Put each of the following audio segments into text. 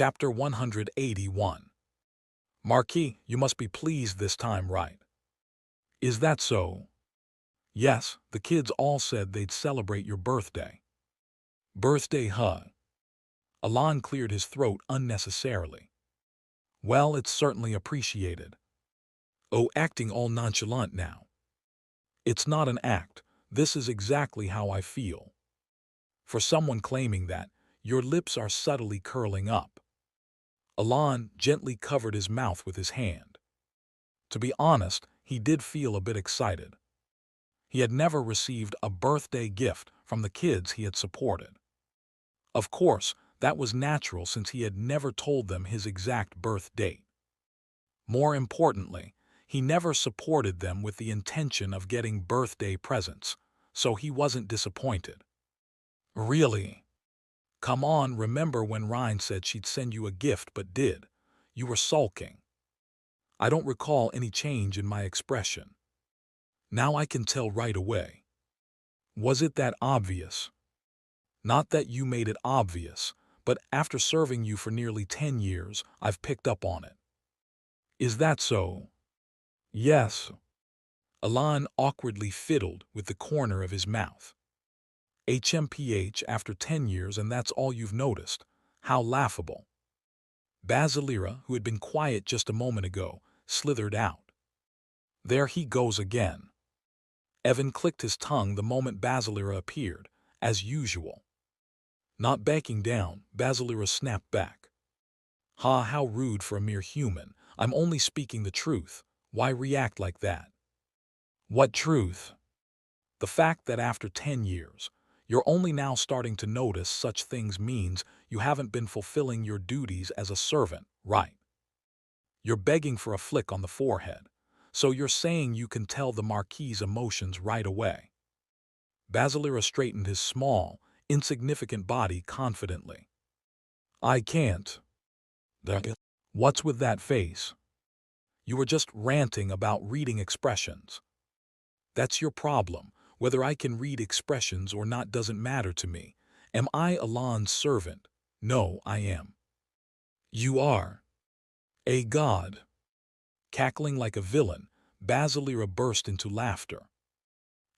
Chapter 181. Marquis, you must be pleased this time, right? Is that so? Yes, the kids all said they'd celebrate your birthday. Birthday, huh? Alon cleared his throat unnecessarily. Well, it's certainly appreciated. Oh, acting all nonchalant now. It's not an act. This is exactly how I feel. For someone claiming that, your lips are subtly curling up. Alon gently covered his mouth with his hand. To be honest, he did feel a bit excited. He had never received a birthday gift from the kids he had supported. Of course, that was natural since he had never told them his exact birth date. More importantly, he never supported them with the intention of getting birthday presents, so he wasn't disappointed. Really? Come on, remember when Ryan said she'd send you a gift but did? You were sulking. I don't recall any change in my expression. Now I can tell right away. Was it that obvious? Not that you made it obvious, but after serving you for nearly 10 years, I've picked up on it. Is that so? Yes. Alon awkwardly fiddled with the corner of his mouth. HMPH after 10 years and that's all you've noticed. How laughable. Basilira, who had been quiet just a moment ago, slithered out. There he goes again. Evan clicked his tongue the moment Basilira appeared, as usual. Not backing down, Basilira snapped back. Ha, how rude for a mere human. I'm only speaking the truth. Why react like that? What truth? The fact that after 10 years, you're only now starting to notice such things means you haven't been fulfilling your duties as a servant, right? You're begging for a flick on the forehead, so you're saying you can tell the Marquis's emotions right away. Basilira straightened his small, insignificant body confidently. I can't. What's with that face? You were just ranting about reading expressions. That's your problem. Whether I can read expressions or not doesn't matter to me. Am I Alon's servant? No, I am. You are. A god. Cackling like a villain, Basilira burst into laughter.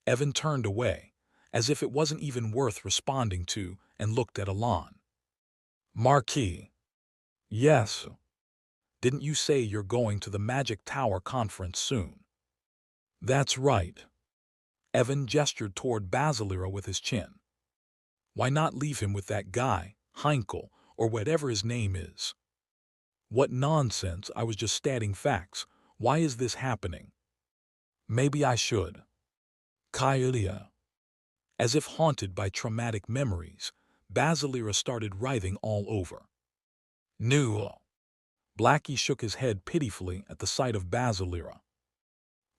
Evan turned away, as if it wasn't even worth responding to, and looked at Alon. Marquis. Yes. Didn't you say you're going to the Magic Tower conference soon? That's right. Evan gestured toward Basilira with his chin. Why not leave him with that guy, Heinkel, or whatever his name is? What nonsense, I was just stating facts. Why is this happening? Maybe I should. Kailia. As if haunted by traumatic memories, Basilira started writhing all over. No. Blackie shook his head pitifully at the sight of Basilira.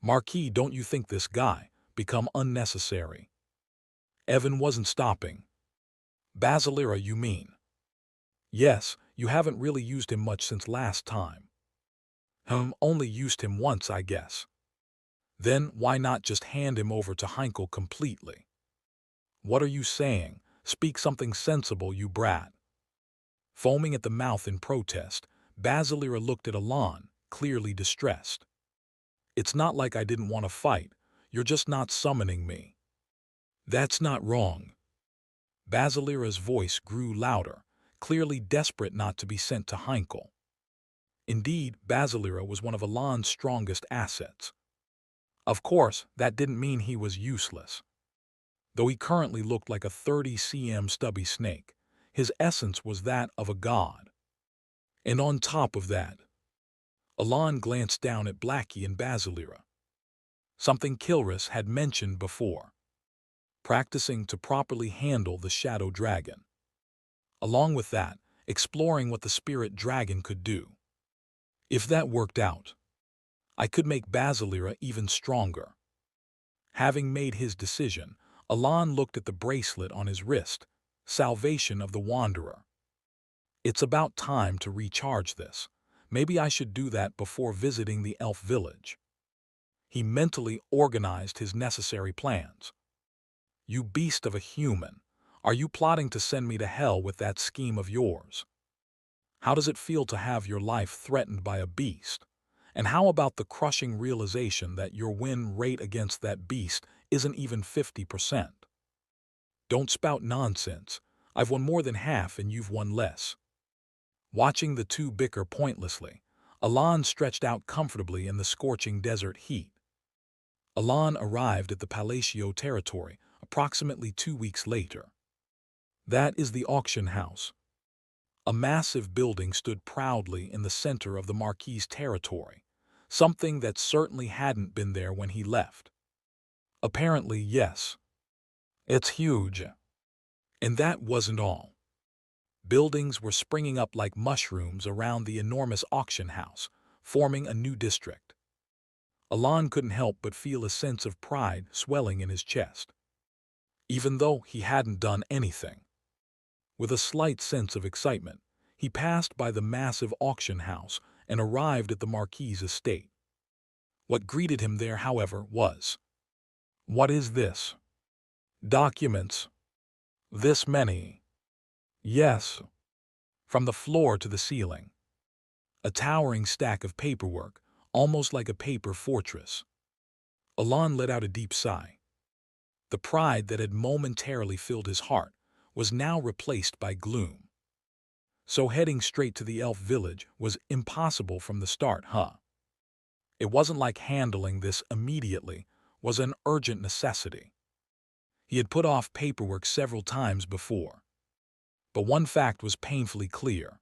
Marquis, don't you think this guy become unnecessary? Evan wasn't stopping. Basilira, you mean? Yes, you haven't really used him much since last time. Only used him once, I guess. Then why not just hand him over to Heinkel completely? What are you saying? Speak something sensible, you brat. Foaming at the mouth in protest, Basilira looked at Alon, clearly distressed. It's not like I didn't want to fight. You're just not summoning me. That's not wrong. Basilira's voice grew louder, clearly desperate not to be sent to Heinkel. Indeed, Basilira was one of Alon's strongest assets. Of course, that didn't mean he was useless. Though he currently looked like a 30 cm stubby snake, his essence was that of a god. And on top of that, Alon glanced down at Blackie and Basilira. Something Kilris had mentioned before. Practicing to properly handle the shadow dragon. Along with that, exploring what the spirit dragon could do. If that worked out, I could make Basilira even stronger. Having made his decision, Alon looked at the bracelet on his wrist, Salvation of the Wanderer. It's about time to recharge this. Maybe I should do that before visiting the elf village. He mentally organized his necessary plans. You beast of a human, are you plotting to send me to hell with that scheme of yours? How does it feel to have your life threatened by a beast? And how about the crushing realization that your win rate against that beast isn't even 50%? Don't spout nonsense. I've won more than half and you've won less. Watching the two bicker pointlessly, Alan stretched out comfortably in the scorching desert heat. Alan arrived at the Palacio territory approximately 2 weeks later. That is the auction house. A massive building stood proudly in the center of the Marquis's territory, something that certainly hadn't been there when he left. Apparently, yes. It's huge. And that wasn't all. Buildings were springing up like mushrooms around the enormous auction house, forming a new district. Alan couldn't help but feel a sense of pride swelling in his chest, even though he hadn't done anything. With a slight sense of excitement, he passed by the massive auction house and arrived at the Marquis's estate. What greeted him there, however, was, "What is this? Documents? This many?" "Yes." From the floor to the ceiling. A towering stack of paperwork, almost like a paper fortress. Alan let out a deep sigh. The pride that had momentarily filled his heart was now replaced by gloom. So heading straight to the elf village was impossible from the start, huh? It wasn't like handling this immediately was an urgent necessity. He had put off paperwork several times before. But one fact was painfully clear.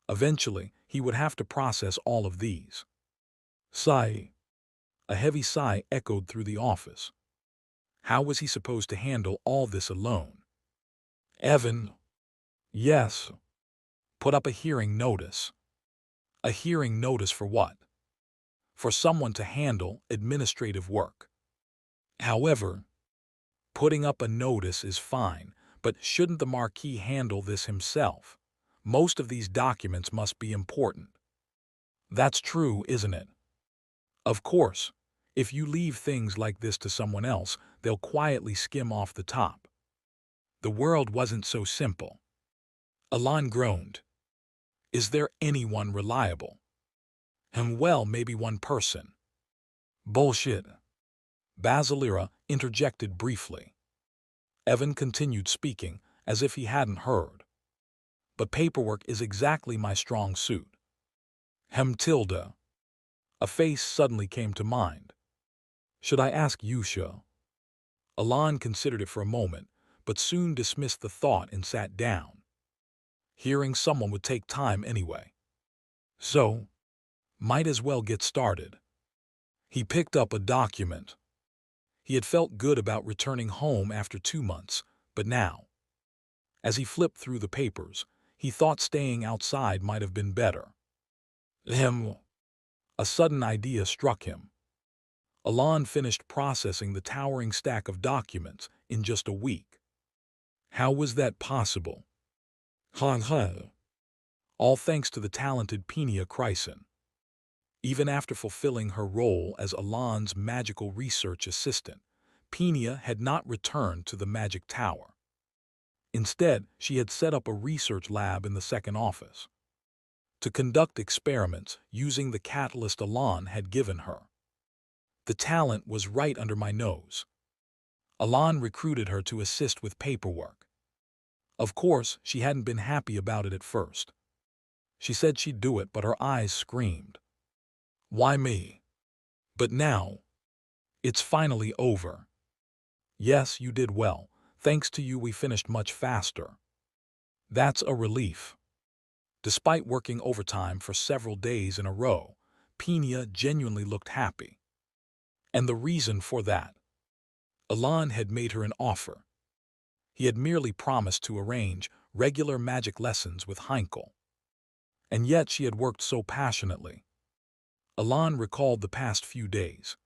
Eventually, he would have to process all of these. Sigh. A heavy sigh echoed through the office. How was he supposed to handle all this alone? Evan. Yes. Put up a hearing notice. A hearing notice for what? For someone to handle administrative work. However, putting up a notice is fine, but shouldn't the Marquis handle this himself? Most of these documents must be important. That's true, isn't it? Of course, if you leave things like this to someone else, they'll quietly skim off the top. The world wasn't so simple. Alan groaned. Is there anyone reliable? Well, maybe one person. Bullshit. Basilira interjected briefly. Evan continued speaking as if he hadn't heard. But paperwork is exactly my strong suit. Tilda. A face suddenly came to mind. Should I ask Yusha? Alan considered it for a moment, but soon dismissed the thought and sat down. Hearing someone would take time anyway. So, might as well get started. He picked up a document. He had felt good about returning home after 2 months, but now, as he flipped through the papers, he thought staying outside might have been better. A sudden idea struck him. Alan finished processing the towering stack of documents in just a week. How was that possible? All thanks to the talented Penia Chryson. Even after fulfilling her role as Alan's magical research assistant, Penia had not returned to the magic tower. Instead, she had set up a research lab in the second office to conduct experiments using the catalyst Alan had given her. The talent was right under my nose. Alan recruited her to assist with paperwork. Of course, she hadn't been happy about it at first. She said she'd do it, but her eyes screamed. Why me? But now, it's finally over. Yes, you did well. Thanks to you, we finished much faster. That's a relief. Despite working overtime for several days in a row, Penia genuinely looked happy. And the reason for that? Alan had made her an offer. He had merely promised to arrange regular magic lessons with Heinkel. And yet she had worked so passionately. Alan recalled the past few days.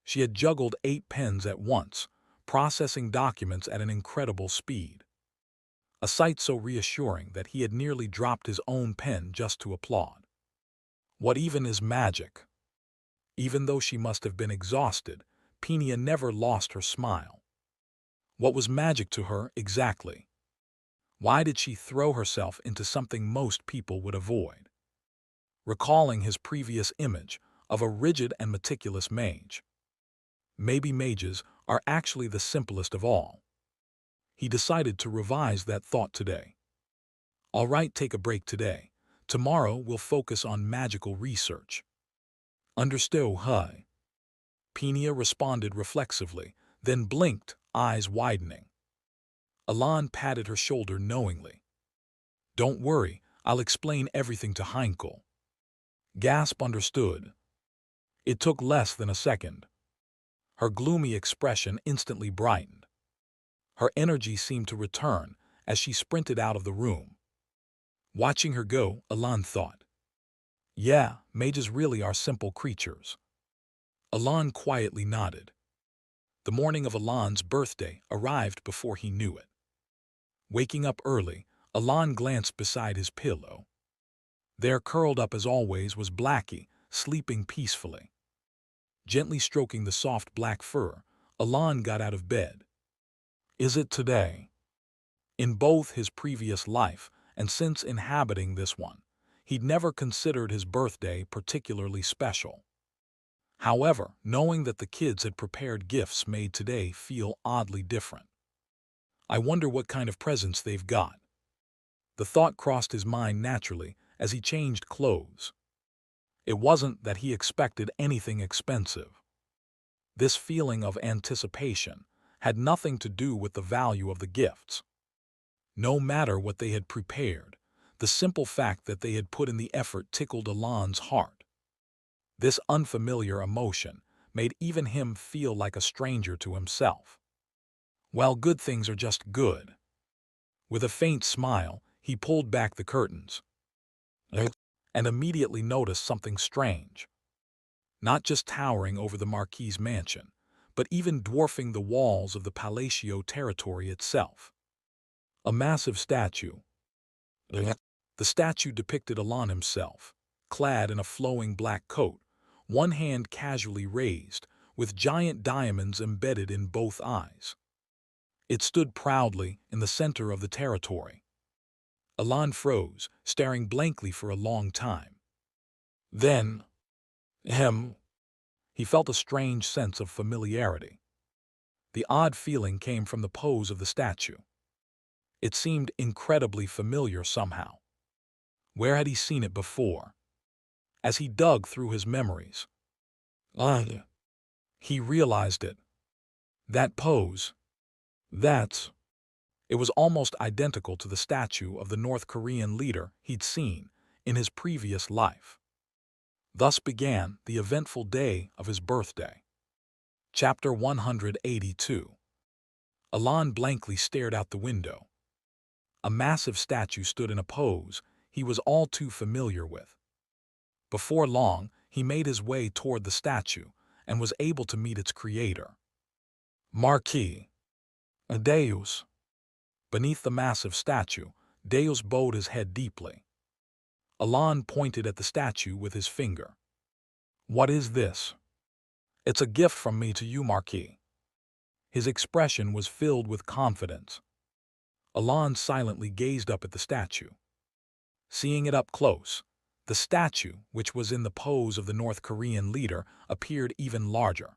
She had juggled 8 pens at once, processing documents at an incredible speed. A sight so reassuring that he had nearly dropped his own pen just to applaud. What even is magic? Even though she must have been exhausted, Penia never lost her smile. What was magic to her exactly? Why did she throw herself into something most people would avoid? Recalling his previous image of a rigid and meticulous mage. Maybe mages are actually the simplest of all. He decided to revise that thought today. All right, take a break today. Tomorrow we'll focus on magical research. Understood, huh? Peenia responded reflexively, then blinked, eyes widening. Alan patted her shoulder knowingly. Don't worry, I'll explain everything to Heinkel. Gasp understood. It took less than a second. Her gloomy expression instantly brightened. Her energy seemed to return as she sprinted out of the room. Watching her go, Alan thought, yeah, mages really are simple creatures. Alan quietly nodded. The morning of Alan's birthday arrived before he knew it. Waking up early, Alan glanced beside his pillow. There, curled up as always, was Blackie, sleeping peacefully. Gently stroking the soft black fur, Alan got out of bed. Is it today? In both his previous life and since inhabiting this one, he'd never considered his birthday particularly special. However, knowing that the kids had prepared gifts made today feel oddly different. I wonder what kind of presents they've got. The thought crossed his mind naturally as he changed clothes. It wasn't that he expected anything expensive. This feeling of anticipation had nothing to do with the value of the gifts. No matter what they had prepared, the simple fact that they had put in the effort tickled Alan's heart. This unfamiliar emotion made even him feel like a stranger to himself. Well, good things are just good. With a faint smile, he pulled back the curtains and immediately noticed something strange. Not just towering over the Marquis's mansion, but even dwarfing the walls of the Palacio territory itself. A massive statue. The statue depicted Alan himself, clad in a flowing black coat, one hand casually raised, with giant diamonds embedded in both eyes. It stood proudly in the center of the territory. Alan froze, staring blankly for a long time. Then, he felt a strange sense of familiarity. The odd feeling came from the pose of the statue. It seemed incredibly familiar somehow. Where had he seen it before? As he dug through his memories, he realized it. That pose, it was almost identical to the statue of the North Korean leader he'd seen in his previous life. Thus began the eventful day of his birthday. Chapter 182. Alan blankly stared out the window. A massive statue stood in a pose he was all too familiar with. Before long, he made his way toward the statue and was able to meet its creator. Marquis Deus. Beneath the massive statue, Deus bowed his head deeply. Alan pointed at the statue with his finger. What is this? It's a gift from me to you, Marquis. His expression was filled with confidence. Alan silently gazed up at the statue. Seeing it up close, the statue, which was in the pose of the North Korean leader, appeared even larger.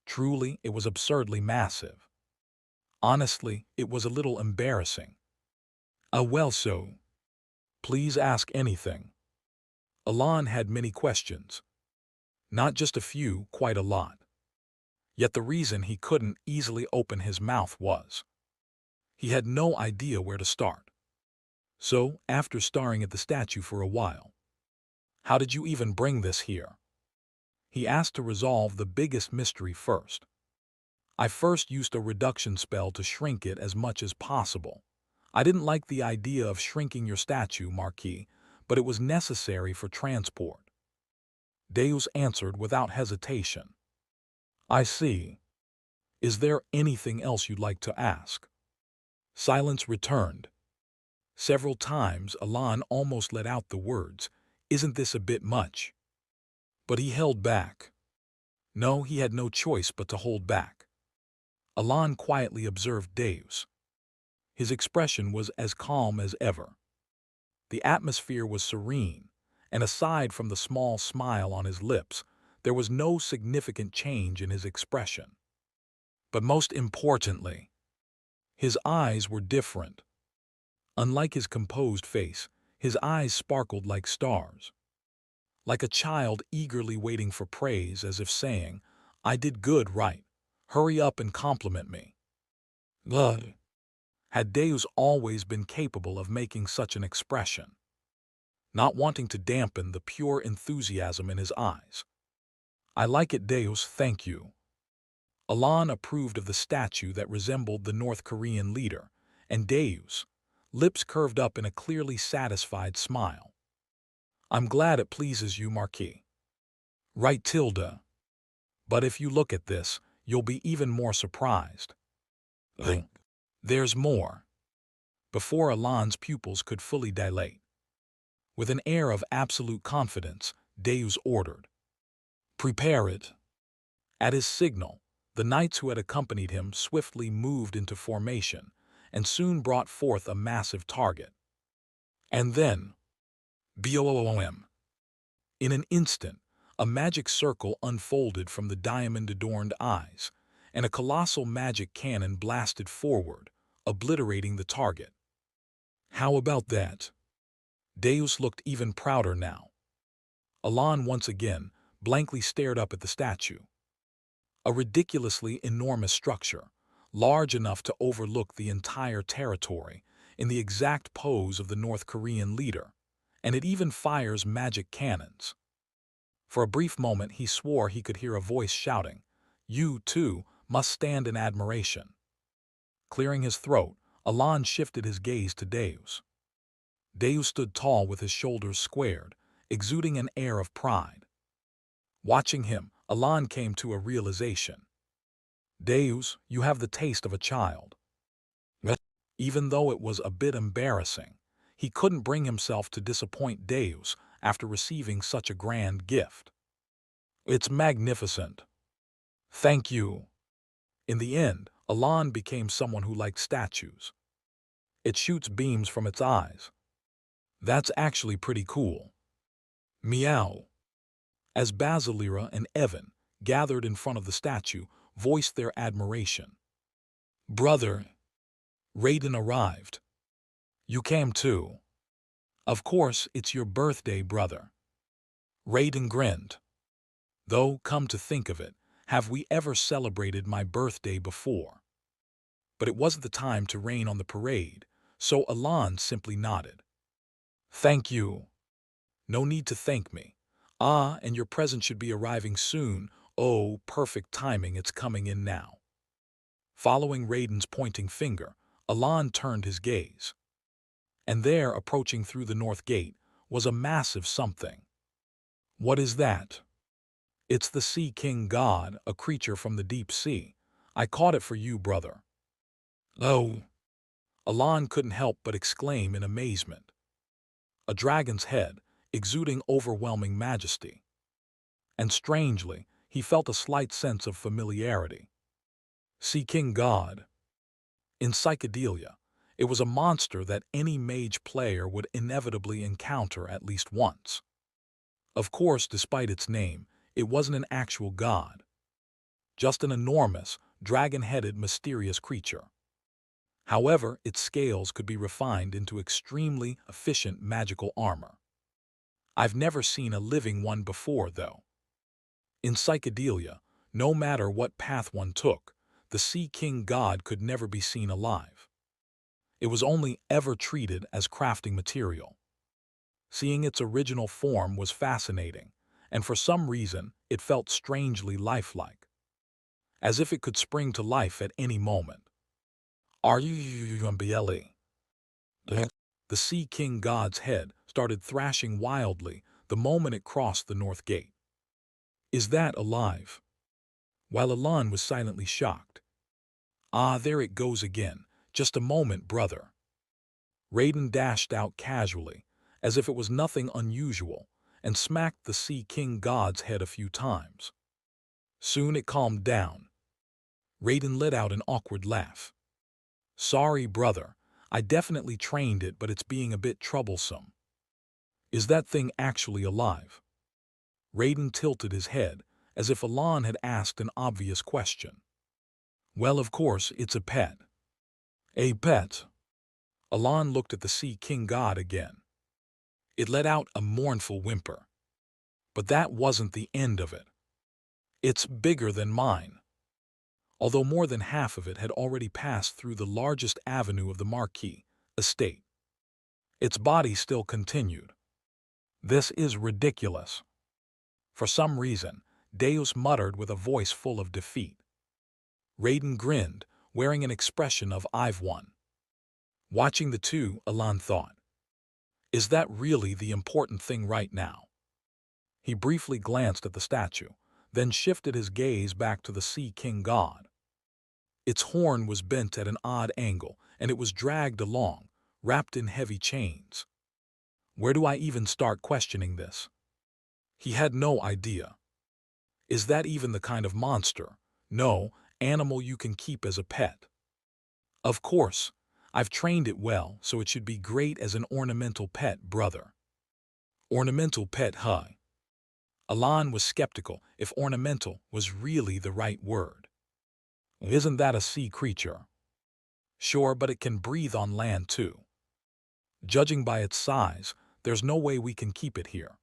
Truly, it was absurdly massive. Honestly, it was a little embarrassing. Well, so. Please ask anything. Alan had many questions. Not just a few, quite a lot. Yet the reason he couldn't easily open his mouth was he had no idea where to start. So, after staring at the statue for a while, how did you even bring this here? He asked to resolve the biggest mystery first. I first used a reduction spell to shrink it as much as possible. I didn't like the idea of shrinking your statue, Marquis, but it was necessary for transport. Deus answered without hesitation. I see. Is there anything else you'd like to ask? Silence returned. Several times Alan almost let out the words, "Isn't this a bit much?" But he held back. No, he had no choice but to hold back. Alan quietly observed Deus. His expression was as calm as ever. The atmosphere was serene, and aside from the small smile on his lips, there was no significant change in his expression. But most importantly, his eyes were different. Unlike his composed face, his eyes sparkled like stars, like a child eagerly waiting for praise, as if saying, "I did good, right? Hurry up and compliment me." Ugh. Had Deus always been capable of making such an expression, not wanting to dampen the pure enthusiasm in his eyes. "I like it, Deus, thank you." Alan approved of the statue that resembled the North Korean leader, and Deus, lips curved up in a clearly satisfied smile. "I'm glad it pleases you, Marquis." "Right, Tilda. But if you look at this, you'll be even more surprised." "There's more." Before Alan's pupils could fully dilate, with an air of absolute confidence, Deus ordered, "Prepare it." At his signal, the knights who had accompanied him swiftly moved into formation and soon brought forth a massive target. And then, boom! In an instant, a magic circle unfolded from the diamond-adorned eyes, and a colossal magic cannon blasted forward, obliterating the target. "How about that?" Deus looked even prouder now. Alan once again blankly stared up at the statue. A ridiculously enormous structure, large enough to overlook the entire territory, in the exact pose of the North Korean leader, and it even fires magic cannons. For a brief moment he swore he could hear a voice shouting, "You, too, must stand in admiration." Clearing his throat, Alan shifted his gaze to Deus. Deus stood tall with his shoulders squared, exuding an air of pride. Watching him, Alan came to a realization. "Deus, you have the taste of a child." Even though it was a bit embarrassing, he couldn't bring himself to disappoint Deus after receiving such a grand gift. "It's magnificent." "Thank you." In the end, Alan became someone who liked statues. "It shoots beams from its eyes." "That's actually pretty cool." Meow. As Basilira and Evan, gathered in front of the statue, voiced their admiration. "Brother." Raiden arrived. "You came too." "Of course, it's your birthday, brother." Raiden grinned. "Though, come to think of it, have we ever celebrated my birthday before?" But it wasn't the time to rain on the parade, so Alan simply nodded. "Thank you." "No need to thank me." "Ah, and your present should be arriving soon." "Oh, perfect timing, it's coming in now." Following Raiden's pointing finger, Alan turned his gaze. And there, approaching through the north gate, was a massive something. "What is that?" "It's the Sea King God, a creature from the deep sea. I caught it for you, brother." "Oh!" Alan couldn't help but exclaim in amazement. A dragon's head, exuding overwhelming majesty. And strangely, he felt a slight sense of familiarity. Sea King God. In Psychedelia, it was a monster that any mage player would inevitably encounter at least once. Of course, despite its name, it wasn't an actual god. Just an enormous, dragon-headed, mysterious creature. However, its scales could be refined into extremely efficient magical armor. I've never seen a living one before, though. In Psychedelia, no matter what path one took, the Sea King God could never be seen alive. It was only ever treated as crafting material. Seeing its original form was fascinating, and for some reason it felt strangely lifelike, as if it could spring to life at any moment. "Are you MBLE?" The Sea King God's head started thrashing wildly the moment it crossed the north gate. "Is that alive?" While Alan was silently shocked. "Ah, there it goes again. Just a moment, brother." Raiden dashed out casually, as if it was nothing unusual, and smacked the Sea King God's head a few times. Soon it calmed down. Raiden let out an awkward laugh. "Sorry, brother. I definitely trained it, but it's being a bit troublesome. Is that thing actually alive? Raiden tilted his head, as if Alon had asked an obvious question. Well, of course, it's a pet. A pet? Alon looked at the Sea King God again. It let out a mournful whimper. But that wasn't the end of it. It's bigger than mine. Although more than half of it had already passed through the largest avenue of the Marquis estate. Its body still continued. This is ridiculous. For some reason, Deus muttered with a voice full of defeat. Raiden grinned, wearing an expression of "I've won." Watching the two, Alon thought, is that really the important thing right now? He briefly glanced at the statue, then shifted his gaze back to the Sea King God. Its horn was bent at an odd angle, and it was dragged along, wrapped in heavy chains. Where do I even start questioning this? He had no idea. Is that even the kind of monster, no, animal you can keep as a pet? Of course, I've trained it well, so it should be great as an ornamental pet, brother. Ornamental pet, huh? Alon was skeptical if ornamental was really the right word. Isn't that a sea creature? Sure, but it can breathe on land too. Judging by its size, there's no way we can keep it here.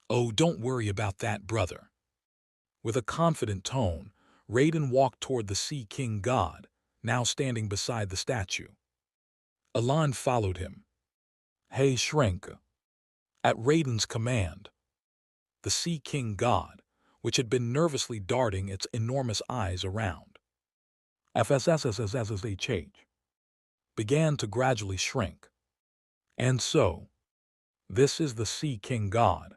Oh, don't worry about that, brother. With a confident tone, Raiden walked toward the Sea King God, now standing beside the statue. Alon followed him. Hey, shrink. At Raiden's command, the Sea King God, which had been nervously darting its enormous eyes around, FSSSSSSH, began to gradually shrink. And so, this is the Sea King God.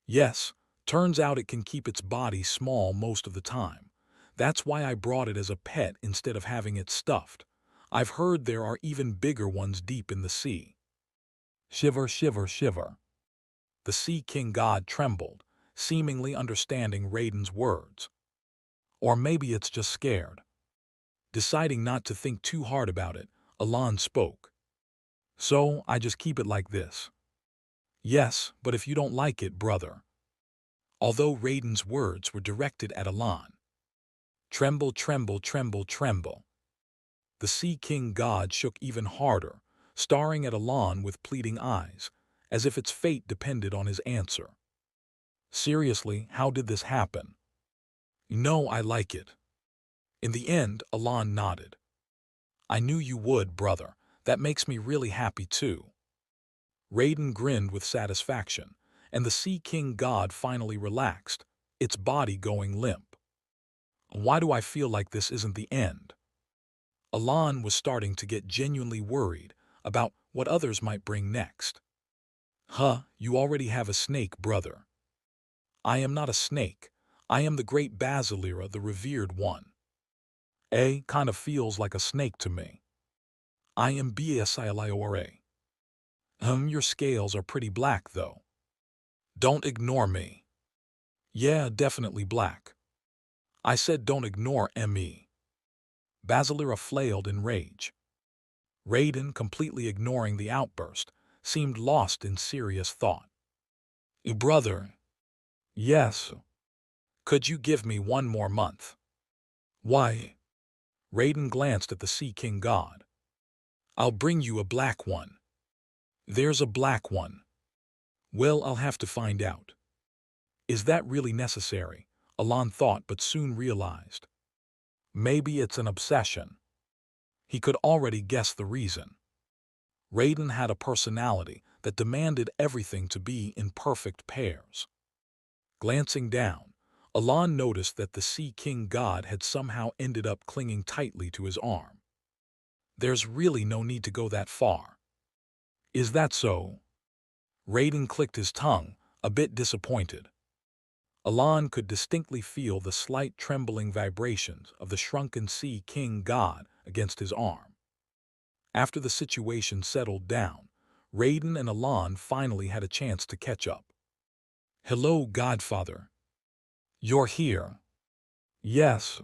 Yes, turns out it can keep its body small most of the time. That's why I brought it as a pet instead of having it stuffed. I've heard there are even bigger ones deep in the sea. Shiver, shiver, shiver. The Sea King God trembled, seemingly understanding Raiden's words. Or maybe it's just scared. Deciding not to think too hard about it, Alon spoke. So, I just keep it like this. Yes, but if you don't like it, brother. Although Raiden's words were directed at Alon. Tremble, tremble, tremble, tremble. The Sea King God shook even harder, staring at Alon with pleading eyes, as if its fate depended on his answer. Seriously, how did this happen? No, I like it. In the end, Alon nodded. I knew you would, brother. That makes me really happy too. Raiden grinned with satisfaction, and the Sea King God finally relaxed, its body going limp. Why do I feel like this isn't the end? Alon was starting to get genuinely worried about what others might bring next. Huh, you already have a snake, brother. I am not a snake. I am the great Basilira, the revered one. Kind of feels like a snake to me. I am Biasiliore. Your scales are pretty black, though. Don't ignore me. Yeah, definitely black. I said don't ignore me. Basilira flailed in rage. Raiden, completely ignoring the outburst, seemed lost in serious thought. Brother. Yes. Could you give me one more month? Why? Raiden glanced at the Sea King God. I'll bring you a black one. There's a black one. Well, I'll have to find out. Is that really necessary? Alon thought, but soon realized. Maybe it's an obsession. He could already guess the reason. Raiden had a personality that demanded everything to be in perfect pairs. Glancing down, Alon noticed that the Sea King God had somehow ended up clinging tightly to his arm. There's really no need to go that far. Is that so? Raiden clicked his tongue, a bit disappointed. Alon could distinctly feel the slight trembling vibrations of the shrunken Sea King God against his arm. After the situation settled down, Raiden and Alon finally had a chance to catch up. Hello, Godfather. You're here. Yes.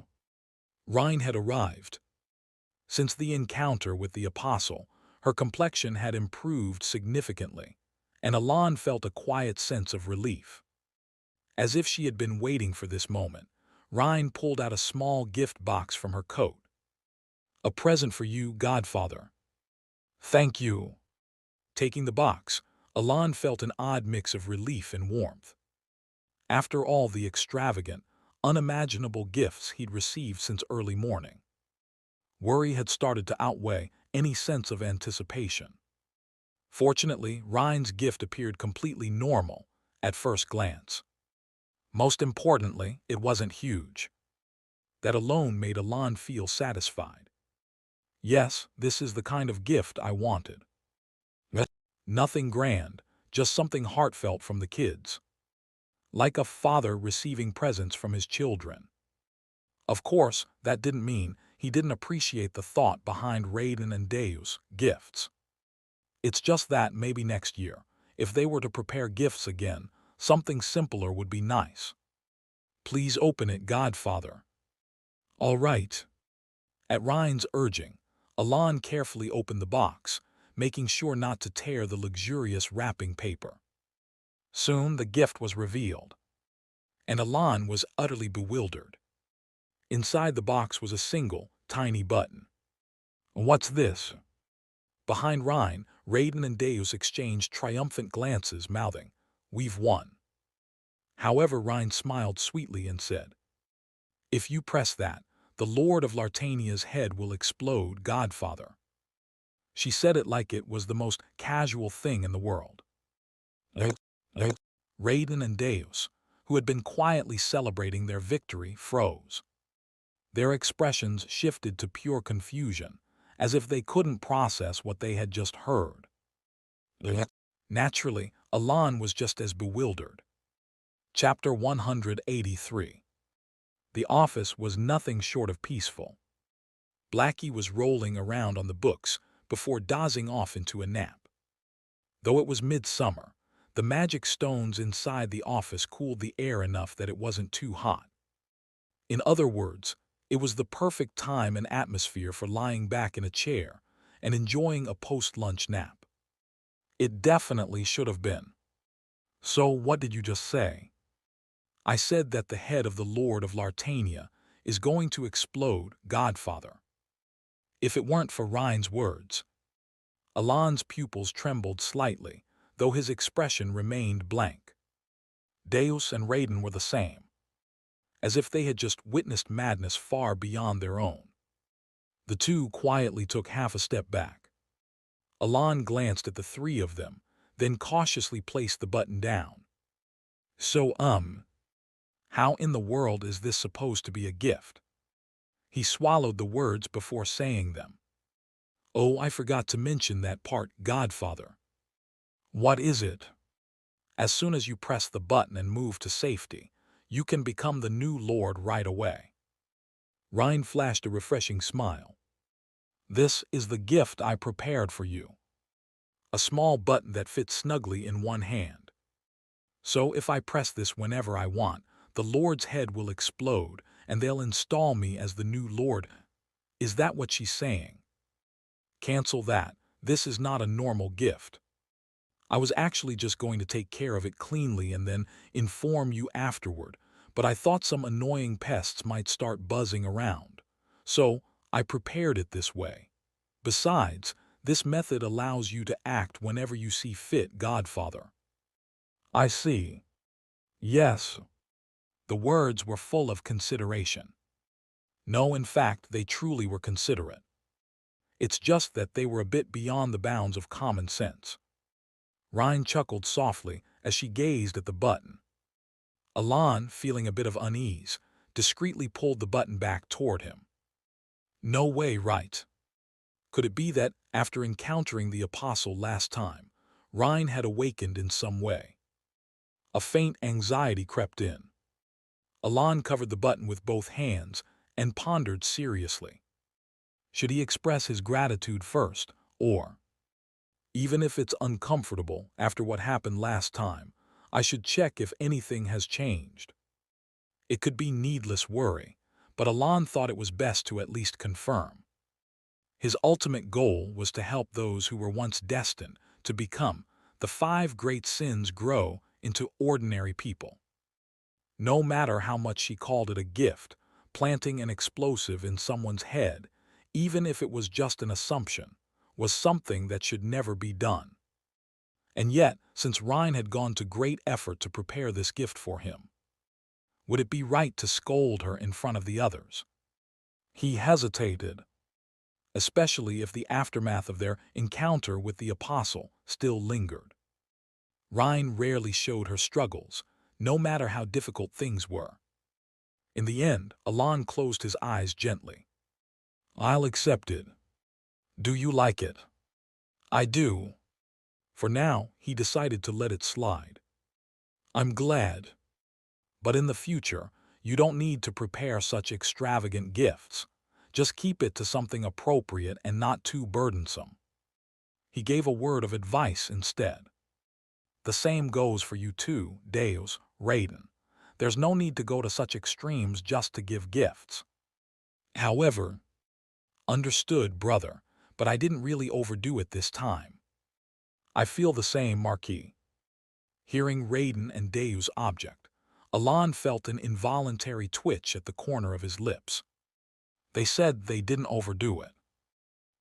Rhine had arrived. Since the encounter with the apostle, her complexion had improved significantly, and Alon felt a quiet sense of relief. As if she had been waiting for this moment, Rhine pulled out a small gift box from her coat. "A present for you, Godfather." "Thank you." Taking the box, Alon felt an odd mix of relief and warmth. After all the extravagant, unimaginable gifts he'd received since early morning, worry had started to outweigh any sense of anticipation. Fortunately, Rhine's gift appeared completely normal at first glance. Most importantly, it wasn't huge. That alone made Alon feel satisfied. Yes, this is the kind of gift I wanted. Nothing grand, just something heartfelt from the kids. Like a father receiving presents from his children. Of course, that didn't mean he didn't appreciate the thought behind Raiden and Deus' gifts. It's just that maybe next year, if they were to prepare gifts again, something simpler would be nice. "Please open it, Godfather." "All right." At Rhine's urging, Alon carefully opened the box, making sure not to tear the luxurious wrapping paper. Soon the gift was revealed, and Alon was utterly bewildered. Inside the box was a single, tiny button. "What's this?" Behind Rhine, Raiden and Deus exchanged triumphant glances, mouthing, "We've won." However, Rhine smiled sweetly and said, "If you press that, the Lord of Lartania's head will explode, Godfather." She said it like it was the most casual thing in the world. Raiden and Deus, who had been quietly celebrating their victory, froze. Their expressions shifted to pure confusion, as if they couldn't process what they had just heard. Naturally, Alon was just as bewildered. Chapter 183. The office was nothing short of peaceful. Blackie was rolling around on the books before dozing off into a nap. Though it was midsummer, the magic stones inside the office cooled the air enough that it wasn't too hot. In other words, it was the perfect time and atmosphere for lying back in a chair and enjoying a post-lunch nap. It definitely should have been. "So what did you just say?" "I said that the head of the Lord of Lartania is going to explode, Godfather." If it weren't for Rhine's words. Alon's pupils trembled slightly, though his expression remained blank. Deus and Raiden were the same, as if they had just witnessed madness far beyond their own. The two quietly took half a step back. Alon glanced at the three of them, then cautiously placed the button down. "So, how in the world is this supposed to be a gift?" He swallowed the words before saying them. "Oh, I forgot to mention that part, Godfather." "What is it?" "As soon as you press the button and move to safety, you can become the new Lord right away." Rhine flashed a refreshing smile. "This is the gift I prepared for you." A small button that fits snugly in one hand. So if I press this whenever I want, the Lord's head will explode and they'll install me as the new Lord. Is that what she's saying? Cancel that. This is not a normal gift. I was actually just going to take care of it cleanly and then inform you afterward, but I thought some annoying pests might start buzzing around. So I prepared it this way. Besides, this method allows you to act whenever you see fit, Godfather. I see. Yes. The words were full of consideration. No, in fact, they truly were considerate. It's just that they were a bit beyond the bounds of common sense. Rhine chuckled softly as she gazed at the button. Alon, feeling a bit of unease, discreetly pulled the button back toward him. No way, right? Could it be that, after encountering the apostle last time, Rhine had awakened in some way? A faint anxiety crept in. Alon covered the button with both hands and pondered seriously. Should he express his gratitude first, or, even if it's uncomfortable after what happened last time, I should check if anything has changed? It could be needless worry, but Alon thought it was best to at least confirm. His ultimate goal was to help those who were once destined to become the 5 great sins grow into ordinary people. No matter how much she called it a gift, planting an explosive in someone's head, even if it was just an assumption, was something that should never be done. And yet, since Ryan had gone to great effort to prepare this gift for him, would it be right to scold her in front of the others? He hesitated, especially if the aftermath of their encounter with the apostle still lingered. Ryan rarely showed her struggles, no matter how difficult things were. In the end, Alon closed his eyes gently. "I'll accept it. Do you like it?" "I do." For now, he decided to let it slide. "I'm glad. But in the future, you don't need to prepare such extravagant gifts. Just keep it to something appropriate and not too burdensome." He gave a word of advice instead. "The same goes for you too, Deus, Raiden. There's no need to go to such extremes just to give gifts." However, "Understood, brother, but I didn't really overdo it this time." "I feel the same, Marquis." Hearing Raiden and Deus' object, Alon felt an involuntary twitch at the corner of his lips. They said they didn't overdo it,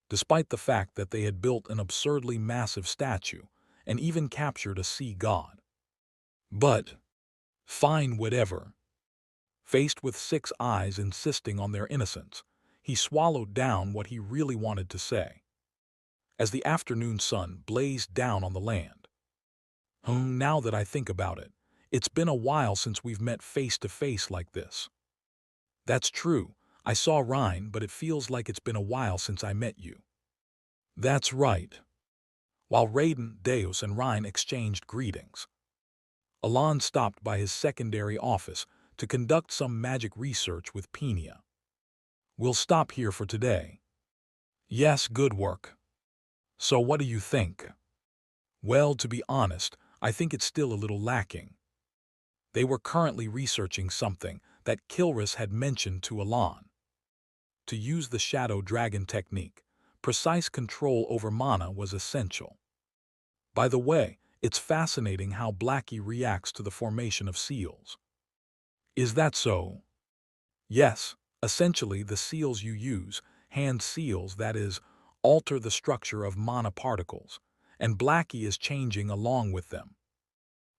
despite the fact that they had built an absurdly massive statue and even captured a sea god. But, fine, whatever. Faced with 6 eyes insisting on their innocence, he swallowed down what he really wanted to say. As the afternoon sun blazed down on the land. Now that I think about it, it's been a while since we've met face to face like this." "That's true. I saw Ryan, but it feels like it's been a while since I met you." "That's right." While Raiden, Deus, and Ryan exchanged greetings, Alon stopped by his secondary office to conduct some magic research with Penia. "We'll stop here for today." "Yes, good work." "So what do you think?" "Well, to be honest, I think it's still a little lacking." They were currently researching something that Kilris had mentioned to Alon. To use the Shadow Dragon technique, precise control over mana was essential. By the way, it's fascinating how Blackie reacts to the formation of seals. "Is that so?" "Yes, essentially the seals you use, hand seals that is, alter the structure of mana particles, and Blackie is changing along with them."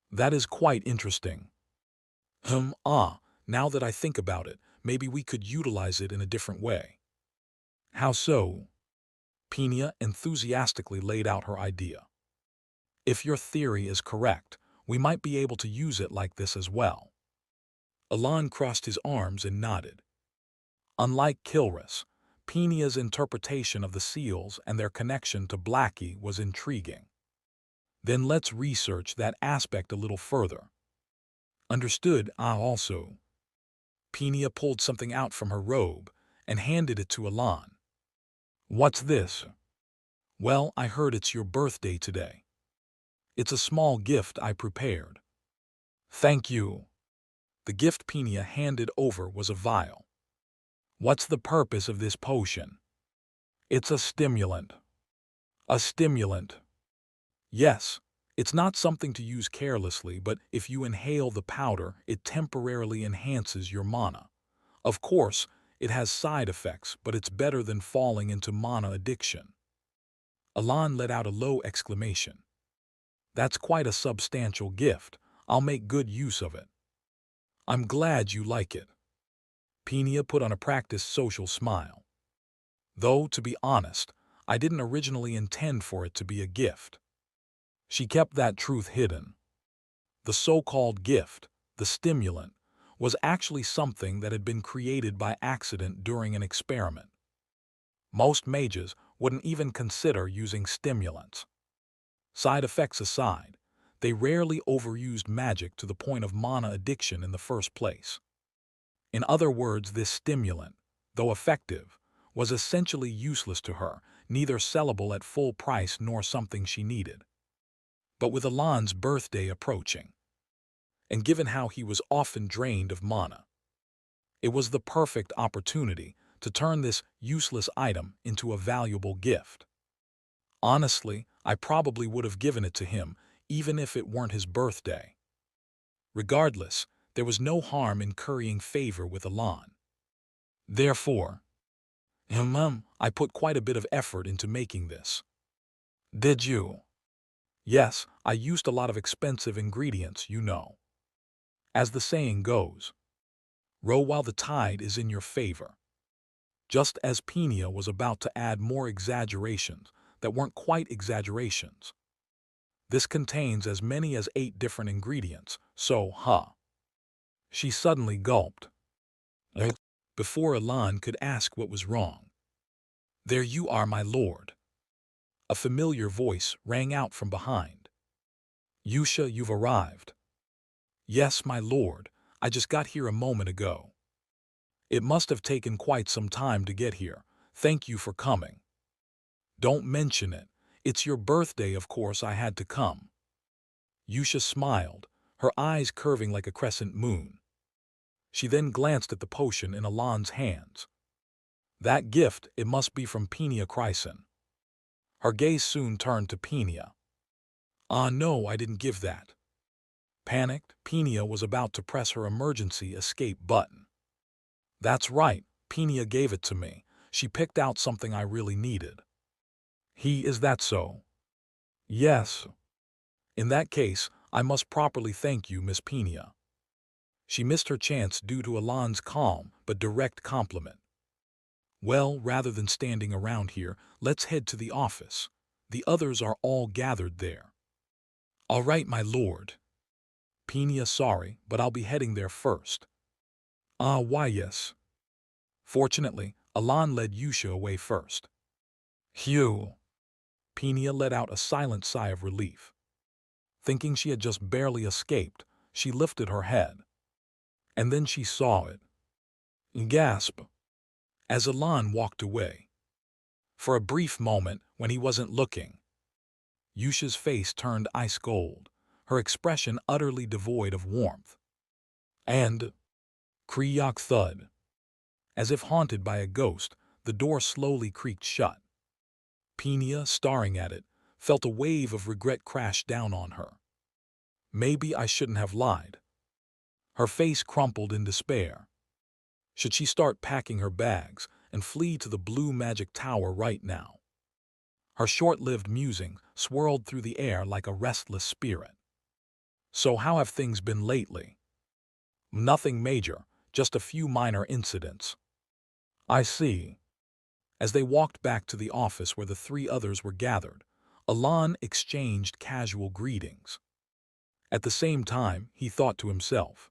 "That is quite interesting." Now that I think about it, maybe we could utilize it in a different way." "How so?" Penia enthusiastically laid out her idea. "If your theory is correct, we might be able to use it like this as well." Alon crossed his arms and nodded. Unlike Kilris, Penia's interpretation of the seals and their connection to Blackie was intriguing. "Then let's research that aspect a little further." "Understood, also." Penia pulled something out from her robe and handed it to Alon. "What's this?" "Well, I heard it's your birthday today. It's a small gift I prepared." "Thank you." The gift Penia handed over was a vial. "What's the purpose of this potion?" "It's a stimulant." "A stimulant?" "Yes. It's not something to use carelessly, but if you inhale the powder, it temporarily enhances your mana. Of course, it has side effects, but it's better than falling into mana addiction." Alon let out a low exclamation. "That's quite a substantial gift. I'll make good use of it." "I'm glad you like it." Penia put on a practiced social smile. "Though, to be honest, I didn't originally intend for it to be a gift." She kept that truth hidden. The so-called gift, the stimulant, was actually something that had been created by accident during an experiment. Most mages wouldn't even consider using stimulants. Side effects aside, they rarely overused magic to the point of mana addiction in the first place. In other words, this stimulant, though effective, was essentially useless to her, neither sellable at full price nor something she needed. But with Alon's birthday approaching, and given how he was often drained of mana, it was the perfect opportunity to turn this useless item into a valuable gift. Honestly, I probably would have given it to him, even if it weren't his birthday. Regardless, there was no harm in currying favor with Alon. Therefore, I put quite a bit of effort into making this. Did you? Yes, I used a lot of expensive ingredients, you know. As the saying goes, row while the tide is in your favor. Just as Pena was about to add more exaggerations that weren't quite exaggerations. This contains as many as 8 different ingredients, so, She suddenly gulped. Before Alon could ask what was wrong. There you are, my lord. A familiar voice rang out from behind. Yusha, you've arrived. Yes, my lord, I just got here a moment ago. It must have taken quite some time to get here. Thank you for coming. Don't mention it. It's your birthday, of course I had to come. Yusha smiled, her eyes curving like a crescent moon. She then glanced at the potion in Alon's hands. That gift, it must be from Pena Chryson. Her gaze soon turned to Pena. Ah, no, I didn't give that. Panicked, Pena was about to press her emergency escape button. That's right, Pena gave it to me. She picked out something I really needed. Is that so? Yes. In that case, I must properly thank you, Miss Pena. She missed her chance due to Alon's calm but direct compliment. Well, rather than standing around here, let's head to the office. The others are all gathered there. All right, my lord. Pena, sorry, but I'll be heading there first. Ah, why yes. Fortunately, Alon led Yusha away first. Phew. Pena let out a silent sigh of relief. Thinking she had just barely escaped, she lifted her head. And then she saw it. Gasp. As Alon walked away. For a brief moment, when he wasn't looking, Yusha's face turned ice gold, her expression utterly devoid of warmth. And, Kriyak thud. As if haunted by a ghost, the door slowly creaked shut. Pena, staring at it, felt a wave of regret crash down on her. Maybe I shouldn't have lied. Her face crumpled in despair. Should she start packing her bags and flee to the Blue Magic Tower right now? Her short-lived musing swirled through the air like a restless spirit. So how have things been lately? Nothing major, just a few minor incidents. I see. As they walked back to the office where the 3 others were gathered, Alon exchanged casual greetings. At the same time, he thought to himself,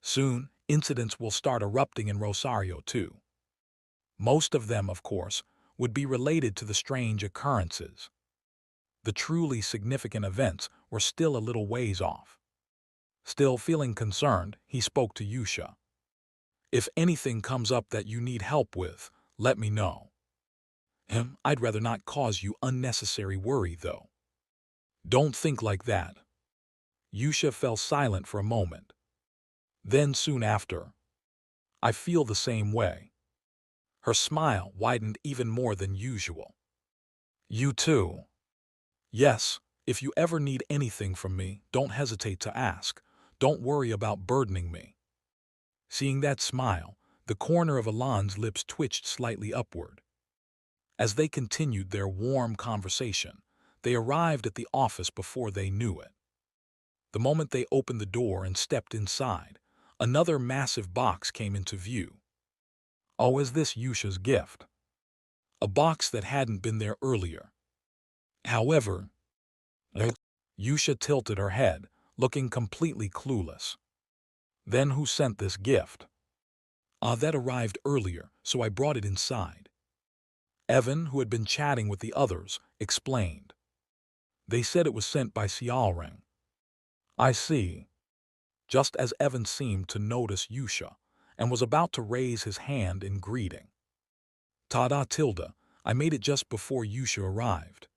soon, incidents will start erupting in Rosario too. Most of them, of course, would be related to the strange occurrences. The truly significant events were still a little ways off. Still feeling concerned, he spoke to Yusha. If anything comes up that you need help with, let me know. I'd rather not cause you unnecessary worry, though. Don't think like that. Yusha fell silent for a moment. Then soon after, I feel the same way. Her smile widened even more than usual. You too. Yes, if you ever need anything from me, don't hesitate to ask. Don't worry about burdening me. Seeing that smile, the corner of Alon's lips twitched slightly upward. As they continued their warm conversation, they arrived at the office before they knew it. The moment they opened the door and stepped inside, another massive box came into view. Oh, is this Yusha's gift? A box that hadn't been there earlier. However, Yusha tilted her head, looking completely clueless. Then who sent this gift? That arrived earlier, so I brought it inside. Evan, who had been chatting with the others, explained. They said it was sent by Xiaoring. I see. Just as Evan seemed to notice Yusha, and was about to raise his hand in greeting. Ta-da tilde, I made it just before Yusha arrived.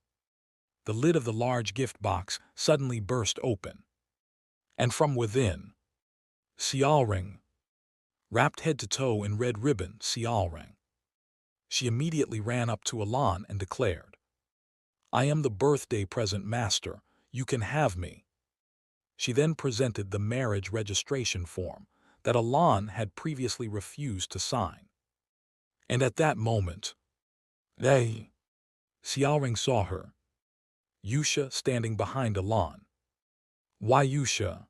The lid of the large gift box suddenly burst open. And from within, Xiaoring, wrapped head to toe in red ribbon, Xiaoring, She immediately ran up to Alan and declared, "I am the birthday present master. You can have me." She then presented the marriage registration form that Alan had previously refused to sign. And at that moment, they, Xiaoring saw her, Yusha standing behind Alan. "Why, Yusha?"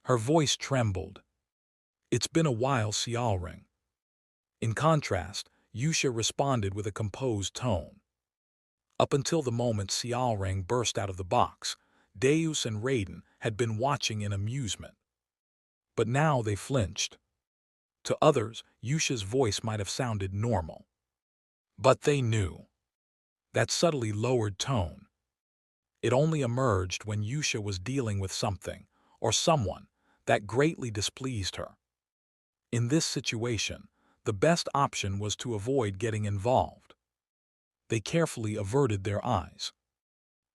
Her voice trembled. "It's been a while, Xiaoring." In contrast, Yusha responded with a composed tone. Up until the moment Xiaoring burst out of the box, Deus and Raiden had been watching in amusement. But now they flinched. To others, Yusha's voice might have sounded normal. But they knew. That subtly lowered tone. It only emerged when Yusha was dealing with something, or someone, that greatly displeased her. In this situation, the best option was to avoid getting involved. They carefully averted their eyes.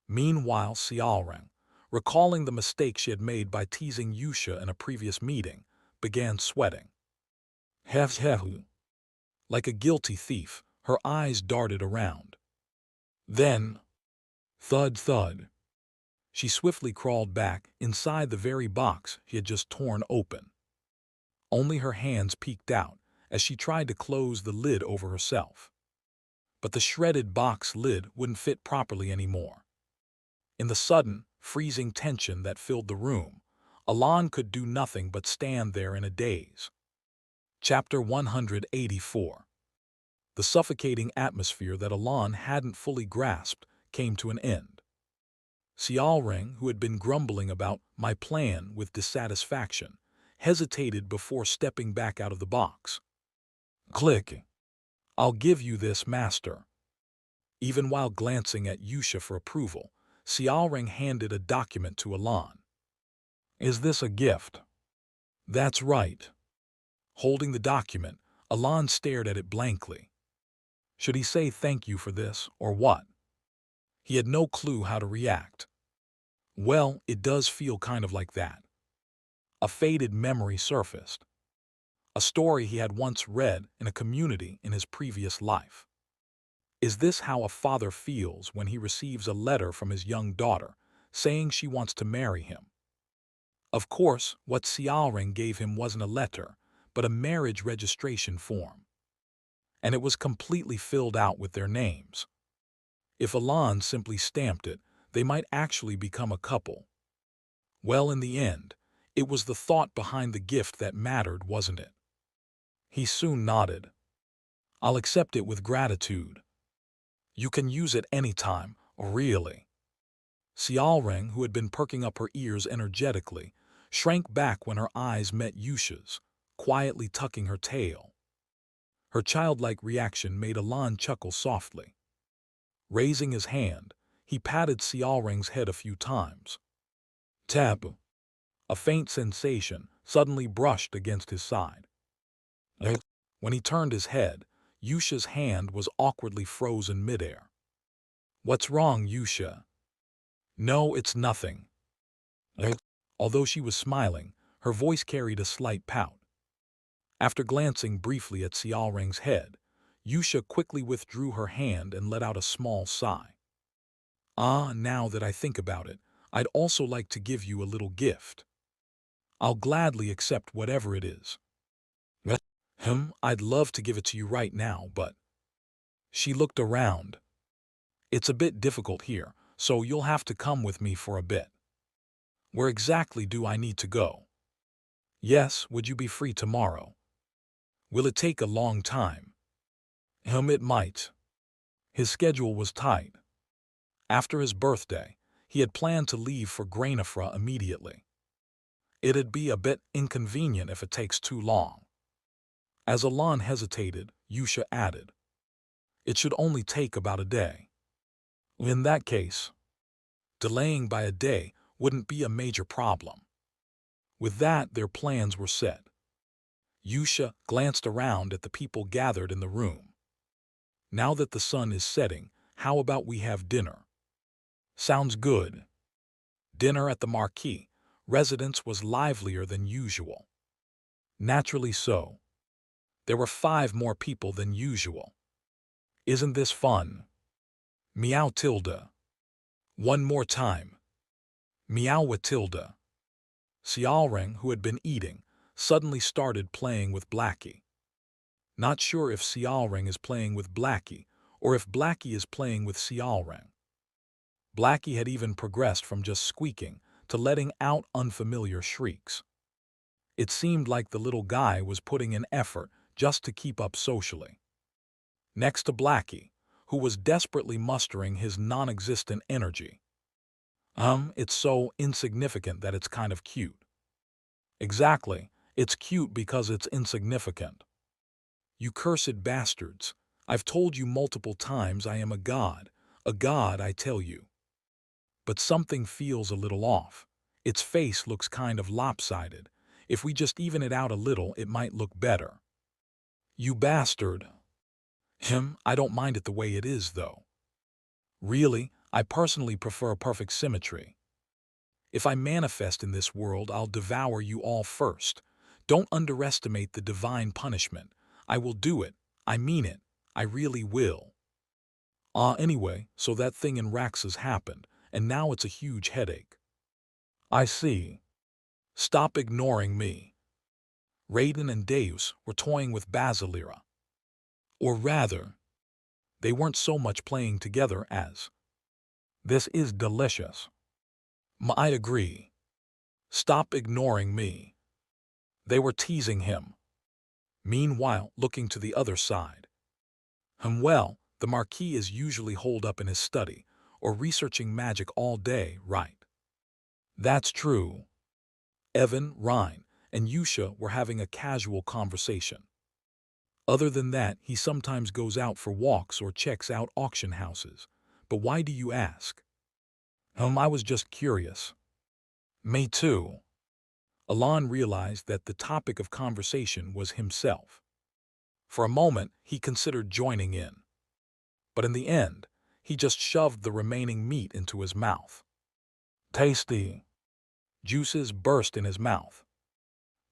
Meanwhile, Xiaoring, recalling the mistake she had made by teasing Yusha in a previous meeting, began sweating. Heh. Like a guilty thief, her eyes darted around. Then, thud. She swiftly crawled back inside the very box she had just torn open. Only her hands peeked out as she tried to close the lid over herself. But the shredded box lid wouldn't fit properly anymore. In the sudden, freezing tension that filled the room, Alan could do nothing but stand there in a daze. Chapter 184. The suffocating atmosphere that Alan hadn't fully grasped came to an end. Xiaoring, who had been grumbling about my plan with dissatisfaction, hesitated before stepping back out of the box. Click. "I'll give you this, master." Even while glancing at Yusha for approval, Xiaoring handed a document to Alan. "Is this a gift?" "That's right." Holding the document, Alan stared at it blankly. Should he say thank you for this, or what? He had no clue how to react. Well, it does feel kind of like that. A faded memory surfaced. A story he had once read in a community in his previous life. Is this how a father feels when he receives a letter from his young daughter saying she wants to marry him? Of course, what Xiaoring gave him wasn't a letter, but a marriage registration form. And it was completely filled out with their names. If Alan simply stamped it, they might actually become a couple. Well, in the end, it was the thought behind the gift that mattered, wasn't it? He soon nodded. "I'll accept it with gratitude." "You can use it anytime, really." Xiaoring, who had been perking up her ears energetically, shrank back when her eyes met Yusha's, quietly tucking her tail. Her childlike reaction made Alan chuckle softly. Raising his hand, he patted Xiaoring's head a few times. Tap. A faint sensation suddenly brushed against his side. When he turned his head, Yusha's hand was awkwardly frozen midair. "What's wrong, Yusha?" "No, it's nothing." Although she was smiling, her voice carried a slight pout. After glancing briefly at Xiaoring's head, Yusha quickly withdrew her hand and let out a small sigh. Now that I think about it, I'd also like to give you a little gift. I'll gladly accept whatever it is." I'd love to give it to you right now, but..." She looked around. "It's a bit difficult here, so you'll have to come with me for a bit." "Where exactly do I need to go?" "Yes, would you be free tomorrow?" "Will it take a long time?" It might." His schedule was tight. After his birthday, he had planned to leave for Granafra immediately. It'd be a bit inconvenient if it takes too long. As Alan hesitated, Yusha added, "It should only take about a day." In that case, delaying by a day wouldn't be a major problem. With that, their plans were set. Yusha glanced around at the people gathered in the room. "Now that the sun is setting, how about we have dinner?" "Sounds good." Dinner at the Marquis residence was livelier than usual. Naturally so. There were 5 more people than usual. Isn't this fun? Meow tilde. One more time. Meow with tilde. Xiaoring, who had been eating, suddenly started playing with Blackie. Not sure if Xiaoring is playing with Blackie or if Blackie is playing with Xiaoring. Blackie had even progressed from just squeaking to letting out unfamiliar shrieks. It seemed like the little guy was putting in effort just to keep up socially. Next to Blackie, who was desperately mustering his non-existent energy. It's so insignificant that it's kind of cute. Exactly, it's cute because it's insignificant. You cursed bastards, I've told you multiple times I am a god, I tell you. But something feels a little off. Its face looks kind of lopsided. If we just even it out a little, it might look better. You bastard. I don't mind it the way it is, though. Really, I personally prefer perfect symmetry. If I manifest in this world, I'll devour you all first. Don't underestimate the divine punishment. I will do it. I mean it. I really will. Anyway, so that thing in Raxus happened, and now it's a huge headache. I see. Stop ignoring me. Raiden and Deus were toying with Basilira. Or rather, they weren't so much playing together as. This is delicious. I agree. Stop ignoring me. They were teasing him. Meanwhile, looking to the other side. Well, the Marquis is usually holed up in his study, or researching magic all day, right? That's true. Evan, Rhine, and Yusha were having a casual conversation. Other than that, he sometimes goes out for walks or checks out auction houses. But why do you ask? I was just curious. Me too. Alon realized that the topic of conversation was himself. For a moment, he considered joining in. But in the end, he just shoved the remaining meat into his mouth. Tasty. Juices burst in his mouth.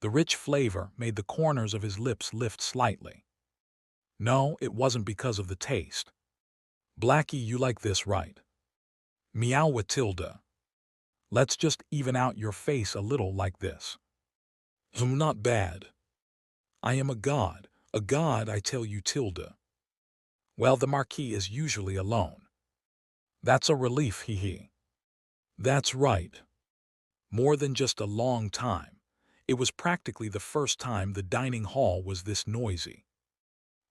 The rich flavor made the corners of his lips lift slightly. No, it wasn't because of the taste. Blackie, you like this, right? Meow with tilde. Let's just even out your face a little like this. Not bad. I am a god, I tell you tilde. Well, the Marquis is usually alone. That's a relief, hee. That's right. More than just a long time. It was practically the first time the dining hall was this noisy.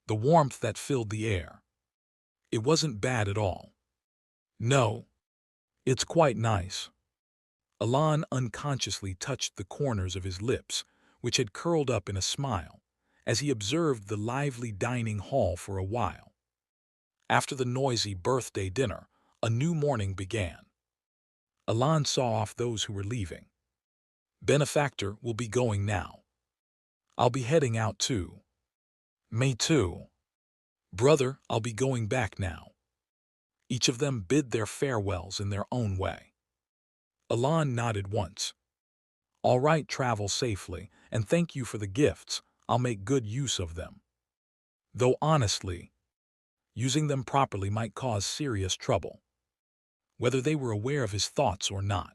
The warmth that filled the air. It wasn't bad at all. No. It's quite nice. Alon unconsciously touched the corners of his lips, which had curled up in a smile, as he observed the lively dining hall for a while. After the noisy birthday dinner, a new morning began. Alon saw off those who were leaving. Benefactor will be going now. I'll be heading out too. Me too. Brother, I'll be going back now. Each of them bid their farewells in their own way. Alon nodded once. All right, travel safely, and thank you for the gifts. I'll make good use of them. Though honestly, using them properly might cause serious trouble. Whether they were aware of his thoughts or not.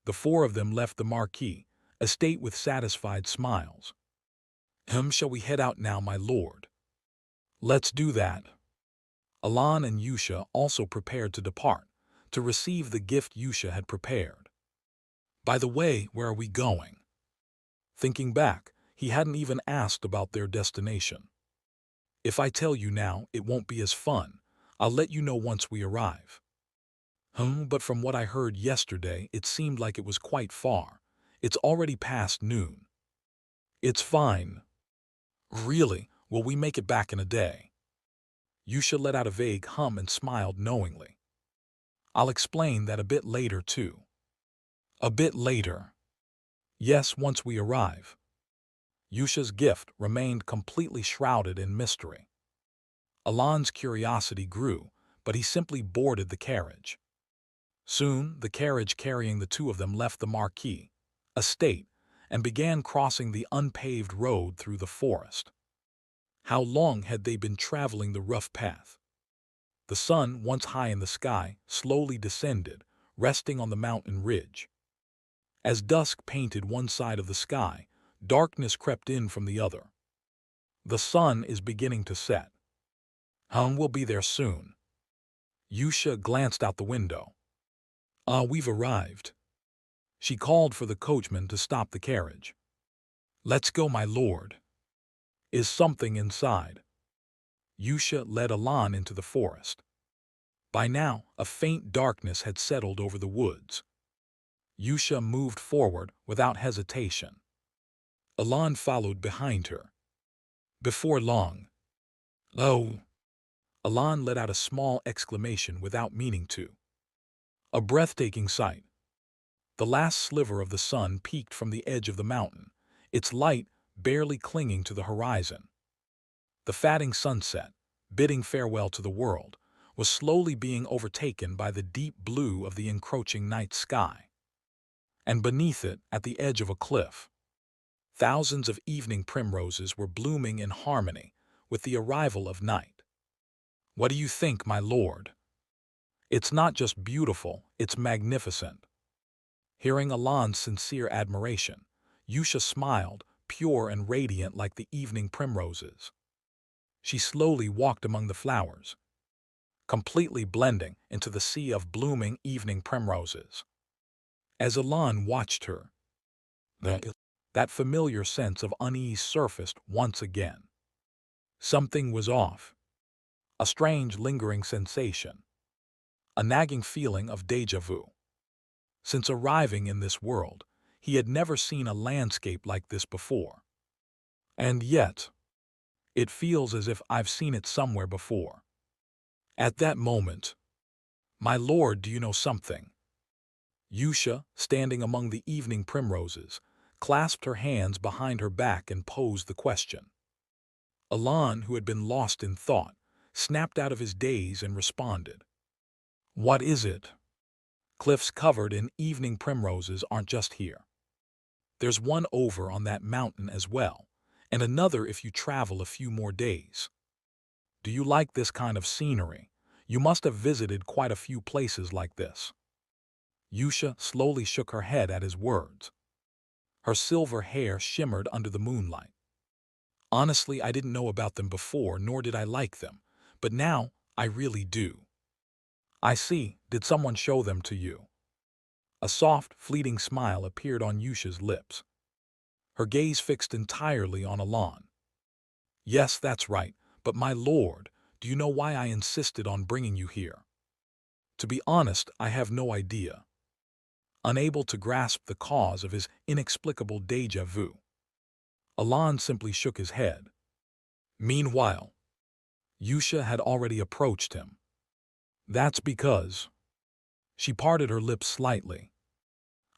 The four of them left the Marquis, estate with satisfied smiles. Shall we head out now, my lord? Let's do that. Alon and Yusha also prepared to depart, to receive the gift Yusha had prepared. By the way, where are we going? Thinking back, he hadn't even asked about their destination. If I tell you now, it won't be as fun. I'll let you know once we arrive. But from what I heard yesterday, it seemed like it was quite far. It's already past noon. It's fine. Really, will we make it back in a day? Yusha let out a vague hum and smiled knowingly. I'll explain that a bit later, too. A bit later. Yes, once we arrive. Yusha's gift remained completely shrouded in mystery. Alon's curiosity grew, but he simply boarded the carriage. Soon, the carriage carrying the two of them left the Marquis estate and began crossing the unpaved road through the forest. How long had they been traveling the rough path? The sun, once high in the sky, slowly descended, resting on the mountain ridge. As dusk painted one side of the sky, darkness crept in from the other. The sun is beginning to set. We'll be there soon. Yusha glanced out the window. We've arrived. She called for the coachman to stop the carriage. Let's go, my lord. Is something inside? Yusha led Alan into the forest. By now, a faint darkness had settled over the woods. Yusha moved forward without hesitation. Alan followed behind her. Before long, "Oh!" Alan let out a small exclamation without meaning to. A breathtaking sight. The last sliver of the sun peeked from the edge of the mountain, its light barely clinging to the horizon. The fading sunset, bidding farewell to the world, was slowly being overtaken by the deep blue of the encroaching night sky. And beneath it, at the edge of a cliff, thousands of evening primroses were blooming in harmony with the arrival of night. What do you think, my lord? It's not just beautiful, it's magnificent. Hearing Alan's sincere admiration, Yusha smiled, pure and radiant like the evening primroses. She slowly walked among the flowers, completely blending into the sea of blooming evening primroses. As Alan watched her, that familiar sense of unease surfaced once again. Something was off. A strange, lingering sensation. A nagging feeling of déjà vu. Since arriving in this world, he had never seen a landscape like this before. And yet, it feels as if I've seen it somewhere before. At that moment, my lord, do you know something? Yusha, standing among the evening primroses, clasped her hands behind her back and posed the question. Alan, who had been lost in thought, snapped out of his daze and responded. What is it? Cliffs covered in evening primroses aren't just here. There's one over on that mountain as well, and another if you travel a few more days. Do you like this kind of scenery? You must have visited quite a few places like this. Yusha slowly shook her head at his words. Her silver hair shimmered under the moonlight. Honestly, I didn't know about them before, nor did I like them, but now I really do. I see. Did someone show them to you? A soft, fleeting smile appeared on Yusha's lips. Her gaze fixed entirely on Alan. Yes, that's right, but my lord, do you know why I insisted on bringing you here? To be honest, I have no idea. Unable to grasp the cause of his inexplicable déjà vu, Alan simply shook his head. Meanwhile, Yusha had already approached him. That's because... She parted her lips slightly.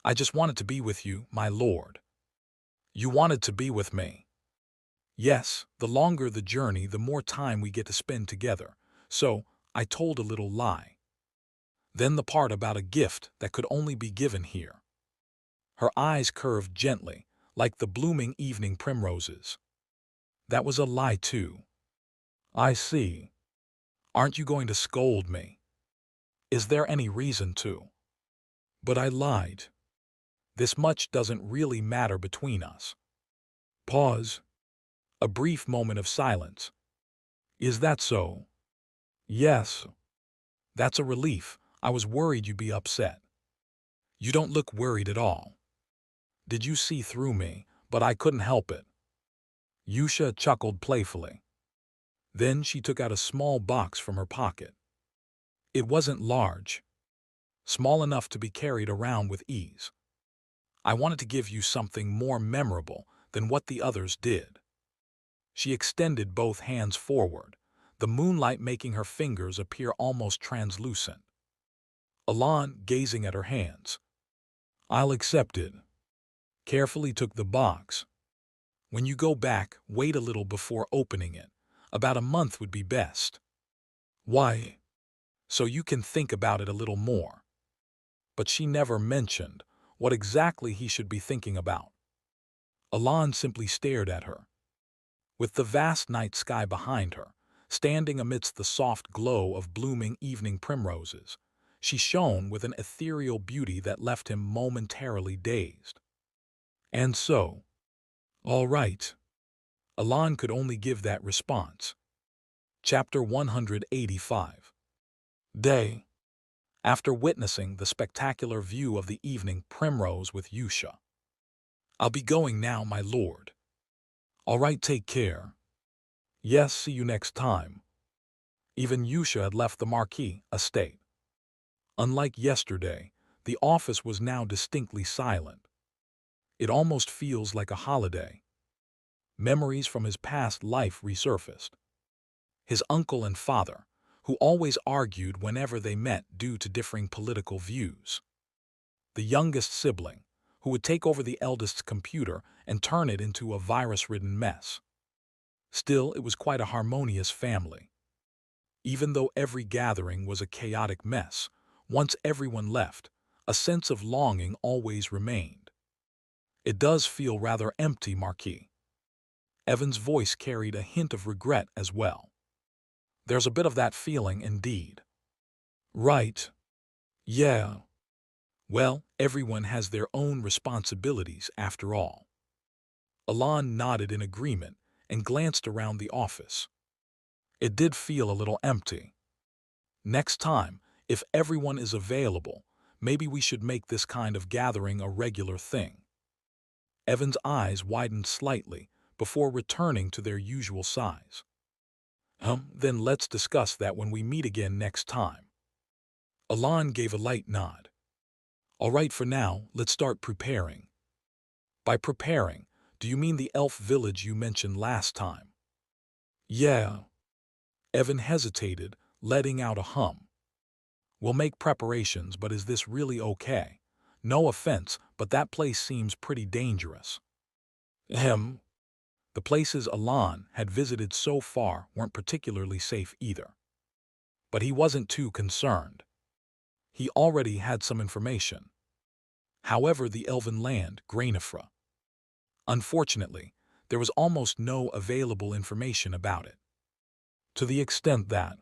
I just wanted to be with you, my lord. You wanted to be with me. Yes, the longer the journey, the more time we get to spend together. So, I told a little lie. Then the part about a gift that could only be given here. Her eyes curved gently, like the blooming evening primroses. That was a lie too. I see. Aren't you going to scold me? Is there any reason to? But I lied. This much doesn't really matter between us. Pause. A brief moment of silence. Is that so? Yes. That's a relief. I was worried you'd be upset. You don't look worried at all. Did you see through me? But I couldn't help it. Yusha chuckled playfully. Then she took out a small box from her pocket. It wasn't large. Small enough to be carried around with ease. I wanted to give you something more memorable than what the others did. She extended both hands forward, the moonlight making her fingers appear almost translucent. Alan, gazing at her hands. I'll accept it. Carefully took the box. When you go back, wait a little before opening it. About a month would be best. Why? So you can think about it a little more. But she never mentioned what exactly he should be thinking about. Alan simply stared at her. With the vast night sky behind her, standing amidst the soft glow of blooming evening primroses, she shone with an ethereal beauty that left him momentarily dazed. And so, all right, Alon could only give that response. Chapter 185. Day. After witnessing the spectacular view of the evening primrose with Yusha. I'll be going now, my lord. All right, take care. Yes, see you next time. Even Yusha had left the Marquis estate. Unlike yesterday, the office was now distinctly silent. It almost feels like a holiday. Memories from his past life resurfaced. His uncle and father, who always argued whenever they met due to differing political views. The youngest sibling, who would take over the eldest's computer and turn it into a virus-ridden mess. Still, it was quite a harmonious family. Even though every gathering was a chaotic mess, once everyone left, a sense of longing always remained. It does feel rather empty, Marquis. Evan's voice carried a hint of regret as well. There's a bit of that feeling indeed. Right. Yeah. Well, everyone has their own responsibilities after all. Alon nodded in agreement and glanced around the office. It did feel a little empty. Next time, if everyone is available, maybe we should make this kind of gathering a regular thing. Evan's eyes widened slightly before returning to their usual size. Then let's discuss that when we meet again next time. Alon gave a light nod. All right, for now, let's start preparing. By preparing, do you mean the elf village you mentioned last time? Yeah. Evan hesitated, letting out a hum. We'll make preparations, but is this really okay? No offense, but that place seems pretty dangerous. Ahem. The places Alon had visited so far weren't particularly safe either. But he wasn't too concerned. He already had some information. However, the elven land, Grainifra. Unfortunately, there was almost no available information about it. To the extent that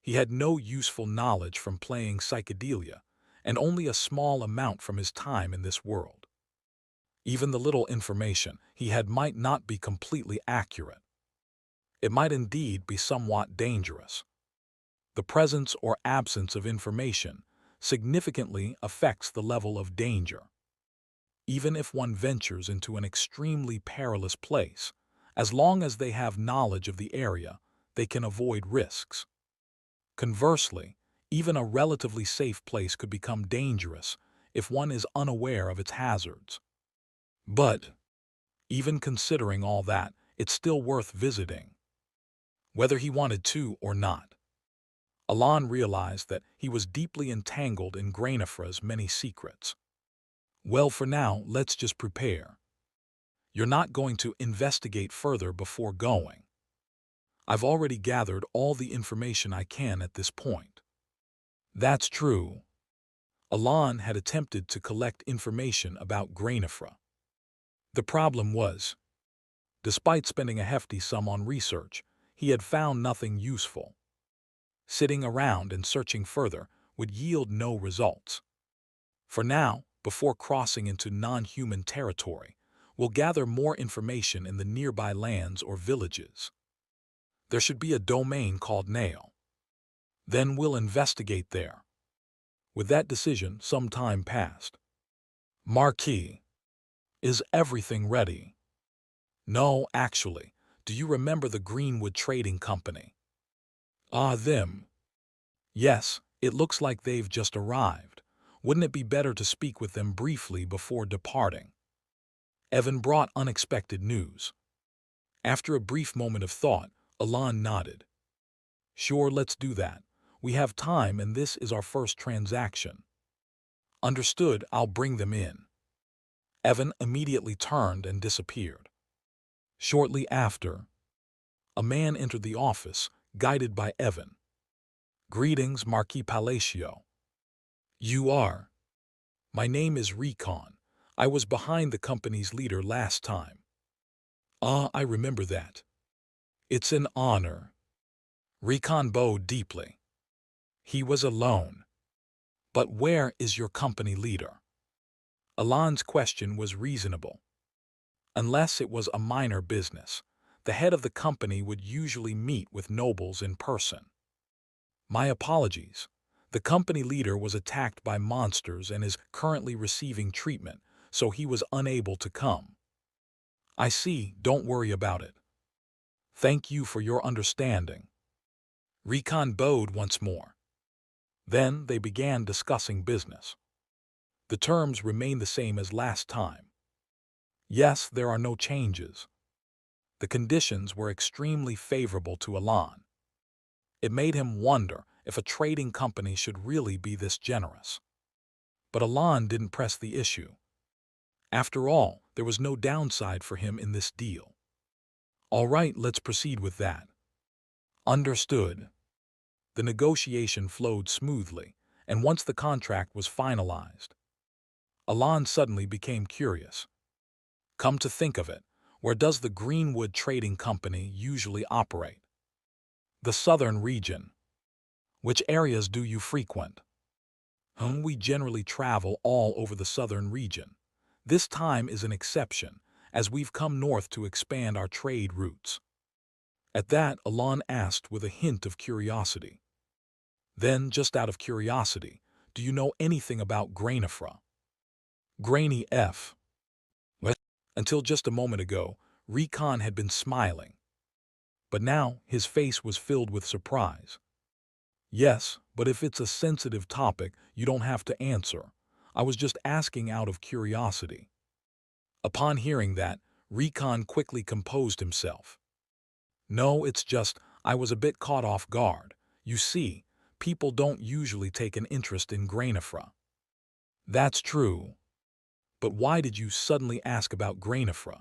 he had no useful knowledge from playing psychedelia and only a small amount from his time in this world. Even the little information he had might not be completely accurate. It might indeed be somewhat dangerous. The presence or absence of information significantly affects the level of danger. Even if one ventures into an extremely perilous place, as long as they have knowledge of the area, they can avoid risks. Conversely, even a relatively safe place could become dangerous if one is unaware of its hazards. But, even considering all that, it's still worth visiting. Whether he wanted to or not. Alon realized that he was deeply entangled in Grainifra's many secrets. Well, for now, let's just prepare. You're not going to investigate further before going. I've already gathered all the information I can at this point. That's true. Alon had attempted to collect information about Grainifra. The problem was, despite spending a hefty sum on research, he had found nothing useful. Sitting around and searching further would yield no results. For now, before crossing into non-human territory, we'll gather more information in the nearby lands or villages. There should be a domain called Nail. Then we'll investigate there. With that decision, some time passed. Marquis, is everything ready? No, actually. Do you remember the Greenwood Trading Company? Ah, them. Yes, it looks like they've just arrived. Wouldn't it be better to speak with them briefly before departing? Evan brought unexpected news. After a brief moment of thought, Alon nodded. Sure, let's do that. We have time and this is our first transaction. Understood, I'll bring them in. Evan immediately turned and disappeared. Shortly after, a man entered the office, guided by Evan. Greetings, Marquis Palacio. You are? My name is Recon. I was behind the company's leader last time. Ah, I remember that. It's an honor. Recon bowed deeply. He was alone. But where is your company leader? Alon's question was reasonable. Unless it was a minor business, the head of the company would usually meet with nobles in person. My apologies. The company leader was attacked by monsters and is currently receiving treatment, so he was unable to come. I see, don't worry about it. Thank you for your understanding. Recon bowed once more. Then they began discussing business. The terms remained the same as last time. Yes, there are no changes. The conditions were extremely favorable to Alon. It made him wonder if a trading company should really be this generous. But Alon didn't press the issue. After all, there was no downside for him in this deal. All right, let's proceed with that. Understood. The negotiation flowed smoothly, and once the contract was finalized, Alon suddenly became curious. Come to think of it, where does the Greenwood Trading Company usually operate? The southern region. Which areas do you frequent? We generally travel all over the southern region. This time is an exception, as we've come north to expand our trade routes. At that, Alon asked with a hint of curiosity. Then, just out of curiosity, do you know anything about Grainifra? Grainy F. What? Until just a moment ago, Recon had been smiling. But now, his face was filled with surprise. Yes, but if it's a sensitive topic, you don't have to answer. I was just asking out of curiosity. Upon hearing that, Recon quickly composed himself. No, it's just, I was a bit caught off guard. You see, people don't usually take an interest in Grainifra. That's true. But why did you suddenly ask about Grainifra?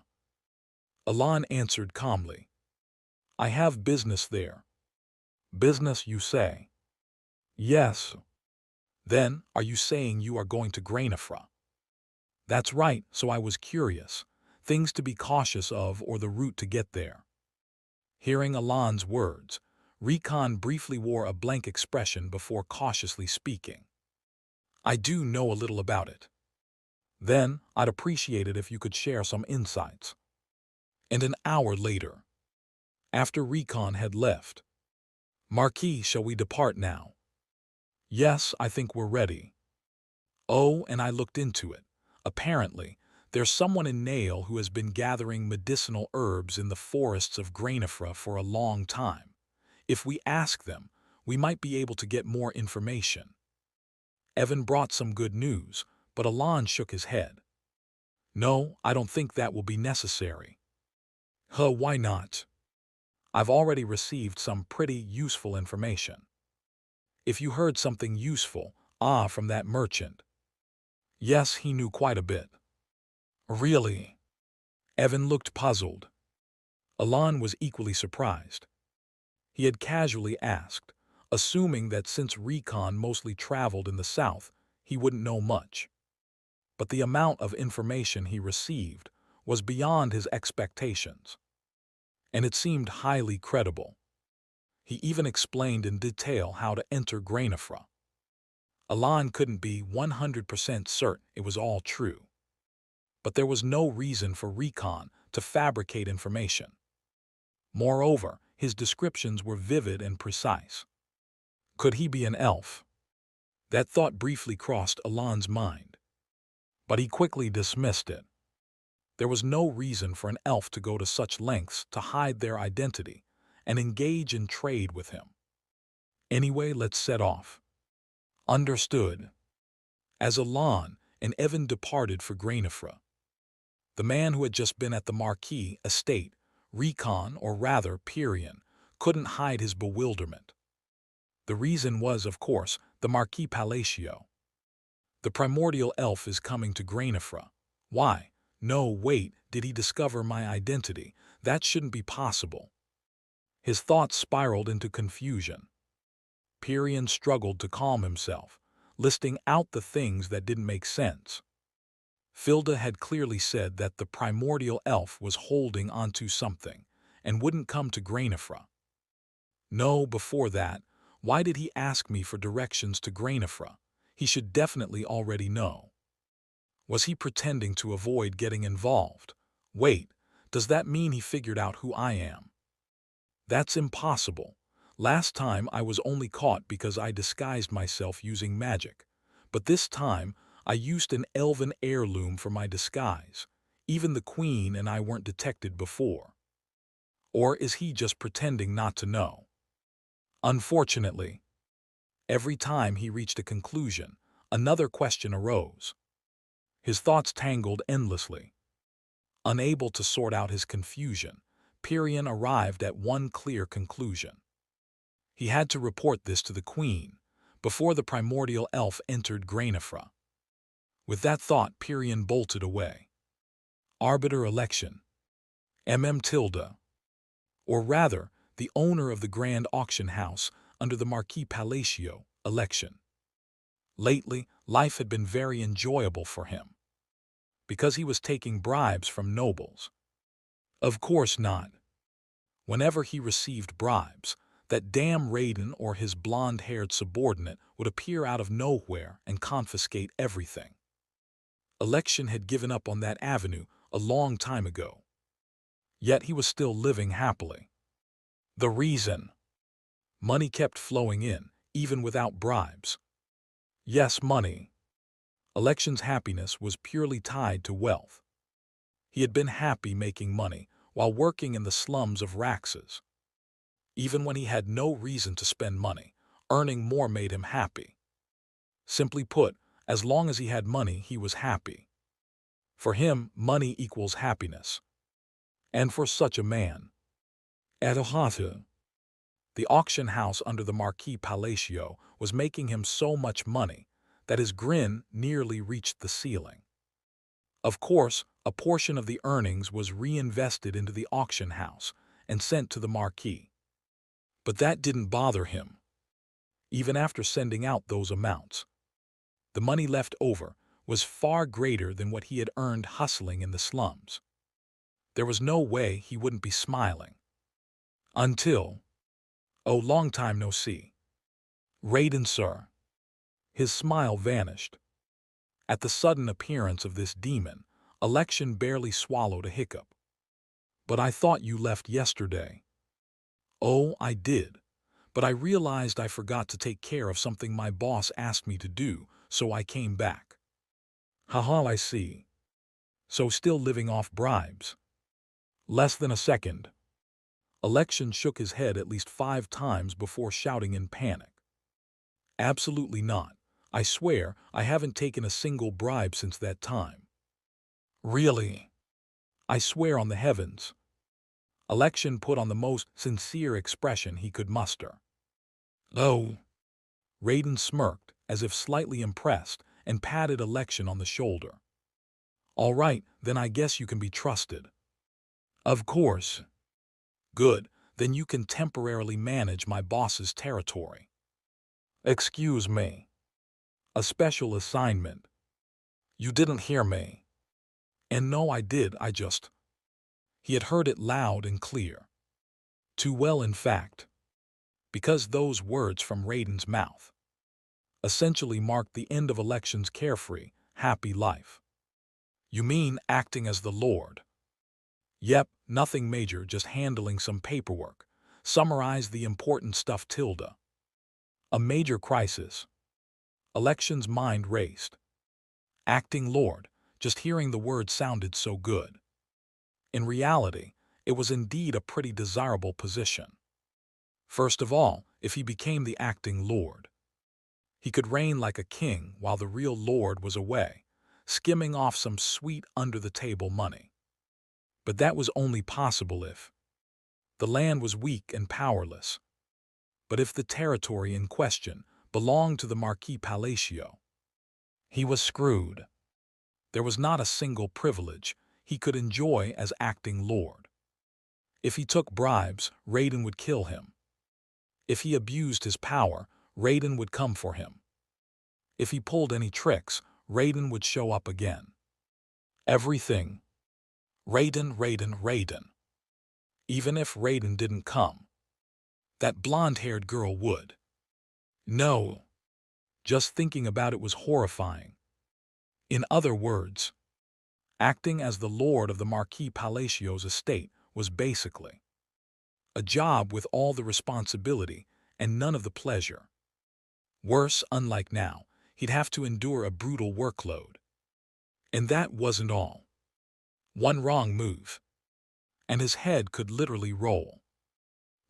Alon answered calmly. I have business there. Business, you say? Yes. Then, are you saying you are going to Grainifra? That's right, so I was curious. Things to be cautious of or the route to get there. Hearing Alon's words, Recon briefly wore a blank expression before cautiously speaking. I do know a little about it. Then, I'd appreciate it if you could share some insights. And an hour later, after Recon had left, Marquis, shall we depart now? Yes, I think we're ready. Oh, and I looked into it. Apparently, there's someone in Nail who has been gathering medicinal herbs in the forests of Grainifra for a long time. If we ask them, we might be able to get more information. Evan brought some good news, but Alon shook his head. No, I don't think that will be necessary. Why not? I've already received some pretty useful information. If you heard something useful, from that merchant. Yes, he knew quite a bit. Really? Evan looked puzzled. Alon was equally surprised. He had casually asked, assuming that since Recon mostly traveled in the south, he wouldn't know much. But the amount of information he received was beyond his expectations, and it seemed highly credible. He even explained in detail how to enter Grainifra. Alon couldn't be 100% certain it was all true. But there was no reason for Recon to fabricate information. Moreover, his descriptions were vivid and precise. Could he be an elf? That thought briefly crossed Alon's mind. But he quickly dismissed it. There was no reason for an elf to go to such lengths to hide their identity and engage in trade with him. Anyway, let's set off. Understood. As Alon and Evan departed for Grainifra, the man who had just been at the Marquis estate, Recon, or rather Pyrian, couldn't hide his bewilderment. The reason was, of course, the Marquis Palacio. The primordial elf is coming to Grainifra. Why? No, wait, did he discover my identity? That shouldn't be possible. His thoughts spiraled into confusion. Pyrian struggled to calm himself, listing out the things that didn't make sense. Filda had clearly said that the primordial elf was holding onto something and wouldn't come to Grainifra. No, before that, why did he ask me for directions to Grainifra? He should definitely already know. Was he pretending to avoid getting involved? Wait, does that mean he figured out who I am? That's impossible. Last time I was only caught because I disguised myself using magic. But this time, I used an elven heirloom for my disguise. Even the queen and I weren't detected before. Or is he just pretending not to know? Unfortunately, every time he reached a conclusion, another question arose. His thoughts tangled endlessly. Unable to sort out his confusion, Pirian arrived at one clear conclusion. He had to report this to the queen before the primordial elf entered Grainifra. With that thought, Pirian bolted away. Arbiter election. Tilda. Or rather, the owner of the grand auction house under the Marquis Palacio election. Lately, life had been very enjoyable for him. Because he was taking bribes from nobles. Of course not. Whenever he received bribes, that damn Raiden or his blonde-haired subordinate would appear out of nowhere and confiscate everything. Election had given up on that avenue a long time ago. Yet he was still living happily. The reason? Money kept flowing in, even without bribes. Yes, money. Election's happiness was purely tied to wealth. He had been happy making money while working in the slums of Raxus. Even when he had no reason to spend money, earning more made him happy. Simply put, as long as he had money, he was happy. For him, money equals happiness. And for such a man, Adahatu, the auction house under the Marquis Palacio was making him so much money that his grin nearly reached the ceiling. Of course, a portion of the earnings was reinvested into the auction house and sent to the Marquis. But that didn't bother him. Even after sending out those amounts, the money left over was far greater than what he had earned hustling in the slums. There was no way he wouldn't be smiling. Until, oh, long time no see. Raiden, sir. His smile vanished. At the sudden appearance of this demon, Election barely swallowed a hiccup. But I thought you left yesterday. Oh, I did. But I realized I forgot to take care of something my boss asked me to do, so I came back. Haha, I see. So still living off bribes. Less than a second. Election shook his head at least 5 times before shouting in panic. Absolutely not. I swear I haven't taken a single bribe since that time. Really? I swear on the heavens. Election put on the most sincere expression he could muster. Oh. Raiden smirked, as if slightly impressed, and patted Election on the shoulder. All right, then I guess you can be trusted. Of course. Good, then you can temporarily manage my boss's territory. Excuse me. A special assignment. You didn't hear me. And no, I did, I just... He had heard it loud and clear. Too well, in fact. Because those words from Raiden's mouth essentially marked the end of Election's carefree, happy life. You mean acting as the Lord? Yep, nothing major, just handling some paperwork. Summarize the important stuff, Tilda. A major crisis. Election's mind raced. Acting Lord, just hearing the word sounded so good. In reality, it was indeed a pretty desirable position. First of all, if he became the acting Lord, he could reign like a king while the real Lord was away, skimming off some sweet under-the-table money. But that was only possible if the land was weak and powerless. But if the territory in question belonged to the Marquis Palacio, he was screwed. There was not a single privilege he could enjoy as acting Lord. If he took bribes, Raiden would kill him. If he abused his power, Raiden would come for him. If he pulled any tricks, Raiden would show up again. Everything. Raiden, Raiden, Raiden. Even if Raiden didn't come, that blonde-haired girl would. No. Just thinking about it was horrifying. In other words, acting as the lord of the Marquis Palacio's estate was basically a job with all the responsibility and none of the pleasure. Worse, unlike now, he'd have to endure a brutal workload. And that wasn't all. One wrong move, and his head could literally roll.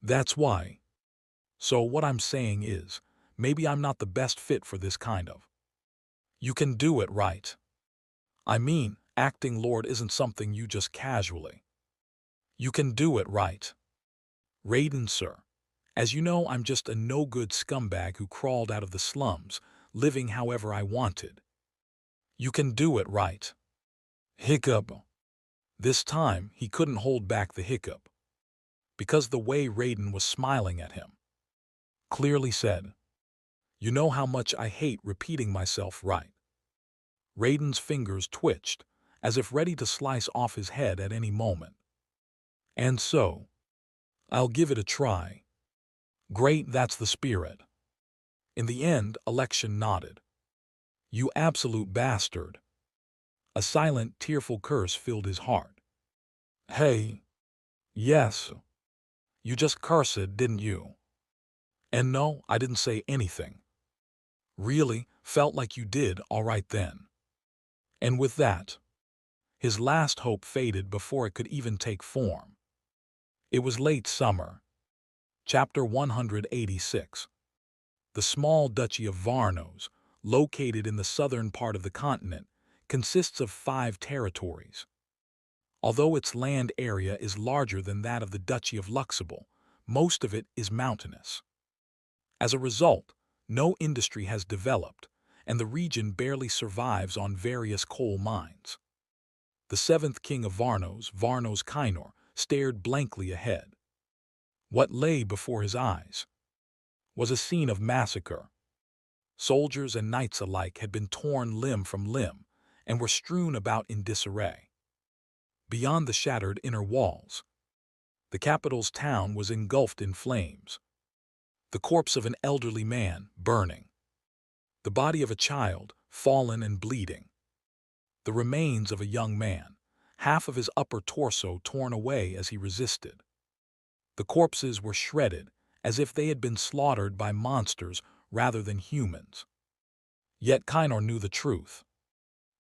That's why. So what I'm saying is, maybe I'm not the best fit for this kind of. You can do it right. I mean, acting lord isn't something you just casually. You can do it right. Raiden, sir. As you know, I'm just a no-good scumbag who crawled out of the slums, living however I wanted. You can do it right. Hiccup. This time, he couldn't hold back the hiccup, because the way Raiden was smiling at him clearly said, "You know how much I hate repeating myself, right?" Raiden's fingers twitched, as if ready to slice off his head at any moment. And so, I'll give it a try. Great, that's the spirit. In the end, Election nodded. You absolute bastard. A silent, tearful curse filled his heart. Hey. Yes. You just cursed, didn't you? And no, I didn't say anything. Really, felt like you did all right then. And with that, his last hope faded before it could even take form. It was late summer. Chapter 186. The small duchy of Varnos, located in the southern part of the continent, consists of 5 territories. Although its land area is larger than that of the Duchy of Luxembourg, most of it is mountainous. As a result, no industry has developed, and the region barely survives on various coal mines. The 7th king of Varnos, Varnos Kainor, stared blankly ahead. What lay before his eyes was a scene of massacre. Soldiers and knights alike had been torn limb from limb and were strewn about in disarray. Beyond the shattered inner walls, the capital's town was engulfed in flames. The corpse of an elderly man burning. The body of a child fallen and bleeding. The remains of a young man, half of his upper torso torn away as he resisted. The corpses were shredded as if they had been slaughtered by monsters rather than humans. Yet Kainor knew the truth.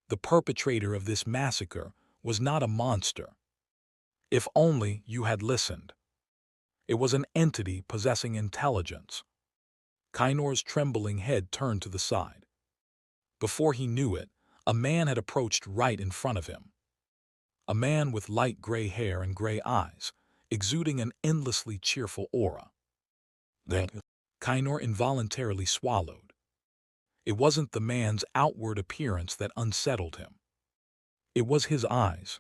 The perpetrator of this massacre was not a monster. If only you had listened. It was an entity possessing intelligence. Kainor's trembling head turned to the side. Before he knew it, a man had approached right in front of him. A man with light gray hair and gray eyes, exuding an endlessly cheerful aura. Kainor involuntarily swallowed. It wasn't the man's outward appearance that unsettled him. It was his eyes.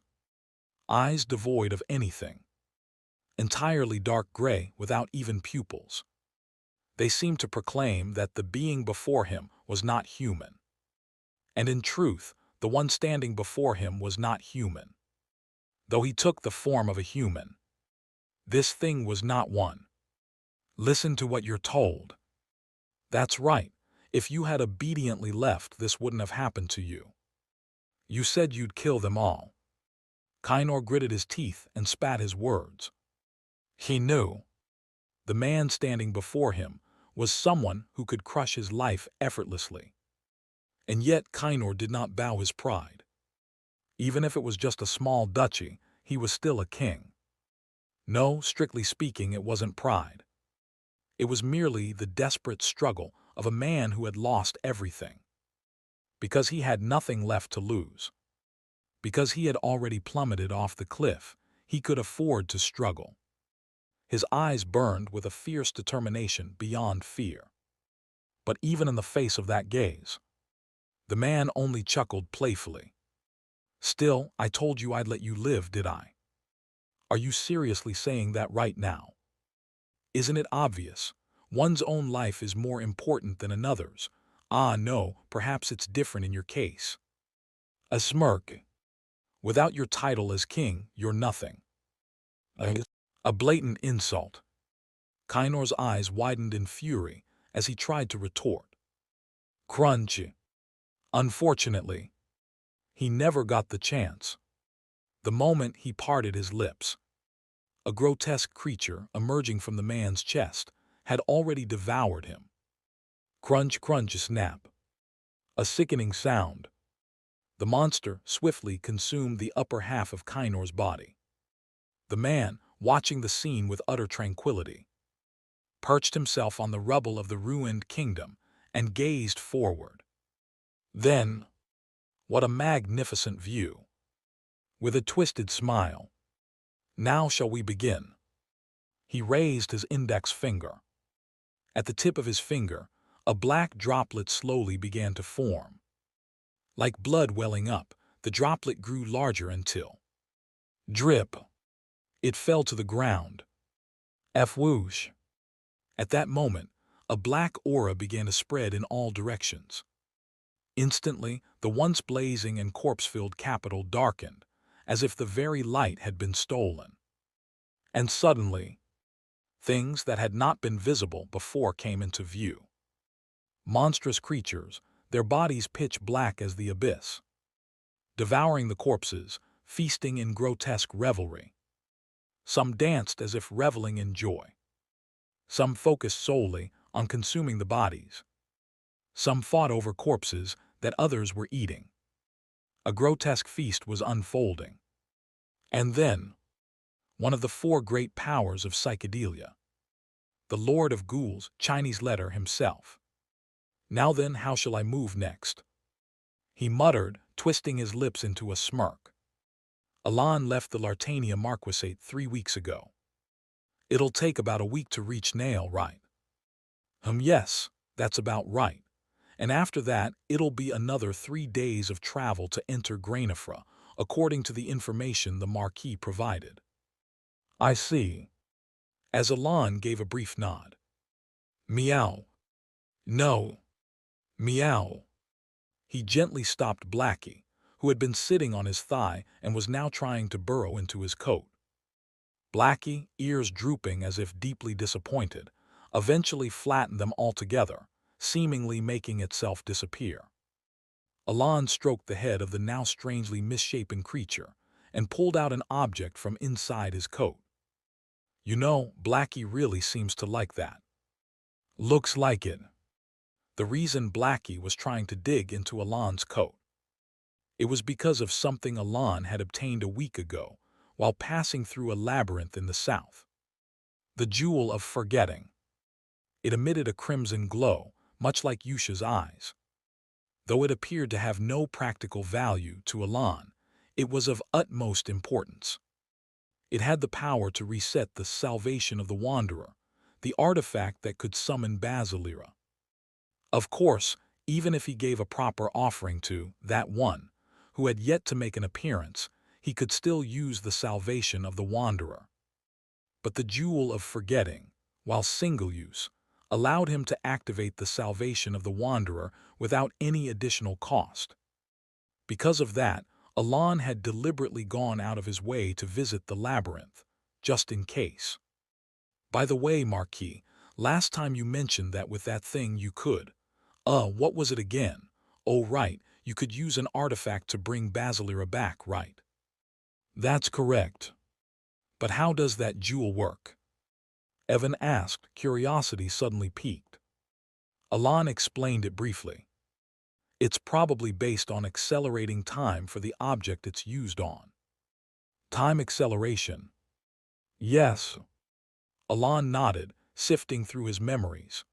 Eyes devoid of anything. Entirely dark gray without even pupils. They seemed to proclaim that the being before him was not human. And in truth, the one standing before him was not human. Though he took the form of a human, this thing was not one. Listen to what you're told. That's right. If you had obediently left, this wouldn't have happened to you. You said you'd kill them all. Kainor gritted his teeth and spat his words. He knew. The man standing before him was someone who could crush his life effortlessly. And yet Kainor did not bow his pride. Even if it was just a small duchy, he was still a king. No, strictly speaking, it wasn't pride. It was merely the desperate struggle of a man who had lost everything. Because he had nothing left to lose. Because he had already plummeted off the cliff, he could afford to struggle. His eyes burned with a fierce determination beyond fear. But even in the face of that gaze, the man only chuckled playfully. Still, I told you I'd let you live, did I? Are you seriously saying that right now? Isn't it obvious? One's own life is more important than another's. Ah, no, perhaps it's different in your case. A smirk. Without your title as king, you're nothing. A blatant insult. Kainor's eyes widened in fury as he tried to retort. Crunch. Unfortunately, he never got the chance. The moment he parted his lips, a grotesque creature emerging from the man's chest had already devoured him. Crunch, crunch, snap. A sickening sound. The monster swiftly consumed the upper half of Kainor's body. The man, watching the scene with utter tranquility, perched himself on the rubble of the ruined kingdom and gazed forward. Then, what a magnificent view! With a twisted smile, "Now shall we begin?" He raised his index finger. At the tip of his finger, a black droplet slowly began to form. Like blood welling up, the droplet grew larger until, drip, it fell to the ground. Whoosh. At that moment, a black aura began to spread in all directions. Instantly, the once blazing and corpse-filled capital darkened, as if the very light had been stolen. And suddenly, things that had not been visible before came into view. Monstrous creatures, their bodies pitch black as the abyss, devouring the corpses, feasting in grotesque revelry. Some danced as if reveling in joy. Some focused solely on consuming the bodies. Some fought over corpses that others were eating. A grotesque feast was unfolding. And then, one of the four great powers of psychedelia, the Lord of Ghouls, Chinese letter himself. "Now then, how shall I move next?" he muttered, twisting his lips into a smirk. "Alan left the Lartania Marquisate 3 weeks ago. It'll take about a week to reach Nail, right?" Yes, that's about right. And after that, it'll be another 3 days of travel to enter Granifra, according to the information the Marquis provided." "I see." As Alan gave a brief nod. "Meow. No. Meow." He gently stopped Blackie, who had been sitting on his thigh and was now trying to burrow into his coat. Blackie, ears drooping as if deeply disappointed, eventually flattened them altogether, seemingly making itself disappear. Alan stroked the head of the now strangely misshapen creature and pulled out an object from inside his coat. "You know, Blackie really seems to like that." "Looks like it." The reason Blackie was trying to dig into Alan's coat. It was because of something Alan had obtained a week ago while passing through a labyrinth in the south. The Jewel of Forgetting. It emitted a crimson glow, much like Yusha's eyes. Though it appeared to have no practical value to Alan, it was of utmost importance. It had the power to reset the salvation of the Wanderer, the artifact that could summon Basilira. Of course, even if he gave a proper offering to that one, who had yet to make an appearance, he could still use the salvation of the Wanderer. But the Jewel of Forgetting, while single-use, allowed him to activate the salvation of the Wanderer without any additional cost. Because of that, Alan had deliberately gone out of his way to visit the labyrinth, just in case. "By the way, Marquis, last time you mentioned that with that thing you could, what was it again? Oh right, you could use an artifact to bring Basilira back, right?" "That's correct. But how does that jewel work?" Evan asked, curiosity suddenly piqued. Alan explained it briefly. "It's probably based on accelerating time for the object it's used on." "Time acceleration?" "Yes." Alan nodded, sifting through his memories.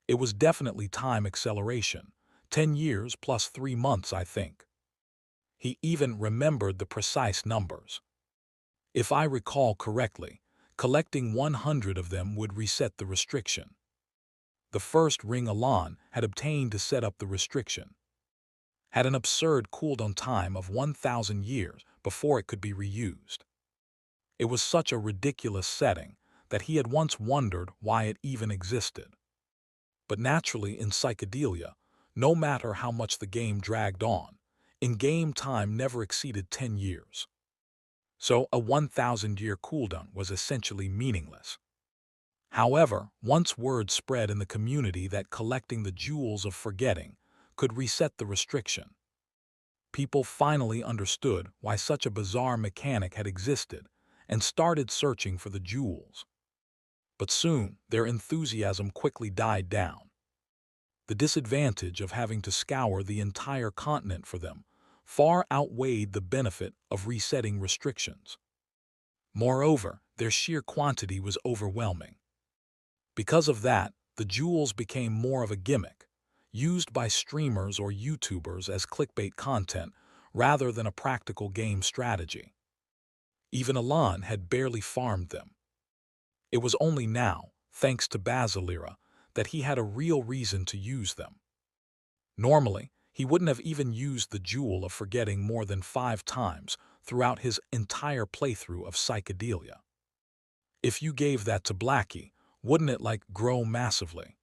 It was definitely time acceleration. 10 years plus 3 months, I think. He even remembered the precise numbers. If I recall correctly, collecting 100 of them would reset the restriction. The first ring Alan had obtained to set up the restriction had an absurd cooldown time of 1,000 years before it could be reused. It was such a ridiculous setting that he had once wondered why it even existed. But naturally in psychedelia, no matter how much the game dragged on, In-game time never exceeded 10 years. So a 1,000-year cooldown was essentially meaningless. However, once word spread in the community that collecting the Jewels of Forgetting could reset the restriction, people finally understood why such a bizarre mechanic had existed and started searching for the jewels. But soon, their enthusiasm quickly died down. The disadvantage of having to scour the entire continent for them far outweighed the benefit of resetting restrictions. Moreover, their sheer quantity was overwhelming. Because of that, the jewels became more of a gimmick, used by streamers or YouTubers as clickbait content rather than a practical game strategy. Even Alan had barely farmed them. It was only now, thanks to Basilira, that he had a real reason to use them. Normally, he wouldn't have even used the Jewel of Forgetting more than 5 times throughout his entire playthrough of Psychedelia. If you gave that to Blackie, wouldn't it grow massively?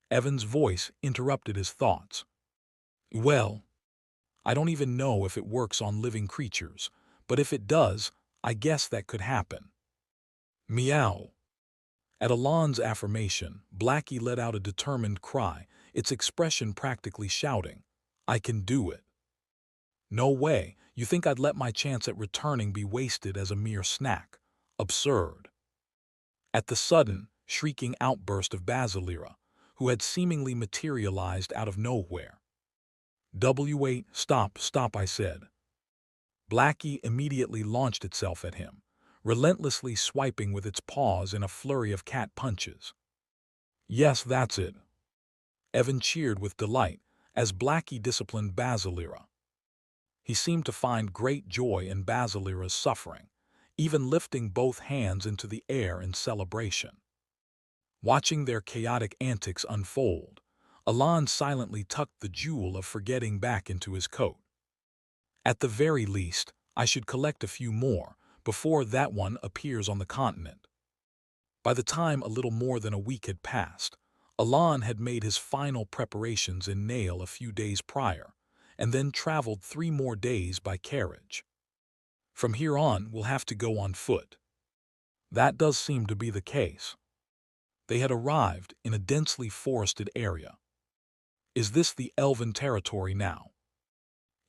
Evan's voice interrupted his thoughts. Well, I don't even know if it works on living creatures, but if it does, I guess that could happen. Meow. At Alon's affirmation, Blackie let out a determined cry, its expression practically shouting, I can do it. No way, you think I'd let my chance at returning be wasted as a mere snack? Absurd. At the sudden, shrieking outburst of Basilira, who had seemingly materialized out of nowhere. W8, stop, I said. Blackie immediately launched itself at him, relentlessly swiping with its paws in a flurry of cat punches. Yes, that's it. Evan cheered with delight as Blackie disciplined Basilira. He seemed to find great joy in Basilira's suffering, even lifting both hands into the air in celebration. Watching their chaotic antics unfold, Alan silently tucked the Jewel of Forgetting back into his coat. At the very least, I should collect a few more before that one appears on the continent. By the time a little more than a week had passed, Alan had made his final preparations in Nail a few days prior, and then traveled 3 more days by carriage. From here on, we'll have to go on foot. That does seem to be the case. They had arrived in a densely forested area. Is this the Elven territory now?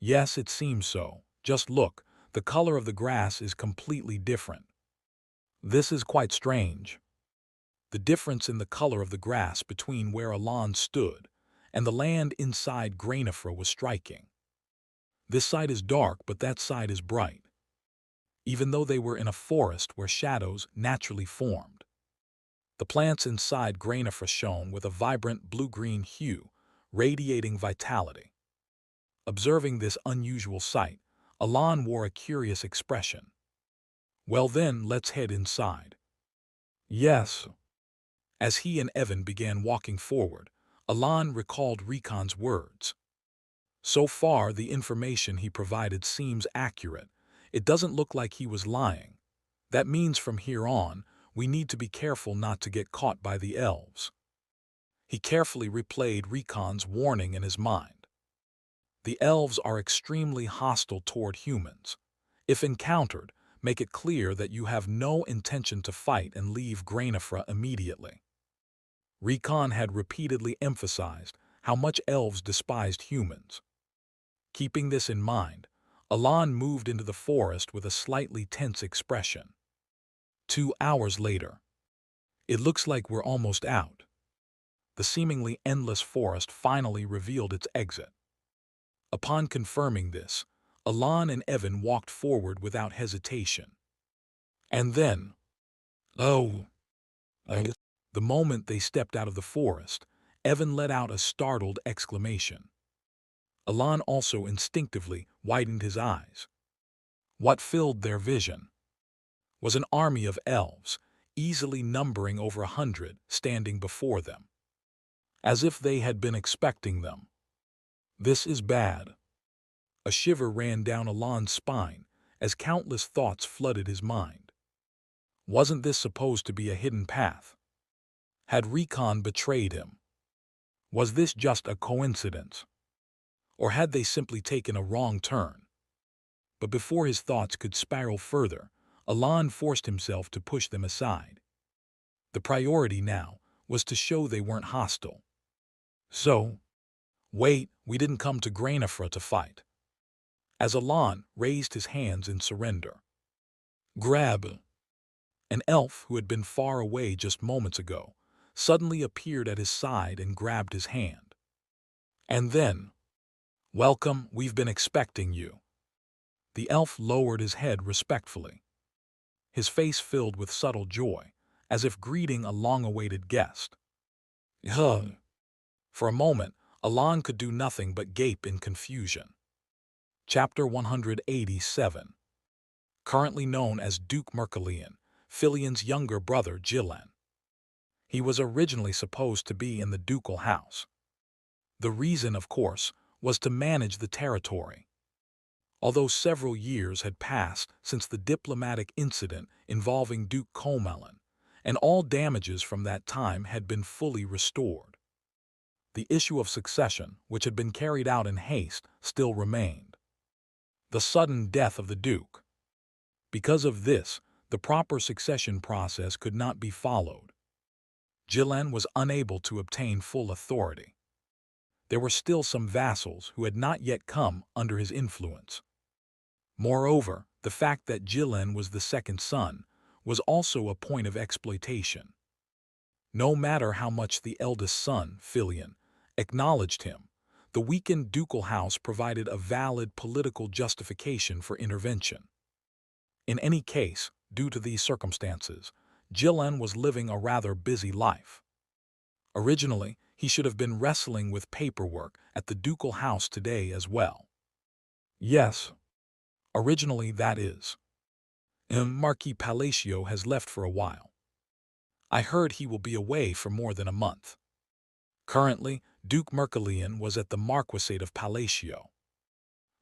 Yes, it seems so. Just look, the color of the grass is completely different. This is quite strange. The difference in the color of the grass between where Alan stood and the land inside Grainifra was striking. This side is dark, but that side is bright. Even though they were in a forest where shadows naturally formed. The plants inside Grainifra shone with a vibrant blue-green hue, radiating vitality. Observing this unusual sight, Alan wore a curious expression. Well then, let's head inside. Yes. As he and Evan began walking forward, Alan recalled Recon's words. So far, the information he provided seems accurate. It doesn't look like he was lying. That means from here on, we need to be careful not to get caught by the elves. He carefully replayed Recon's warning in his mind. The elves are extremely hostile toward humans. If encountered, make it clear that you have no intention to fight and leave Grainifra immediately. Recon had repeatedly emphasized how much elves despised humans. Keeping this in mind, Alan moved into the forest with a slightly tense expression. 2 hours later. It looks like we're almost out. The seemingly endless forest finally revealed its exit. Upon confirming this, Alan and Evan walked forward without hesitation. And then, the moment they stepped out of the forest, Evan let out a startled exclamation. Alan also instinctively widened his eyes. What filled their vision was an army of elves, easily numbering over 100, standing before them, as if they had been expecting them. This is bad. A shiver ran down Alan's spine as countless thoughts flooded his mind. Wasn't this supposed to be a hidden path? Had Recon betrayed him? Was this just a coincidence? Or had they simply taken a wrong turn? But before his thoughts could spiral further, Alon forced himself to push them aside. The priority now was to show they weren't hostile. So, wait, we didn't come to Granafra to fight. As Alon raised his hands in surrender. Grab! An elf who had been far away just moments ago suddenly appeared at his side and grabbed his hand. And then, welcome, we've been expecting you. The elf lowered his head respectfully, his face filled with subtle joy, as if greeting a long-awaited guest. Huh. For a moment, Alon could do nothing but gape in confusion. Chapter 187. Currently known as Duke Merkelian, Filian's younger brother Gillen. He was originally supposed to be in the ducal house. The reason, of course, was to manage the territory. Although several years had passed since the diplomatic incident involving Duke Comelin, and all damages from that time had been fully restored, the issue of succession, which had been carried out in haste, still remained. The sudden death of the Duke. Because of this, the proper succession process could not be followed. Gillen was unable to obtain full authority. There were still some vassals who had not yet come under his influence. Moreover, the fact that Gillen was the second son was also a point of exploitation. No matter how much the eldest son, Filian, acknowledged him, the weakened ducal house provided a valid political justification for intervention. In any case, due to these circumstances, Gillen was living a rather busy life. Originally, he should have been wrestling with paperwork at the ducal house today as well. Yes, originally that is. Marquis Palacio has left for a while. I heard he will be away for more than a month. Currently, Duke Merkelian was at the Marquisate of Palacio,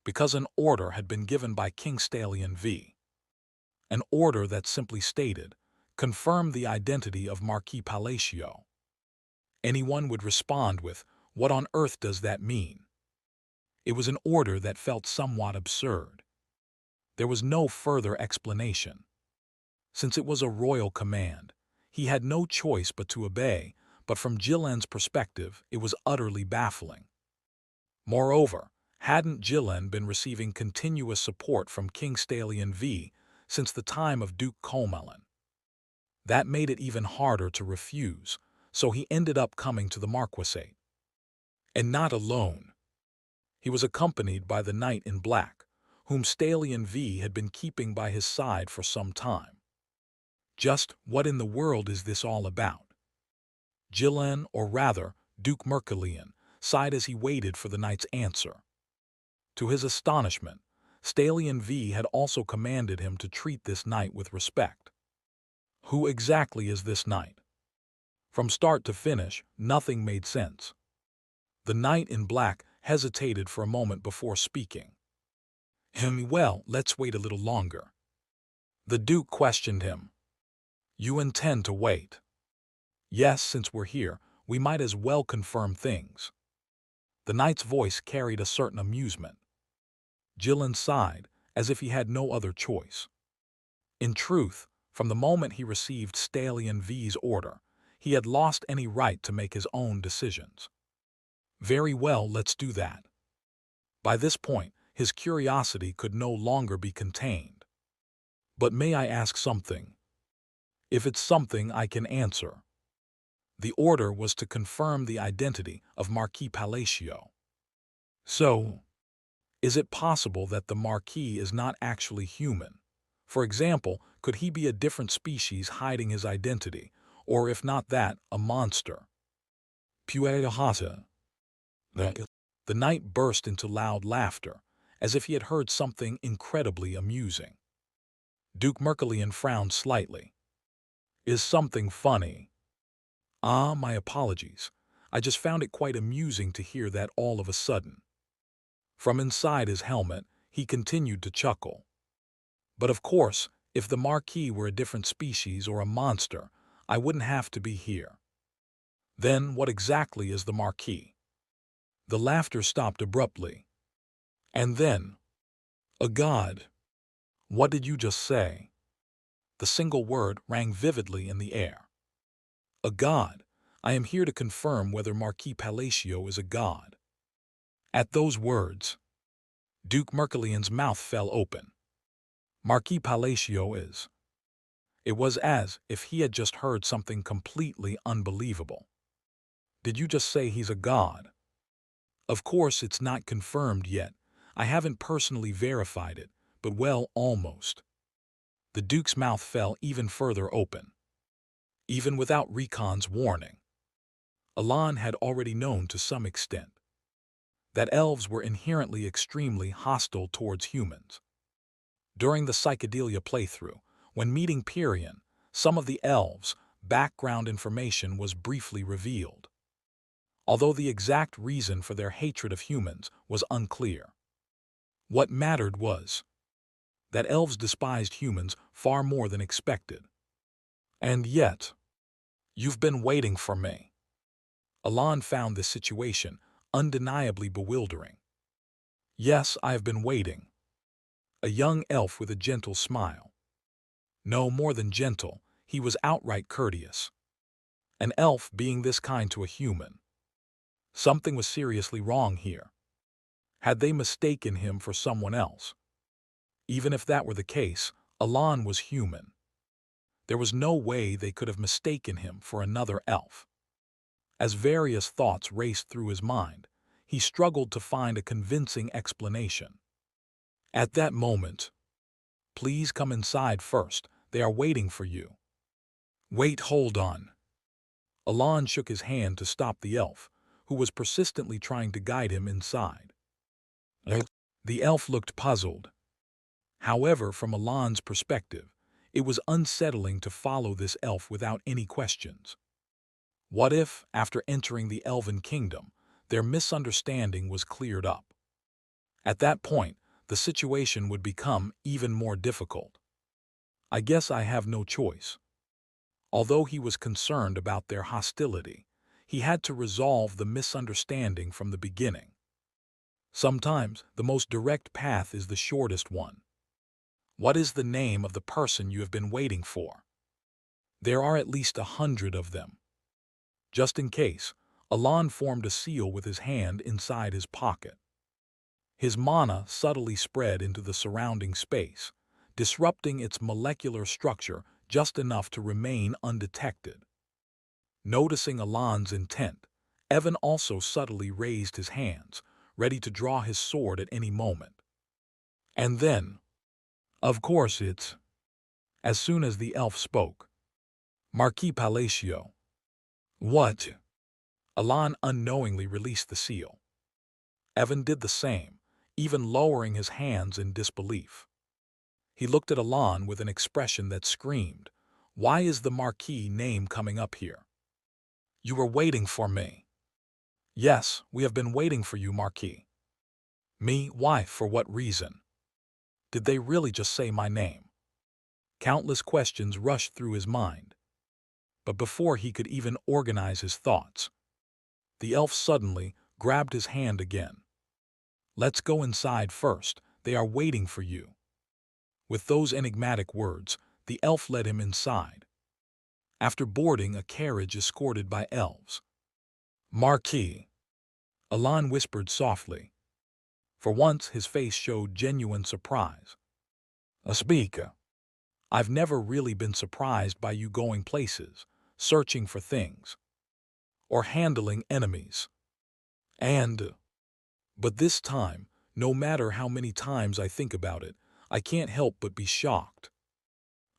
because an order had been given by King Stalion V. An order that simply stated, confirm the identity of Marquis Palacio. Anyone would respond with, what on earth does that mean? It was an order that felt somewhat absurd. There was no further explanation. Since it was a royal command, he had no choice but to obey, but from Gillen's perspective, it was utterly baffling. Moreover, hadn't Gillen been receiving continuous support from King Stalion V since the time of Duke Comelin? That made it even harder to refuse, so he ended up coming to the Marquisate. And not alone. He was accompanied by the Knight in Black, whom Stalion V had been keeping by his side for some time. Just what in the world is this all about? Gillen, or rather, Duke Merkelian, sighed as he waited for the knight's answer. To his astonishment, Stalion V had also commanded him to treat this knight with respect. Who exactly is this knight? From start to finish, nothing made sense. The Knight in Black hesitated for a moment before speaking. Well, let's wait a little longer. The Duke questioned him. You intend to wait? Yes, since we're here, we might as well confirm things. The knight's voice carried a certain amusement. Gillen sighed, as if he had no other choice. In truth, from the moment he received Stalion V's order, he had lost any right to make his own decisions. Very well, let's do that. By this point, his curiosity could no longer be contained. But may I ask something? If it's something I can answer. The order was to confirm the identity of Marquis Palacio. So, is it possible that the Marquis is not actually human? For example, could he be a different species hiding his identity, or if not that, a monster? Puerhasa. The knight burst into loud laughter, as if he had heard something incredibly amusing. Duke Merkelian frowned slightly. Is something funny? Ah, my apologies. I just found it quite amusing to hear that all of a sudden. From inside his helmet, he continued to chuckle. But of course, if the Marquis were a different species or a monster, I wouldn't have to be here. Then what exactly is the Marquis? The laughter stopped abruptly, And then, a god. What did you just say? The single word rang vividly in the air. A god. I am here to confirm whether Marquis Palacio is a god. At those words, Duke Mercilian's mouth fell open. Marquis Palacio is. It was as if he had just heard something completely unbelievable. Did you just say he's a god? Of course, it's not confirmed yet. I haven't personally verified it, but well, almost. The Duke's mouth fell even further open. Even without Recon's warning, Alan had already known to some extent that elves were inherently extremely hostile towards humans. During the psychedelia playthrough, when meeting Pyrian, some of the elves' background information was briefly revealed, although the exact reason for their hatred of humans was unclear. What mattered was that elves despised humans far more than expected. And yet, you've been waiting for me. Alan found this situation undeniably bewildering. Yes, I have been waiting. A young elf with a gentle smile. No, more than gentle, he was outright courteous. An elf being this kind to a human. Something was seriously wrong here. Had they mistaken him for someone else? Even if that were the case, Alan was human. There was no way they could have mistaken him for another elf. As various thoughts raced through his mind, he struggled to find a convincing explanation. At that moment, please come inside first. They are waiting for you. Wait, hold on. Alan shook his hand to stop the elf, who was persistently trying to guide him inside. The elf looked puzzled. However, from Alan's perspective, it was unsettling to follow this elf without any questions. What if, after entering the Elven Kingdom, their misunderstanding was cleared up? At that point, the situation would become even more difficult. I guess I have no choice. Although he was concerned about their hostility, he had to resolve the misunderstanding from the beginning. Sometimes, the most direct path is the shortest one. What is the name of the person you have been waiting for? There are at least 100 of them. Just in case, Alan formed a seal with his hand inside his pocket. His mana subtly spread into the surrounding space, disrupting its molecular structure just enough to remain undetected. Noticing Alan's intent, Evan also subtly raised his hands, ready to draw his sword at any moment. And then, of course it's, as soon as the elf spoke, Marquis Palacio. What? Alan unknowingly released the seal. Evan did the same, even lowering his hands in disbelief. He looked at Alan with an expression that screamed, "Why is the Marquis name coming up here? You were waiting for me." "Yes, we have been waiting for you, Marquis." "Me? Why? For what reason? Did they really just say my name?" Countless questions rushed through his mind. But before he could even organize his thoughts, the elf suddenly grabbed his hand again. "Let's go inside first. They are waiting for you." With those enigmatic words, the elf led him inside. After boarding a carriage escorted by elves. "Marquis," Alan whispered softly. For once, his face showed genuine surprise. "Speak. I've never really been surprised by you going places, searching for things, or handling enemies. But this time, no matter how many times I think about it, I can't help but be shocked."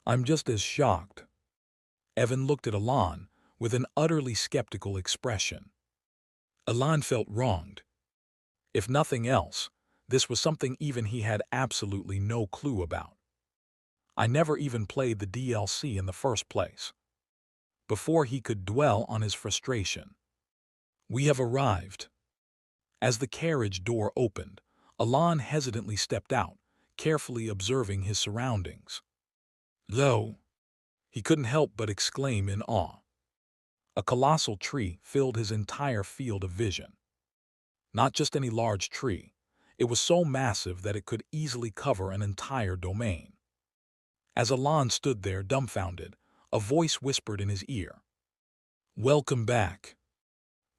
"I'm just as shocked." Evan looked at Alan with an utterly skeptical expression. Alan felt wronged. If nothing else, this was something even he had absolutely no clue about. I never even played the DLC in the first place. Before he could dwell on his frustration. "We have arrived." As the carriage door opened, Alan hesitantly stepped out, carefully observing his surroundings. Though, he couldn't help but exclaim in awe. A colossal tree filled his entire field of vision. Not just any large tree. It was so massive that it could easily cover an entire domain. As Alan stood there dumbfounded, a voice whispered in his ear, "Welcome back."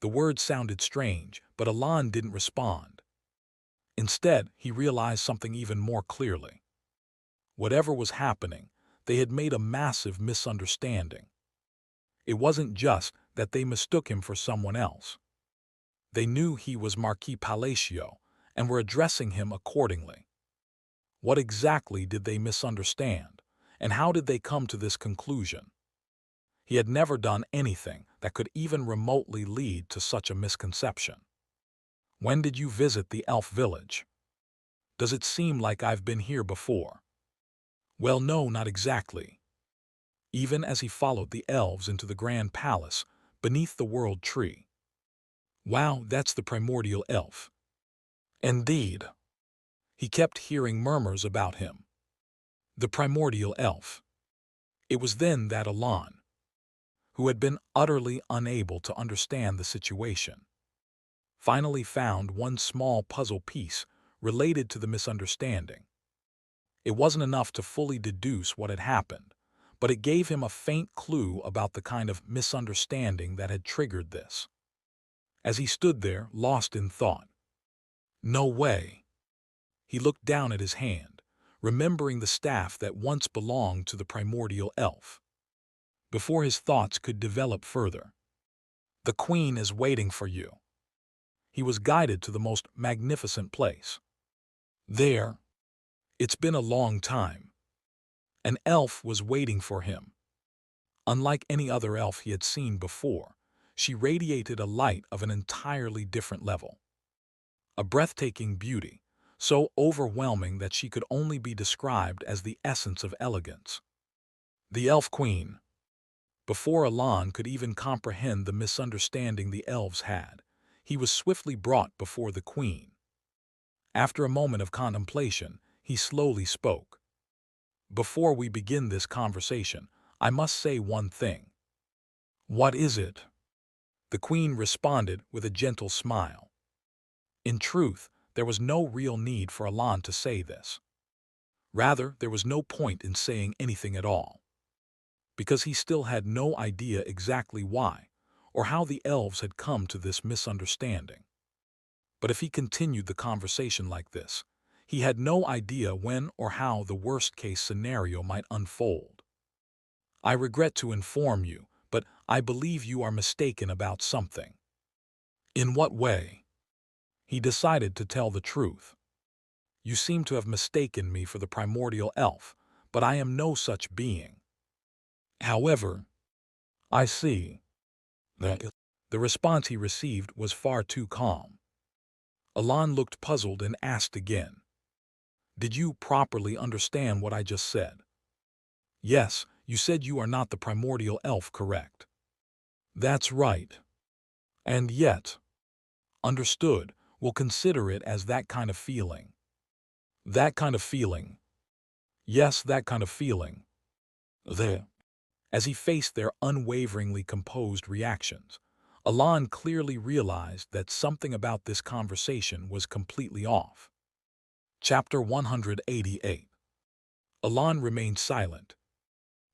The words sounded strange, but Alan didn't respond. Instead, he realized something even more clearly. Whatever was happening, they had made a massive misunderstanding. It wasn't just that they mistook him for someone else. They knew he was Marquis Palacio and were addressing him accordingly. What exactly did they misunderstand, and how did they come to this conclusion? He had never done anything that could even remotely lead to such a misconception. "When did you visit the elf village? Does it seem like I've been here before?" "Well, no, not exactly." Even as he followed the elves into the grand palace beneath the world tree. "Wow, that's the primordial elf." Indeed. He kept hearing murmurs about him. The primordial elf. It was then that Alan, who had been utterly unable to understand the situation, finally found one small puzzle piece related to the misunderstanding. It wasn't enough to fully deduce what had happened, but it gave him a faint clue about the kind of misunderstanding that had triggered this. As he stood there, lost in thought, "No way." He looked down at his hand, remembering the staff that once belonged to the primordial elf. Before his thoughts could develop further, "The queen is waiting for you." He was guided to the most magnificent place. There, it's been a long time. An elf was waiting for him. Unlike any other elf he had seen before, she radiated a light of an entirely different level. A breathtaking beauty, so overwhelming that she could only be described as the essence of elegance. The Elf Queen. Before Alan could even comprehend the misunderstanding the elves had, he was swiftly brought before the queen. After a moment of contemplation, he slowly spoke. "Before we begin this conversation, I must say one thing." "What is it?" The queen responded with a gentle smile. In truth, there was no real need for Alan to say this. Rather, there was no point in saying anything at all, because he still had no idea exactly why or how the elves had come to this misunderstanding. But if he continued the conversation like this, he had no idea when or how the worst-case scenario might unfold. "I regret to inform you, but I believe you are mistaken about something." "In what way?" He decided to tell the truth. "You seem to have mistaken me for the primordial elf, but I am no such being." "However, I see." The response he received was far too calm. Alan looked puzzled and asked again, "Did you properly understand what I just said?" "Yes, you said you are not the primordial elf, correct?" "That's right." "And yet." "Understood. We'll consider it as that kind of feeling." "That kind of feeling." "Yes, that kind of feeling." There. As he faced their unwaveringly composed reactions, Alan clearly realized that something about this conversation was completely off. Chapter 188. Alan remained silent.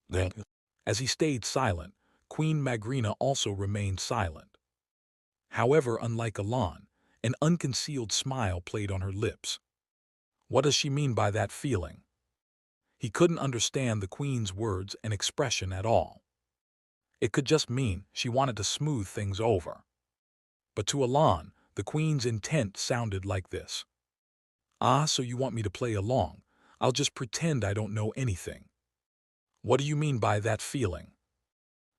Then, as he stayed silent, Queen Magrina also remained silent. However, unlike Alan, an unconcealed smile played on her lips. What does she mean by that feeling? He couldn't understand the queen's words and expression at all. It could just mean she wanted to smooth things over. But to Alan, the queen's intent sounded like this. "Ah, so you want me to play along. I'll just pretend I don't know anything." "What do you mean by that feeling?"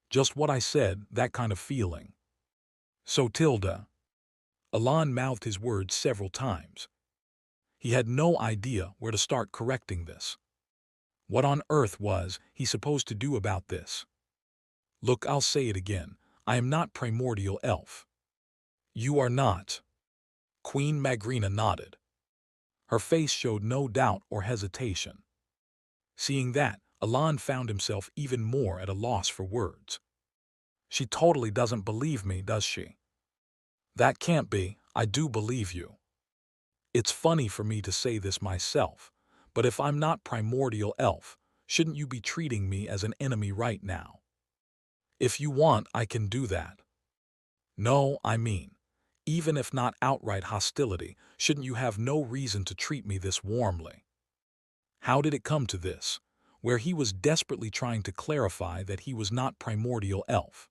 "Just what I said, that kind of feeling." "So Tilda." Alan mouthed his words several times. He had no idea where to start correcting this. What on earth was he supposed to do about this? "Look, I'll say it again. I am not primordial elf." "You are not." Queen Magrina nodded. Her face showed no doubt or hesitation. Seeing that, Alan found himself even more at a loss for words. "She totally doesn't believe me, does she?" "That can't be. I do believe you." It's funny for me to say this myself, but if I'm not primordial elf, shouldn't you be treating me as an enemy right now? If you want, I can do that. No, I mean, even if not outright hostility, shouldn't you have no reason to treat me this warmly? How did it come to this, where he was desperately trying to clarify that he was not primordial elf?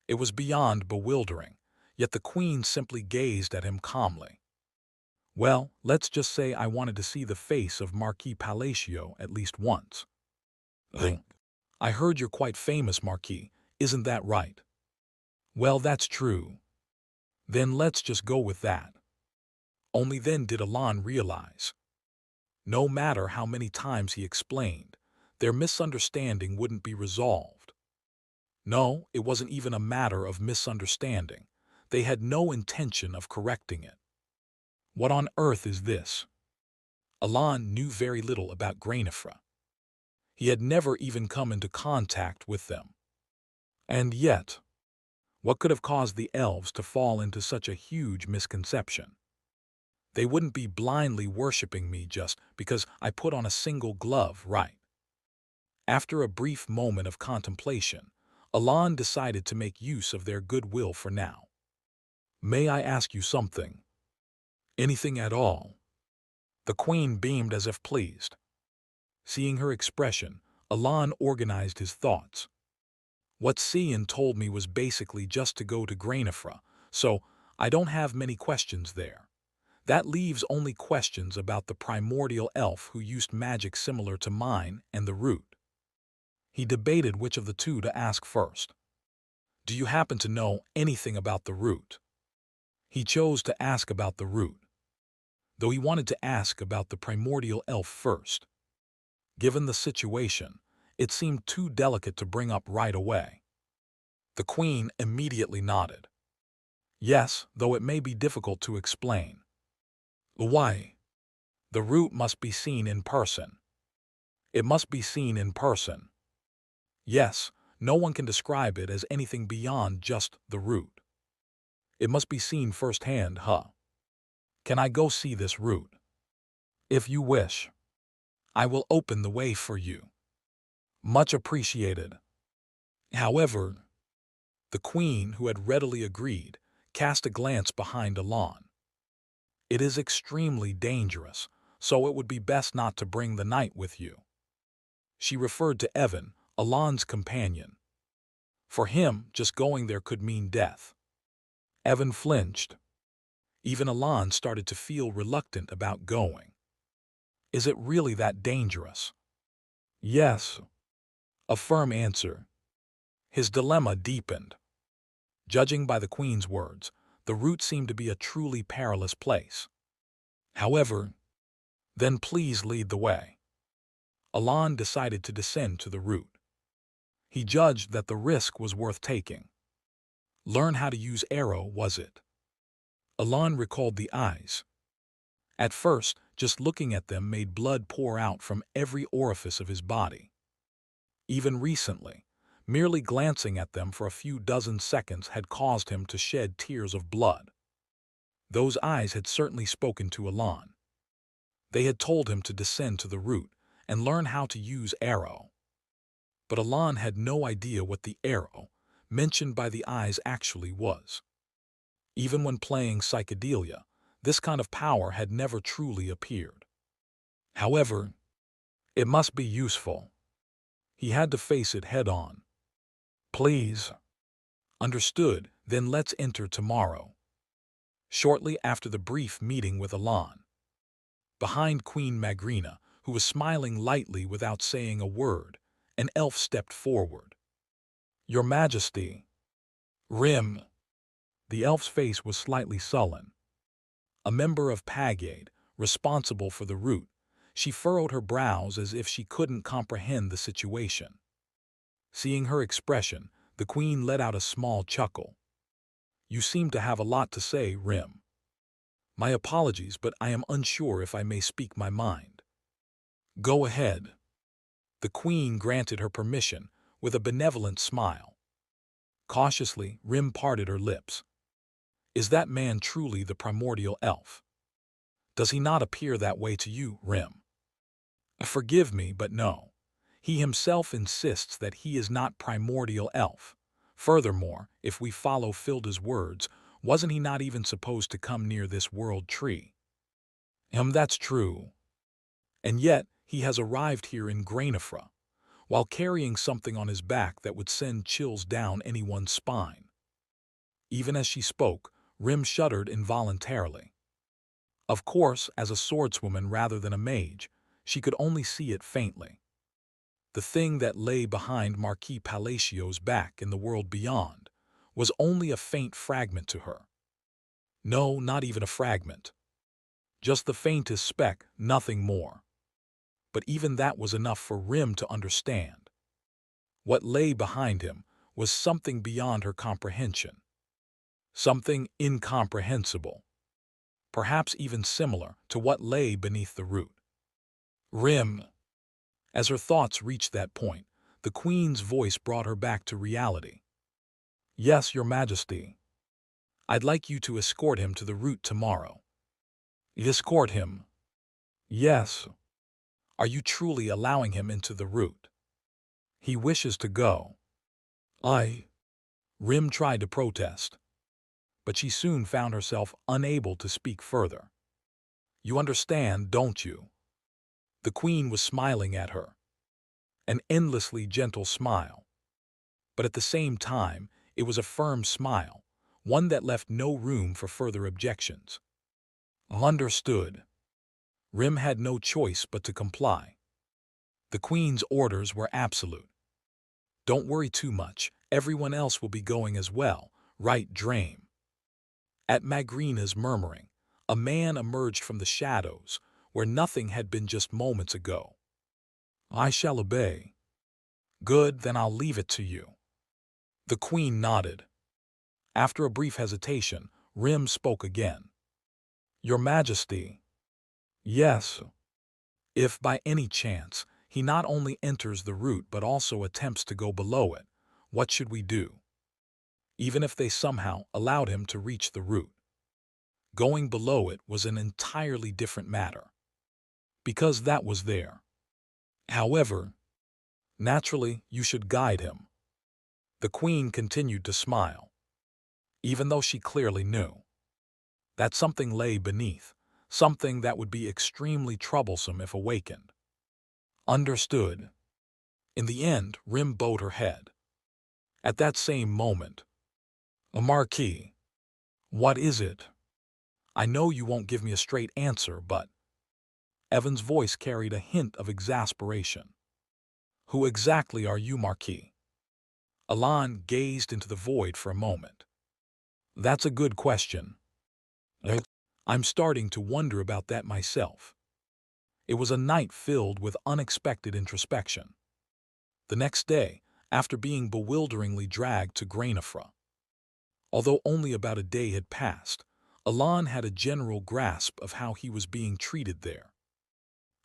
It was beyond bewildering, yet the queen simply gazed at him calmly. Well, let's just say I wanted to see the face of Marquis Palacio at least once. I heard you're quite famous, Marquis, isn't that right? Well, that's true. Then let's just go with that. Only then did Alon realize. No matter how many times he explained, their misunderstanding wouldn't be resolved. No, it wasn't even a matter of misunderstanding. They had no intention of correcting it. What on earth is this? Alon knew very little about Grainifra. He had never even come into contact with them. And yet, what could have caused the elves to fall into such a huge misconception? They wouldn't be blindly worshipping me just because I put on a single glove, right? After a brief moment of contemplation, Alon decided to make use of their goodwill for now. May I ask you something? Anything at all? The queen beamed as if pleased. Seeing her expression, Alon organized his thoughts. What Cian told me was basically just to go to Grainifra, so I don't have many questions there. That leaves only questions about the primordial elf who used magic similar to mine and the root. He debated which of the two to ask first. Do you happen to know anything about the root? He chose to ask about the root, though he wanted to ask about the primordial elf first. Given the situation, it seemed too delicate to bring up right away. The queen immediately nodded. Yes, though it may be difficult to explain. Why? The root must be seen in person. It must be seen in person. Yes, no one can describe it as anything beyond just the root. It must be seen firsthand, huh? Can I go see this root? If you wish, I will open the way for you. Much appreciated. However, the queen, who had readily agreed, cast a glance behind Alon. It is extremely dangerous, so it would be best not to bring the knight with you. She referred to Evan, Alon's companion. For him, just going there could mean death. Evan flinched. Even Alon started to feel reluctant about going. Is it really that dangerous? Yes. A firm answer. His dilemma deepened. Judging by the queen's words, the route seemed to be a truly perilous place. However, then please lead the way. Alon decided to descend to the route. He judged that the risk was worth taking. Learn how to use arrow, was it? Alon recalled the eyes. At first, just looking at them made blood pour out from every orifice of his body. Even recently, merely glancing at them for a few dozen seconds had caused him to shed tears of blood. Those eyes had certainly spoken to Alon. They had told him to descend to the root and learn how to use arrow. But Alon had no idea what the arrow, mentioned by the eyes, actually was. Even when playing psychedelia, this kind of power had never truly appeared. However, it must be useful. He had to face it head-on. Please. Understood, then let's enter tomorrow. Shortly after the brief meeting with Alon, behind Queen Magrina, who was smiling lightly without saying a word, an elf stepped forward. Your Majesty. Rim. The elf's face was slightly sullen. A member of Pagade, responsible for the route, she furrowed her brows as if she couldn't comprehend the situation. Seeing her expression, the queen let out a small chuckle. You seem to have a lot to say, Rim. My apologies, but I am unsure if I may speak my mind. Go ahead. The queen granted her permission with a benevolent smile. Cautiously, Rim parted her lips. Is that man truly the primordial elf? Does he not appear that way to you, Rim? Forgive me, but no. He himself insists that he is not primordial elf. Furthermore, if we follow Filda's words, wasn't he not even supposed to come near this world tree? That's true. And yet, he has arrived here in Grainifra, while carrying something on his back that would send chills down anyone's spine. Even as she spoke, Rim shuddered involuntarily. Of course, as a swordswoman rather than a mage, she could only see it faintly. The thing that lay behind Marquis Palacio's back in the world beyond was only a faint fragment to her. No, not even a fragment. Just the faintest speck, nothing more. But even that was enough for Rim to understand. What lay behind him was something beyond her comprehension. Something incomprehensible. Perhaps even similar to what lay beneath the root. Rim. As her thoughts reached that point, the Queen's voice brought her back to reality. Yes, Your Majesty. I'd like you to escort him to the root tomorrow. Escort him? Yes. Are you truly allowing him into the root? He wishes to go. Rim tried to protest, but she soon found herself unable to speak further. You understand, don't you? The Queen was smiling at her. An endlessly gentle smile. But at the same time, it was a firm smile, one that left no room for further objections. Understood. Rim had no choice but to comply. The Queen's orders were absolute. Don't worry too much, everyone else will be going as well, right, Drame? At Magrina's murmuring, a man emerged from the shadows, where nothing had been just moments ago. I shall obey. Good, then I'll leave it to you. The Queen nodded. After a brief hesitation, Rim spoke again. Your Majesty. Yes. If by any chance he not only enters the root but also attempts to go below it, what should we do? Even if they somehow allowed him to reach the root. Going below it was an entirely different matter. Because that was there. However, naturally, you should guide him. The Queen continued to smile, even though she clearly knew that something lay beneath, something that would be extremely troublesome if awakened. Understood. In the end, Rim bowed her head. At that same moment, a Marquis. What is it? I know you won't give me a straight answer, but... Evan's voice carried a hint of exasperation. Who exactly are you, Marquis? Alan gazed into the void for a moment. That's a good question. I'm starting to wonder about that myself. It was a night filled with unexpected introspection. The next day, after being bewilderingly dragged to Grainifra. Although only about a day had passed, Alan had a general grasp of how he was being treated there.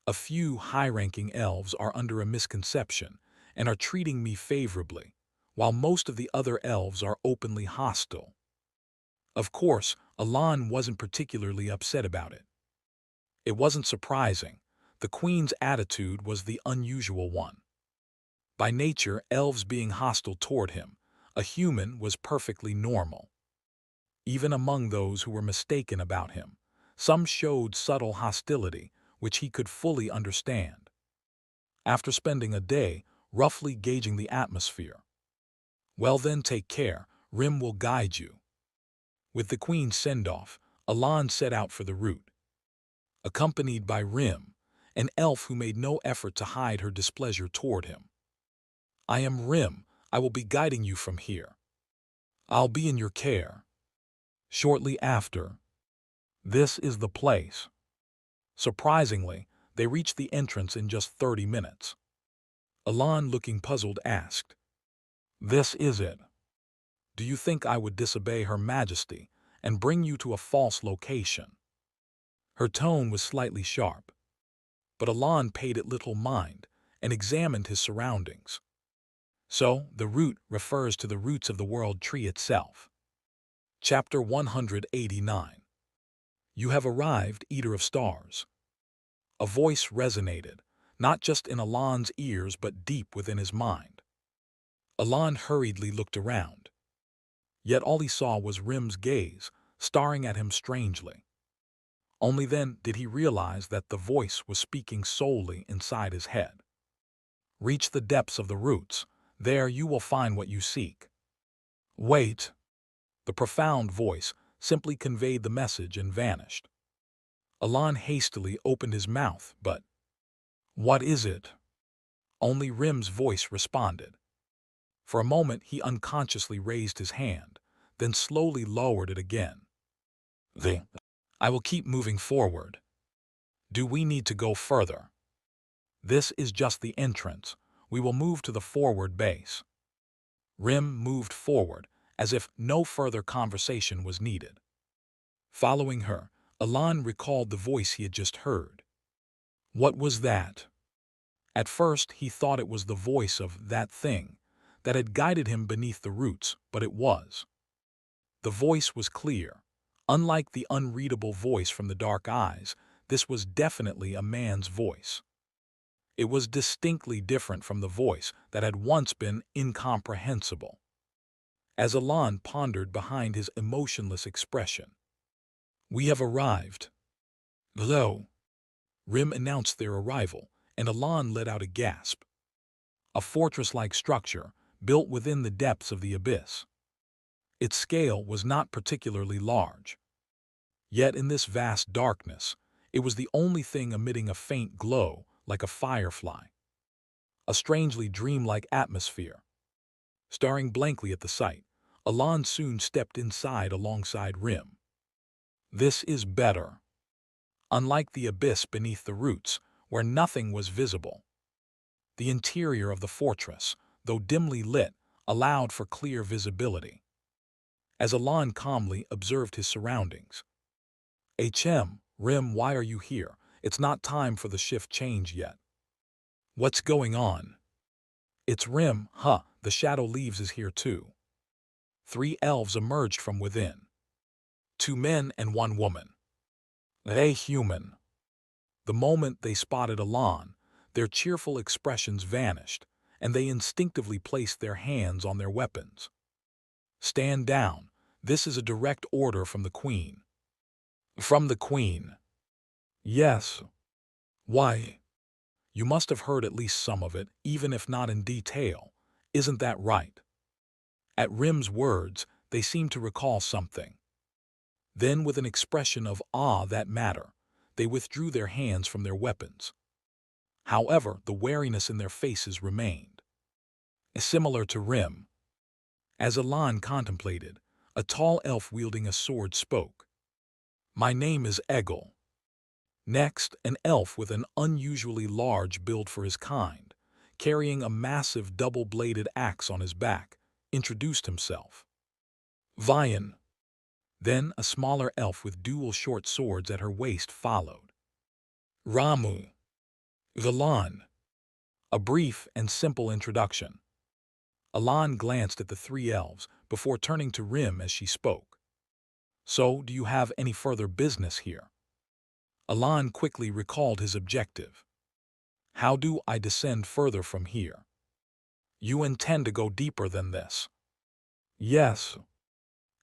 A few high-ranking elves are under a misconception and are treating me favorably, while most of the other elves are openly hostile. Of course, Alan wasn't particularly upset about it. It wasn't surprising. The Queen's attitude was the unusual one. By nature, elves being hostile toward him, a human was perfectly normal. Even among those who were mistaken about him, some showed subtle hostility, which he could fully understand. After spending a day roughly gauging the atmosphere. Well then, take care, Rim will guide you. With the Queen's send-off, Alan set out for the root. Accompanied by Rim, an elf who made no effort to hide her displeasure toward him. I am Rim, I will be guiding you from here. I'll be in your care. Shortly after. This is the place. Surprisingly, they reached the entrance in just 30 minutes. Alan, looking puzzled, asked, This is it. Do you think I would disobey Her Majesty and bring you to a false location? Her tone was slightly sharp, but Alan paid it little mind and examined his surroundings. So, the root refers to the roots of the world tree itself. Chapter 189. You have arrived, Eater of Stars. A voice resonated, not just in Alan's ears but deep within his mind. Alan hurriedly looked around. Yet all he saw was Rim's gaze, staring at him strangely. Only then did he realize that the voice was speaking solely inside his head. Reach the depths of the roots. There you will find what you seek. Wait. The profound voice simply conveyed the message and vanished. Alan hastily opened his mouth, but what is it? Only Rim's voice responded. For a moment he unconsciously raised his hand, then slowly lowered it again. I will keep moving forward. Do we need to go further? This is just the entrance. We will move to the forward base. Rim moved forward, as if no further conversation was needed. Following her, Alan recalled the voice he had just heard. What was that? At first he thought it was the voice of that thing that had guided him beneath the roots, but it was. The voice was clear. Unlike the unreadable voice from the dark eyes, this was definitely a man's voice. It was distinctly different from the voice that had once been incomprehensible. As Alan pondered behind his emotionless expression, "We have arrived." "Hello." Rim announced their arrival, and Alan let out a gasp. A fortress-like structure built within the depths of the abyss. Its scale was not particularly large. Yet in this vast darkness, it was the only thing emitting a faint glow like a firefly. A strangely dreamlike atmosphere. Staring blankly at the sight, Alan soon stepped inside alongside Rim. This is better. Unlike the abyss beneath the roots, where nothing was visible, the interior of the fortress, though dimly lit, allowed for clear visibility. As Alan calmly observed his surroundings, Rim, why are you here? It's not time for the shift change yet." "What's going on?" "It's Rim, the Shadow Leaves is here too." 3 elves emerged from within. 2 men and 1 woman. They human. The moment they spotted Alan, their cheerful expressions vanished, and they instinctively placed their hands on their weapons. "Stand down. This is a direct order from the Queen." "From the Queen?" "Yes." "Why?" "You must have heard at least some of it, even if not in detail. Isn't that right?" At Rim's words, they seemed to recall something. Then, with an expression of awe that matter, they withdrew their hands from their weapons. However, the wariness in their faces remained. Similar to Rim. As Alan contemplated, a tall elf wielding a sword spoke. "My name is Egil." Next, an elf with an unusually large build for his kind, carrying a massive double-bladed axe on his back, introduced himself. "Vian." Then a smaller elf with dual short swords at her waist followed. "Ramu." "Valan." A brief and simple introduction. Alan glanced at the 3 elves before turning to Rim as she spoke. "So, do you have any further business here?" Alan quickly recalled his objective. "How do I descend further from here?" "You intend to go deeper than this?" "Yes."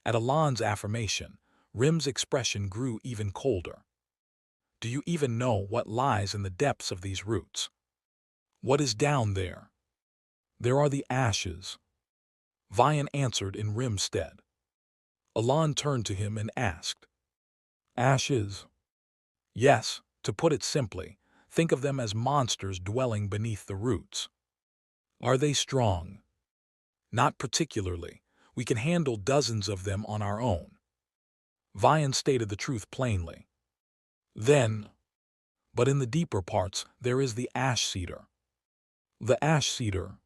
At Alan's affirmation, Rim's expression grew even colder. "Do you even know what lies in the depths of these roots?" "What is down there?" "There are the ashes." Vian answered in Rim's stead. Alan turned to him and asked, "Ashes?" "Yes, to put it simply, think of them as monsters dwelling beneath the roots." "Are they strong?" "Not particularly. We can handle dozens of them on our own." Vian stated the truth plainly. "Then, but in the deeper parts there is the ash cedar." "The ash cedar?"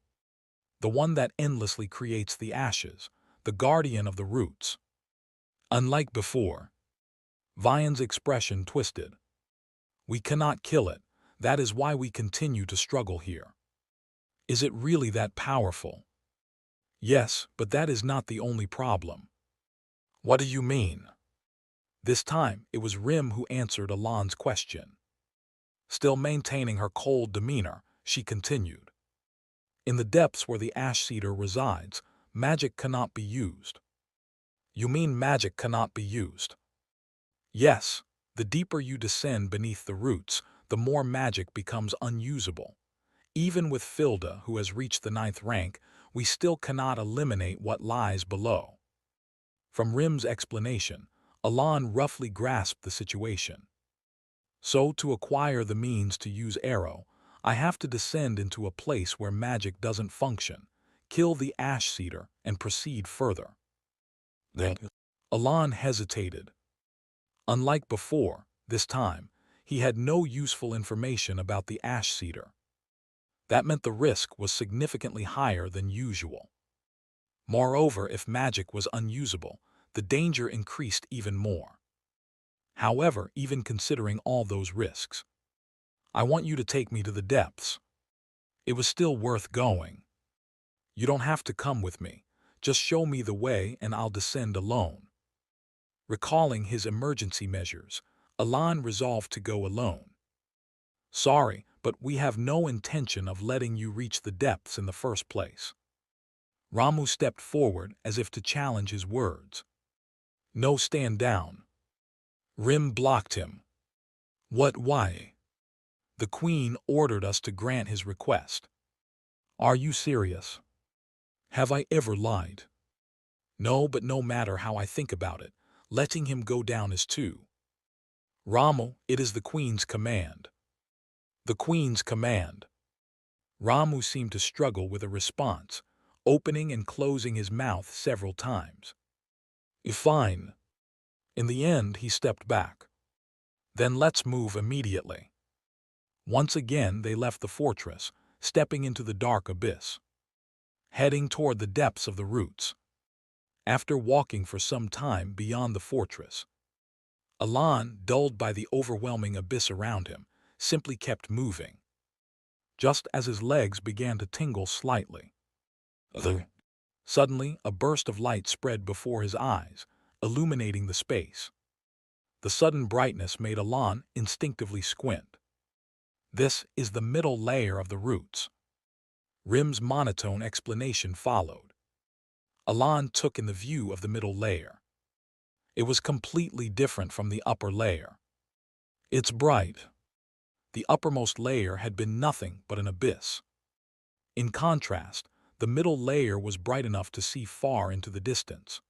"The one that endlessly creates the ashes, the guardian of the roots." Unlike before, Vian's expression twisted. "We cannot kill it. That is why we continue to struggle here." "Is it really that powerful?" "Yes, but that is not the only problem." "What do you mean?" This time, it was Rim who answered Alon's question. Still maintaining her cold demeanor, she continued. In the depths where the ash cedar resides, magic cannot be used. You mean magic cannot be used? Yes, the deeper you descend beneath the roots, the more magic becomes unusable. Even with Filda, who has reached the 9th rank, we still cannot eliminate what lies below. From Rim's explanation, Alon roughly grasped the situation. So, to acquire the means to use arrow, I have to descend into a place where magic doesn't function, kill the ash cedar, and proceed further. Then, Alon hesitated. Unlike before, this time, he had no useful information about the ash cedar. That meant the risk was significantly higher than usual. Moreover, if magic was unusable, the danger increased even more. However, even considering all those risks, I want you to take me to the depths. It was still worth going. You don't have to come with me. Just show me the way and I'll descend alone. Recalling his emergency measures, Alon resolved to go alone. Sorry, but we have no intention of letting you reach the depths in the first place. Ramu stepped forward as if to challenge his words. No, stand down. Rim blocked him. What, why? The Queen ordered us to grant his request. Are you serious? Have I ever lied? No, but no matter how I think about it, letting him go down is too. Ramu, it is the Queen's command. The Queen's command. Ramu seemed to struggle with a response, opening and closing his mouth several times. Fine. In the end, he stepped back. Then let's move immediately. Once again, they left the fortress, stepping into the dark abyss, heading toward the depths of the roots. After walking for some time beyond the fortress, Alon, dulled by the overwhelming abyss around him, simply kept moving. Just as his legs began to tingle slightly, suddenly a burst of light spread before his eyes, illuminating the space. The sudden brightness made Alon instinctively squint. This is the middle layer of the roots. Rim's monotone explanation followed. Alon took in the view of the middle layer. It was completely different from the upper layer. It's bright. The uppermost layer had been nothing but an abyss. In contrast, the middle layer was bright enough to see far into the distance.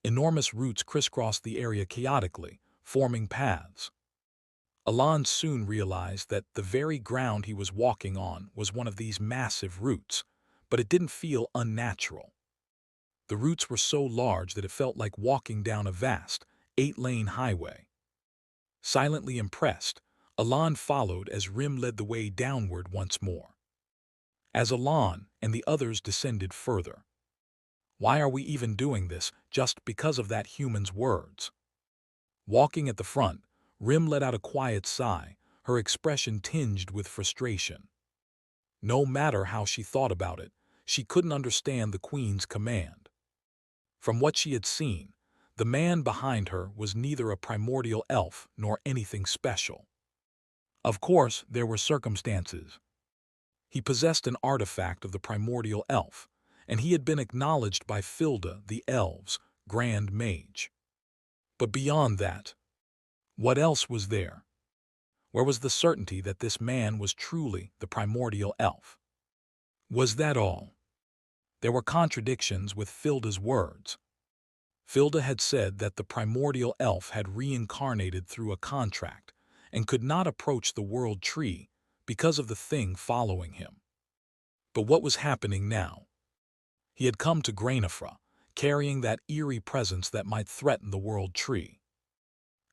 Enormous roots crisscrossed the area chaotically, forming paths. Alon soon realized that the very ground he was walking on was one of these massive roots, but it didn't feel unnatural. The roots were so large that it felt like walking down a vast, 8-lane highway. Silently impressed, Alon followed as Rim led the way downward once more. As Alon and the others descended further, why are we even doing this just because of that human's words? Walking at the front, Rim let out a quiet sigh, her expression tinged with frustration. No matter how she thought about it, she couldn't understand the Queen's command. From what she had seen, the man behind her was neither a primordial elf nor anything special. Of course, there were circumstances. He possessed an artifact of the primordial elf, and he had been acknowledged by Filda, the elves' grand mage. But beyond that, what else was there? Where was the certainty that this man was truly the primordial elf? Was that all? There were contradictions with Filda's words. Filda had said that the primordial elf had reincarnated through a contract and could not approach the world tree because of the thing following him. But what was happening now? He had come to Grainifra, carrying that eerie presence that might threaten the world tree.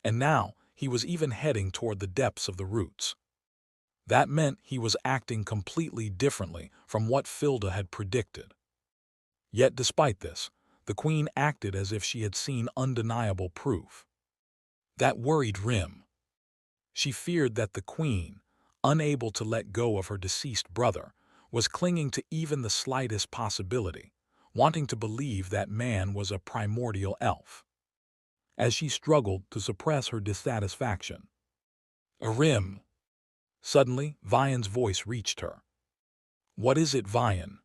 And now he was even heading toward the depths of the roots. That meant he was acting completely differently from what Filda had predicted. Yet despite this, the Queen acted as if she had seen undeniable proof. That worried Rim. She feared that the Queen, unable to let go of her deceased brother, was clinging to even the slightest possibility, wanting to believe that man was a primordial elf. as she struggled to suppress her dissatisfaction. Rim. Suddenly, Vian's voice reached her. What is it, Vian?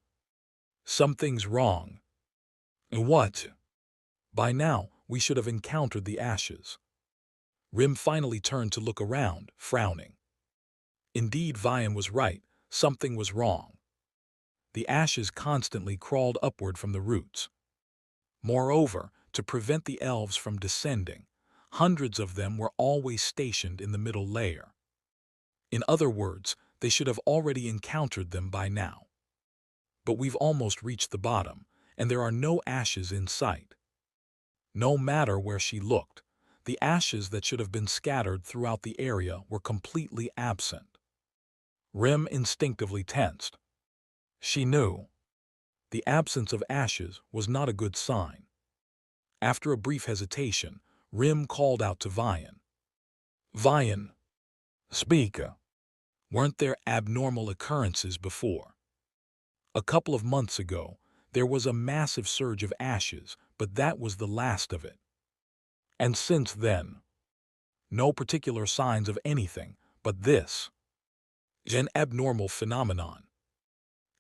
Something's wrong. What? By now, we should have encountered the ashes. Rim finally turned to look around, frowning. Indeed, Vian was right. Something was wrong. The ashes constantly crawled upward from the roots. Moreover, to prevent the elves from descending, hundreds of them were always stationed in the middle layer. In other words, they should have already encountered them by now. But we've almost reached the bottom, and there are no ashes in sight. No matter where she looked, the ashes that should have been scattered throughout the area were completely absent. Rim instinctively tensed. She knew. The absence of ashes was not a good sign. After a brief hesitation, Rim called out to Vian. Vian, speak. Weren't there abnormal occurrences before? A couple of months ago, there was a massive surge of ashes, but that was the last of it. And since then, no particular signs of anything, but this. An abnormal phenomenon.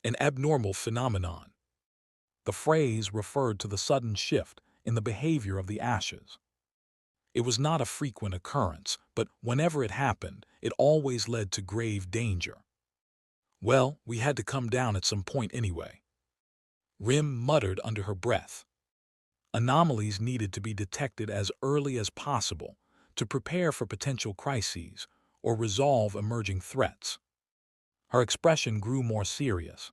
An abnormal phenomenon. The phrase referred to the sudden shift in the behavior of the ashes. It was not a frequent occurrence, but whenever it happened, it always led to grave danger. Well, we had to come down at some point anyway. Rim muttered under her breath. Anomalies needed to be detected as early as possible to prepare for potential crises or resolve emerging threats. Her expression grew more serious.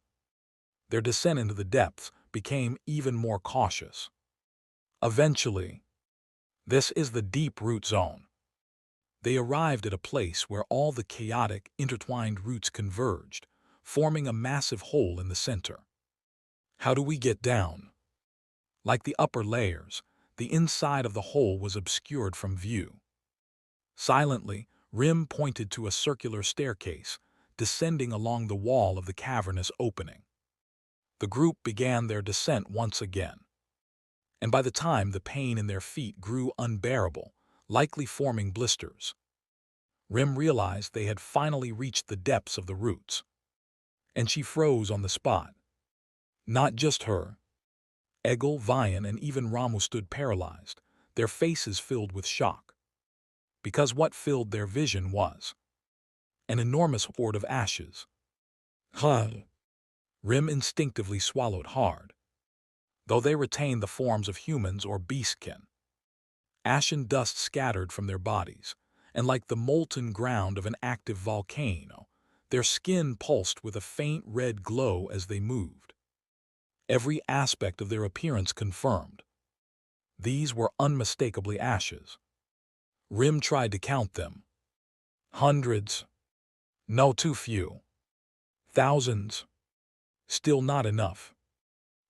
Their descent into the depths became even more cautious. Eventually, this is the deep root zone. They arrived at a place where all the chaotic, intertwined roots converged, forming a massive hole in the center. How do we get down? Like the upper layers, the inside of the hole was obscured from view. Silently, Rim pointed to a circular staircase, descending along the wall of the cavernous opening. The group began their descent once again. And by the time the pain in their feet grew unbearable, likely forming blisters, Rim realized they had finally reached the depths of the roots. And she froze on the spot. Not just her. Egil, Vian, and even Ramu stood paralyzed, their faces filled with shock. Because what filled their vision was an enormous horde of ashes. Huh. Rim instinctively swallowed hard. Though they retained the forms of humans or beastkin, ashen dust scattered from their bodies, and like the molten ground of an active volcano, their skin pulsed with a faint red glow as they moved. Every aspect of their appearance confirmed. These were unmistakably ashes. Rim tried to count them. Hundreds. No, too few. Thousands. Still not enough.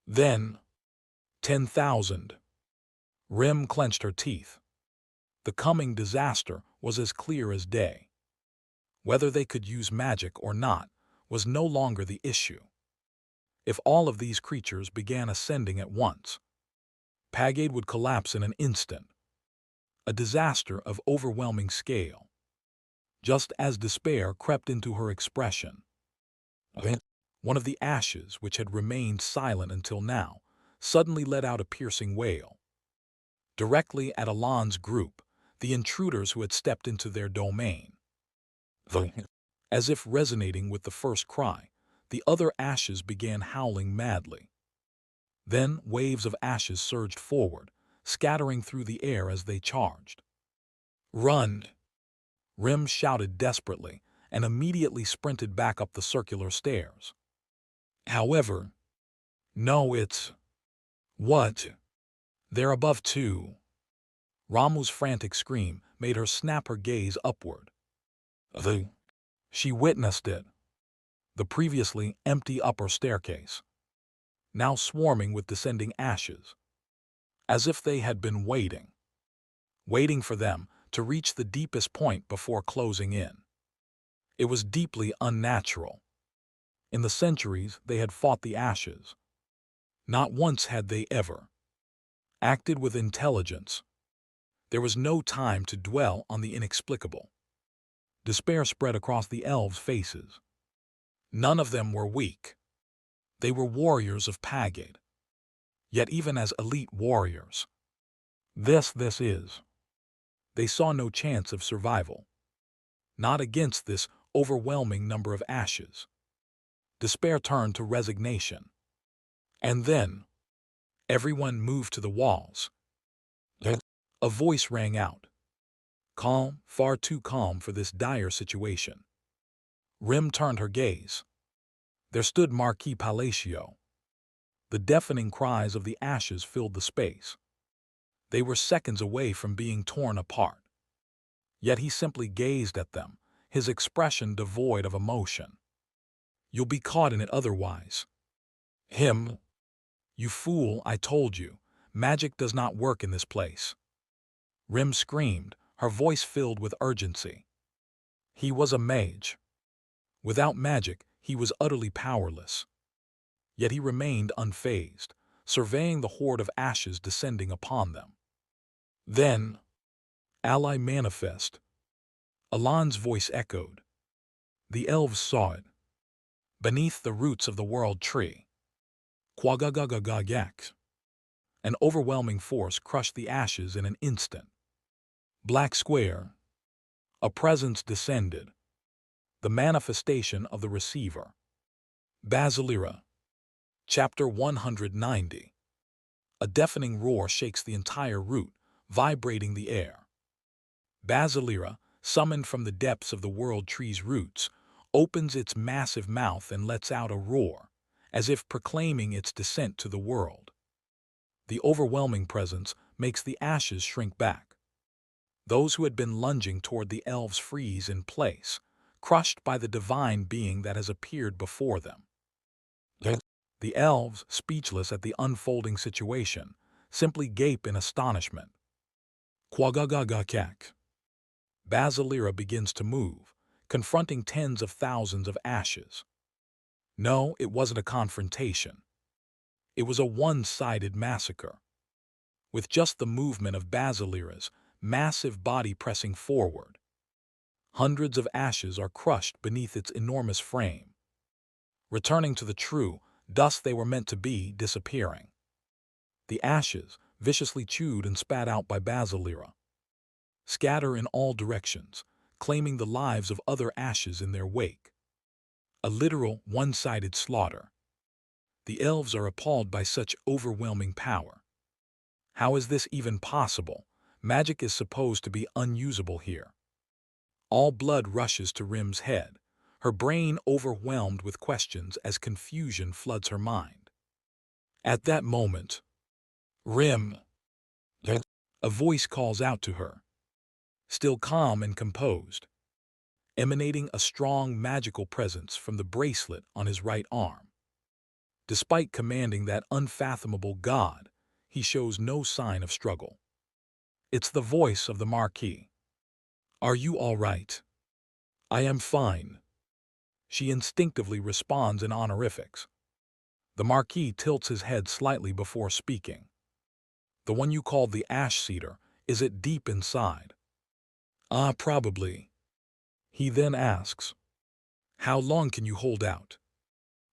Then, 10,000. Rim clenched her teeth. The coming disaster was as clear as day. Whether they could use magic or not was no longer the issue. If all of these creatures began ascending at once, Pagade would collapse in an instant. A disaster of overwhelming scale. Just as despair crept into her expression. One of the ashes, which had remained silent until now, suddenly let out a piercing wail. Directly at Alon's group, the intruders who had stepped into their domain. As if resonating with the first cry, the other ashes began howling madly. Then waves of ashes surged forward, scattering through the air as they charged. Run! Rim shouted desperately and immediately sprinted back up the circular stairs. However, no, it's... What? They're above too. Ramu's frantic scream made her snap her gaze upward. She witnessed it. The previously empty upper staircase, now swarming with descending ashes, as if they had been waiting for them to reach the deepest point before closing in. It was deeply unnatural. In the centuries they had fought the ashes. Not once had they ever acted with intelligence. There was no time to dwell on the inexplicable. Despair spread across the elves' faces. None of them were weak. They were warriors of Pagade. Yet even as elite warriors, this is. They saw no chance of survival. Not against this overwhelming number of ashes. Despair turned to resignation. And then, everyone moved to the walls. A voice rang out. Calm, far too calm for this dire situation. Rim turned her gaze. There stood Marquis Palacio. The deafening cries of the ashes filled the space. They were seconds away from being torn apart. Yet he simply gazed at them, his expression devoid of emotion. You'll be caught in it otherwise. Him. You fool, I told you. Magic does not work in this place. Rim screamed, her voice filled with urgency. He was a mage. Without magic, he was utterly powerless. Yet he remained unfazed, surveying the horde of ashes descending upon them. Then, ally manifest. Alan's voice echoed. The elves saw it. Beneath the roots of the world tree. Quagagagagayak. An overwhelming force crushed the ashes in an instant. Black square. A presence descended. The manifestation of the receiver. Basilira. Chapter 190. A deafening roar shakes the entire route, vibrating the air. Basilira, summoned from the depths of the world tree's roots, opens its massive mouth and lets out a roar, as if proclaiming its descent to the world. The overwhelming presence makes the ashes shrink back. Those who had been lunging toward the elves freeze in place, crushed by the divine being that has appeared before them. The elves, speechless at the unfolding situation, simply gape in astonishment. Quagagagakak. Basilira begins to move, confronting tens of thousands of ashes. No, it wasn't a confrontation. It was a one-sided massacre. With just the movement of Basilira's massive body pressing forward, hundreds of ashes are crushed beneath its enormous frame. Returning to the true dust they were meant to be, disappearing. The ashes, viciously chewed and spat out by Basilira, scatter in all directions, claiming the lives of other ashes in their wake. A literal, one-sided slaughter. The elves are appalled by such overwhelming power. How is this even possible? Magic is supposed to be unusable here. All blood rushes to Rim's head, her brain overwhelmed with questions as confusion floods her mind. At that moment, Rim, a voice calls out to her, still calm and composed, emanating a strong magical presence from the bracelet on his right arm. Despite commanding that unfathomable god, he shows no sign of struggle. It's the voice of the Marquis. Are you all right? I am fine. She instinctively responds in honorifics. The Marquis tilts his head slightly before speaking. The one you called the ash cedar, is it deep inside? Ah, probably. He then asks, how long can you hold out?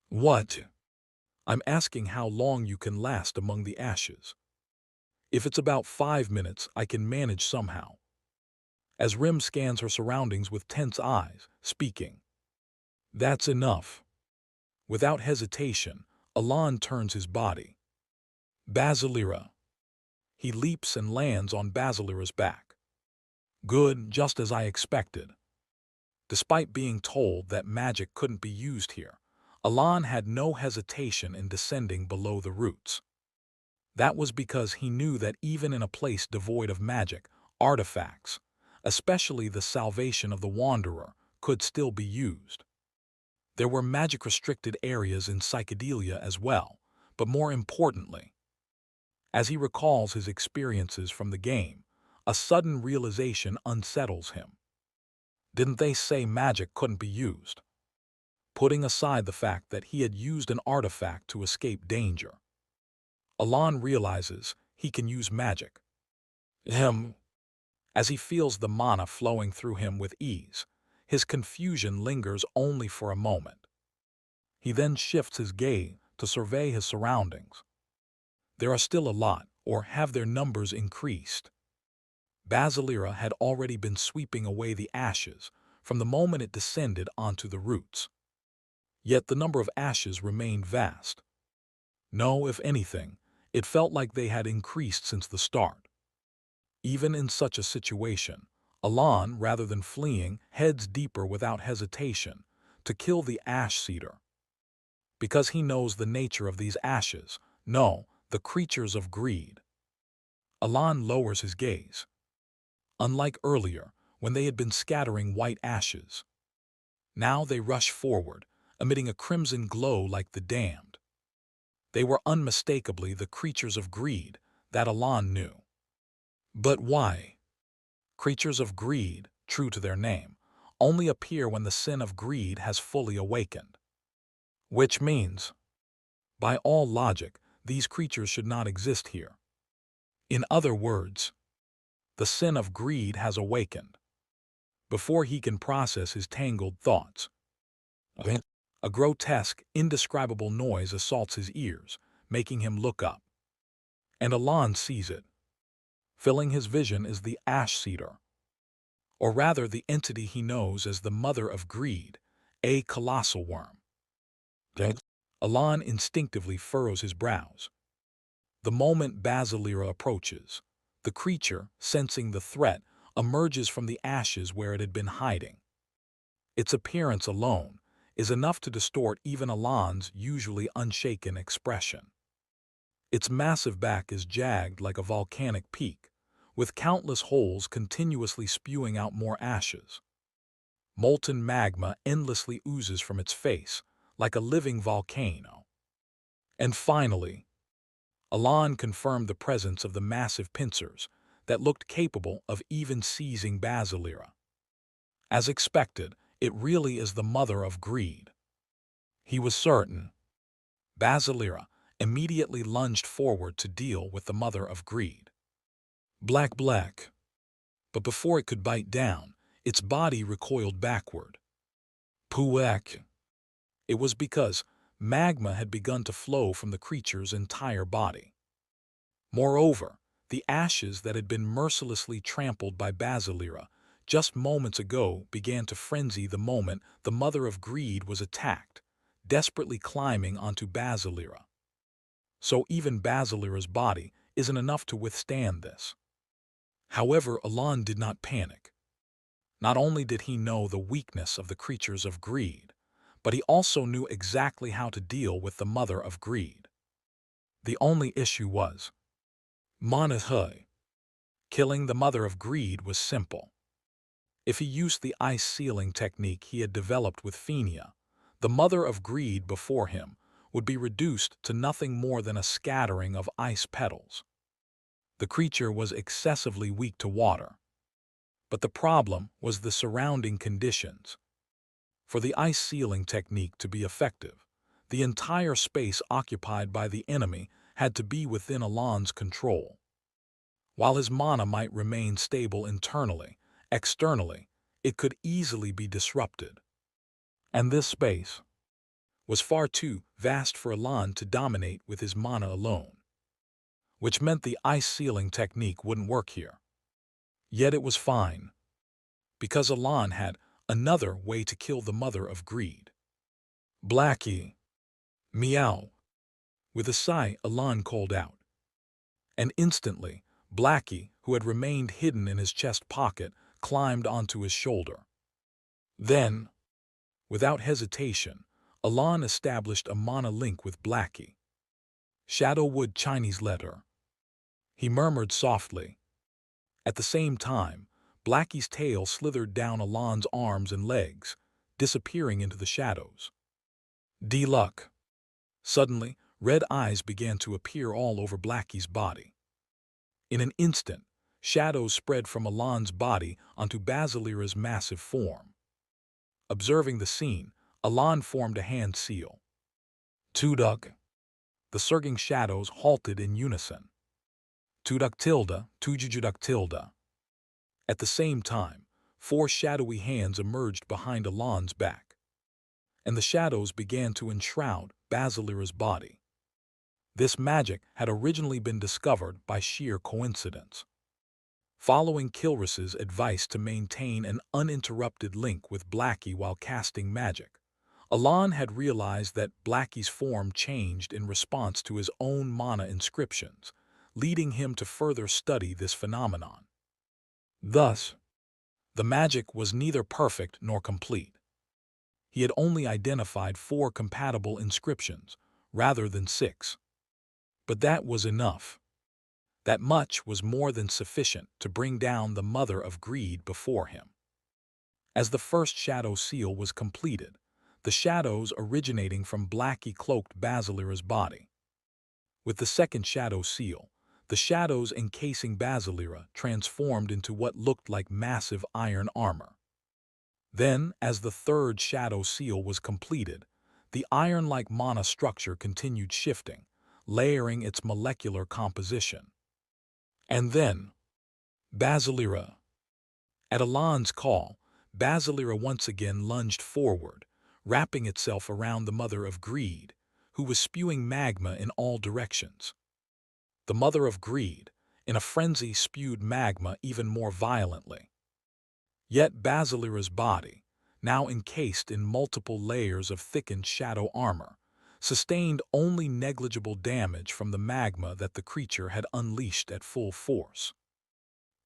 What? I'm asking how long you can last among the ashes. If it's about 5 minutes, I can manage somehow. As Rim scans her surroundings with tense eyes, speaking. That's enough. Without hesitation, Alan turns his body. Basilira. He leaps and lands on Basilira's back. Good, just as I expected. Despite being told that magic couldn't be used here, Alan had no hesitation in descending below the roots. That was because he knew that even in a place devoid of magic, artifacts, especially the salvation of the Wanderer, could still be used. There were magic-restricted areas in Psychedelia as well, but more importantly, as he recalls his experiences from the game, a sudden realization unsettles him. Didn't they say magic couldn't be used? Putting aside the fact that he had used an artifact to escape danger, Alan realizes he can use magic. As he feels the mana flowing through him with ease, his confusion lingers only for a moment. He then shifts his gaze to survey his surroundings. There are still a lot, or have their numbers increased? Basilira had already been sweeping away the ashes from the moment it descended onto the roots. Yet the number of ashes remained vast. No, if anything, it felt like they had increased since the start. Even in such a situation, Alan, rather than fleeing, heads deeper without hesitation to kill the ash cedar. Because he knows the nature of these ashes, no, the creatures of greed. Alan lowers his gaze. Unlike earlier, when they had been scattering white ashes, now they rush forward, emitting a crimson glow like the damned. They were unmistakably the creatures of greed that Alan knew. But why? Creatures of greed, true to their name, only appear when the sin of greed has fully awakened. Which means, by all logic, these creatures should not exist here. In other words, the sin of greed has awakened. Before he can process his tangled thoughts, a grotesque, indescribable noise assaults his ears, making him look up. And Alan sees it. Filling his vision is the ash cedar, or rather the entity he knows as the mother of greed, a colossal worm. Alan instinctively furrows his brows. The moment Basilira approaches, the creature, sensing the threat, emerges from the ashes where it had been hiding. Its appearance alone is enough to distort even Alan's usually unshaken expression. Its massive back is jagged like a volcanic peak, with countless holes continuously spewing out more ashes. Molten magma endlessly oozes from its face, like a living volcano. And finally, Alan confirmed the presence of the massive pincers that looked capable of even seizing Basilira. As expected, it really is the mother of greed. He was certain. Basilira immediately lunged forward to deal with the mother of greed. Black. But before it could bite down, its body recoiled backward. Puek. It was because magma had begun to flow from the creature's entire body. Moreover, the ashes that had been mercilessly trampled by Basilira just moments ago began to frenzy the moment the mother of greed was attacked, desperately climbing onto Basilira. So even Basilira's body isn't enough to withstand this. However, Alan did not panic. Not only did he know the weakness of the creatures of greed, but he also knew exactly how to deal with the mother of greed. The only issue was Monahui. Killing the mother of greed was simple. If he used the ice sealing technique he had developed with Phenia, the mother of greed before him would be reduced to nothing more than a scattering of ice petals. The creature was excessively weak to water. But the problem was the surrounding conditions. For the ice sealing technique to be effective, the entire space occupied by the enemy had to be within Alan's control. While his mana might remain stable internally, externally, it could easily be disrupted. And this space was far too vast for Alan to dominate with his mana alone, which meant the ice sealing technique wouldn't work here. Yet it was fine, because Alan had another way to kill the mother of greed. Blackie. Meow. With a sigh, Alan called out. And instantly, Blackie, who had remained hidden in his chest pocket, climbed onto his shoulder. Then, without hesitation, Alan established a mana link with Blackie. Shadowwood Chinese letter. He murmured softly. At the same time, Blackie's tail slithered down Alan's arms and legs, disappearing into the shadows. D-Luck. Suddenly, red eyes began to appear all over Blackie's body. In an instant, shadows spread from Alan's body onto Basilira's massive form. Observing the scene, Alan formed a hand seal. Tuduk. The surging shadows halted in unison. Tuduk tilde, Tujujuduk tilde. At the same time, 4 shadowy hands emerged behind Alon's back, and the shadows began to enshroud Basilira's body. This magic had originally been discovered by sheer coincidence. Following Kilrus's advice to maintain an uninterrupted link with Blackie while casting magic, Alon had realized that Blackie's form changed in response to his own mana inscriptions, leading him to further study this phenomenon. Thus, the magic was neither perfect nor complete. He had only identified 4 compatible inscriptions, rather than 6. But that was enough. That much was more than sufficient to bring down the Mother of Greed before him. As the first shadow seal was completed, the shadows originating from Blackie cloaked Basilira's body. With the second shadow seal, the shadows encasing Basilira transformed into what looked like massive iron armor. Then, as the third shadow seal was completed, the iron-like mana structure continued shifting, layering its molecular composition. And then, Basilira. At Alon's call, Basilira once again lunged forward, wrapping itself around the Mother of Greed, who was spewing magma in all directions. The Mother of Greed, in a frenzy, spewed magma even more violently. Yet Basilira's body, now encased in multiple layers of thickened shadow armor, sustained only negligible damage from the magma that the creature had unleashed at full force.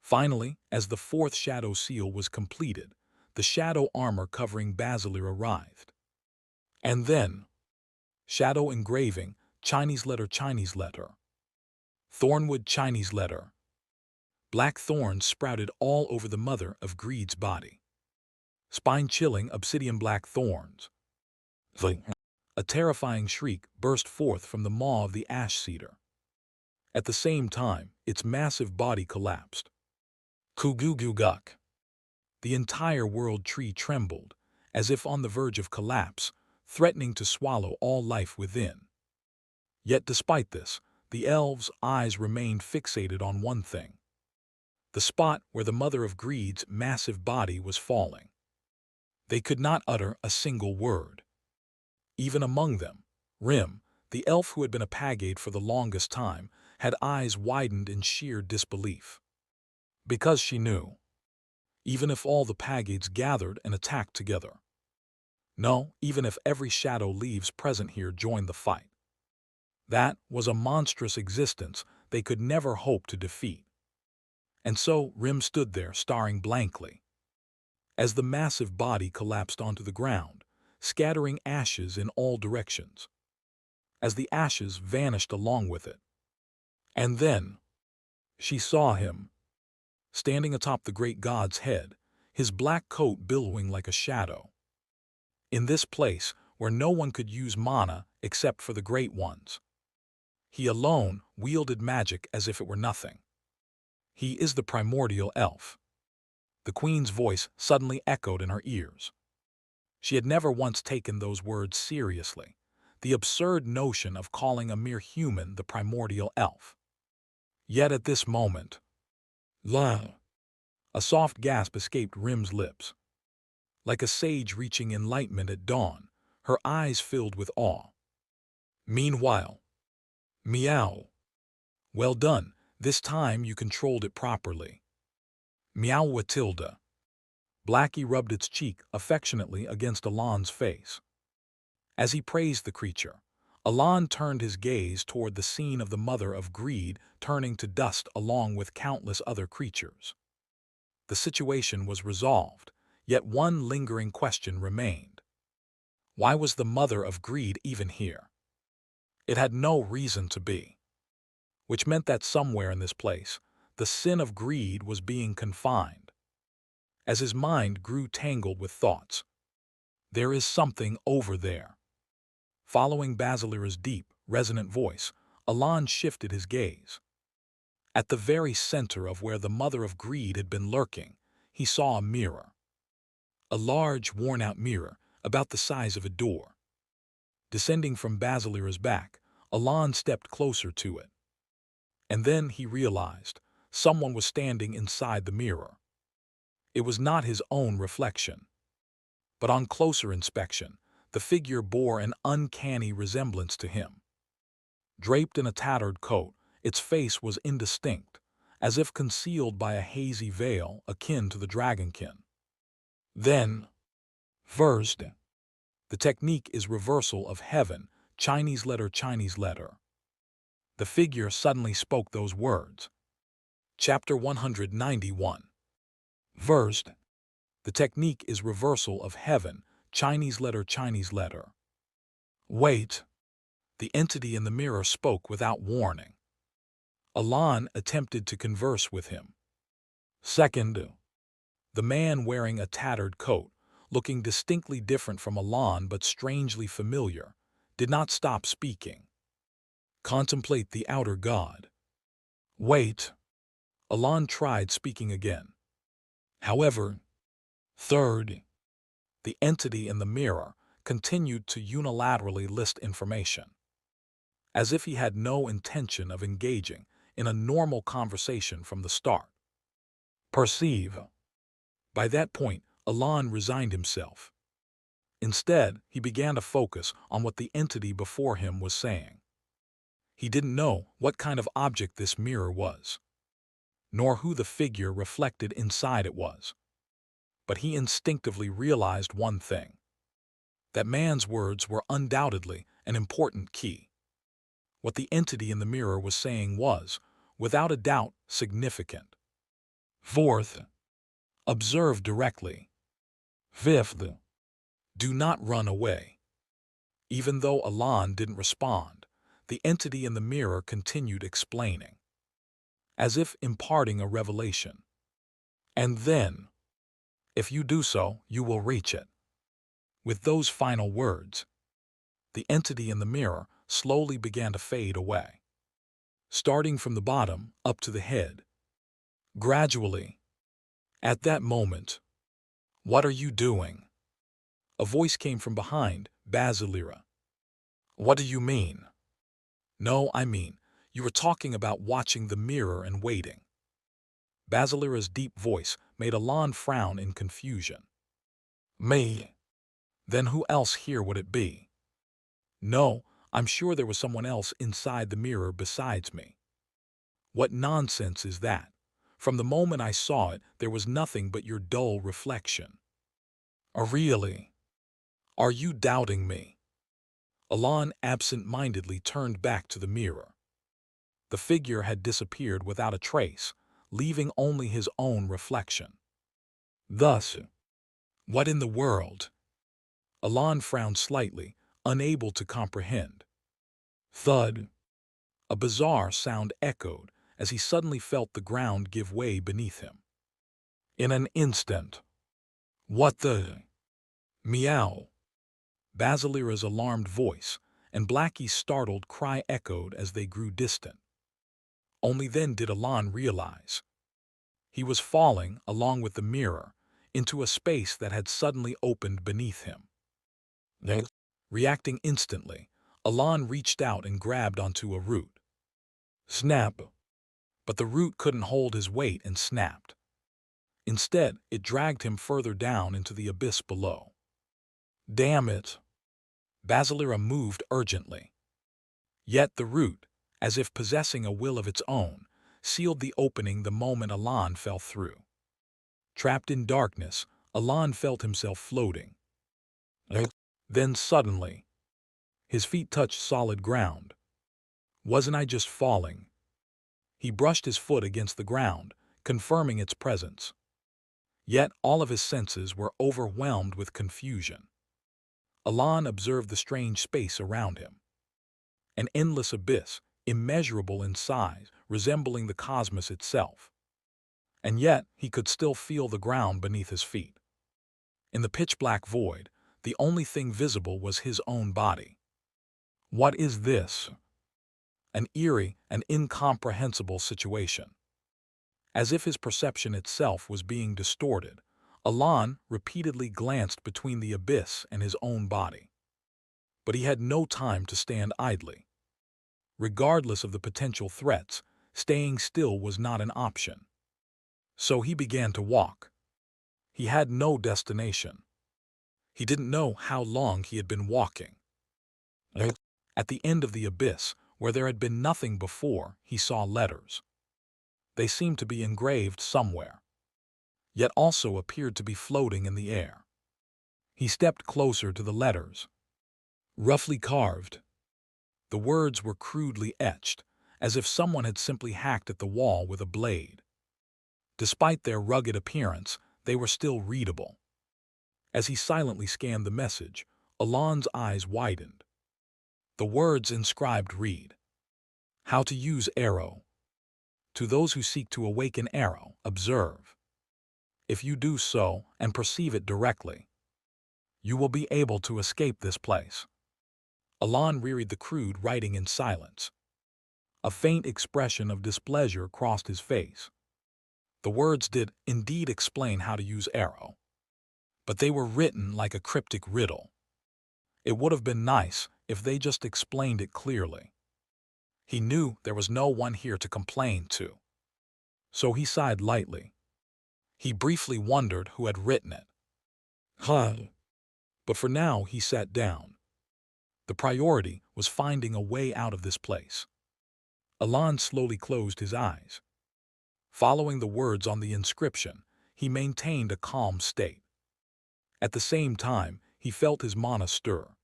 Finally, as the fourth shadow seal was completed, the shadow armor covering Basilira writhed. And then, shadow engraving, Chinese letter, thornwood, Chinese letter. Black thorns sprouted all over the Mother of Greed's body. Spine-chilling obsidian black thorns. A terrifying shriek burst forth from the maw of the ash cedar. At the same time, its massive body collapsed. Kuguguguk. The entire world tree trembled, as if on the verge of collapse, threatening to swallow all life within. Yet despite this, the elves' eyes remained fixated on one thing: the spot where the Mother of Greed's massive body was falling. They could not utter a single word. Even among them, Rim, the elf who had been a Pagade for the longest time, had eyes widened in sheer disbelief. Because she knew, even if all the Pagades gathered and attacked together, no, even if every shadow leaves present here joined the fight, that was a monstrous existence they could never hope to defeat. And so Rim stood there staring blankly, as the massive body collapsed onto the ground, scattering ashes in all directions, as the ashes vanished along with it. And then she saw him, standing atop the great god's head, his black coat billowing like a shadow. In this place, where no one could use mana except for the great ones, he alone wielded magic as if it were nothing. He is the primordial elf. The queen's voice suddenly echoed in her ears. She had never once taken those words seriously, the absurd notion of calling a mere human the primordial elf. Yet at this moment, a soft gasp escaped Rim's lips. Like a sage reaching enlightenment at dawn, her eyes filled with awe. Meanwhile, meow. Well done, this time you controlled it properly. Meow Watilda. Blackie rubbed its cheek affectionately against Alon's face. As he praised the creature, Alon turned his gaze toward the scene of the Mother of Greed turning to dust along with countless other creatures. The situation was resolved, yet one lingering question remained. Why was the Mother of Greed even here? It had no reason to be. Which meant that somewhere in this place, the sin of greed was being confined. As his mind grew tangled with thoughts, there is something over there. Following Basilira's deep, resonant voice, Alon shifted his gaze. At the very center of where the Mother of Greed had been lurking, he saw a mirror. A large, worn-out mirror, about the size of a door. Descending from Basilira's back, Alon stepped closer to it. And then he realized someone was standing inside the mirror. It was not his own reflection. But on closer inspection, the figure bore an uncanny resemblance to him. Draped in a tattered coat, its face was indistinct, as if concealed by a hazy veil akin to the dragonkin. Then, first, the technique is reversal of heaven, Chinese letter, Chinese letter. The figure suddenly spoke those words. Chapter 191. First, the technique is reversal of heaven, Chinese letter, Chinese letter. Wait. The entity in the mirror spoke without warning. Alan attempted to converse with him. Second, the man wearing a tattered coat, looking distinctly different from Alan but strangely familiar, did not stop speaking. Contemplate the outer god. Wait. Alan tried speaking again. However, third, the entity in the mirror continued to unilaterally list information, as if he had no intention of engaging in a normal conversation from the start. Perceive. By that point, Alan resigned himself. Instead, he began to focus on what the entity before him was saying. He didn't know what kind of object this mirror was, nor who the figure reflected inside it was. But he instinctively realized one thing: that man's words were undoubtedly an important key. What the entity in the mirror was saying was, without a doubt, significant. Fourth, observe directly. Fifth, do not run away. Even though Alan didn't respond, the entity in the mirror continued explaining, as if imparting a revelation. And then, if you do so, you will reach it. With those final words, the entity in the mirror slowly began to fade away, starting from the bottom up to the head. Gradually, at that moment, "What are you doing?" A voice came from behind Basilira. "What do you mean?" "No, I mean, you were talking about watching the mirror and waiting." Basilira's deep voice made Alan frown in confusion. "Me? Then who else here would it be?" "No, I'm sure there was someone else inside the mirror besides me." "What nonsense is that? From the moment I saw it, there was nothing but your dull reflection." "Oh, really? Are you doubting me?" Alan absent-mindedly turned back to the mirror. The figure had disappeared without a trace, leaving only his own reflection. Thus, what in the world? Alan frowned slightly, unable to comprehend. Thud. A bizarre sound echoed as he suddenly felt the ground give way beneath him. In an instant. "What the?" "Meow." Basilira's alarmed voice and Blackie's startled cry echoed as they grew distant. Only then did Alan realize. He was falling, along with the mirror, into a space that had suddenly opened beneath him. Reacting instantly, Alan reached out and grabbed onto a root. Snap! But the root couldn't hold his weight and snapped. Instead, it dragged him further down into the abyss below. Damn it! Basilira moved urgently. Yet the root, as if possessing a will of its own, sealed the opening the moment Alan fell through. Trapped in darkness, Alan felt himself floating. Then suddenly, his feet touched solid ground. Wasn't I just falling? He brushed his foot against the ground, confirming its presence. Yet all of his senses were overwhelmed with confusion. Alan observed the strange space around him. An endless abyss, immeasurable in size, resembling the cosmos itself. And yet he could still feel the ground beneath his feet. In the pitch-black void, the only thing visible was his own body. What is this? An eerie and incomprehensible situation. As if his perception itself was being distorted, Alan repeatedly glanced between the abyss and his own body. But he had no time to stand idly. Regardless of the potential threats, staying still was not an option. So he began to walk. He had no destination. He didn't know how long he had been walking. At the end of the abyss, where there had been nothing before, he saw letters. They seemed to be engraved somewhere, yet also appeared to be floating in the air. He stepped closer to the letters. Roughly carved, the words were crudely etched, as if someone had simply hacked at the wall with a blade. Despite their rugged appearance, they were still readable. As he silently scanned the message, Alon's eyes widened. The words inscribed read, "How to use arrow. To those who seek to awaken arrow, observe. If you do so and perceive it directly, you will be able to escape this place." Alon reread the crude writing in silence. A faint expression of displeasure crossed his face. The words did indeed explain how to use arrow, but they were written like a cryptic riddle. It would have been nice if they just explained it clearly. He knew there was no one here to complain to, so he sighed lightly. He briefly wondered who had written it. But for now he sat down. The priority was finding a way out of this place. Alon slowly closed his eyes. Following the words on the inscription, he maintained a calm state. At the same time, he felt his mana stir.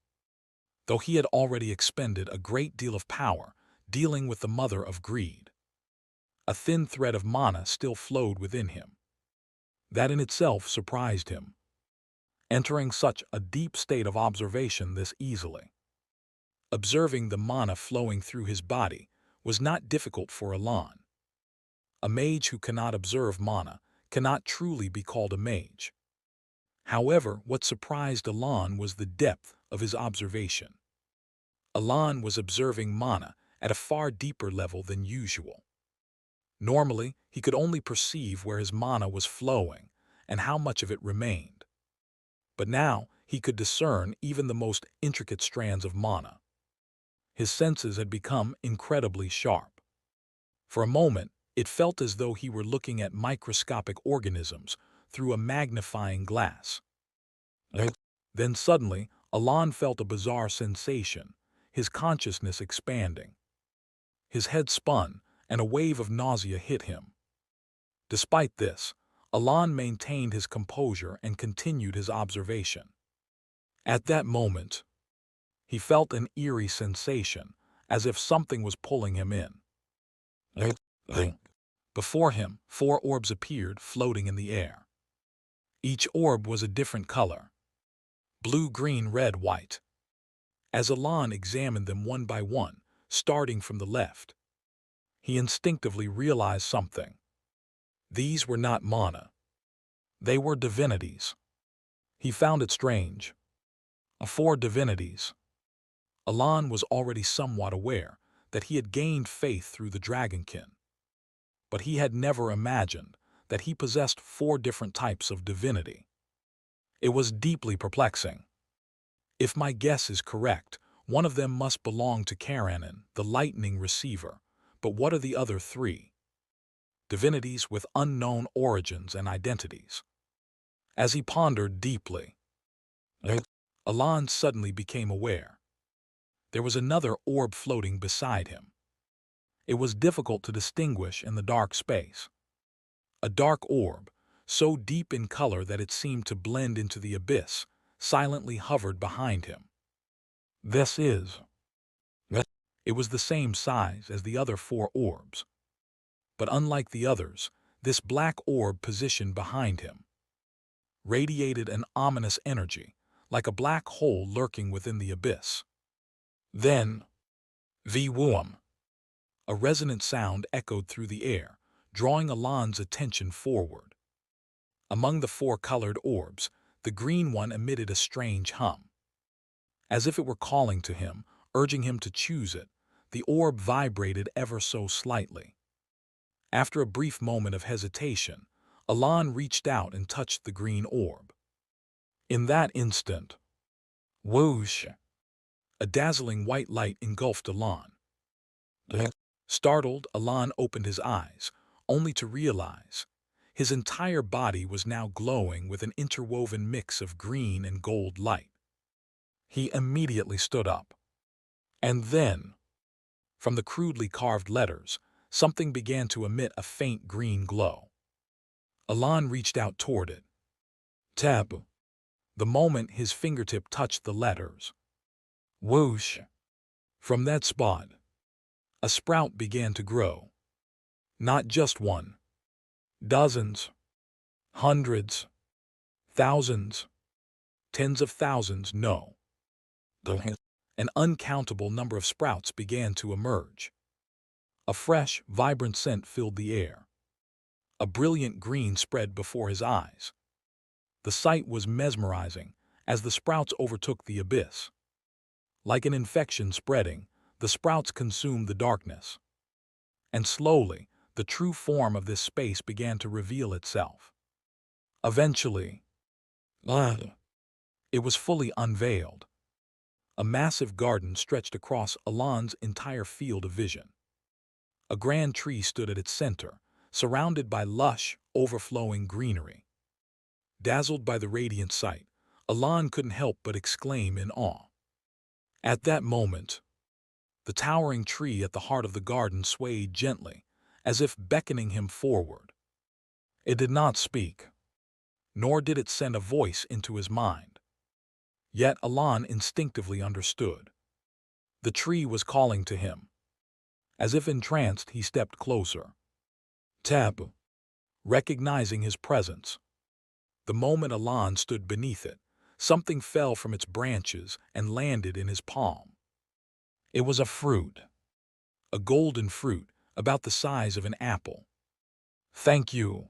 Though he had already expended a great deal of power dealing with the mother of greed, a thin thread of mana still flowed within him. That in itself surprised him, entering such a deep state of observation this easily. Observing the mana flowing through his body was not difficult for Alon. A mage who cannot observe mana cannot truly be called a mage. However, what surprised Alon was the depth of his observation. Alon was observing mana at a far deeper level than usual. Normally, he could only perceive where his mana was flowing and how much of it remained. But now he could discern even the most intricate strands of mana. His senses had become incredibly sharp. For a moment, it felt as though he were looking at microscopic organisms through a magnifying glass. Then suddenly, Alon felt a bizarre sensation, his consciousness expanding. His head spun, and a wave of nausea hit him. Despite this, Alon maintained his composure and continued his observation. At that moment, he felt an eerie sensation, as if something was pulling him in. Before him, 4 orbs appeared, floating in the air. Each orb was a different color: blue, green, red, white. As Alon examined them one by one, starting from the left, he instinctively realized something. These were not mana. They were divinities. He found it strange. 4 divinities. Alon was already somewhat aware that he had gained faith through the dragonkin, but he had never imagined that he possessed 4 different types of divinity. It was deeply perplexing. If my guess is correct, one of them must belong to Karanin, the lightning receiver, but what are the other 3? Divinities with unknown origins and identities. As he pondered deeply, Alon suddenly became aware. There was another orb floating beside him. It was difficult to distinguish in the dark space. A dark orb, so deep in color that it seemed to blend into the abyss, silently hovered behind him. This is... It was the same size as the other 4 orbs. But unlike the others, this black orb positioned behind him radiated an ominous energy, like a black hole lurking within the abyss. Then, V-Woom. A resonant sound echoed through the air, drawing Alon's attention forward. Among the 4 colored orbs, the green one emitted a strange hum. As if it were calling to him, urging him to choose it, the orb vibrated ever so slightly. After a brief moment of hesitation, Alon reached out and touched the green orb. In that instant, whoosh! A dazzling white light engulfed Alon. Startled, Alon opened his eyes, only to realize His entire body was now glowing with an interwoven mix of green and gold light. He immediately stood up. And then, from the crudely carved letters, something began to emit a faint green glow. Alan reached out toward it. Tab. The moment his fingertip touched the letters. Whoosh! From that spot, a sprout began to grow. Not just one. Dozens. Hundreds. Thousands. Tens of thousands, no. An uncountable number of sprouts began to emerge. A fresh, vibrant scent filled the air. A brilliant green spread before his eyes. The sight was mesmerizing as the sprouts overtook the abyss. Like an infection spreading, the sprouts consumed the darkness. And slowly, the true form of this space began to reveal itself. Eventually, it was fully unveiled. A massive garden stretched across Alan's entire field of vision. A grand tree stood at its center, surrounded by lush, overflowing greenery. Dazzled by the radiant sight, Alan couldn't help but exclaim in awe. At that moment, the towering tree at the heart of the garden swayed gently, as if beckoning him forward. It did not speak, nor did it send a voice into his mind. Yet Alan instinctively understood. The tree was calling to him. As if entranced, he stepped closer. Tab. Recognizing his presence. The moment Alan stood beneath it, something fell from its branches and landed in his palm. It was a fruit. A golden fruit, about the size of an apple. Thank you.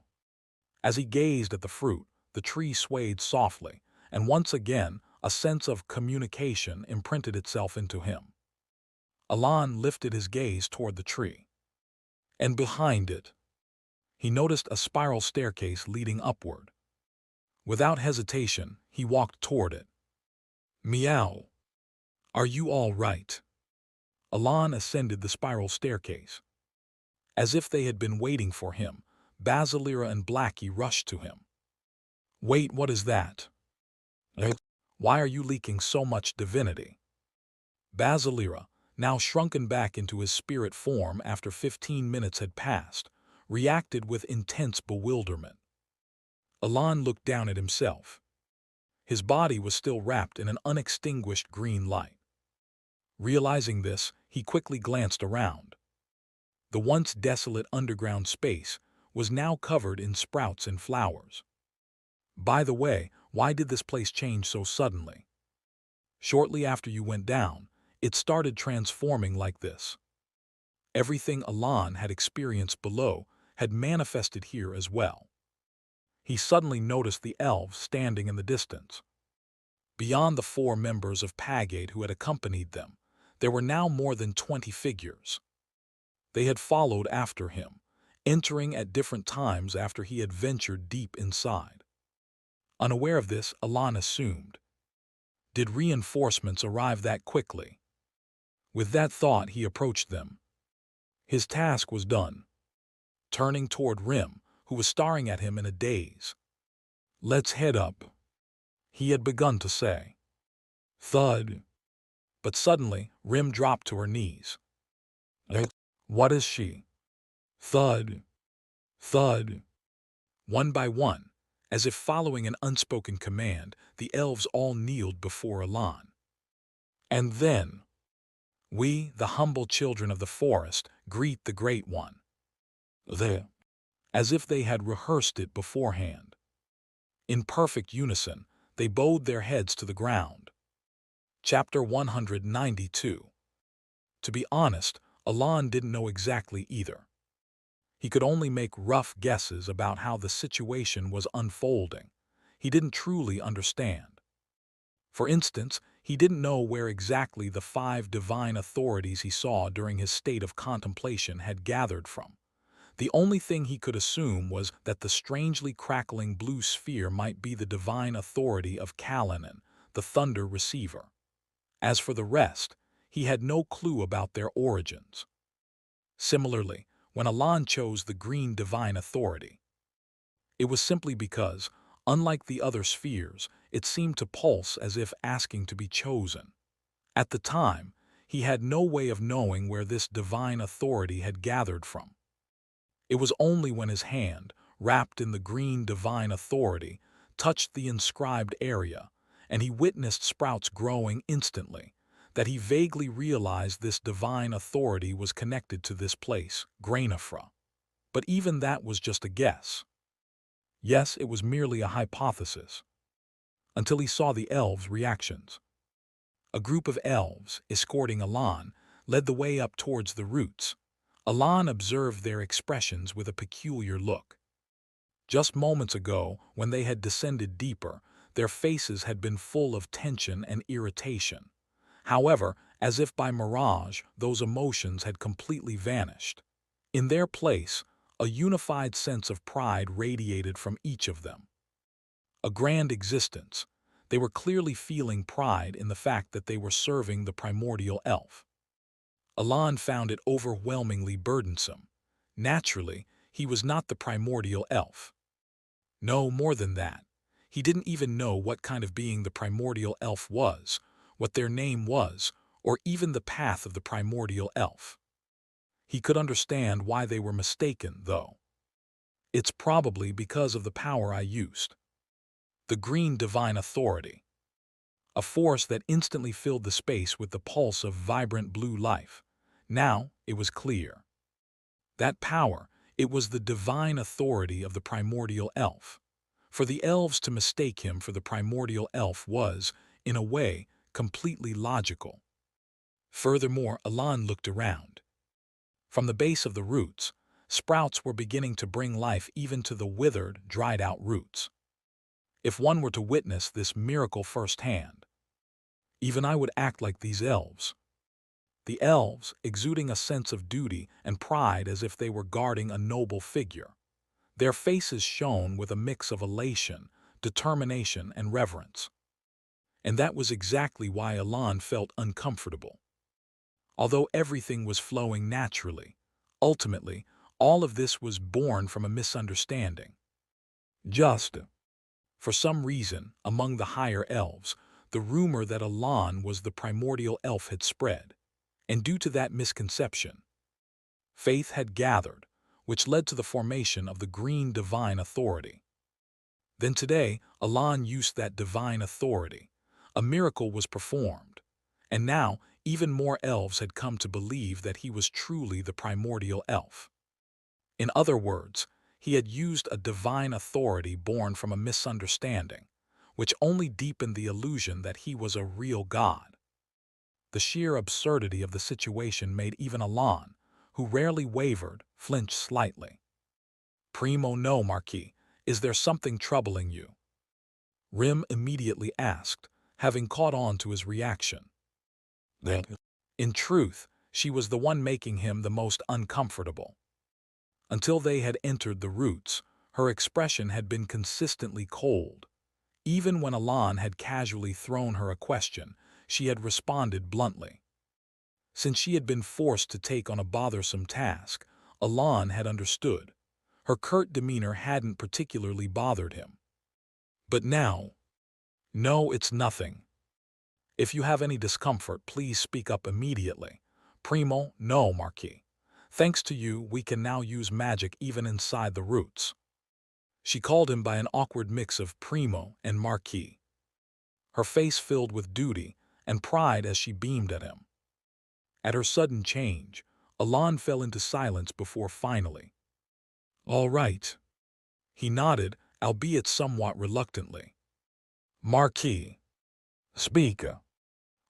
As he gazed at the fruit, the tree swayed softly, and once again, a sense of communication imprinted itself into him. Alan lifted his gaze toward the tree. And behind it, he noticed a spiral staircase leading upward. Without hesitation, he walked toward it. Meow. Are you all right? Alan ascended the spiral staircase. As if they had been waiting for him, Basilira and Blackie rushed to him. Wait, what is that? Why are you leaking so much divinity? Basilira, now shrunken back into his spirit form after 15 minutes had passed, reacted with intense bewilderment. Alan looked down at himself. His body was still wrapped in an unextinguished green light. Realizing this, he quickly glanced around. The once desolate underground space was now covered in sprouts and flowers. By the way, why did this place change so suddenly? Shortly after you went down, it started transforming like this. Everything Alan had experienced below had manifested here as well. He suddenly noticed the elves standing in the distance. Beyond the 4 members of Pagade who had accompanied them, there were now more than 20 figures. They had followed after him, entering at different times after he had ventured deep inside. Unaware of this, Alan assumed. Did reinforcements arrive that quickly? With that thought, he approached them. His task was done. Turning toward Rim, who was staring at him in a daze. Let's head up, he had begun to say. Thud. But suddenly, Rim dropped to her knees. What is she? Thud. Thud. One by one, as if following an unspoken command, the elves all kneeled before Alan. And then, we, the humble children of the forest, greet the Great One. There. As if they had rehearsed it beforehand. In perfect unison, they bowed their heads to the ground. Chapter 192. To be honest, Alan didn't know exactly either. He could only make rough guesses about how the situation was unfolding. He didn't truly understand. For instance, he didn't know where exactly the 5 divine authorities he saw during his state of contemplation had gathered from. The only thing he could assume was that the strangely crackling blue sphere might be the divine authority of Kalanin, the Thunder Receiver. As for the rest, he had no clue about their origins. Similarly, when Alan chose the green divine authority, It was simply because, unlike the other spheres, it seemed to pulse as if asking to be chosen. At the time, he had no way of knowing where this divine authority had gathered from. It was only when his hand, wrapped in the green divine authority, touched the inscribed area, and he witnessed sprouts growing instantly, that he vaguely realized this divine authority was connected to this place, Granifra. But even that was just a guess. Yes, it was merely a hypothesis. Until he saw the elves' reactions. A group of elves, escorting Alan, led the way up towards the roots. Alan observed their expressions with a peculiar look. Just moments ago, when they had descended deeper, their faces had been full of tension and irritation. However, as if by mirage, those emotions had completely vanished. In their place, a unified sense of pride radiated from each of them. A grand existence. They were clearly feeling pride in the fact that they were serving the primordial elf. Alan found it overwhelmingly burdensome. Naturally, he was not the primordial elf. No, more than that. He didn't even know what kind of being the primordial elf was, what their name was, or even the path of the primordial elf. He could understand why they were mistaken, though. It's probably because of the power I used. The green divine authority. A force that instantly filled the space with the pulse of vibrant blue life. Now it was clear. That power, it was the divine authority of the primordial elf. For the elves to mistake him for the primordial elf was, in a way, completely logical. Furthermore, Alan looked around. From the base of the roots, sprouts were beginning to bring life even to the withered, dried-out roots. If one were to witness this miracle firsthand, even I would act like these elves. The elves, exuding a sense of duty and pride as if they were guarding a noble figure. Their faces shone with a mix of elation, determination, and reverence. And that was exactly why Alan felt uncomfortable. Although everything was flowing naturally, ultimately, all of this was born from a misunderstanding. Just, for some reason, among the higher elves, the rumor that Alan was the primordial elf had spread, and due to that misconception, faith had gathered, which led to the formation of the green divine authority. Then today, Alan used that divine authority. A miracle was performed, and now even more elves had come to believe that he was truly the primordial elf. In other words, he had used a divine authority born from a misunderstanding, which only deepened the illusion that he was a real god. The sheer absurdity of the situation made even Alan, who rarely wavered, flinch slightly. "Primo, no, Marquis. Is there something troubling you?" Rim immediately asked, having caught on to his reaction. In truth, she was the one making him the most uncomfortable. Until they had entered the roots, her expression had been consistently cold. Even when Alan had casually thrown her a question, she had responded bluntly. Since she had been forced to take on a bothersome task, Alan had understood. Her curt demeanor hadn't particularly bothered him. But now, "No, it's nothing. If you have any discomfort, please speak up immediately." "Primo, no, Marquis. Thanks to you, we can now use magic even inside the roots." She called him by an awkward mix of Primo and Marquis. Her face filled with duty and pride as she beamed at him. At her sudden change, Alan fell into silence before finally. "All right." He nodded, albeit somewhat reluctantly. "Marquis, speak.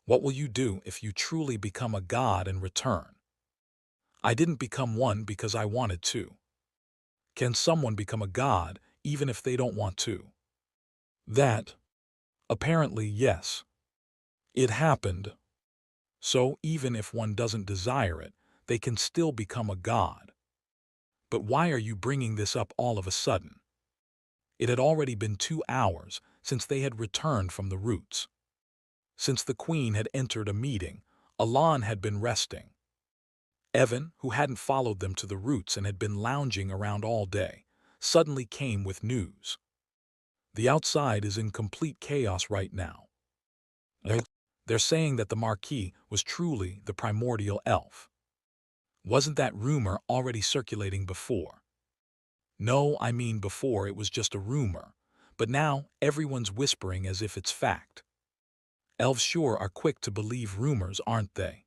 What will you do if you truly become a god in return?" "I didn't become one because I wanted to." "Can someone become a god even if they don't want to?" "That, apparently, yes. It happened. So even if one doesn't desire it, they can still become a god." "But why are you bringing this up all of a sudden?" It had already been 2 hours since they had returned from the roots. Since the queen had entered a meeting, Alan had been resting. Evan, who hadn't followed them to the roots and had been lounging around all day, suddenly came with news. The outside is in complete chaos right now. They're saying that the Marquis was truly the primordial elf. Wasn't that rumor already circulating before? No, I mean before it was just a rumor, but now everyone's whispering as if it's fact. Elves sure are quick to believe rumors, aren't they?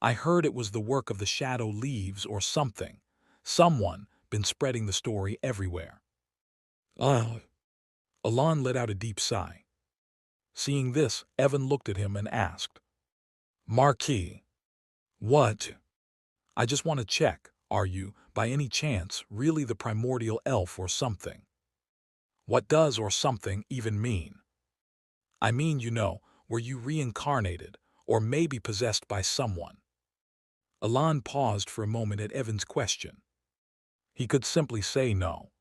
I heard it was the work of the shadow leaves or something. Someone been spreading the story everywhere. Alon let out a deep sigh. Seeing this, Evan looked at him and asked, Marquis, what? I just want to check, are you, by any chance, really the primordial elf or something? What does or something even mean? I mean, were you reincarnated, or maybe possessed by someone? Alon paused for a moment at Evan's question. He could simply say no.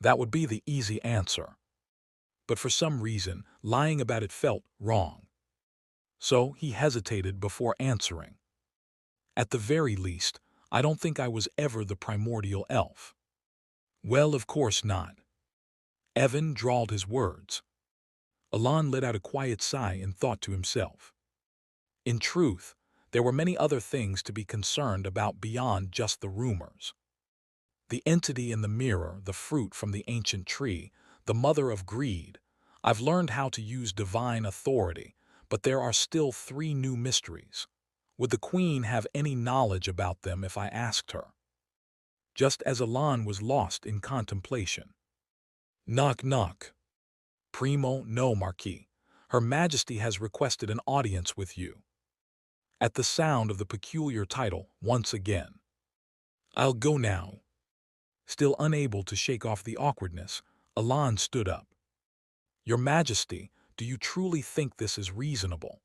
That would be the easy answer. But for some reason, lying about it felt wrong. So he hesitated before answering. At the very least, I don't think I was ever the primordial elf. Well, of course not. Evan drawled his words. Alon let out a quiet sigh and thought to himself. In truth, there were many other things to be concerned about beyond just the rumors. The entity in the mirror, the fruit from the ancient tree, the mother of greed. I've learned how to use divine authority, but there are still 3 new mysteries. Would the queen have any knowledge about them if I asked her? Just as Alon was lost in contemplation. Knock, knock. Primo, no, Marquis. Her Majesty has requested an audience with you. At the sound of the peculiar title, once again. I'll go now. Still unable to shake off the awkwardness, Alon stood up. Your Majesty, do you truly think this is reasonable?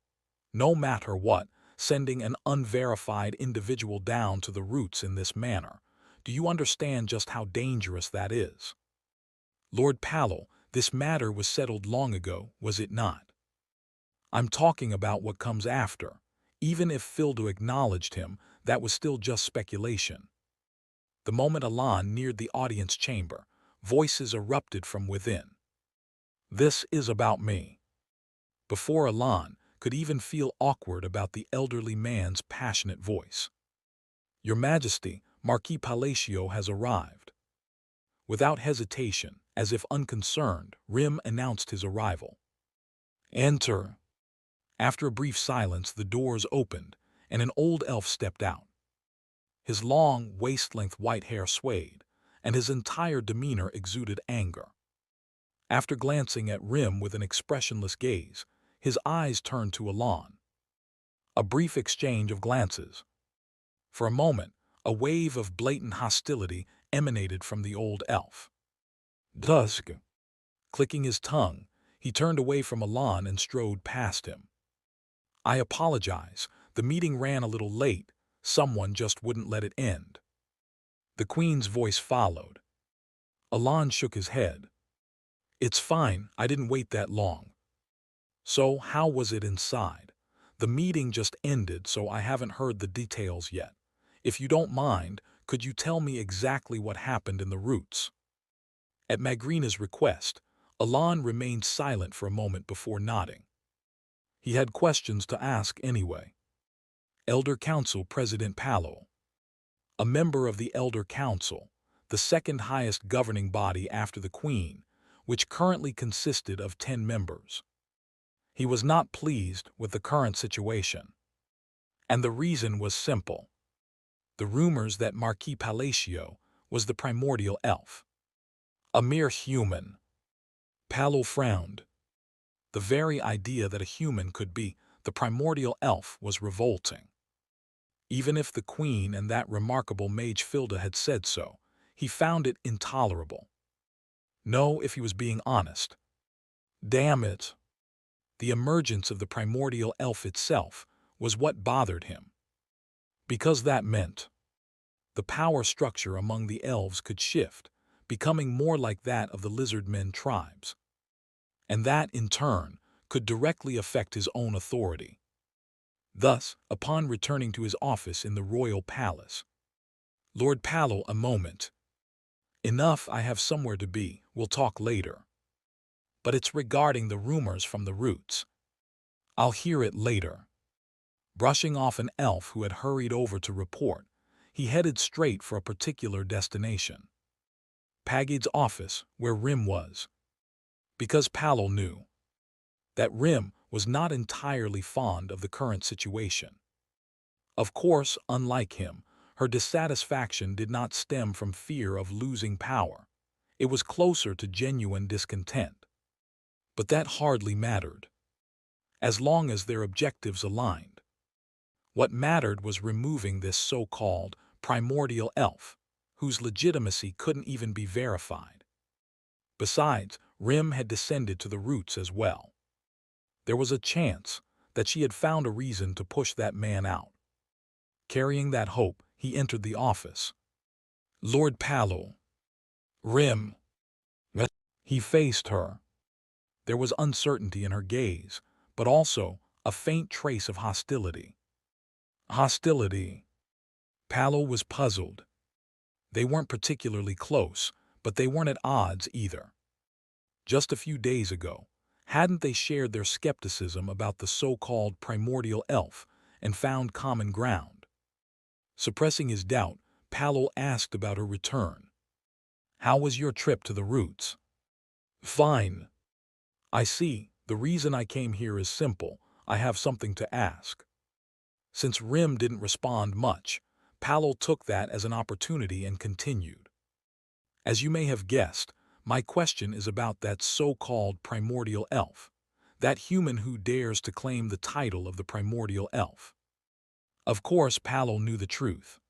No matter what, sending an unverified individual down to the roots in this manner. Do you understand just how dangerous that is? Lord Palo, this matter was settled long ago, was it not? I'm talking about what comes after. Even if Fildo acknowledged him, that was still just speculation. The moment Alon neared the audience chamber, voices erupted from within. This is about me. Before Alon could even feel awkward about the elderly man's passionate voice. Your Majesty, Marquis Palacio has arrived. Without hesitation, as if unconcerned, Rim announced his arrival. Enter. After a brief silence, the doors opened, and an old elf stepped out. His long, waist-length white hair swayed, and his entire demeanor exuded anger. After glancing at Rim with an expressionless gaze, his eyes turned to Alon. A brief exchange of glances. For a moment, a wave of blatant hostility emanated from the old elf. Dusk. Clicking his tongue, he turned away from Alon and strode past him. I apologize, the meeting ran a little late. Someone just wouldn't let it end. The Queen's voice followed. Alon shook his head. It's fine, I didn't wait that long. So, how was it inside? The meeting just ended, so I haven't heard the details yet. If you don't mind, could you tell me exactly what happened in the roots? At Magrina's request, Alon remained silent for a moment before nodding. He had questions to ask anyway. Elder Council President Palo. A member of the Elder Council, the second highest governing body after the Queen, which currently consisted of 10 members. He was not pleased with the current situation. And the reason was simple. The rumors that Marquis Palacio was the primordial elf. A mere human. Palo frowned. The very idea that a human could be the primordial elf was revolting. Even if the Queen and that remarkable mage Filda had said so, he found it intolerable. No, if he was being honest. Damn it. The emergence of the primordial elf itself was what bothered him. Because that meant the power structure among the elves could shift, becoming more like that of the lizardmen tribes. And that, in turn, could directly affect his own authority. Thus, upon returning to his office in the royal palace, Lord Palo, a moment. Enough, I have somewhere to be. We'll talk later. But it's regarding the rumors from the roots. I'll hear it later. Brushing off an elf who had hurried over to report, he headed straight for a particular destination. Pagid's office, where Rim was. Because Paolo knew that Rim was not entirely fond of the current situation. Of course, unlike him, her dissatisfaction did not stem from fear of losing power. It was closer to genuine discontent. But that hardly mattered, as long as their objectives aligned. What mattered was removing this so-called primordial elf, whose legitimacy couldn't even be verified. Besides, Rim had descended to the roots as well. There was a chance that she had found a reason to push that man out. Carrying that hope, he entered the office. Lord Paolo. Rim. He faced her. There was uncertainty in her gaze, but also a faint trace of hostility. Hostility. Paolo was puzzled. They weren't particularly close, but they weren't at odds either. Just a few days ago, hadn't they shared their skepticism about the so-called primordial elf and found common ground? Suppressing his doubt, Paolo asked about her return. How was your trip to the roots? Fine. I see. The reason I came here is simple. I have something to ask. Since Rim didn't respond much, Paolo took that as an opportunity and continued. As you may have guessed, my question is about that so-called primordial elf, that human who dares to claim the title of the primordial elf. Of course, Paolo knew the truth,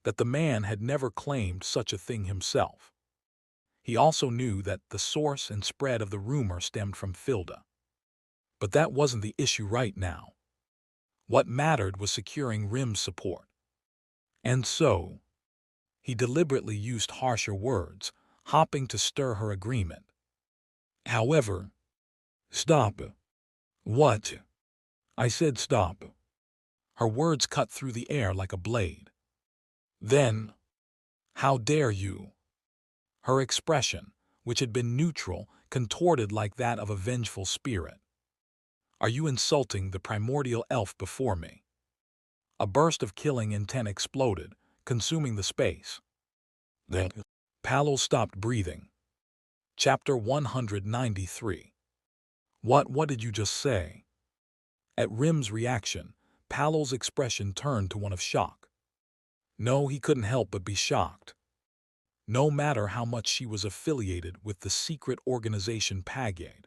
that the man had never claimed such a thing himself. He also knew that the source and spread of the rumor stemmed from Filda. But that wasn't the issue right now. What mattered was securing Rim's support. And so, he deliberately used harsher words, hoping to stir her agreement. However, stop. What? I said stop. Her words cut through the air like a blade. Then, how dare you? Her expression, which had been neutral, contorted like that of a vengeful spirit. Are you insulting the primordial elf before me? A burst of killing intent exploded, consuming the space. Then, Paolo stopped breathing. Chapter 193. What did you just say? At Rim's reaction, Paolo's expression turned to one of shock. No, he couldn't help but be shocked. No matter how much she was affiliated with the secret organization Pagade,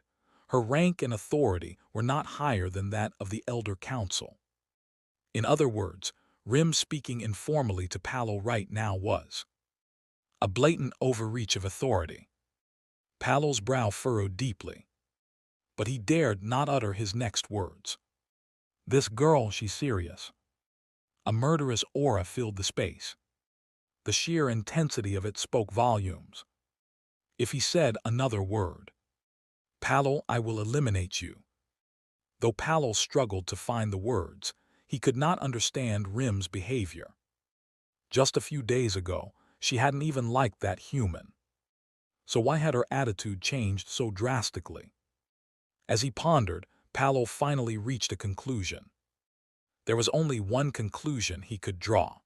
her rank and authority were not higher than that of the Elder Council. In other words, Rim speaking informally to Paolo right now was a blatant overreach of authority. Paolo's brow furrowed deeply, but he dared not utter his next words. This girl, she's serious. A murderous aura filled the space. The sheer intensity of it spoke volumes. If he said another word, Paolo, I will eliminate you. Though Paolo struggled to find the words, he could not understand Rim's behavior. Just a few days ago, she hadn't even liked that human. So why had her attitude changed so drastically? As he pondered, Paolo finally reached a conclusion. There was only one conclusion he could draw.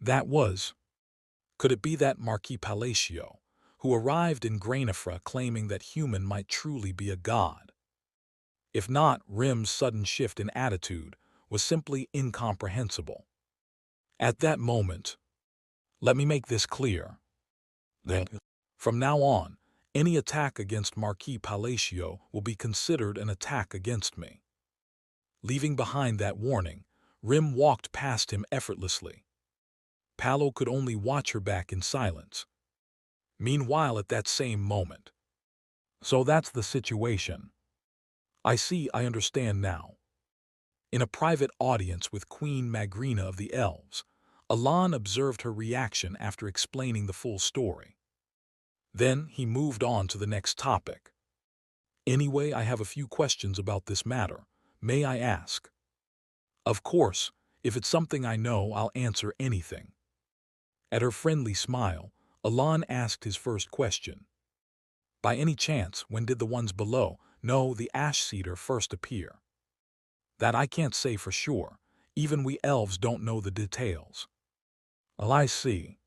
That was, could it be that Marquis Palacio, who arrived in Granifra claiming that human might truly be a god? If not, Rim's sudden shift in attitude was simply incomprehensible. At that moment, let me make this clear. Then, from now on, any attack against Marquis Palacio will be considered an attack against me. Leaving behind that warning, Rim walked past him effortlessly. Paolo could only watch her back in silence. Meanwhile, at that same moment. So that's the situation. I see, I understand now. In a private audience with Queen Magrina of the Elves, Alan observed her reaction after explaining the full story. Then he moved on to the next topic. Anyway, I have a few questions about this matter. May I ask? Of course, if it's something I know, I'll answer anything. At her friendly smile, Alon asked his first question. By any chance, when did the ones below, no, the ash cedar, first appear? That I can't say for sure. Even we elves don't know the details. Well, I see.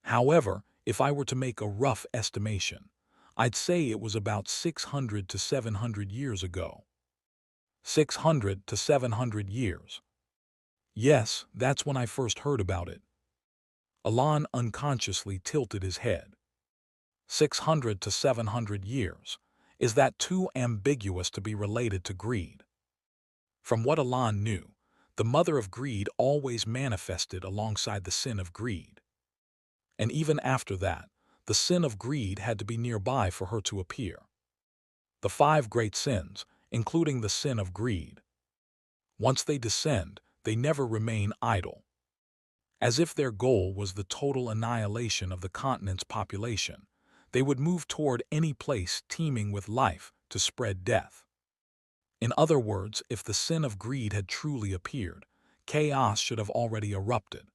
However, if I were to make a rough estimation, I'd say it was about 600 to 700 years ago. 600 to 700 years. Yes, that's when I first heard about it. Alon unconsciously tilted his head. 600 to 700 years. Is that too ambiguous to be related to greed? From what Alon knew, the mother of greed always manifested alongside the sin of greed. And even after that, the sin of greed had to be nearby for her to appear. The 5 great sins, including the sin of greed. Once they descend, they never remain idle. As if their goal was the total annihilation of the continent's population, they would move toward any place teeming with life to spread death. In other words, if the sin of greed had truly appeared, chaos should have already erupted.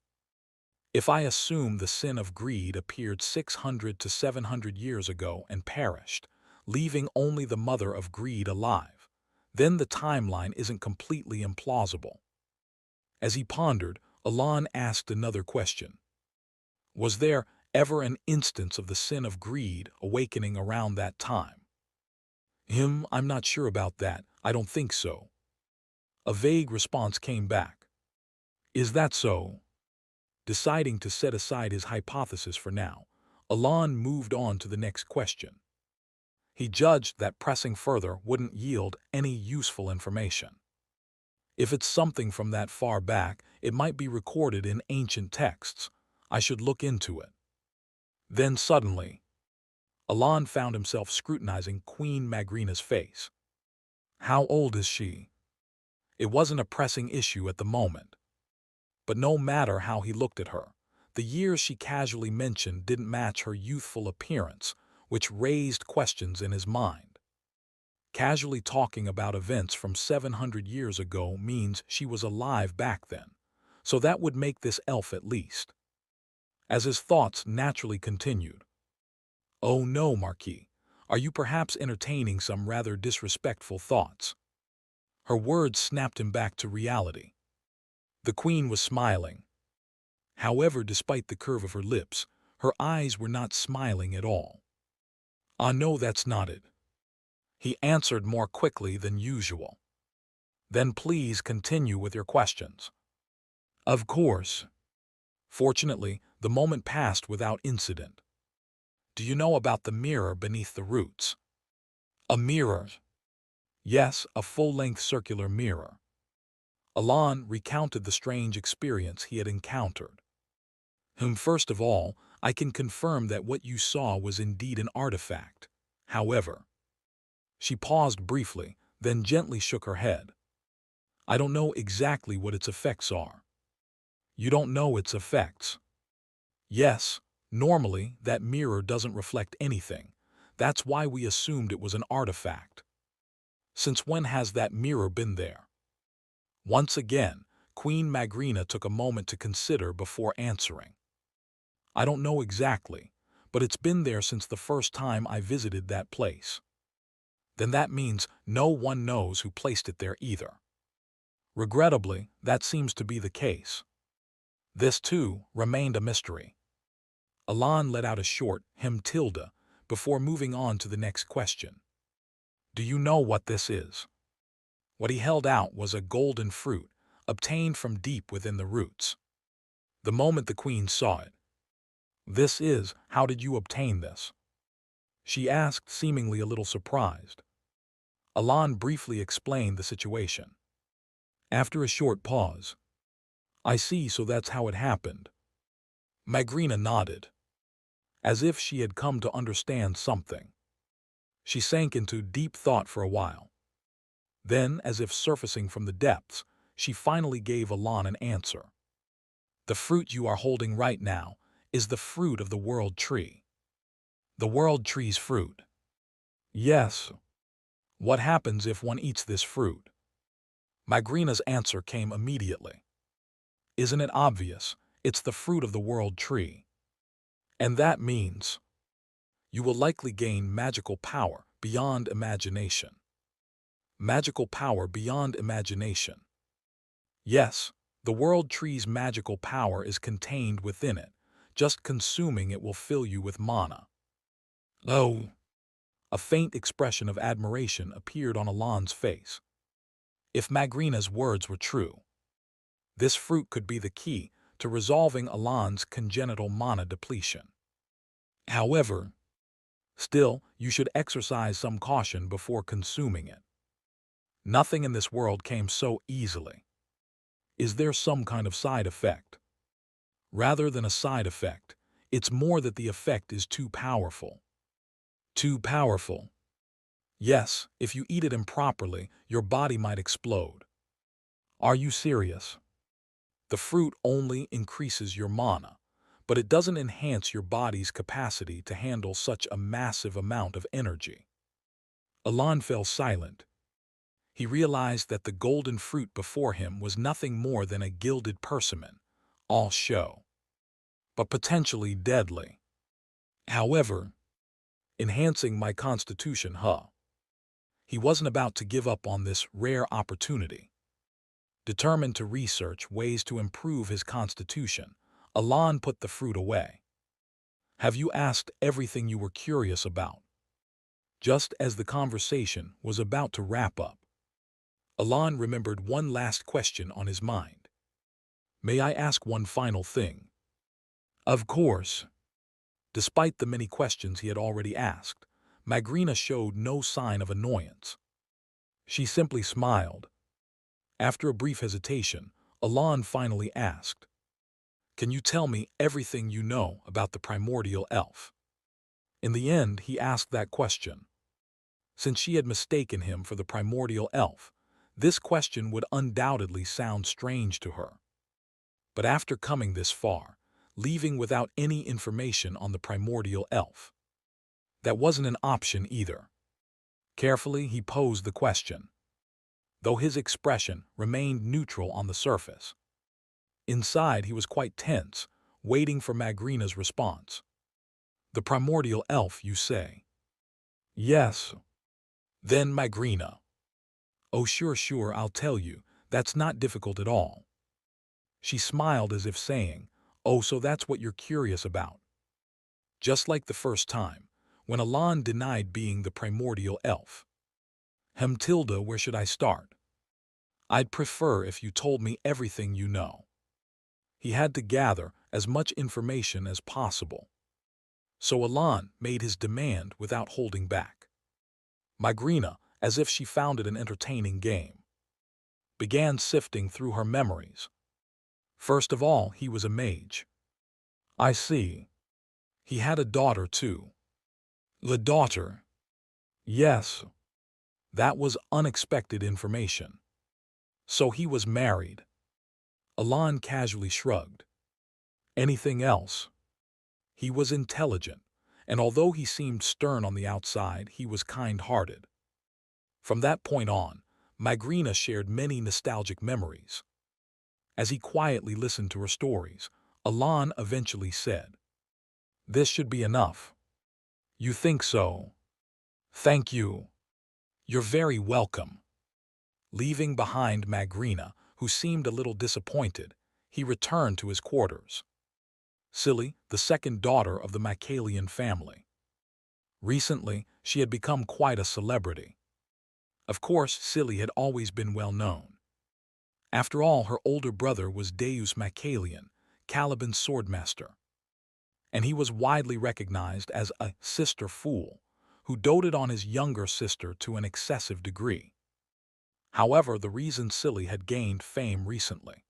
If I assume the sin of greed appeared 600 to 700 years ago and perished, leaving only the mother of greed alive, then the timeline isn't completely implausible. As he pondered, Alon asked another question. Was there ever an instance of the sin of greed awakening around that time? I'm not sure about that. I don't think so. A vague response came back. Is that so? Deciding to set aside his hypothesis for now, Alon moved on to the next question. He judged that pressing further wouldn't yield any useful information. If it's something from that far back, it might be recorded in ancient texts. I should look into it. Then suddenly, Alon found himself scrutinizing Queen Magrina's face. How old is she? It wasn't a pressing issue at the moment. But no matter how he looked at her, the years she casually mentioned didn't match her youthful appearance, which raised questions in his mind. Casually talking about events from 700 years ago means she was alive back then, so that would make this elf at least. As his thoughts naturally continued, "Oh no, Marquis, are you perhaps entertaining some rather disrespectful thoughts?" Her words snapped him back to reality. The queen was smiling. However, despite the curve of her lips, her eyes were not smiling at all. "Ah, no, that's not it," he answered more quickly than usual. "Then please continue with your questions." "Of course." Fortunately, the moment passed without incident. "Do you know about the mirror beneath the roots?" "A mirror?" "Yes, a full-length circular mirror." Alon recounted the strange experience he had encountered. First of all, I can confirm that what you saw was indeed an artifact. However," she paused briefly, then gently shook her head. "I don't know exactly what its effects are." "You don't know its effects?" "Yes, normally that mirror doesn't reflect anything. That's why we assumed it was an artifact." "Since when has that mirror been there?" Once again, Queen Magrina took a moment to consider before answering. "I don't know exactly, but it's been there since the first time I visited that place." "Then that means no one knows who placed it there either." "Regrettably, that seems to be the case." This, too, remained a mystery. Alon let out a short tilde before moving on to the next question. "Do you know what this is?" What he held out was a golden fruit, obtained from deep within the roots. The moment the queen saw it, How did you obtain this?" she asked, seemingly a little surprised. Alon briefly explained the situation. After a short pause, "I see, so that's how it happened." Magrina nodded, as if she had come to understand something. She sank into deep thought for a while. Then, as if surfacing from the depths, she finally gave Alon an answer. "The fruit you are holding right now is the fruit of the world tree." "The world tree's fruit?" "Yes." "What happens if one eats this fruit?" Magrina's answer came immediately. "Isn't it obvious? It's the fruit of the world tree." And that means you will likely gain magical power beyond imagination. Magical power beyond imagination. Yes, the world tree's magical power is contained within it. Just consuming it will fill you with mana. Oh! A faint expression of admiration appeared on Alon's face. If Magrina's words were true, this fruit could be the key to resolving Alon's congenital mana depletion. However, still, you should exercise some caution before consuming it. Nothing in this world came so easily. Is there some kind of side effect? Rather than a side effect, it's more that the effect is too powerful. Too powerful. Yes, if you eat it improperly, your body might explode. Are you serious? The fruit only increases your mana, but it doesn't enhance your body's capacity to handle such a massive amount of energy. Alon fell silent. He realized that the golden fruit before him was nothing more than a gilded persimmon, all show, but potentially deadly. However, enhancing my constitution, He wasn't about to give up on this rare opportunity. Determined to research ways to improve his constitution, Alon put the fruit away. Have you asked everything you were curious about? Just as the conversation was about to wrap up, Alon remembered one last question on his mind. May I ask one final thing? Of course. Despite the many questions he had already asked, Magrina showed no sign of annoyance. She simply smiled. After a brief hesitation, Alon finally asked, Can you tell me everything you know about the primordial elf? In the end, he asked that question. Since she had mistaken him for the primordial elf, this question would undoubtedly sound strange to her. But after coming this far, leaving without any information on the primordial elf, that wasn't an option either. Carefully, he posed the question, though his expression remained neutral on the surface. Inside, he was quite tense, waiting for Magrina's response. The primordial elf, you say? Yes. Then Magrina. Oh, sure, I'll tell you. That's not difficult at all. She smiled as if saying, Oh, so that's what you're curious about. Just like the first time, when Alon denied being the primordial elf. Tilda, where should I start? I'd prefer if you told me everything you know. He had to gather as much information as possible. So Alon made his demand without holding back. Magrina, as if she found it an entertaining game, began sifting through her memories. First of all, he was a mage. I see. He had a daughter, too. The daughter? Yes. That was unexpected information. So he was married. Alon casually shrugged. Anything else? He was intelligent, and although he seemed stern on the outside, he was kind-hearted. From that point on, Magrina shared many nostalgic memories. As he quietly listened to her stories, Alon eventually said, This should be enough. You think so? Thank you. You're very welcome. Leaving behind Magrina, who seemed a little disappointed, he returned to his quarters. Silly, the second daughter of the Macalian family. Recently, she had become quite a celebrity. Of course, Silly had always been well known. After all, her older brother was Deus Macalian, Caliban's swordmaster. And he was widely recognized as a sister fool, who doted on his younger sister to an excessive degree. However, the reason Silly had gained fame recently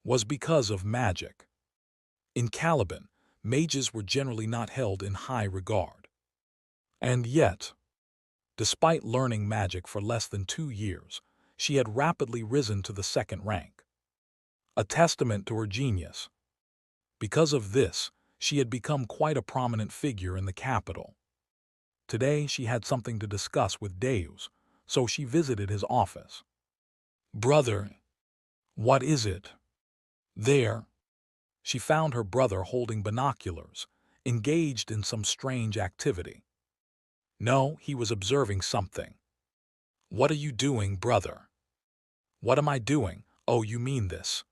was because of magic. In Caliban, mages were generally not held in high regard. And yet, despite learning magic for less than 2 years, she had rapidly risen to the second rank. A testament to her genius. Because of this, she had become quite a prominent figure in the capital. Today, she had something to discuss with Deus, so she visited his office. Brother, what is it? There. She found her brother holding binoculars, engaged in some strange activity. No, he was observing something. What are you doing, brother? What am I doing? Oh, you mean this?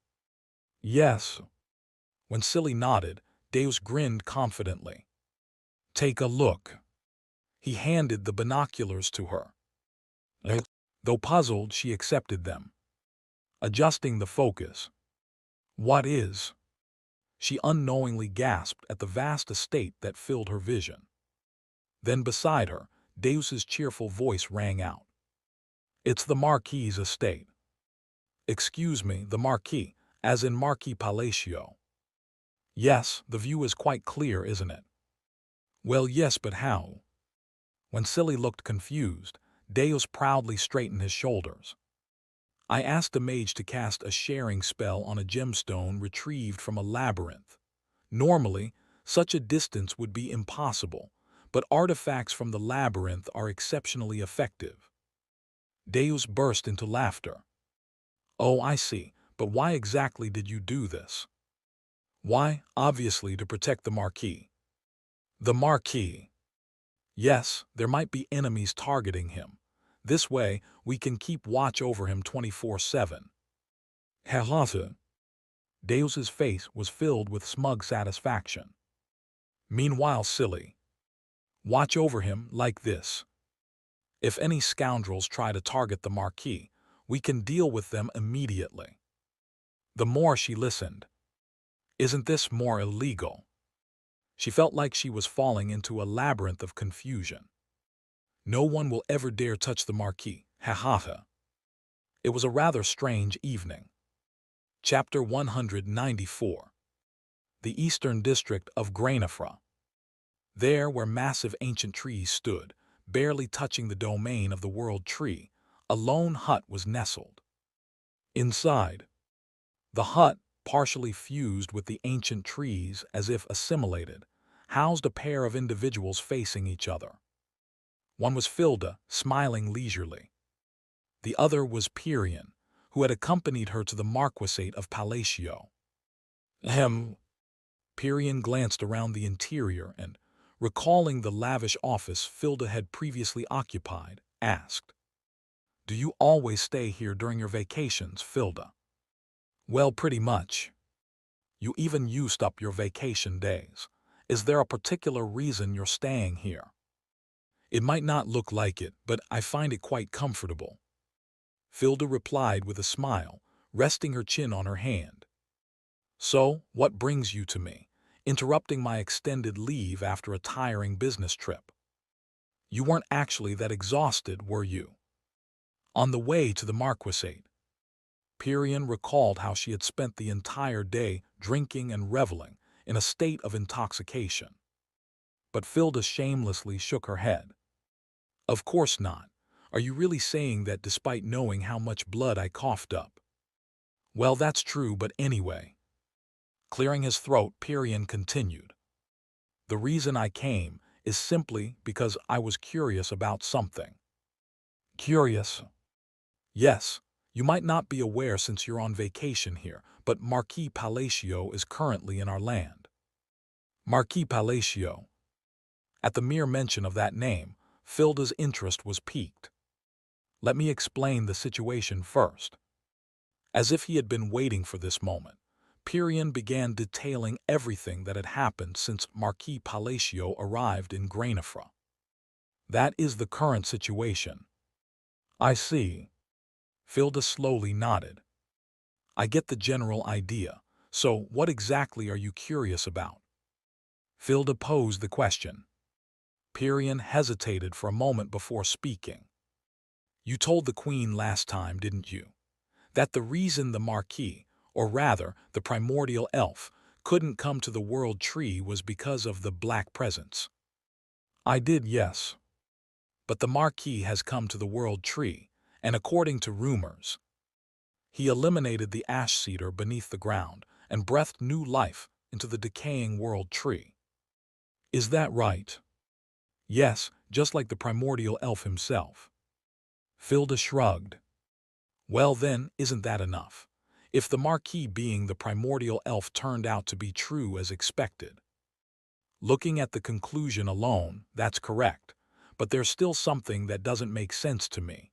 Yes. When Silly nodded, Deus grinned confidently. Take a look. He handed the binoculars to her. Though puzzled, she accepted them, adjusting the focus. What is? She unknowingly gasped at the vast estate that filled her vision. Then beside her, Deus's cheerful voice rang out. It's the Marquis's estate. Excuse me, the Marquis, as in Marquis Palacio. Yes, the view is quite clear, isn't it? Well, yes, but how? When Silly looked confused, Deus proudly straightened his shoulders. I asked a mage to cast a sharing spell on a gemstone retrieved from a labyrinth. Normally, such a distance would be impossible, but artifacts from the labyrinth are exceptionally effective. Deus burst into laughter. Oh, I see, but why exactly did you do this? Why, obviously to protect the Marquis. The Marquis. Yes, there might be enemies targeting him. This way, we can keep watch over him 24/7. Halata. Deus's face was filled with smug satisfaction. Meanwhile, Silly. Watch over him like this. If any scoundrels try to target the Marquis, we can deal with them immediately. The more she listened. Isn't this more illegal? She felt like she was falling into a labyrinth of confusion. No one will ever dare touch the Marquis, ha. It was a rather strange evening. Chapter 194. The Eastern District of Granifra. There, where massive ancient trees stood, barely touching the domain of the World Tree, a lone hut was nestled. Inside, the hut, partially fused with the ancient trees as if assimilated, housed a pair of individuals facing each other. One was Filda, smiling leisurely. The other was Pirian, who had accompanied her to the Marquisate of Palacio. Pirian glanced around the interior and, recalling the lavish office Filda had previously occupied, asked, Do you always stay here during your vacations, Filda? Well, pretty much. You even used up your vacation days. Is there a particular reason you're staying here? It might not look like it, but I find it quite comfortable. Filda replied with a smile, resting her chin on her hand. So, what brings you to me, interrupting my extended leave after a tiring business trip? You weren't actually that exhausted, were you? On the way to the Marquisate, Pirian recalled how she had spent the entire day drinking and reveling in a state of intoxication. But Filda shamelessly shook her head. Of course not. Are you really saying that despite knowing how much blood I coughed up? Well, that's true, but anyway. Clearing his throat, Pirian continued. The reason I came is simply because I was curious about something. Curious? Yes, you might not be aware since you're on vacation here, but Marquis Palacio is currently in our land. Marquis Palacio. At the mere mention of that name, Filda's interest was piqued. Let me explain the situation first. As if he had been waiting for this moment, Pirian began detailing everything that had happened since Marquis Palacio arrived in Granifra. That is the current situation. I see. Filda slowly nodded. I get the general idea. So what exactly are you curious about? Filda posed the question. Pirian hesitated for a moment before speaking. You told the Queen last time, didn't you, that the reason the Marquis, or rather the primordial elf, couldn't come to the World Tree was because of the Black Presence? I did, yes. But the Marquis has come to the World Tree, and according to rumors, he eliminated the ash cedar beneath the ground and breathed new life into the decaying World Tree. Is that right? Yes, just like the primordial elf himself. Filda shrugged. Well then, isn't that enough? If the Marquis being the primordial elf turned out to be true as expected. Looking at the conclusion alone, that's correct, but there's still something that doesn't make sense to me.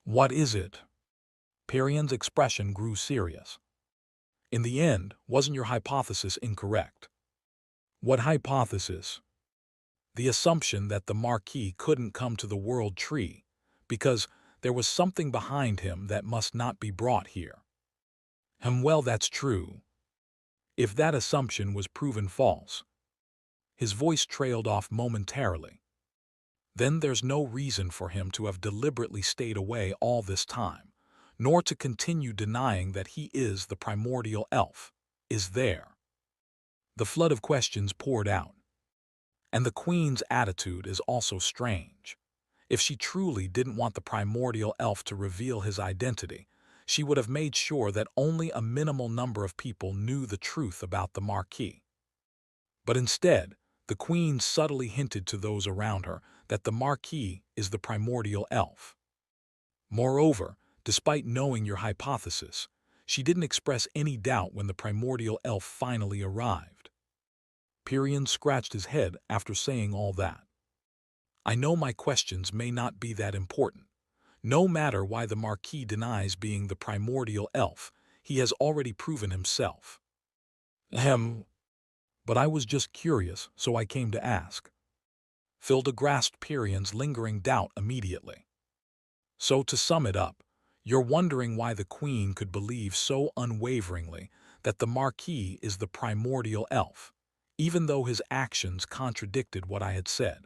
What is it? Perion's expression grew serious. In the end, wasn't your hypothesis incorrect? What hypothesis? The assumption that the Marquis couldn't come to the World Tree because there was something behind him that must not be brought here. Well, that's true. If that assumption was proven false, his voice trailed off momentarily. Then there's no reason for him to have deliberately stayed away all this time, nor to continue denying that he is the primordial elf, is there? The flood of questions poured out. And the Queen's attitude is also strange. If she truly didn't want the primordial elf to reveal his identity, she would have made sure that only a minimal number of people knew the truth about the Marquis. But instead, the Queen subtly hinted to those around her that the Marquis is the primordial elf. Moreover, despite knowing your hypothesis, she didn't express any doubt when the primordial elf finally arrived. Perion scratched his head after saying all that. I know my questions may not be that important. No matter why the Marquis denies being the primordial elf, he has already proven himself. But I was just curious, so I came to ask. Filda grasped Perion's lingering doubt immediately. So to sum it up, you're wondering why the Queen could believe so unwaveringly that the Marquis is the primordial elf, even though his actions contradicted what I had said.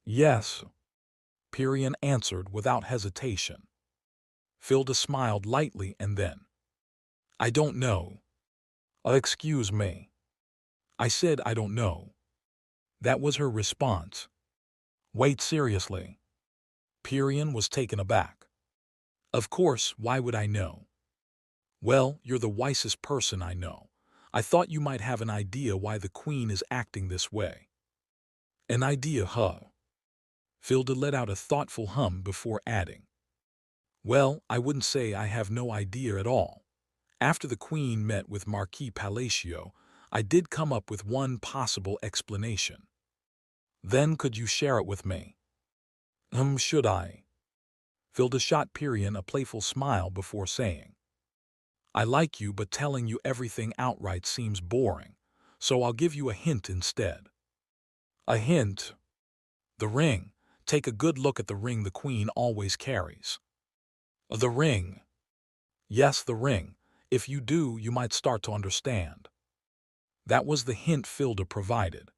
Yes, Perion answered without hesitation. Filda smiled lightly and then, I don't know. Excuse me. I said I don't know. That was her response. Wait, seriously. Perion was taken aback. Of course, why would I know? Well, you're the wisest person I know. I thought you might have an idea why the Queen is acting this way. An idea, huh? Filda let out a thoughtful hum before adding. Well, I wouldn't say I have no idea at all. After the Queen met with Marquis Palacio, I did come up with one possible explanation. Then could you share it with me? Should I? Filda shot Perion a playful smile before saying, I like you, but telling you everything outright seems boring, so I'll give you a hint instead. A hint? The ring. Take a good look at the ring the Queen always carries. The ring. Yes, the ring. If you do, you might start to understand. That was the hint Filda provided.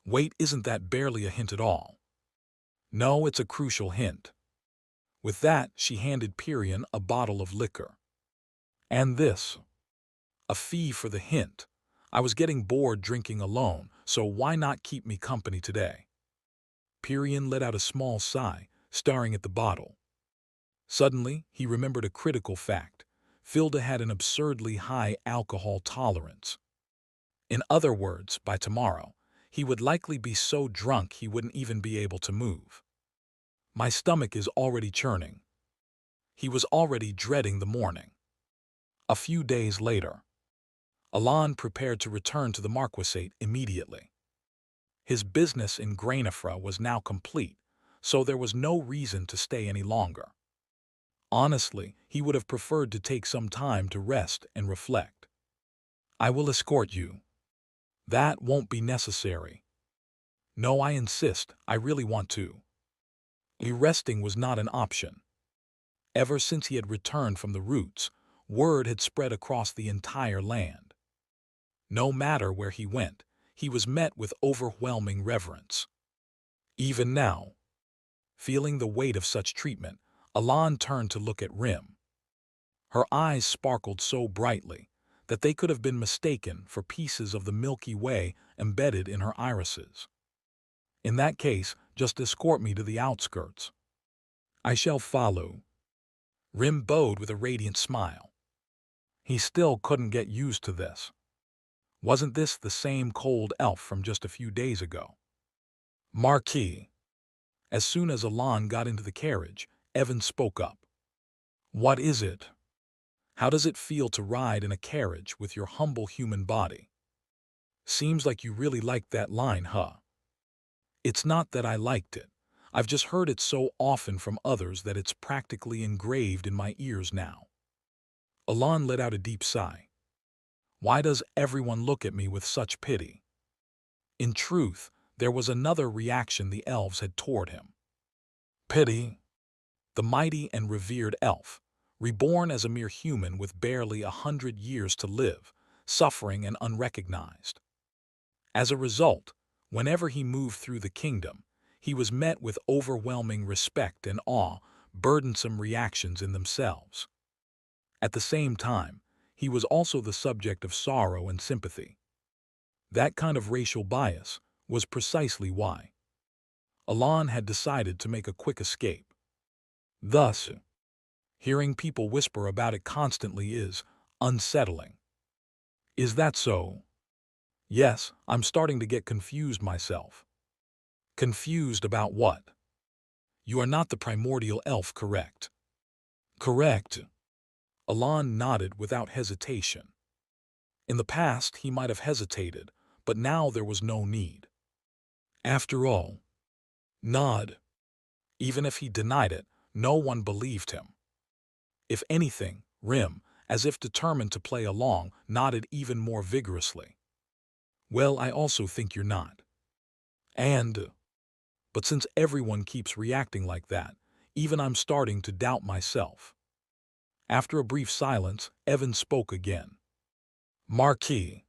Wait, isn't that barely a hint at all? No, it's a crucial hint. With that, she handed Perion a bottle of liquor. And this. A fee for the hint. I was getting bored drinking alone, so why not keep me company today? Perion let out a small sigh, staring at the bottle. Suddenly, he remembered a critical fact. Filda had an absurdly high alcohol tolerance. In other words, by tomorrow, he would likely be so drunk he wouldn't even be able to move. My stomach is already churning. He was already dreading the morning. A few days later, Alain prepared to return to the Marquisate immediately. His business in Granifra was now complete, so there was no reason to stay any longer. Honestly, he would have preferred to take some time to rest and reflect. I will escort you. That won't be necessary. No, I insist, I really want to. Resting was not an option. Ever since he had returned from the roots, word had spread across the entire land. No matter where he went, he was met with overwhelming reverence. Even now, feeling the weight of such treatment, Alain turned to look at Rim. Her eyes sparkled so brightly that they could have been mistaken for pieces of the Milky Way embedded in her irises. In that case, just escort me to the outskirts. I shall follow. Rim bowed with a radiant smile. He still couldn't get used to this. Wasn't this the same cold elf from just a few days ago? Marquis. As soon as Alain got into the carriage, Evan spoke up. What is it? How does it feel to ride in a carriage with your humble human body? Seems like you really liked that line, huh? It's not that I liked it. I've just heard it so often from others that it's practically engraved in my ears now. Alon let out a deep sigh. Why does everyone look at me with such pity? In truth, there was another reaction the elves had toward him. Pity? The mighty and revered elf, reborn as a mere human with barely 100 years to live, suffering and unrecognized. As a result, whenever he moved through the kingdom, he was met with overwhelming respect and awe, burdensome reactions in themselves. At the same time, he was also the subject of sorrow and sympathy. That kind of racial bias was precisely why Alon had decided to make a quick escape. Thus, hearing people whisper about it constantly is unsettling. Is that so? Yes, I'm starting to get confused myself. Confused about what? You are not the primordial elf, correct? Correct. Alon nodded without hesitation. In the past, he might have hesitated, but now there was no need. After all, nod. Even if he denied it, no one believed him. If anything, Rim, as if determined to play along, nodded even more vigorously. Well, I also think you're not. But since everyone keeps reacting like that, even I'm starting to doubt myself. After a brief silence, Evan spoke again. Marquis.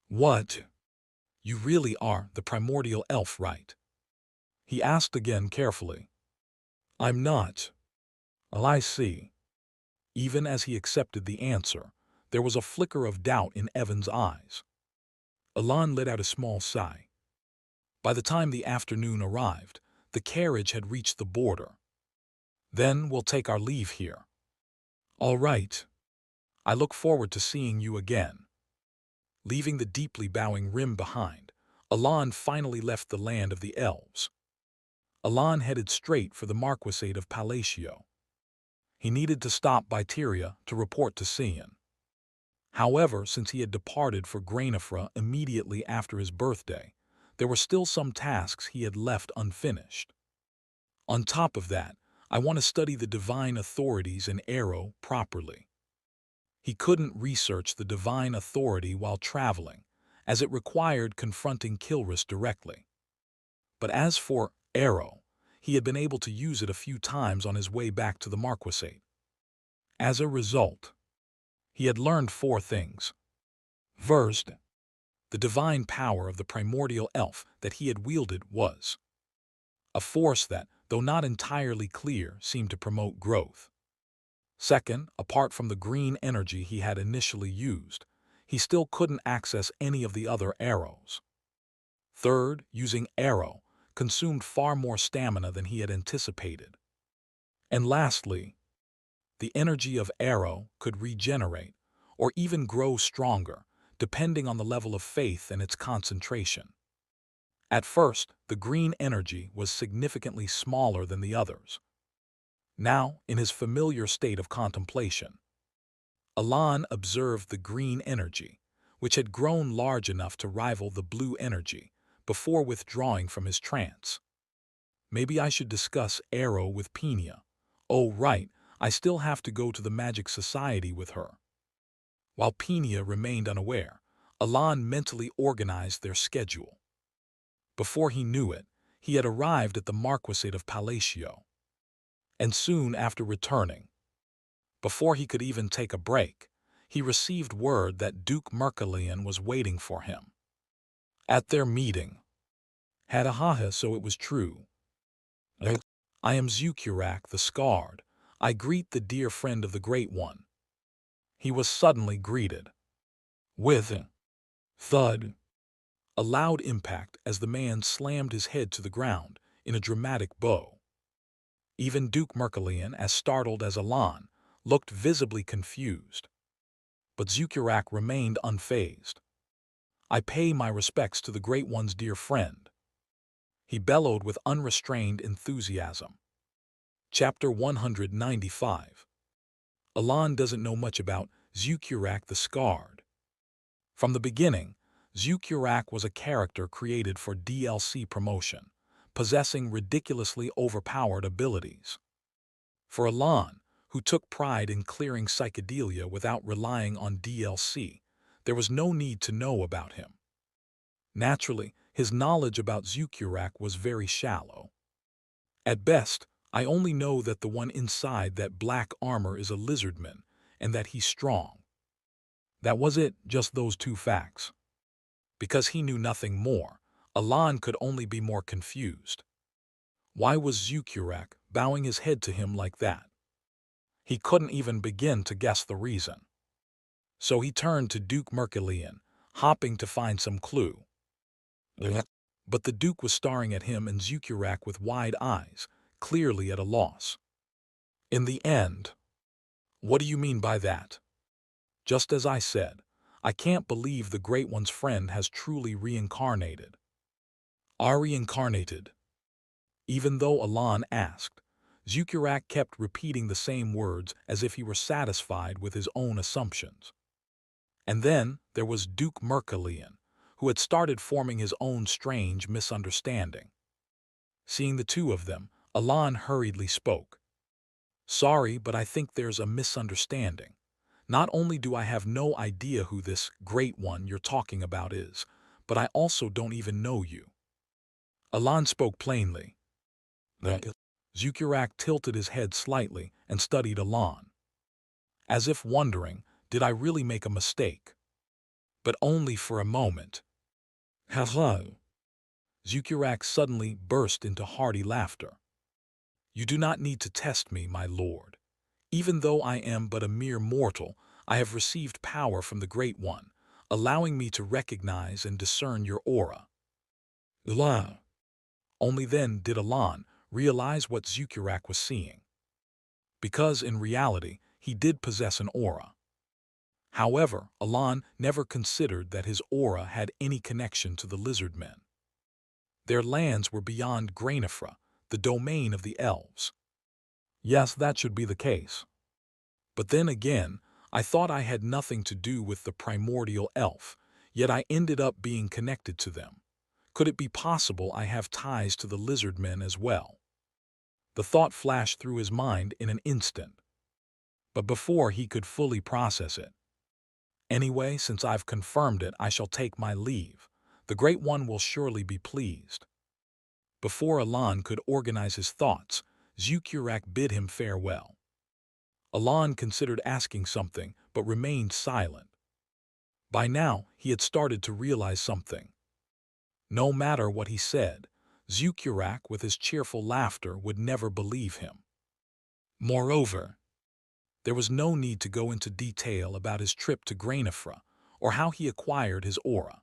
What? You really are the primordial elf, right? He asked again carefully. I'm not. Well, I see. Even as he accepted the answer, there was a flicker of doubt in Evan's eyes. Alon let out a small sigh. By the time the afternoon arrived, the carriage had reached the border. Then we'll take our leave here. All right. I look forward to seeing you again. Leaving the deeply bowing Rim behind, Alon finally left the land of the elves. Alon headed straight for the Marquisate of Palatio. He needed to stop by Tyria to report to Cian. However, since he had departed for Granifra immediately after his birthday, there were still some tasks he had left unfinished. On top of that, I want to study the divine authorities in Arrow properly. He couldn't research the divine authority while traveling, as it required confronting Kilris directly. But as for Arrow, he had been able to use it a few times on his way back to the Marquisate. As a result, he had learned 4 things. First, the divine power of the primordial elf that he had wielded was a force that, though not entirely clear, seemed to promote growth. Second, apart from the green energy he had initially used, he still couldn't access any of the other arrows. Third, using Arrow consumed far more stamina than he had anticipated. And lastly, the energy of Arrow could regenerate, or even grow stronger, depending on the level of faith and its concentration. At first, the green energy was significantly smaller than the others. Now, in his familiar state of contemplation, Alon observed the green energy, which had grown large enough to rival the blue energy, before withdrawing from his trance. Maybe I should discuss Arrow with Penia. Oh, right, I still have to go to the Magic Society with her. While Penia remained unaware, Alon mentally organized their schedule. Before he knew it, he had arrived at the Marquisate of Palatio. And soon after returning, before he could even take a break, he received word that Duke Mercalian was waiting for him. At their meeting. Hadahaha, so it was true. I am Zukurak the Scarred. I greet the dear friend of the Great One. He was suddenly greeted with a thud, a loud impact as the man slammed his head to the ground in a dramatic bow. Even Duke Mercalian, as startled as Alon, looked visibly confused. But Zukurak remained unfazed. I pay my respects to the Great One's dear friend. He bellowed with unrestrained enthusiasm. Chapter 195. Alon doesn't know much about Zukurak the Scarred. From the beginning, Zucurak was a character created for DLC promotion, possessing ridiculously overpowered abilities. For Alan, who took pride in clearing psychedelia without relying on DLC, there was no need to know about him. Naturally, his knowledge about Zucurak was very shallow. At best, I only know that the one inside that black armor is a lizardman, and that he's strong. That was it, just those two facts. Because he knew nothing more, Alan could only be more confused. Why was Zucurak bowing his head to him like that? He couldn't even begin to guess the reason. So he turned to Duke Mercillian, hoping to find some clue. But the Duke was staring at him and Zucurak with wide eyes, clearly at a loss. In the end, what do you mean by that? Just as I said, I can't believe the Great One's friend has truly reincarnated. Are reincarnated? Even though Alan asked, Zucurak kept repeating the same words as if he were satisfied with his own assumptions. And then there was Duke Mercillian, who had started forming his own strange misunderstanding. Seeing the two of them, Alan hurriedly spoke. Sorry, but I think there's a misunderstanding. Not only do I have no idea who this Great One you're talking about is, but I also don't even know you. Alan spoke plainly. Zucurak tilted his head slightly and studied Alan, as if wondering, did I really make a mistake? But only for a moment. Hello. Zucurak suddenly burst into hearty laughter. You do not need to test me, my lord. Even though I am but a mere mortal, I have received power from the Great One, allowing me to recognize and discern your aura. La. Only then did Alan realize what Zucurak was seeing. Because in reality, he did possess an aura. However, Alan never considered that his aura had any connection to the lizardmen. Their lands were beyond Grainifra, the domain of the elves. Yes, that should be the case. But then again, I thought I had nothing to do with the primordial elf, yet I ended up being connected to them. Could it be possible I have ties to the lizardmen as well? The thought flashed through his mind in an instant. But before he could fully process it. Anyway, since I've confirmed it, I shall take my leave. The Great One will surely be pleased. Before Alan could organize his thoughts, Zucurak bid him farewell. Alan considered asking something, but remained silent. By now, he had started to realize something. No matter what he said, Zucurak, with his cheerful laughter, would never believe him. Moreover, there was no need to go into detail about his trip to Grainifra or how he acquired his aura.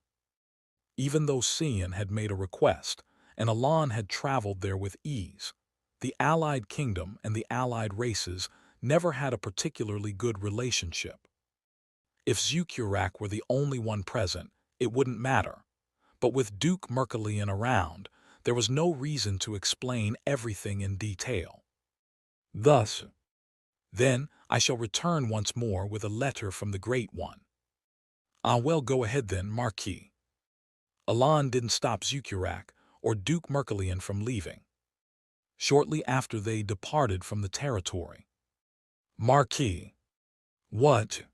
Even though Cian had made a request, and Alan had traveled there with ease, the Allied Kingdom and the Allied races never had a particularly good relationship. If Zucurak were the only one present, it wouldn't matter. But with Duke Mercillian around, there was no reason to explain everything in detail. Thus, then I shall return once more with a letter from the Great One. Ah, well, go ahead then, Marquis. Alan didn't stop Zucurak or Duke Mercillian from leaving. Shortly after they departed from the territory. Marquis. What?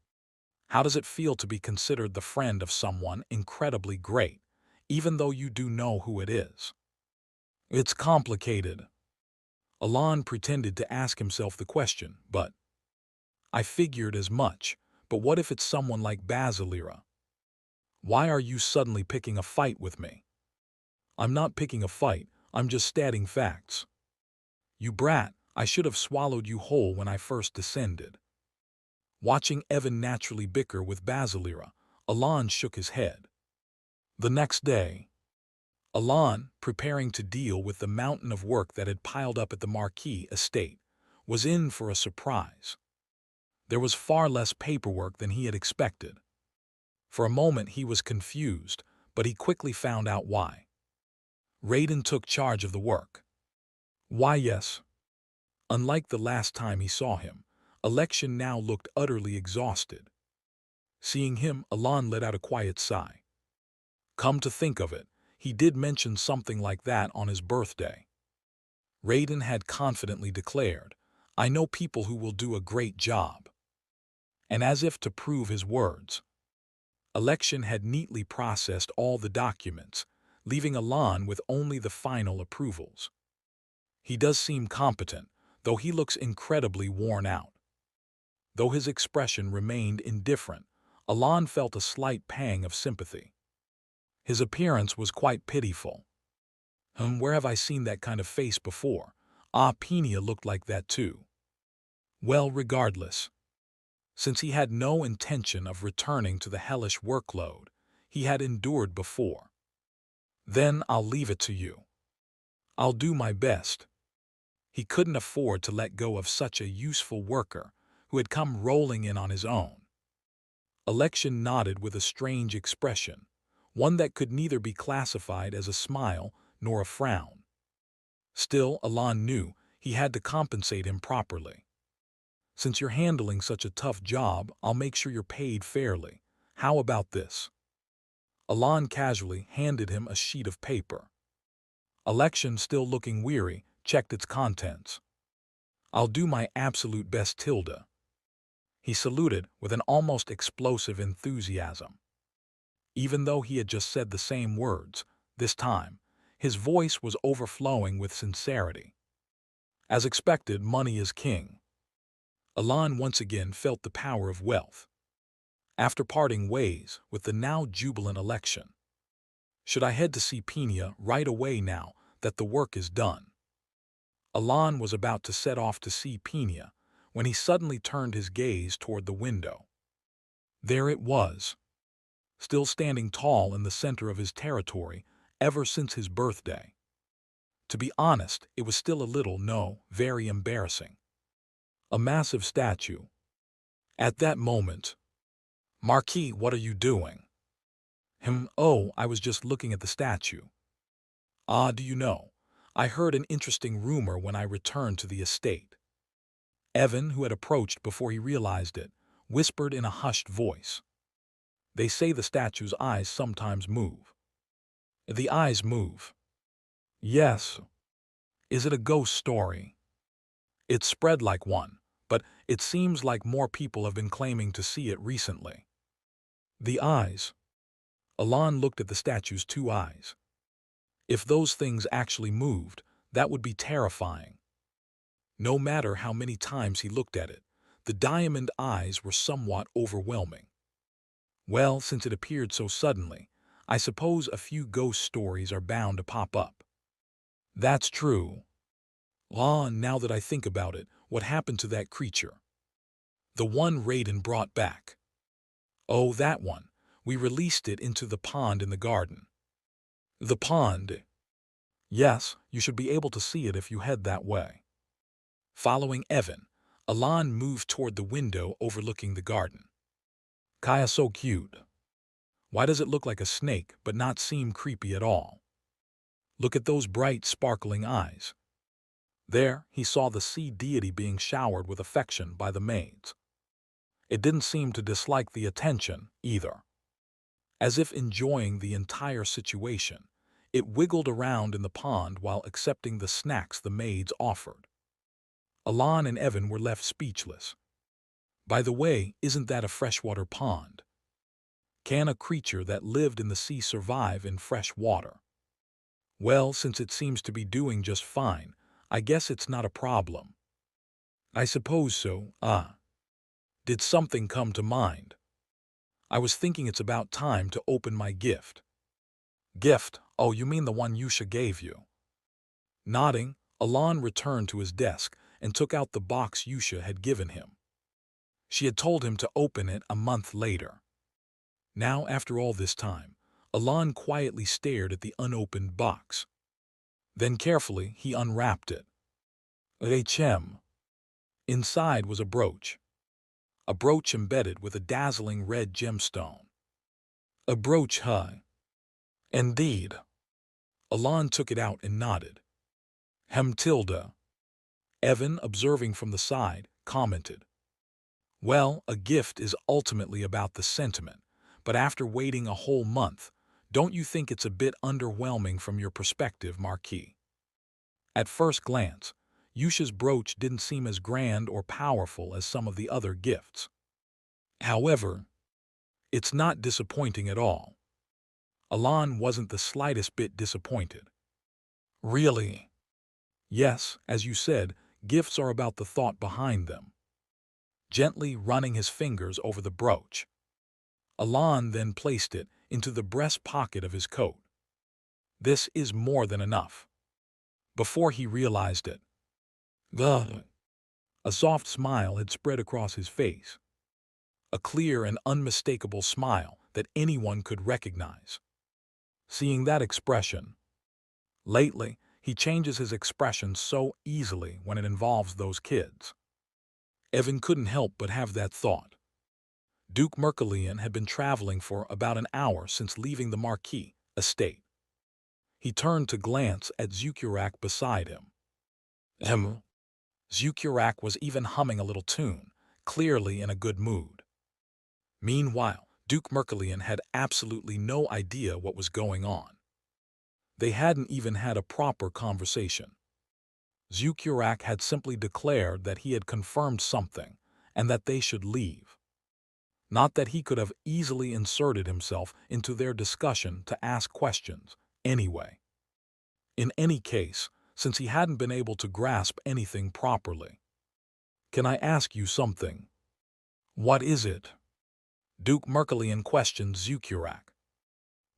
How does it feel to be considered the friend of someone incredibly great, even though you do know who it is? It's complicated. Alan pretended to ask himself the question, but I figured as much. But what if it's someone like Basilira? Why are you suddenly picking a fight with me? I'm not picking a fight, I'm just stating facts. You brat, I should have swallowed you whole when I first descended. Watching Evan naturally bicker with Basilira, Alan shook his head. The next day, Alan, preparing to deal with the mountain of work that had piled up at the Marquis estate, was in for a surprise. There was far less paperwork than he had expected. For a moment he was confused, but he quickly found out why. Raiden took charge of the work. Why, yes. Unlike the last time he saw him, Election now looked utterly exhausted. Seeing him, Alan let out a quiet sigh. Come to think of it, he did mention something like that on his birthday. Raiden had confidently declared, I know people who will do a great job. And as if to prove his words, Election had neatly processed all the documents, leaving Alon with only the final approvals. He does seem competent, though he looks incredibly worn out. Though his expression remained indifferent, Alon felt a slight pang of sympathy. His appearance was quite pitiful. Where have I seen that kind of face before? Ah, Pena looked like that too. Well, regardless, since he had no intention of returning to the hellish workload he had endured before, then I'll leave it to you. I'll do my best. He couldn't afford to let go of such a useful worker who had come rolling in on his own. Election nodded with a strange expression, one that could neither be classified as a smile nor a frown. Still, Alon knew he had to compensate him properly. Since you're handling such a tough job, I'll make sure you're paid fairly. How about this? Alon casually handed him a sheet of paper. Election, still looking weary, checked its contents. I'll do my absolute best, Tilda. He saluted with an almost explosive enthusiasm. Even though he had just said the same words, this time, his voice was overflowing with sincerity. As expected, money is king. Alon once again felt the power of wealth. After parting ways with the now jubilant Election, should I head to see Pena right away now that the work is done? Alon was about to set off to see Pena when he suddenly turned his gaze toward the window. There it was, still standing tall in the center of his territory ever since his birthday. To be honest, it was still a little, very embarrassing. A massive statue. At that moment, Marquis, what are you doing? Oh, I was just looking at the statue. Ah, do you know, I heard an interesting rumor when I returned to the estate. Evan, who had approached before he realized it, whispered in a hushed voice. They say the statue's eyes sometimes move. The eyes move. Yes. Is it a ghost story? It's spread like one, but it seems like more people have been claiming to see it recently. The eyes. Alon looked at the statue's two eyes. If those things actually moved, that would be terrifying. No matter how many times he looked at it, the diamond eyes were somewhat overwhelming. Well, since it appeared so suddenly, I suppose a few ghost stories are bound to pop up. That's true. Ah, now that I think about it, what happened to that creature? The one Raiden brought back. Oh, that one. We released it into the pond in the garden. The pond. Yes, you should be able to see it if you head that way. Following Evan, Alon moved toward the window overlooking the garden. Kaya's so cute. Why does it look like a snake but not seem creepy at all? Look at those bright, sparkling eyes. There, he saw the sea deity being showered with affection by the maids. It didn't seem to dislike the attention, either. As if enjoying the entire situation, it wiggled around in the pond while accepting the snacks the maids offered. Alon and Evan were left speechless. By the way, isn't that a freshwater pond? Can a creature that lived in the sea survive in fresh water? Well, since it seems to be doing just fine, I guess it's not a problem. I suppose so. Did something come to mind? I was thinking it's about time to open my gift. Gift? Oh, you mean the one Yusha gave you? Nodding, Alon returned to his desk and took out the box Yusha had given him. She had told him to open it a month later. Now, after all this time, Alon quietly stared at the unopened box. Then carefully he unwrapped it. Chem. Inside was a brooch embedded with a dazzling red gemstone. A brooch, huh? Indeed. Alon took it out and nodded. Tilda. Evan, observing from the side, commented. Well, a gift is ultimately about the sentiment, but after waiting a whole month, Don't you think it's a bit underwhelming from your perspective, Marquis? At first glance, Yusha's brooch didn't seem as grand or powerful as some of the other gifts. However, it's not disappointing at all. Alan wasn't the slightest bit disappointed. Really? Yes, as you said, gifts are about the thought behind them. Gently running his fingers over the brooch, Alan then placed it into the breast pocket of his coat. This is more than enough. Before he realized it, a soft smile had spread across his face, a clear and unmistakable smile that anyone could recognize. Seeing that expression, lately, he changes his expression so easily when it involves those kids. Evan couldn't help but have that thought. Duke Mercalian had been traveling for about an hour since leaving the Marquis estate. He turned to glance at Zukurak beside him. Zukurak was even humming a little tune, clearly in a good mood. Meanwhile, Duke Mercalian had absolutely no idea what was going on. They hadn't even had a proper conversation. Zukurak had simply declared that he had confirmed something and that they should leave. Not that he could have easily inserted himself into their discussion to ask questions, anyway. In any case, since he hadn't been able to grasp anything properly. Can I ask you something? What is it? Duke Mercalian questioned Zukurak.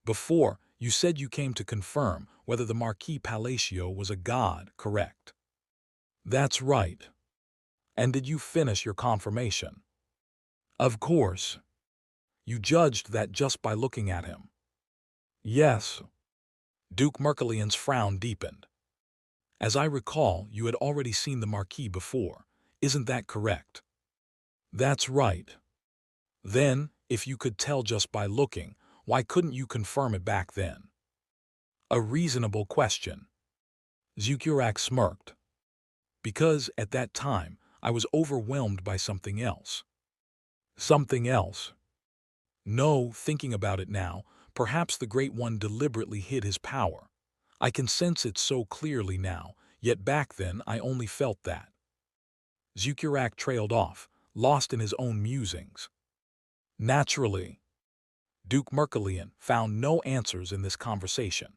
Before, you said you came to confirm whether the Marquis Palacio was a god, correct? That's right. And did you finish your confirmation? Of course. You judged that just by looking at him. Yes. Duke Mercalian's frown deepened. As I recall, you had already seen the Marquis before. Isn't that correct? That's right. Then, if you could tell just by looking, why couldn't you confirm it back then? A reasonable question. Zukurak smirked. Because, at that time, I was overwhelmed by something else. Something else? No, thinking about it now, perhaps the Great One deliberately hid his power. I can sense it so clearly now, yet back then I only felt that. Zukurak trailed off, lost in his own musings. Naturally, Duke Mercalian found no answers in this conversation.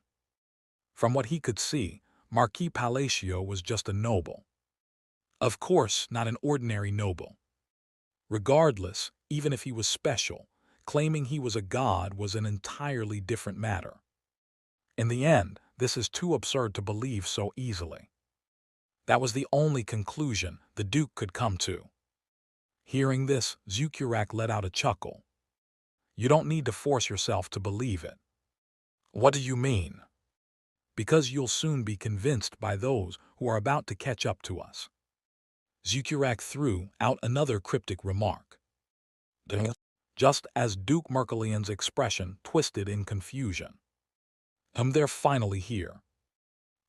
From what he could see, Marquis Palacio was just a noble. Of course, not an ordinary noble. Regardless, even if he was special, claiming he was a god was an entirely different matter. In the end, this is too absurd to believe so easily. That was the only conclusion the Duke could come to. Hearing this, Zukurak let out a chuckle. You don't need to force yourself to believe it. What do you mean? Because you'll soon be convinced by those who are about to catch up to us. Zukurak threw out another cryptic remark. Just as Duke Mercalian's expression twisted in confusion. They're finally here.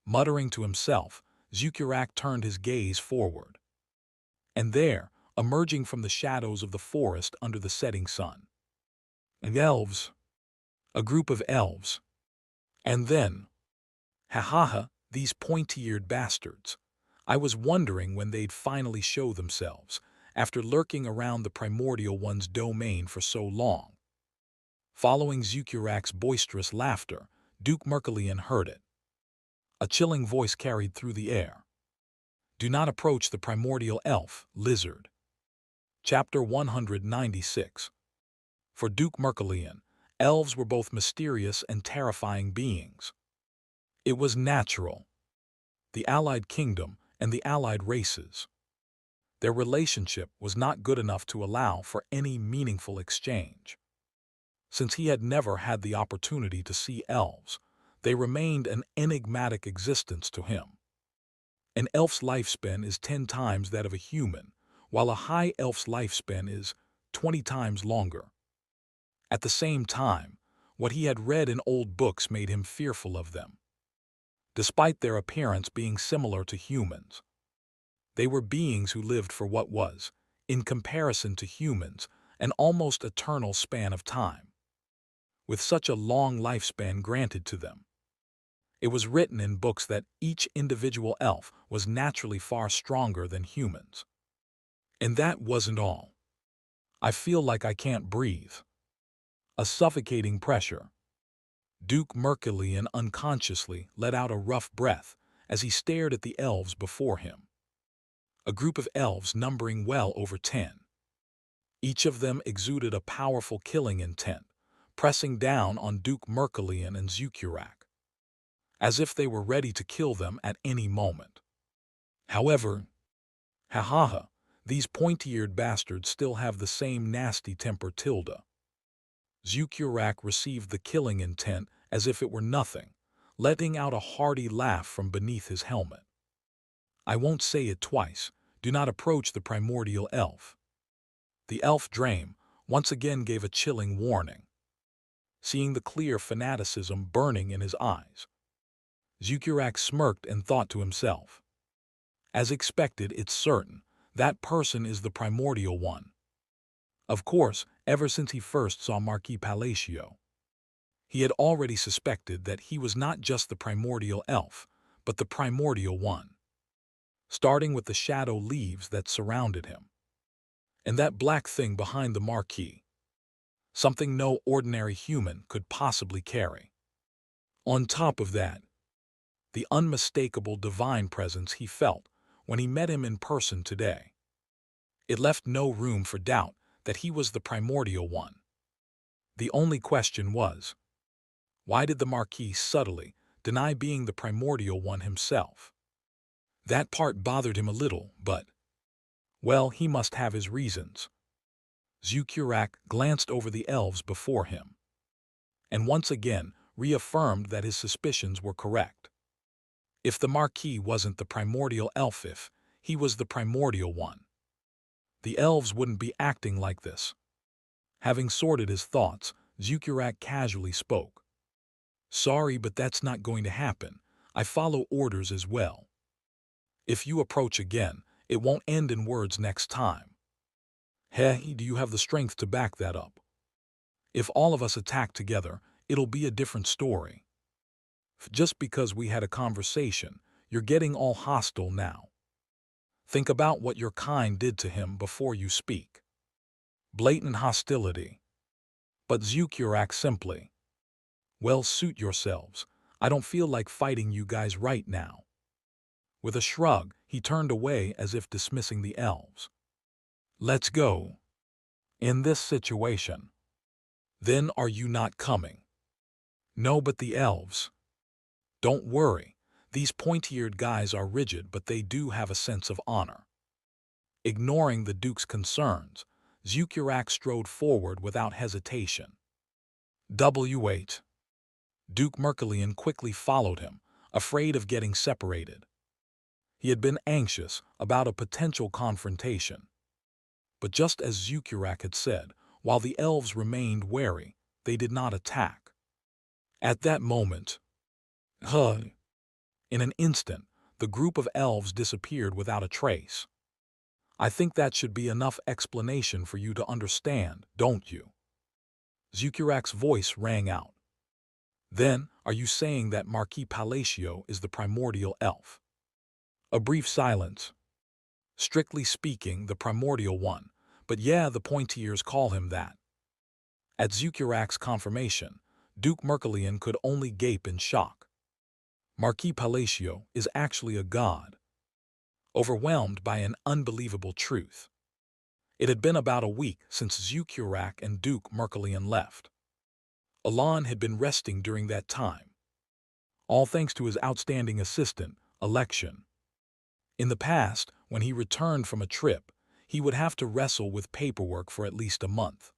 Muttering to himself, Zukurak turned his gaze forward. And there, emerging from the shadows of the forest under the setting sun. Elves. A group of elves. And then, ha, these pointy-eared bastards. I was wondering when they'd finally show themselves, after lurking around the Primordial One's domain for so long. Following Zukurak's boisterous laughter, Duke Mercalian heard it. A chilling voice carried through the air. Do not approach the primordial elf, lizard. Chapter 196. For Duke Mercalian, elves were both mysterious and terrifying beings. It was natural. The allied kingdom and the allied races. Their relationship was not good enough to allow for any meaningful exchange. Since he had never had the opportunity to see elves, they remained an enigmatic existence to him. An elf's lifespan is 10 times that of a human, while a high elf's lifespan is 20 times longer. At the same time, what he had read in old books made him fearful of them. Despite their appearance being similar to humans, they were beings who lived for what was, in comparison to humans, an almost eternal span of time. with such a long lifespan granted to them. It was written in books that each individual elf was naturally far stronger than humans. And that wasn't all. I feel like I can't breathe. A suffocating pressure. Duke Mercillian unconsciously let out a rough breath as he stared at the elves before him. A group of elves numbering well over 10. Each of them exuded a powerful killing intent, pressing down on Duke Mercillian and Zukurak, as if they were ready to kill them at any moment. However, these pointy-eared bastards still have the same nasty temper tilde. Zukurak received the killing intent as if it were nothing, letting out a hearty laugh from beneath his helmet. I won't say it twice. Do not approach the primordial elf. The elf Drame once again gave a chilling warning. Seeing the clear fanaticism burning in his eyes, Zukurak smirked and thought to himself, as expected, it's certain, that person is the primordial one. Of course, ever since he first saw Marquis Palacio, he had already suspected that he was not just the primordial elf, but the primordial one. Starting with the shadow leaves that surrounded him, and that black thing behind the Marquis, something no ordinary human could possibly carry. On top of that, the unmistakable divine presence he felt when he met him in person today. It left no room for doubt that he was the primordial one. The only question was, why did the Marquis subtly deny being the primordial one himself? That part bothered him a little, but, well, he must have his reasons. Zukurak glanced over the elves before him, and once again reaffirmed that his suspicions were correct. If the Marquis wasn't the primordial elf, if he was the primordial one, the elves wouldn't be acting like this. Having sorted his thoughts, Zukurak casually spoke. Sorry, but that's not going to happen. I follow orders as well. If you approach again, it won't end in words next time. Hey, do you have the strength to back that up? If all of us attack together, it'll be a different story. Just because we had a conversation, you're getting all hostile now. Think about what your kind did to him before you speak. Blatant hostility. But Zukurak simply, well, suit yourselves. I don't feel like fighting you guys right now. With a shrug, he turned away as if dismissing the elves. Let's go. In this situation. Then are you not coming? No, but the elves. Don't worry. These pointy-eared guys are rigid, but they do have a sense of honor. Ignoring the Duke's concerns, Zukurak strode forward without hesitation. W8. Duke Mercillian quickly followed him, afraid of getting separated. He had been anxious about a potential confrontation. But just as Zukurak had said, while the elves remained wary, they did not attack. At that moment, in an instant, the group of elves disappeared without a trace. I think that should be enough explanation for you to understand, don't you? Zukurak's voice rang out. Then, are you saying that Marquis Palacio is the primordial elf? A brief silence. Strictly speaking, the primordial one, but yeah, the pointy-ears call him that. At Zukurak's confirmation, Duke Mercillian could only gape in shock. Marquis Palacio is actually a god. Overwhelmed by an unbelievable truth. It had been about a week since Zukurak and Duke Mercillian left. Alon had been resting during that time, all thanks to his outstanding assistant, Election. In the past, when he returned from a trip, he would have to wrestle with paperwork for at least a month.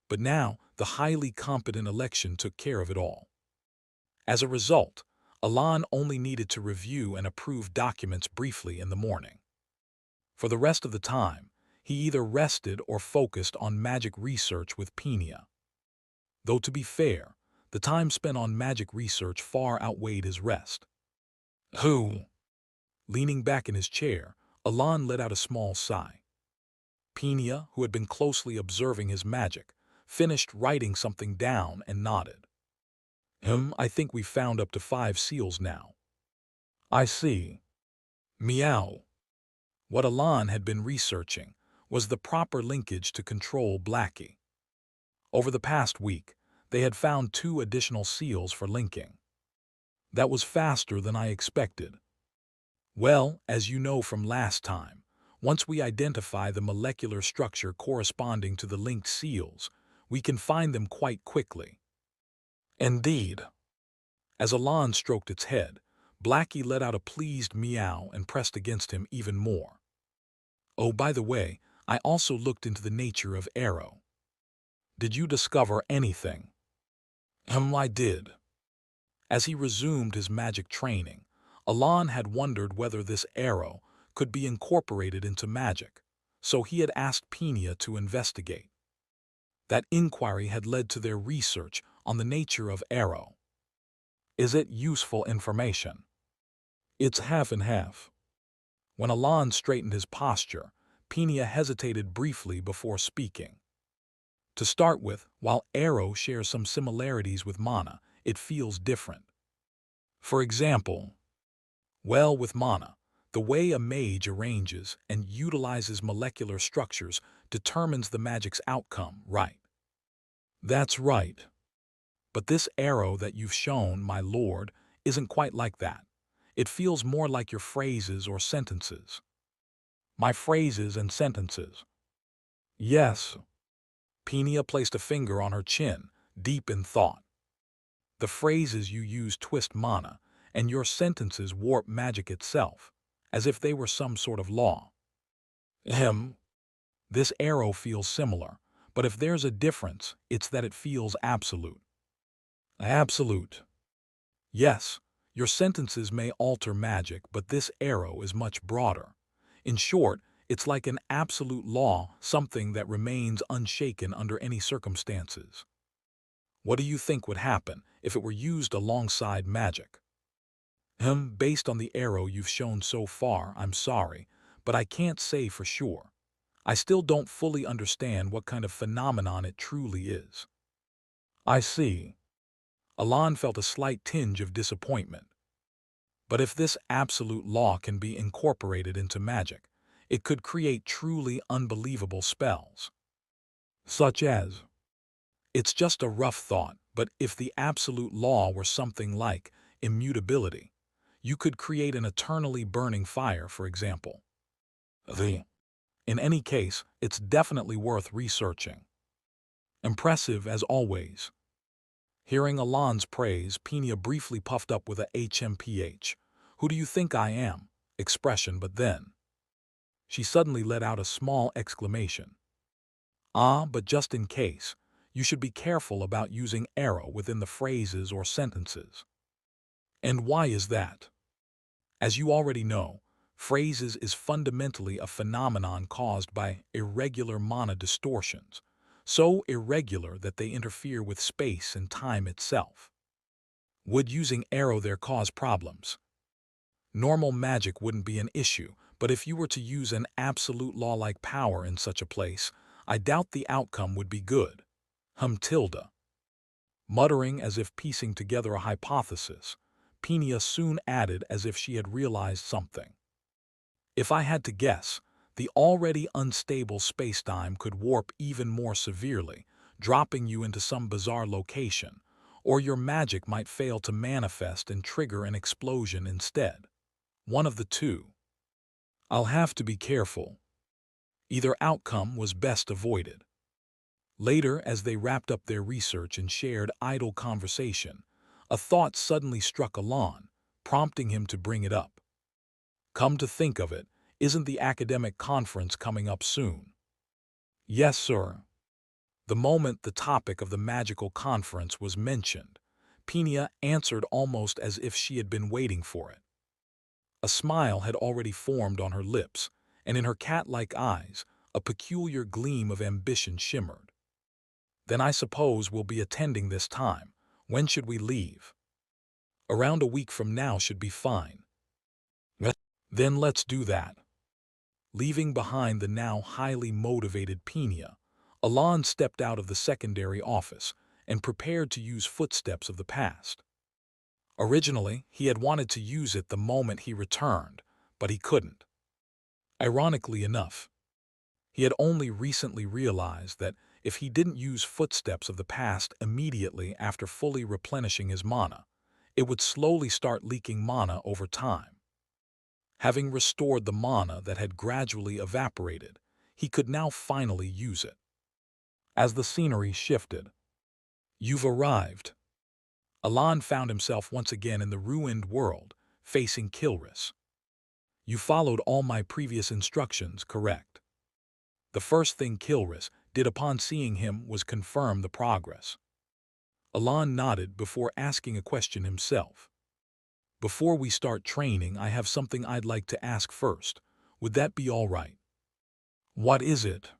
But now, the highly competent Election took care of it all. As a result, Alon only needed to review and approve documents briefly in the morning. For the rest of the time, he either rested or focused on magic research with Pena. Though to be fair, the time spent on magic research far outweighed his rest. Leaning back in his chair, Alon let out a small sigh. Pena, who had been closely observing his magic, finished writing something down and nodded. I think we found up to 5 seals now. I see. Meow. What Alan had been researching was the proper linkage to control Blackie. Over the past week, they had found 2 additional seals for linking. That was faster than I expected. Well, as you know from last time, once we identify the molecular structure corresponding to the linked seals, we can find them quite quickly. Indeed. As Alan stroked its head, Blackie let out a pleased meow and pressed against him even more. Oh, by the way, I also looked into the nature of arrow. Did you discover anything? I did. As he resumed his magic training, Alan had wondered whether this arrow could be incorporated into magic, so he had asked Peenia to investigate. That inquiry had led to their research on the nature of arrow. Is it useful information? It's half and half. When Alan straightened his posture, Peenia hesitated briefly before speaking. To start with, while arrow shares some similarities with mana, it feels different. For example, well, with mana, the way a mage arranges and utilizes molecular structures determines the magic's outcome, right? That's right. But this arrow that you've shown, my lord, isn't quite like that. It feels more like your phrases or sentences. My phrases and sentences. Yes. Peenia placed a finger on her chin, deep in thought. The phrases you use twist mana, and your sentences warp magic itself, as if they were some sort of law. This arrow feels similar, but if there's a difference, it's that it feels absolute. Absolute. Yes, your sentences may alter magic, but this arrow is much broader. In short, it's like an absolute law, something that remains unshaken under any circumstances. What do you think would happen if it were used alongside magic? Based on the arrow you've shown so far, I'm sorry, but I can't say for sure. I still don't fully understand what kind of phenomenon it truly is. I see. Alan felt a slight tinge of disappointment. But if this absolute law can be incorporated into magic, it could create truly unbelievable spells. Such as? It's just a rough thought, but if the absolute law were something like immutability, you could create an eternally burning fire, for example. In any case, it's definitely worth researching. Impressive as always. Hearing Alan's praise, Peenia briefly puffed up with a HMPH. Who do you think I am? Expression, but then she suddenly let out a small exclamation. But just in case, you should be careful about using arrow within the phrases or sentences. And why is that? As you already know, phrases is fundamentally a phenomenon caused by irregular mana distortions, so irregular that they interfere with space and time itself. Would using arrow there cause problems? Normal magic wouldn't be an issue, but if you were to use an absolute law-like power in such a place, I doubt the outcome would be good. Tilda. Muttering as if piecing together a hypothesis, Peenia soon added as if she had realized something. If I had to guess, the already unstable spacetime could warp even more severely, dropping you into some bizarre location, or your magic might fail to manifest and trigger an explosion instead. One of the two. I'll have to be careful. Either outcome was best avoided. Later, as they wrapped up their research and shared idle conversation, a thought suddenly struck Alan, prompting him to bring it up. Come to think of it, isn't the academic conference coming up soon? Yes, sir. The moment the topic of the magical conference was mentioned, Peenia answered almost as if she had been waiting for it. A smile had already formed on her lips, and in her cat-like eyes, a peculiar gleam of ambition shimmered. Then I suppose we'll be attending this time. When should we leave? Around a week from now should be fine. Then let's do that. Leaving behind the now highly motivated Peenia, Alon stepped out of the secondary office and prepared to use footsteps of the past. Originally, he had wanted to use it the moment he returned, but he couldn't. Ironically enough, he had only recently realized that if he didn't use footsteps of the past immediately after fully replenishing his mana, it would slowly start leaking mana over time. Having restored the mana that had gradually evaporated, he could now finally use it. As the scenery shifted, "You've arrived." Alon found himself once again in the ruined world, facing Kilris. "You followed all my previous instructions, correct?" The first thing Kilris did upon seeing him was confirm the progress. Alon nodded before asking a question himself. "Before we start training, I have something I'd like to ask first. Would that be all right?" "What is it?"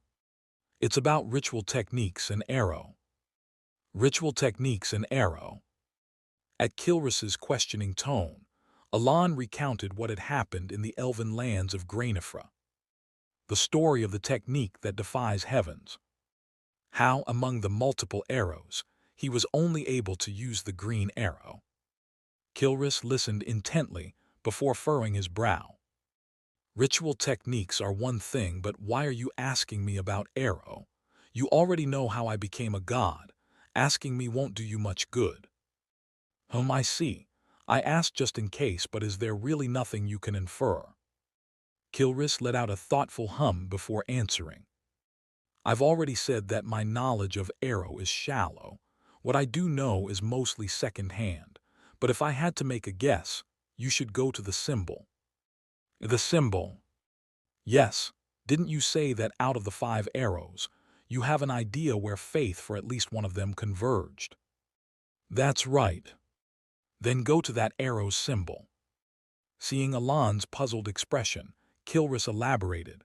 "It's about ritual techniques and arrow." "Ritual techniques and arrow?" At Kilris's questioning tone, Alon recounted what had happened in the elven lands of Grainifra. The story of the technique that defies heavens. How, among the multiple arrows, he was only able to use the green arrow. Kilris listened intently before furrowing his brow. "Ritual techniques are one thing, but why are you asking me about arrow? You already know how I became a god. Asking me won't do you much good." I see. I asked just in case, but is there really nothing you can infer?" Kilris let out a thoughtful hum before answering. "I've already said that my knowledge of arrow is shallow. What I do know is mostly second-hand. But if I had to make a guess, you should go to the symbol." "The symbol?" "Yes. Didn't you say that out of the 5 arrows, you have an idea where faith for at least one of them converged?" "That's right." "Then go to that arrow's symbol." Seeing Alon's puzzled expression, Kilris elaborated.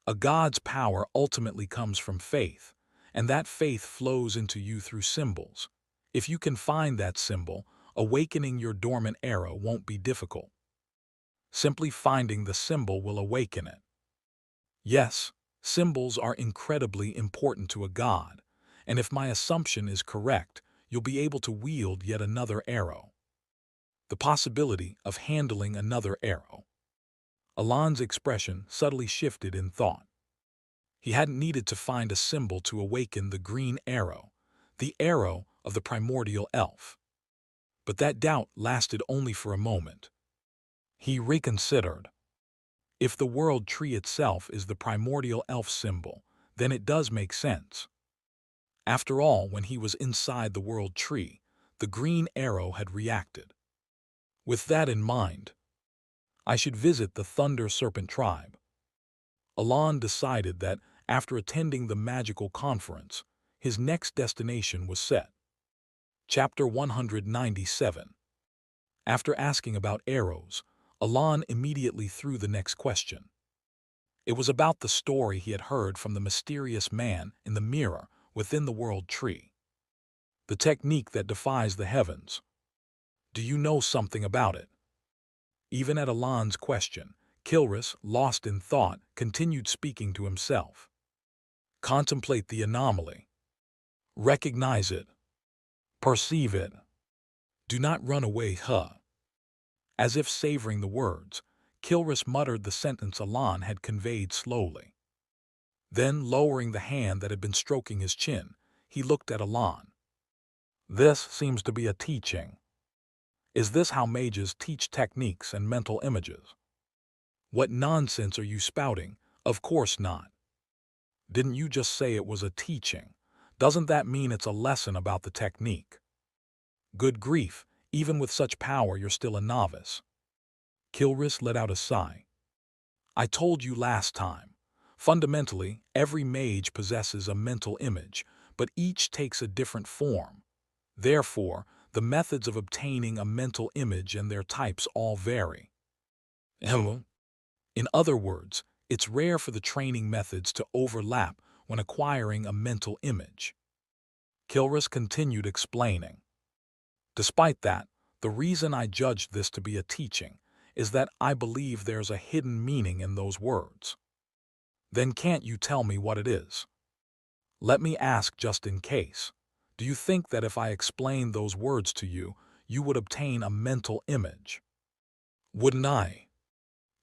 "A god's power ultimately comes from faith, and that faith flows into you through symbols. If you can find that symbol, awakening your dormant arrow won't be difficult. Simply finding the symbol will awaken it." "Yes, symbols are incredibly important to a god, and if my assumption is correct, you'll be able to wield yet another arrow." The possibility of handling another arrow. Alon's expression subtly shifted in thought. He hadn't needed to find a symbol to awaken the green arrow, the arrow of the primordial elf. But that doubt lasted only for a moment. He reconsidered. If the world tree itself is the primordial elf symbol, then it does make sense. After all, when he was inside the world tree, the green arrow had reacted. With that in mind, I should visit the Thunder Serpent tribe. Alon decided that after attending the magical conference, his next destination was set. Chapter 197. After asking about arrows, Alon immediately threw the next question. It was about the story he had heard from the mysterious man in the mirror within the world tree. The technique that defies the heavens. Do you know something about it? Even at Alon's question, Kilris, lost in thought, continued speaking to himself. Contemplate the anomaly. Recognize it. Perceive it. Do not run away, As if savoring the words, Kilris muttered the sentence Alon had conveyed slowly. Then, lowering the hand that had been stroking his chin, he looked at Alon. "This seems to be a teaching. Is this how mages teach techniques and mental images?" "What nonsense are you spouting? Of course not." "Didn't you just say it was a teaching? Doesn't that mean it's a lesson about the technique?" "Good grief, even with such power you're still a novice." Kilris let out a sigh. "I told you last time. Fundamentally, every mage possesses a mental image, but each takes a different form. Therefore, the methods of obtaining a mental image and their types all vary. In other words, it's rare for the training methods to overlap when acquiring a mental image." Kilris continued explaining. "Despite that, the reason I judged this to be a teaching is that I believe there's a hidden meaning in those words." "Then can't you tell me what it is?" Let me ask just in case. Do you think that if I explained those words to you, you would obtain a mental image? Wouldn't I?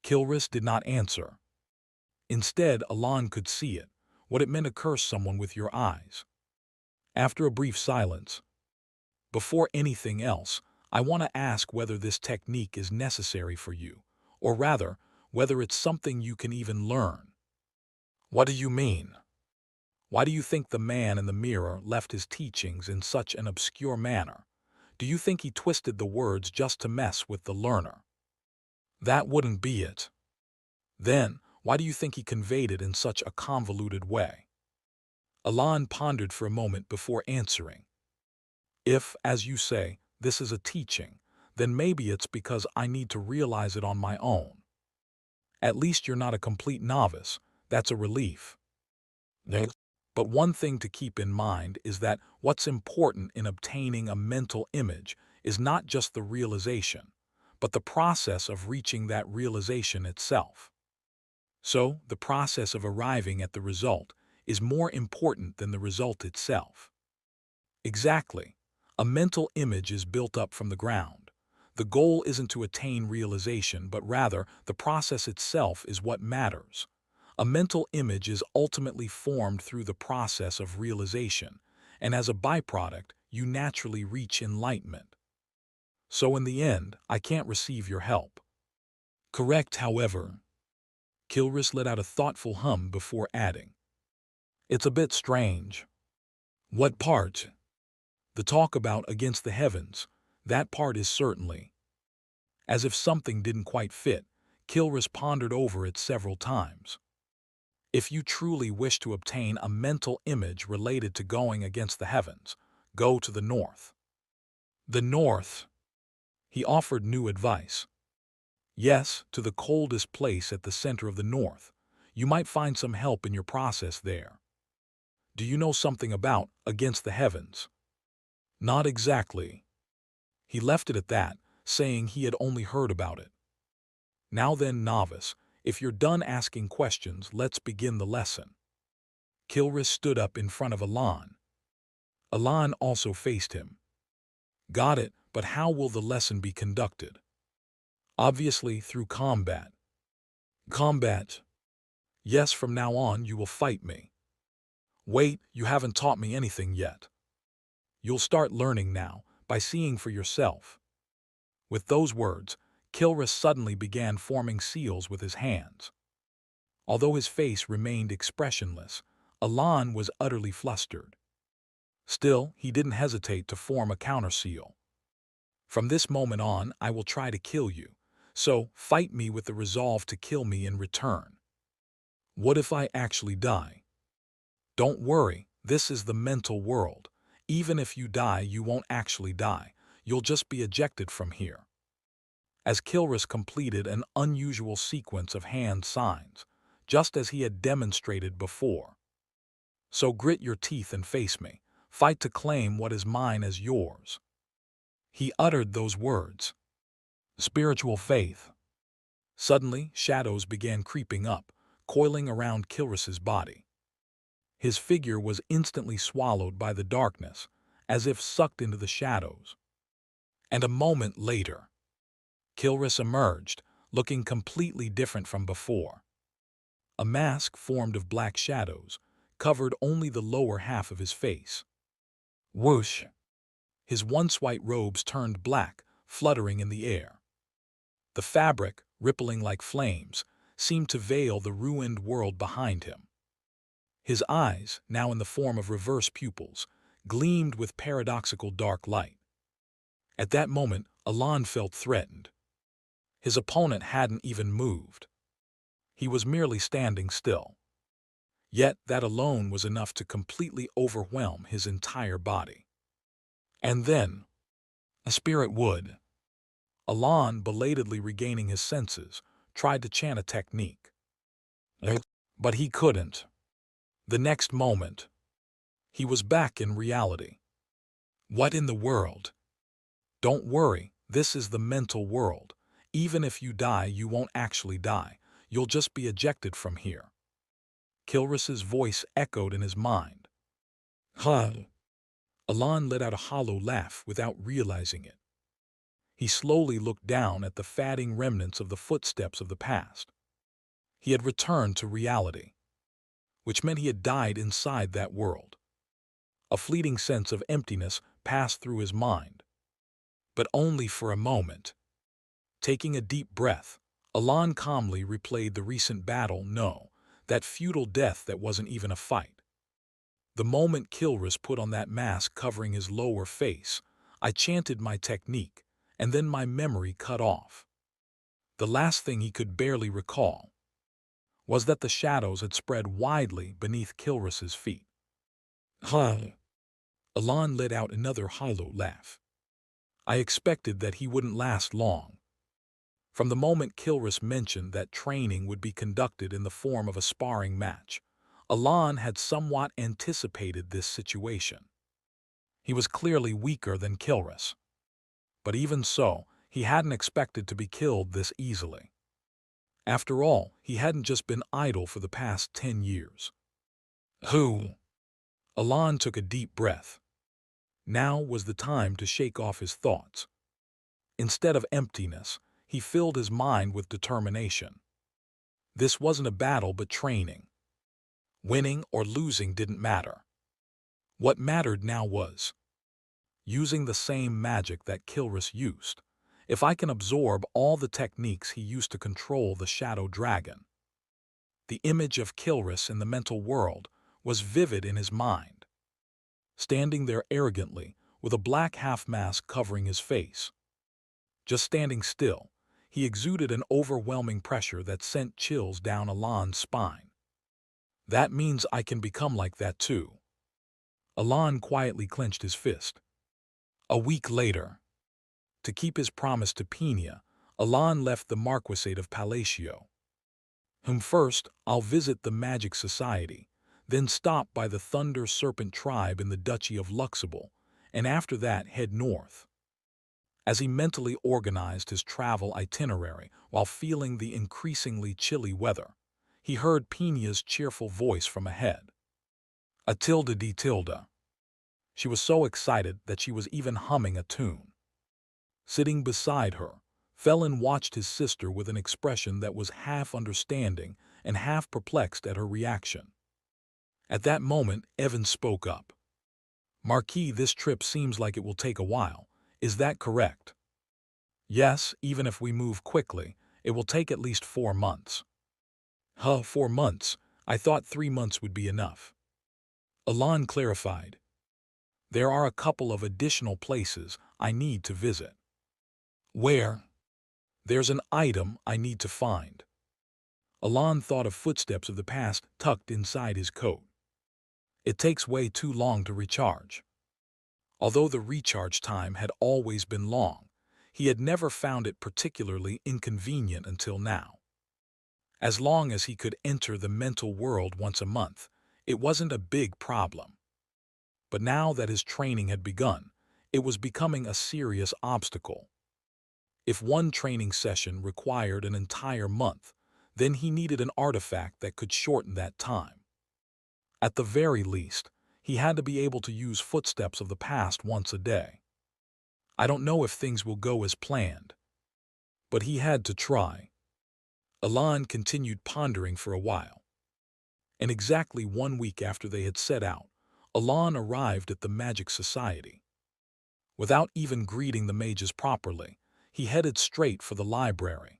Kilris did not answer. Instead, Alon could see it, what it meant to curse someone with your eyes. After a brief silence, before anything else, I want to ask whether this technique is necessary for you, or rather, whether it's something you can even learn. What do you mean? Why do you think the man in the mirror left his teachings in such an obscure manner? Do you think he twisted the words just to mess with the learner? That wouldn't be it. Then, why do you think he conveyed it in such a convoluted way? Alon pondered for a moment before answering. If, as you say, this is a teaching, then maybe it's because I need to realize it on my own. At least you're not a complete novice. That's a relief. But one thing to keep in mind is that what's important in obtaining a mental image is not just the realization, but the process of reaching that realization itself. So, the process of arriving at the result is more important than the result itself. Exactly. A mental image is built up from the ground. The goal isn't to attain realization, but rather the process itself is what matters. A mental image is ultimately formed through the process of realization, and as a byproduct, you naturally reach enlightenment. So in the end, I can't receive your help. Correct, however. Kilris let out a thoughtful hum before adding. It's a bit strange. What part? The talk about against the heavens, that part is certainly. As if something didn't quite fit, Kilris pondered over it several times. If you truly wish to obtain a mental image related to going against the heavens, go to the north. The north. He offered new advice. Yes, to the coldest place at the center of the north. You might find some help in your process there. Do you know something about against the heavens? Not exactly. He left it at that, saying he had only heard about it. Now then, novice, if you're done asking questions, let's begin the lesson. Kilris stood up in front of Alon. Alon also faced him. Got it, but how will the lesson be conducted? Obviously through combat. Combat? Yes, from now on you will fight me. Wait, you haven't taught me anything yet. You'll start learning now, by seeing for yourself. With those words, Kilris suddenly began forming seals with his hands. Although his face remained expressionless, Alon was utterly flustered. Still, he didn't hesitate to form a counter-seal. From this moment on, I will try to kill you, so fight me with the resolve to kill me in return. What if I actually die? Don't worry, this is the mental world. Even if you die, you won't actually die. You'll just be ejected from here. As Kilris completed an unusual sequence of hand signs, just as he had demonstrated before. So grit your teeth and face me. Fight to claim what is mine as yours. He uttered those words. Spiritual faith. Suddenly, shadows began creeping up, coiling around Kilris's body. His figure was instantly swallowed by the darkness, as if sucked into the shadows. And a moment later, Kilris emerged, looking completely different from before. A mask formed of black shadows covered only the lower half of his face. Whoosh! His once white robes turned black, fluttering in the air. The fabric, rippling like flames, seemed to veil the ruined world behind him. His eyes, now in the form of reverse pupils, gleamed with paradoxical dark light. At that moment, Alon felt threatened. His opponent hadn't even moved. He was merely standing still. Yet that alone was enough to completely overwhelm his entire body. And then, a spirit would. Alon, belatedly regaining his senses, tried to chant a technique. But he couldn't. The next moment, he was back in reality. What in the world? Don't worry, this is the mental world. Even if you die, you won't actually die. You'll just be ejected from here. Kilris's voice echoed in his mind. Ha! Alan let out a hollow laugh without realizing it. He slowly looked down at the fading remnants of the footsteps of the past. He had returned to reality, which meant he had died inside that world. A fleeting sense of emptiness passed through his mind, but only for a moment. Taking a deep breath, Alan calmly replayed the recent battle. No, that futile death that wasn't even a fight. The moment Kilrus put on that mask covering his lower face, I chanted my technique, and then my memory cut off. The last thing he could barely recall was that the shadows had spread widely beneath Kilrus's feet. Ha! Alan let out another hollow laugh. I expected that he wouldn't last long. From the moment Kilrus mentioned that training would be conducted in the form of a sparring match, Alan had somewhat anticipated this situation. He was clearly weaker than Kilrus, but even so, he hadn't expected to be killed this easily. After all, he hadn't just been idle for the past 10 years. Who? Alan took a deep breath. Now was the time to shake off his thoughts. Instead of emptiness, he filled his mind with determination. This wasn't a battle but training. Winning or losing didn't matter. What mattered now was using the same magic that Kilrus used. If I can absorb all the techniques he used to control the Shadow Dragon. The image of Kilrus in the mental world was vivid in his mind. Standing there arrogantly, with a black half-mask covering his face. Just standing still, he exuded an overwhelming pressure that sent chills down Alan's spine. That means I can become like that too. Alan quietly clenched his fist. A week later, to keep his promise to Pina, Alan left the Marquisate of Palacio. First, I'll visit the Magic Society, then stop by the Thunder Serpent tribe in the Duchy of Luxembourg, and after that head north. As he mentally organized his travel itinerary while feeling the increasingly chilly weather, he heard Pina's cheerful voice from ahead. Atilda de Tilda. She was so excited that she was even humming a tune. Sitting beside her, Felon watched his sister with an expression that was half understanding and half perplexed at her reaction. At that moment, Evans spoke up. Marquis, this trip seems like it will take a while. Is that correct? Yes, even if we move quickly, it will take at least 4 months. 4 months? I thought 3 months would be enough. Alan clarified. There are a couple of additional places I need to visit. Where? There's an item I need to find. Alan thought of footsteps of the past tucked inside his coat. It takes way too long to recharge. Although the recharge time had always been long, he had never found it particularly inconvenient until now. As long as he could enter the mental world once a month, it wasn't a big problem. But now that his training had begun, it was becoming a serious obstacle. If one training session required an entire month, then he needed an artifact that could shorten that time. At the very least, he had to be able to use footsteps of the past once a day. I don't know if things will go as planned, but he had to try. Alan continued pondering for a while. And exactly 1 week after they had set out, Alan arrived at the Magic Society. Without even greeting the mages properly, he headed straight for the library.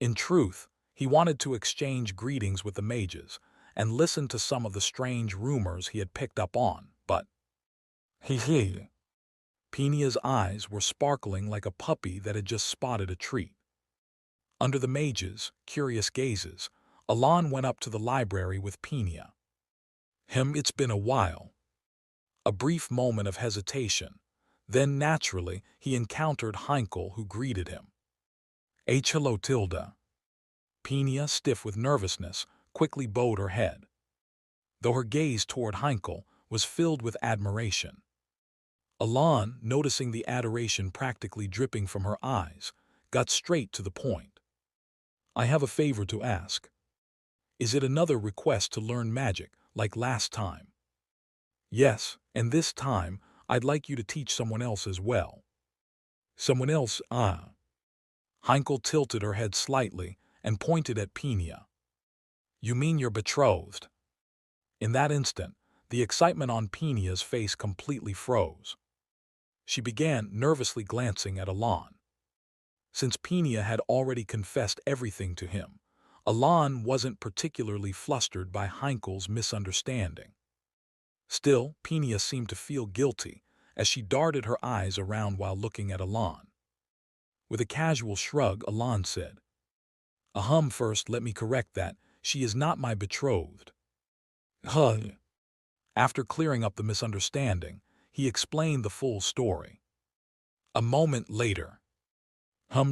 In truth, he wanted to exchange greetings with the mages and listen to some of the strange rumors he had picked up on, but Pinia's eyes were sparkling like a puppy that had just spotted a treat. Under the mages' curious gazes, Alan went up to the library with Pina. It's been a while. A brief moment of hesitation. Then, naturally, he encountered Heinkel, who greeted him. Hello, Tilda. Pina, stiff with nervousness, quickly bowed her head, though her gaze toward Heinkel was filled with admiration. Alan, noticing the adoration practically dripping from her eyes, got straight to the point. I have a favor to ask. Is it another request to learn magic, like last time? Yes, and this time, I'd like you to teach someone else as well. Someone else, ah. Heinkel tilted her head slightly and pointed at Pina. You mean your betrothed? In that instant, the excitement on Pina's face completely froze. She began nervously glancing at Alon. Since Pina had already confessed everything to him, Alon wasn't particularly flustered by Heinkel's misunderstanding. Still, Pina seemed to feel guilty as she darted her eyes around while looking at Alon. With a casual shrug, Alon said, First let me correct that. She is not my betrothed. Huh. After clearing up the misunderstanding, he explained the full story. A moment later.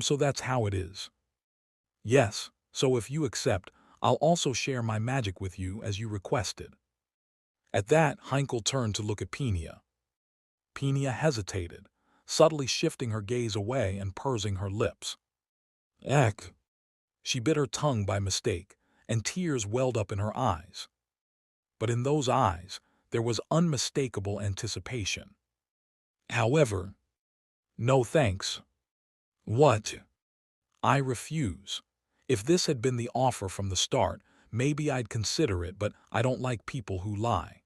So that's how it is. Yes, so if you accept, I'll also share my magic with you as you requested. At that, Heinkel turned to look at Pina. Pina hesitated, subtly shifting her gaze away and pursing her lips. Eck. She bit her tongue by mistake, and tears welled up in her eyes. But in those eyes, there was unmistakable anticipation. However, no thanks. What? I refuse. If this had been the offer from the start, maybe I'd consider it, but I don't like people who lie.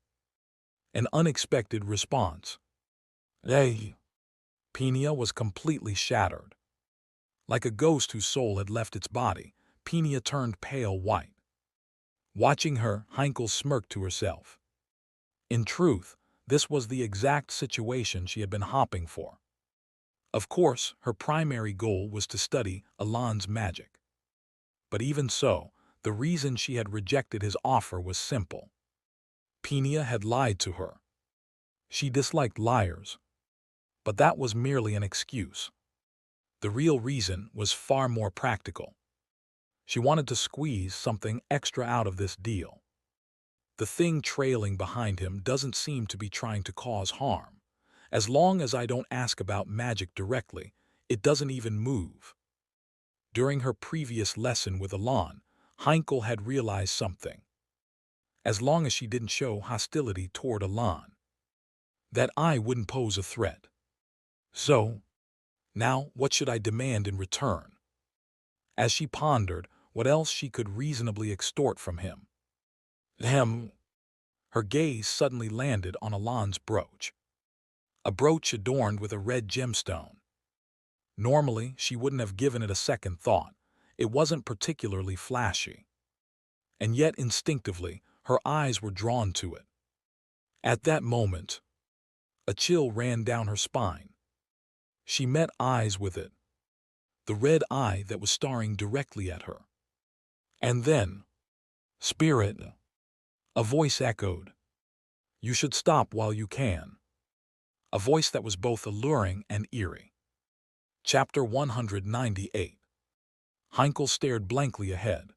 An unexpected response. Hey. Pina was completely shattered. Like a ghost whose soul had left its body, Pina turned pale white. Watching her, Heinkel smirked to herself. In truth, this was the exact situation she had been hoping for. Of course, her primary goal was to study Alon's magic. But even so, the reason she had rejected his offer was simple. Pina had lied to her. She disliked liars. But that was merely an excuse. The real reason was far more practical. She wanted to squeeze something extra out of this deal. The thing trailing behind him doesn't seem to be trying to cause harm. As long as I don't ask about magic directly, it doesn't even move. During her previous lesson with Alon, Heinkel had realized something. As long as she didn't show hostility toward Alon, that I wouldn't pose a threat. So, now what should I demand in return? As she pondered what else she could reasonably extort from him. Her gaze suddenly landed on Alon's brooch. A brooch adorned with a red gemstone. Normally, she wouldn't have given it a second thought. It wasn't particularly flashy. And yet instinctively, her eyes were drawn to it. At that moment, a chill ran down her spine. She met eyes with it. The red eye that was staring directly at her. And then, Spirit, a voice echoed. You should stop while you can. A voice that was both alluring and eerie. Chapter 198. Heinkel stared blankly ahead.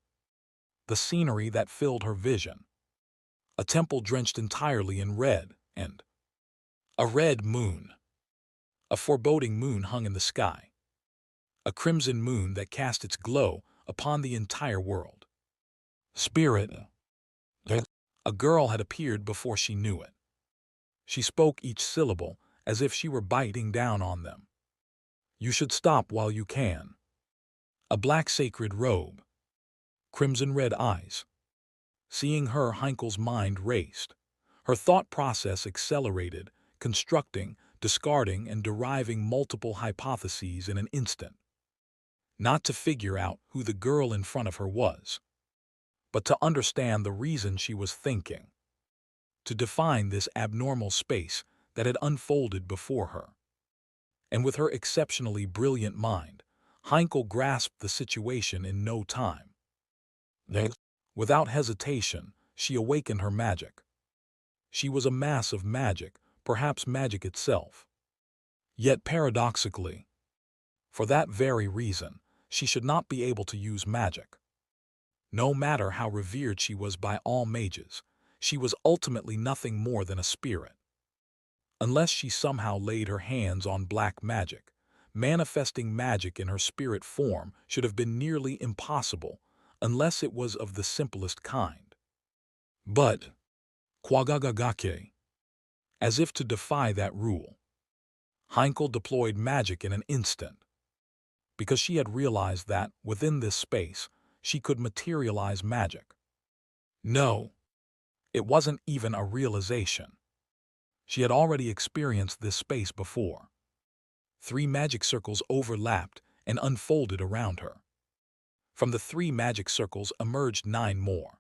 The scenery that filled her vision. A temple drenched entirely in red, and a red moon. A foreboding moon hung in the sky. A crimson moon that cast its glow upon the entire world. Spirit. A girl had appeared before she knew it. She spoke each syllable as if she were biting down on them. You should stop while you can. A black sacred robe. Crimson-red eyes. Seeing her, Heinkel's mind raced. Her thought process accelerated, constructing, discarding, and deriving multiple hypotheses in an instant. Not to figure out who the girl in front of her was, but to understand the reason she was thinking. To define this abnormal space that had unfolded before her. And with her exceptionally brilliant mind, Heinkel grasped the situation in no time. Without hesitation, she awakened her magic. She was a mass of magic, perhaps magic itself. Yet paradoxically, for that very reason, she should not be able to use magic. No matter how revered she was by all mages, she was ultimately nothing more than a spirit. Unless she somehow laid her hands on black magic, manifesting magic in her spirit form should have been nearly impossible, unless it was of the simplest kind. But, Kwagagagake, As if to defy that rule, Heinkel deployed magic in an instant, because she had realized that, within this space, she could materialize magic. No, it wasn't even a realization. She had already experienced this space before. 3 magic circles overlapped and unfolded around her. From the 3 magic circles emerged 9 more.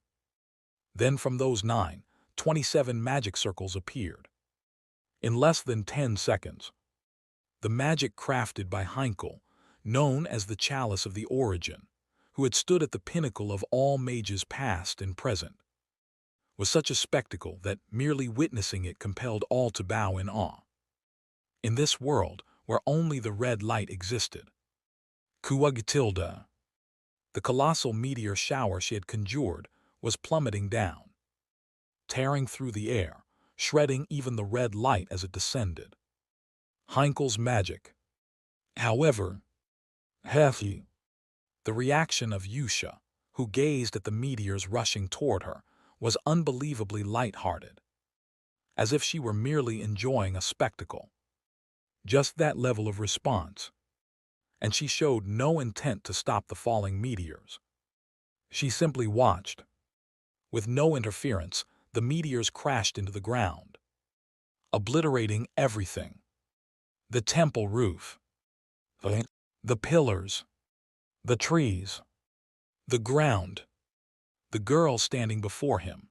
Then from those 9, 27 magic circles appeared. In less than 10 seconds, the magic crafted by Heinkel, known as the Chalice of the Origin, who had stood at the pinnacle of all mages past and present, was such a spectacle that merely witnessing it compelled all to bow in awe. In this world, where only the red light existed, Kuwagatilda, the colossal meteor shower she had conjured, was plummeting down, tearing through the air, shredding even the red light as it descended. Heinkel's magic, however, hefty. The reaction of Yusha, who gazed at the meteors rushing toward her, was unbelievably light-hearted, as if she were merely enjoying a spectacle. Just that level of response, and she showed no intent to stop the falling meteors. She simply watched. With no interference, the meteors crashed into the ground, obliterating everything. The temple roof, the pillars, the trees, the ground, the girl standing before him,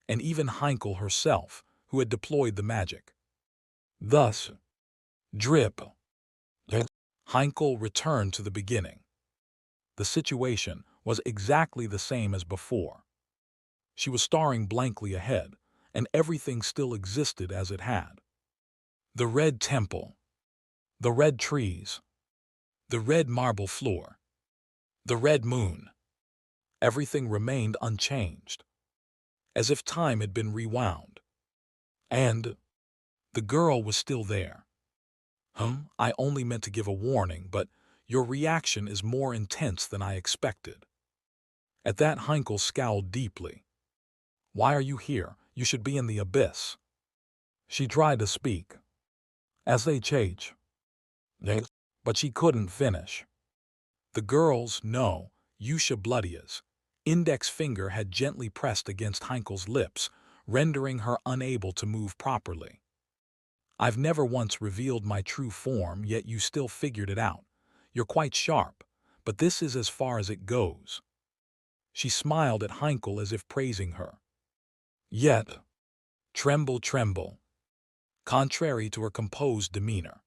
and even Heinkel herself, who had deployed the magic. Thus, drip, Heinkel returned to the beginning. The situation was exactly the same as before. She was staring blankly ahead, and everything still existed as it had. The red temple, the red trees, the red marble floor, the red moon. Everything remained unchanged, as if time had been rewound. And the girl was still there. I only meant to give a warning, but your reaction is more intense than I expected. At that, Heinkel scowled deeply. Why are you here? You should be in the abyss. She tried to speak. SHH. But she couldn't finish. The girl's, no, Yusha Bloodia's, index finger had gently pressed against Heinkel's lips, rendering her unable to move properly. I've never once revealed my true form, yet you still figured it out. You're quite sharp, but this is as far as it goes. She smiled at Heinkel as if praising her. Yet, tremble, contrary to her composed demeanor.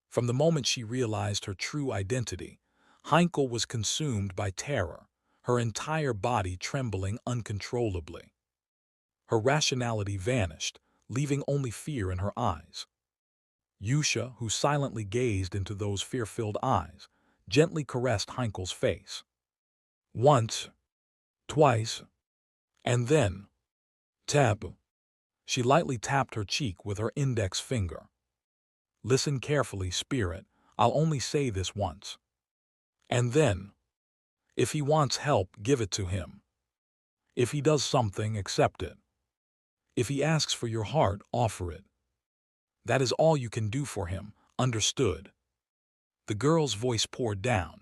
From the moment she realized her true identity, Heinkel was consumed by terror, her entire body trembling uncontrollably. Her rationality vanished, leaving only fear in her eyes. Yusha, who silently gazed into those fear-filled eyes, gently caressed Heinkel's face. Once, twice, and then, tap. She lightly tapped her cheek with her index finger. Listen carefully, spirit, I'll only say this once. And then, if he wants help, give it to him. If he does something, accept it. If he asks for your heart, offer it. That is all you can do for him, understood? The girl's voice poured down,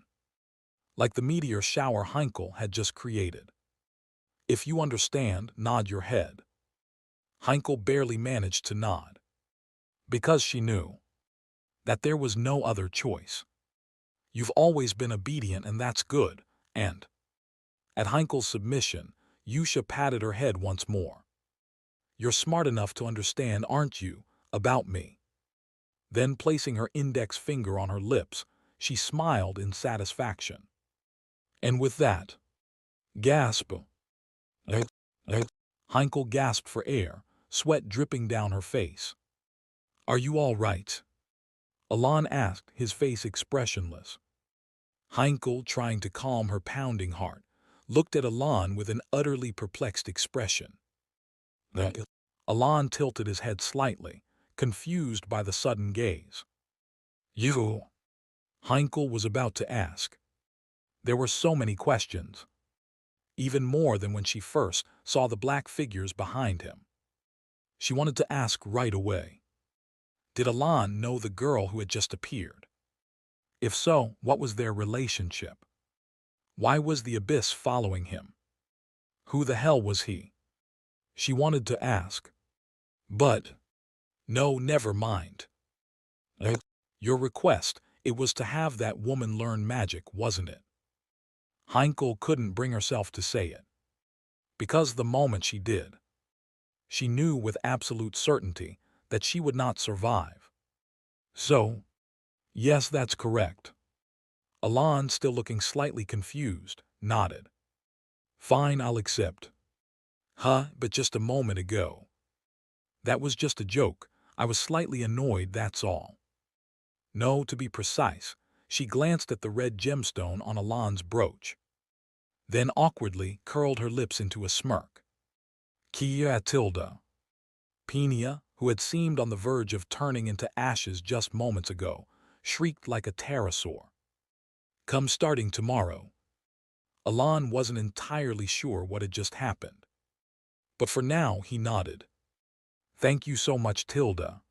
like the meteor shower Heinkel had just created. If you understand, nod your head. Heinkel barely managed to nod, because she knew that there was no other choice. You've always been obedient, and that's good, and at Heinkel's submission, Yusha patted her head once more. You're smart enough to understand, aren't you, about me? Then, placing her index finger on her lips, she smiled in satisfaction. And with that, gasp. Heinkel gasped for air, sweat dripping down her face. Are you all right? Alon asked, his face expressionless. Heinkel, trying to calm her pounding heart, looked at Alon with an utterly perplexed expression. Alon tilted his head slightly, confused by the sudden gaze. You? Heinkel was about to ask. There were so many questions, even more than when she first saw the black figures behind him. She wanted to ask right away. Did Alan know the girl who had just appeared? If so, what was their relationship? Why was the abyss following him? Who the hell was he? She wanted to ask. But, no, never mind. Your request, it was to have that woman learn magic, wasn't it? Heinkel couldn't bring herself to say it. Because the moment she did, she knew with absolute certainty that she would not survive. So, yes, that's correct. Alan, still looking slightly confused, nodded. Fine, I'll accept. But just a moment ago. That was just a joke. I was slightly annoyed, that's all. No, to be precise, she glanced at the red gemstone on Alan's brooch. Then awkwardly curled her lips into a smirk. Kia Tilda. Penia, who had seemed on the verge of turning into ashes just moments ago, shrieked like a pterosaur. Come starting tomorrow. Alan wasn't entirely sure what had just happened. But for now, he nodded. Thank you so much, Tilda.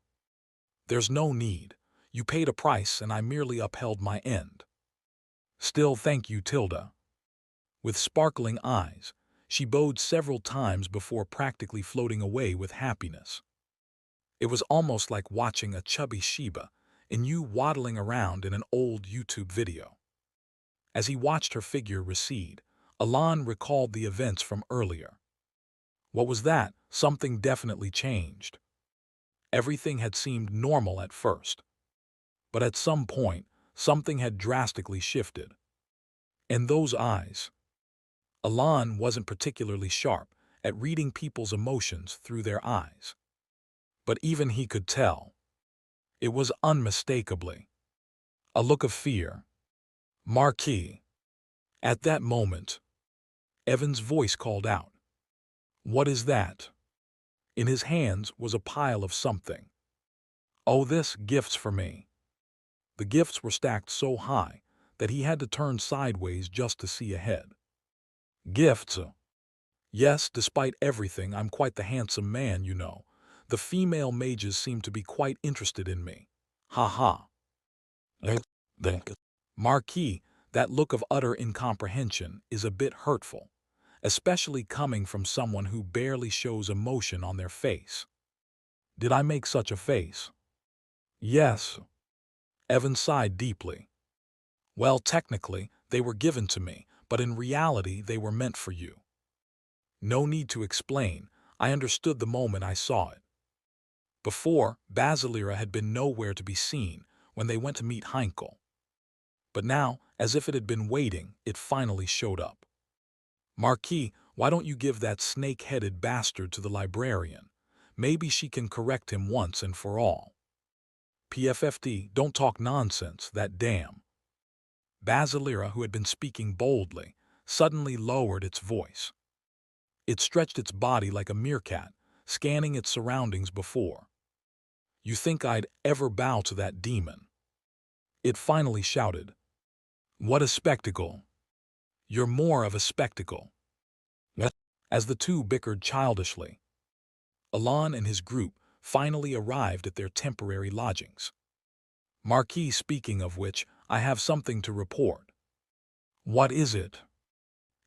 There's no need. You paid a price and I merely upheld my end. Still, thank you, Tilda. With sparkling eyes, she bowed several times before practically floating away with happiness. It was almost like watching a chubby Sheba and you waddling around in an old YouTube video. As he watched her figure recede, Alan recalled the events from earlier. What was that? Something definitely changed. Everything had seemed normal at first. But at some point, something had drastically shifted. And those eyes. Alan wasn't particularly sharp at reading people's emotions through their eyes. But even he could tell. It was unmistakably a look of fear. Marquis. At that moment, Evan's voice called out. What is that? In his hands was a pile of something. Oh, this, gifts for me. The gifts were stacked so high that he had to turn sideways just to see ahead. Gifts? Yes, despite everything, I'm quite the handsome man, you know. The female mages seem to be quite interested in me. Ha ha. Marquis, that look of utter incomprehension is a bit hurtful, especially coming from someone who barely shows emotion on their face. Did I make such a face? Yes. Evan sighed deeply. Well, technically, they were given to me, but in reality they were meant for you. No need to explain, I understood the moment I saw it. Before, Basilira had been nowhere to be seen when they went to meet Heinkel. But now, as if it had been waiting, it finally showed up. Marquis, why don't you give that snake-headed bastard to the librarian? Maybe she can correct him once and for all. PFFD, don't talk nonsense, that damn. Basilira, who had been speaking boldly, suddenly lowered its voice. It stretched its body like a meerkat, scanning its surroundings before. You think I'd ever bow to that demon? It finally shouted. What a spectacle! You're more of a spectacle. As the two bickered childishly, Alan and his group finally arrived at their temporary lodgings. Marquis, speaking of which, I have something to report. What is it?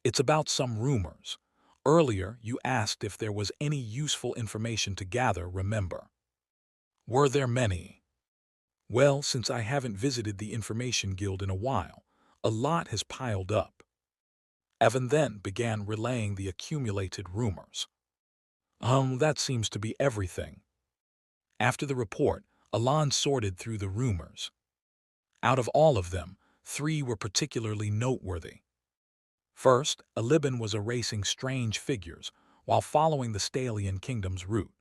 It's about some rumors. Earlier, you asked if there was any useful information to gather, remember? Were there many? Well, since I haven't visited the Information Guild in a while, a lot has piled up. Evan then began relaying the accumulated rumors. That seems to be everything. After the report, Alan sorted through the rumors. Out of all of them, 3 were particularly noteworthy. First, Aliban was erasing strange figures while following the Stalian Kingdom's route.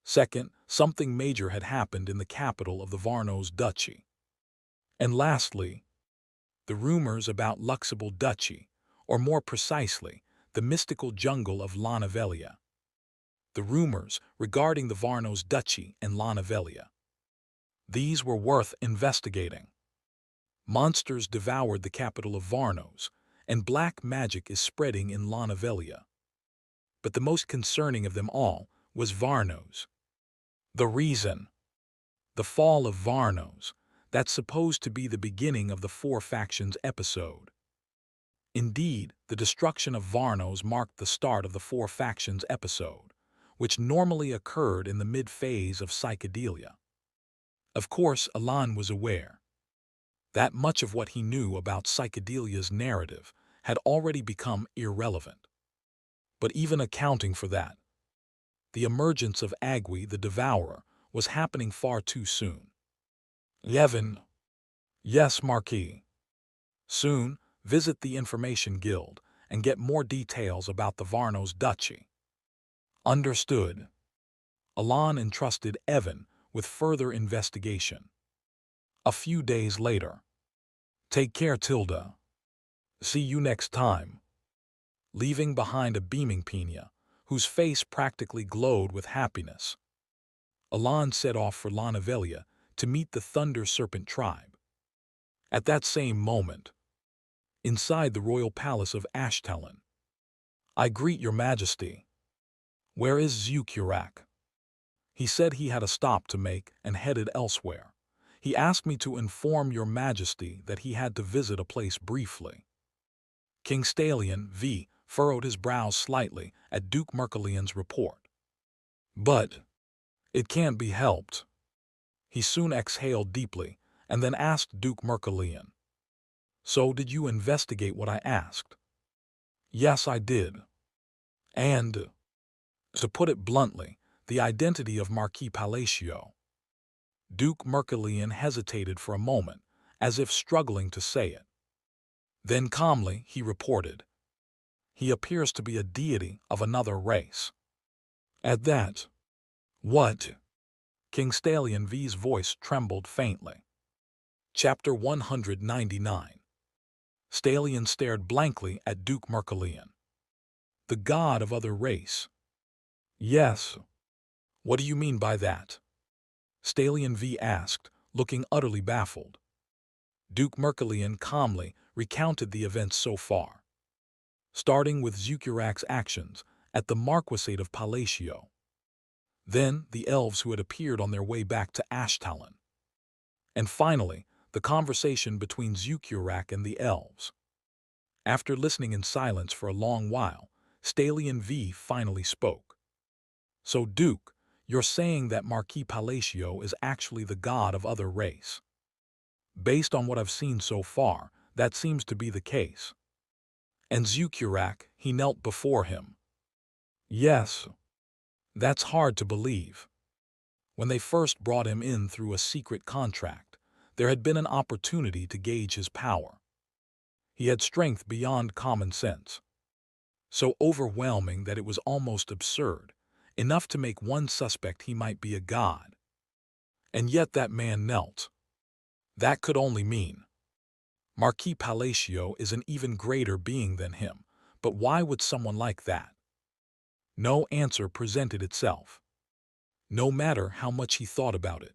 Second, something major had happened in the capital of the Varnos Duchy. And lastly, the rumors about Luxable Duchy, or more precisely, the mystical jungle of Lanavelia. The rumors regarding the Varnos Duchy and Lanavelia. These were worth investigating. Monsters devoured the capital of Varnos, and black magic is spreading in Lanavelia. But the most concerning of them all was Varnos. The reason? The fall of Varnos. That's supposed to be the beginning of the Four Factions episode. Indeed, the destruction of Varnos marked the start of the Four Factions episode, which normally occurred in the mid-phase of psychedelia. Of course, Alan was aware that much of what he knew about psychedelia's narrative had already become irrelevant. But even accounting for that, the emergence of Agui the Devourer was happening far too soon. Yevon. Yes, Marquis. Soon, visit the Information Guild and get more details about the Varnos Duchy. Understood. Alan entrusted Evan with further investigation. A few days later. Take care, Tilda. See you next time. Leaving behind a beaming Pina, whose face practically glowed with happiness, Alan set off for Lanavelia to meet the Thunder Serpent tribe. At that same moment, inside the royal palace of Ashtalon, I greet your majesty. Where is Zukurak? He said he had a stop to make and headed elsewhere. He asked me to inform your majesty that he had to visit a place briefly. King Stalion V furrowed his brows slightly at Duke Mercalian's report. But it can't be helped. He soon exhaled deeply and then asked Duke Mercalian, So did you investigate what I asked? Yes, I did. And, to put it bluntly, the identity of Marquis Palacio. Duke Mercalian hesitated for a moment, as if struggling to say it. Then calmly he reported, He appears to be a deity of another race. At that, what? King Stalion V's voice trembled faintly. Chapter 199. Stalion stared blankly at Duke Mercalian. The god of other race. Yes. What do you mean by that? Stalion V asked, looking utterly baffled. Duke Mercalian calmly recounted the events so far, starting with Zukurak's actions at the Marquisate of Palacio. Then the elves who had appeared on their way back to Ashtalon. And finally, the conversation between Zukurak and the elves. After listening in silence for a long while, Stalion V finally spoke. So, Duke, you're saying that Marquis Palacio is actually the god of other race. Based on what I've seen so far, that seems to be the case. And Zukurak, he knelt before him. Yes. That's hard to believe. When they first brought him in through a secret contract, there had been an opportunity to gauge his power. He had strength beyond common sense, so overwhelming that it was almost absurd, enough to make one suspect he might be a god. And yet that man knelt. That could only mean Marquis Palacio is an even greater being than him, but why would someone like that? No answer presented itself, no matter how much he thought about it.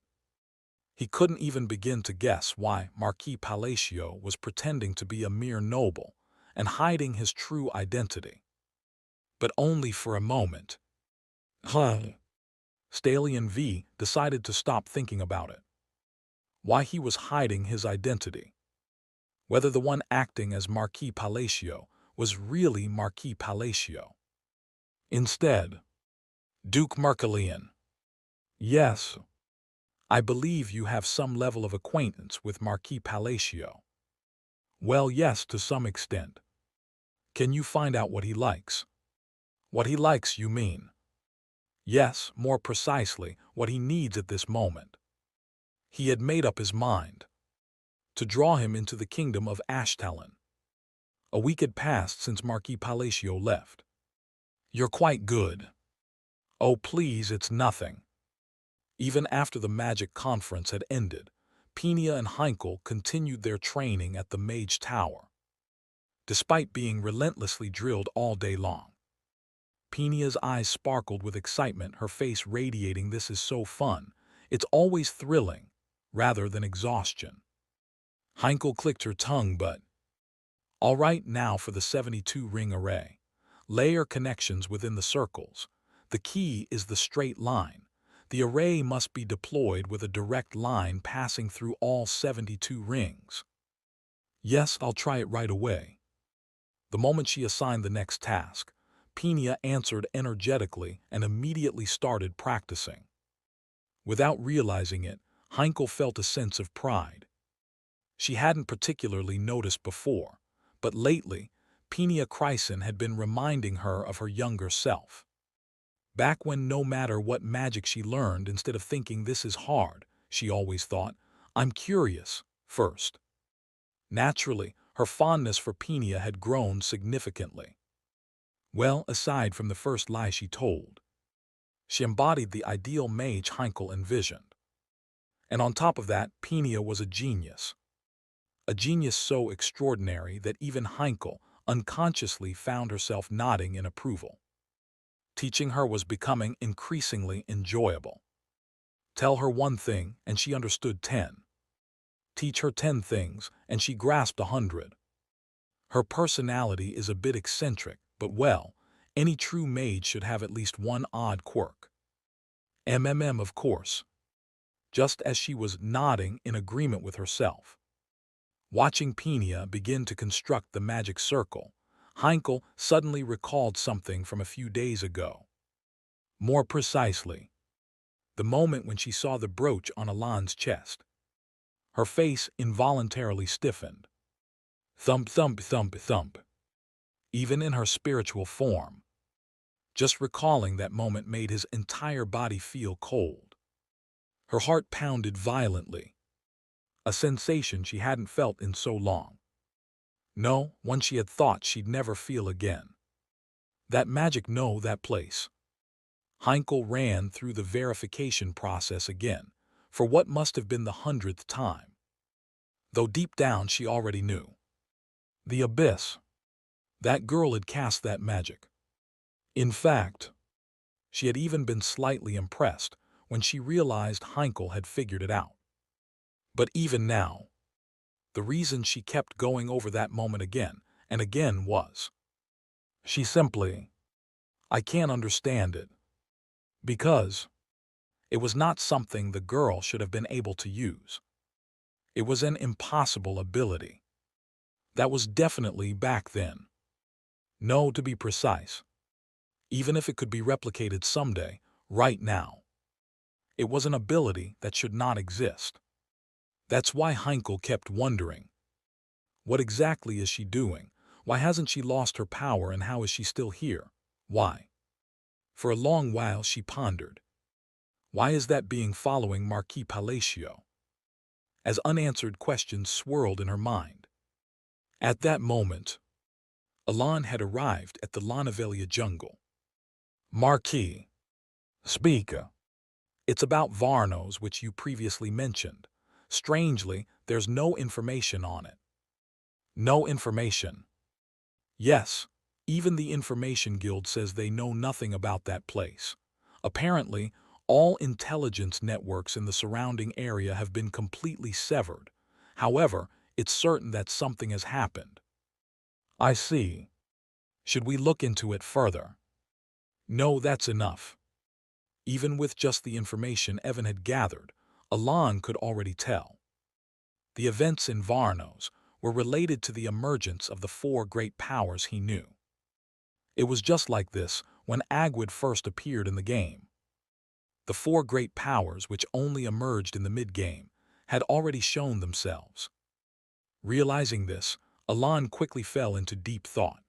He couldn't even begin to guess why Marquis Palacio was pretending to be a mere noble and hiding his true identity. But only for a moment. Stalion V decided to stop thinking about it. Why he was hiding his identity. Whether the one acting as Marquis Palacio was really Marquis Palacio. Instead, Duke Mercalian. Yes. I believe you have some level of acquaintance with Marquis Palacio. Well, yes, to some extent. Can you find out what he likes? What he likes, you mean? Yes, more precisely, what he needs at this moment. He had made up his mind to draw him into the kingdom of Ashtalon. A week had passed since Marquis Palacio left. You're quite good. Oh, please, it's nothing. Even after the magic conference had ended, Pina and Heinkel continued their training at the Mage Tower. Despite being relentlessly drilled all day long, Pina's eyes sparkled with excitement, her face radiating, "This is so fun. It's always thrilling, rather than exhaustion." Heinkel clicked her tongue, but, "All right, now for the 72-ring array. Layer connections within the circles. The key is the straight line. The array must be deployed with a direct line passing through all 72 rings. Yes, I'll try it right away. The moment she assigned the next task, Pina answered energetically and immediately started practicing. Without realizing it, Heinkel felt a sense of pride. She hadn't particularly noticed before, but lately, Pina Chryson had been reminding her of her younger self. Back when no matter what magic she learned, instead of thinking this is hard, she always thought, I'm curious, first. Naturally, her fondness for Pina had grown significantly. Well, aside from the first lie she told, she embodied the ideal mage Heinkel envisioned. And on top of that, Pina was a genius. A genius so extraordinary that even Heinkel unconsciously found herself nodding in approval. Teaching her was becoming increasingly enjoyable. Tell her one thing, and she understood 10. Teach her 10 things, and she grasped 100. Her personality is a bit eccentric, but well, any true mage should have at least one odd quirk. Of course. Just as she was nodding in agreement with herself. Watching Pina begin to construct the magic circle, Heinkel suddenly recalled something from a few days ago. More precisely, the moment when she saw the brooch on Alan's chest. Her face involuntarily stiffened. Thump, thump, thump, thump. Even in her spiritual form. Just recalling that moment made his entire body feel cold. Her heart pounded violently. A sensation she hadn't felt in so long. No, one she had thought she'd never feel again. That magic, no, that place. Heinkel ran through the verification process again, for what must have been the 100th time. Though deep down she already knew. The abyss. That girl had cast that magic. In fact, she had even been slightly impressed when she realized Heinkel had figured it out. But even now, the reason she kept going over that moment again and again was, she simply, I can't understand it. Because it was not something the girl should have been able to use. It was an impossible ability. That was definitely back then. No, to be precise. Even if it could be replicated someday, right now. It was an ability that should not exist. That's why Heinkel kept wondering. What exactly is she doing? Why hasn't she lost her power, and how is she still here? Why? For a long while she pondered. Why is that being following Marquis Palacio? As unanswered questions swirled in her mind. At that moment, Alan had arrived at the Lanavelia jungle. Marquis. Speak. It's about Varnos, which you previously mentioned. Strangely, there's no information on it. No information. Yes, even the Information Guild says they know nothing about that place. Apparently, all intelligence networks in the surrounding area have been completely severed. However, it's certain that something has happened. I see. Should we look into it further? No, that's enough. Even with just the information Evan had gathered, Alan could already tell. The events in Varnos were related to the emergence of the 4 great powers he knew. It was just like this when Agwid first appeared in the game. The 4 great powers, which only emerged in the mid-game, had already shown themselves. Realizing this, Alan quickly fell into deep thought.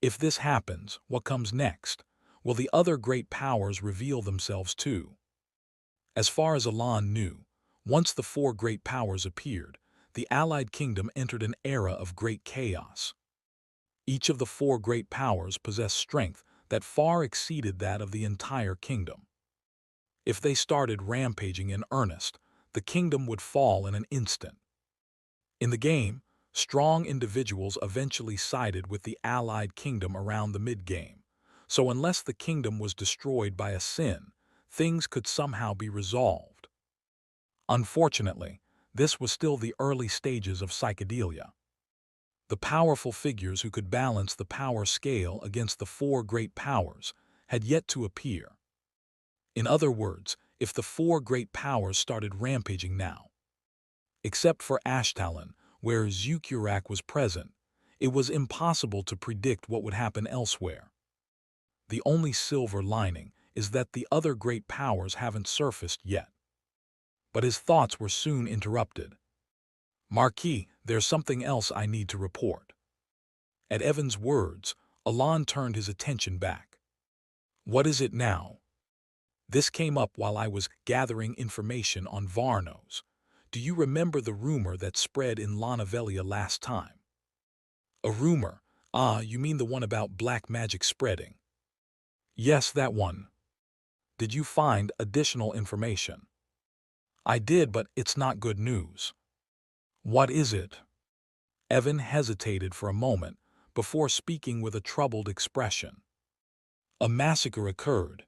If this happens, what comes next? Will the other great powers reveal themselves too? As far as Alan knew, once the 4 great powers appeared, the Allied Kingdom entered an era of great chaos. Each of the 4 great powers possessed strength that far exceeded that of the entire kingdom. If they started rampaging in earnest, the kingdom would fall in an instant. In the game, strong individuals eventually sided with the Allied Kingdom around the mid-game, so unless the kingdom was destroyed by a sin, things could somehow be resolved. Unfortunately, this was still the early stages of psychedelia. The powerful figures who could balance the power scale against the 4 great powers had yet to appear. In other words, if the four great powers started rampaging now, except for Ashtalon, where Zukurak was present, it was impossible to predict what would happen elsewhere. The only silver lining is that the other great powers haven't surfaced yet. But his thoughts were soon interrupted. Marquis, there's something else I need to report. At Evan's words, Alon turned his attention back. What is it now? This came up while I was gathering information on Varnos. Do you remember the rumor that spread in Lanavelia last time? A rumor? Ah, you mean the one about black magic spreading? Yes, that one. Did you find additional information? I did, but it's not good news. What is it? Evan hesitated for a moment before speaking with a troubled expression. A massacre occurred.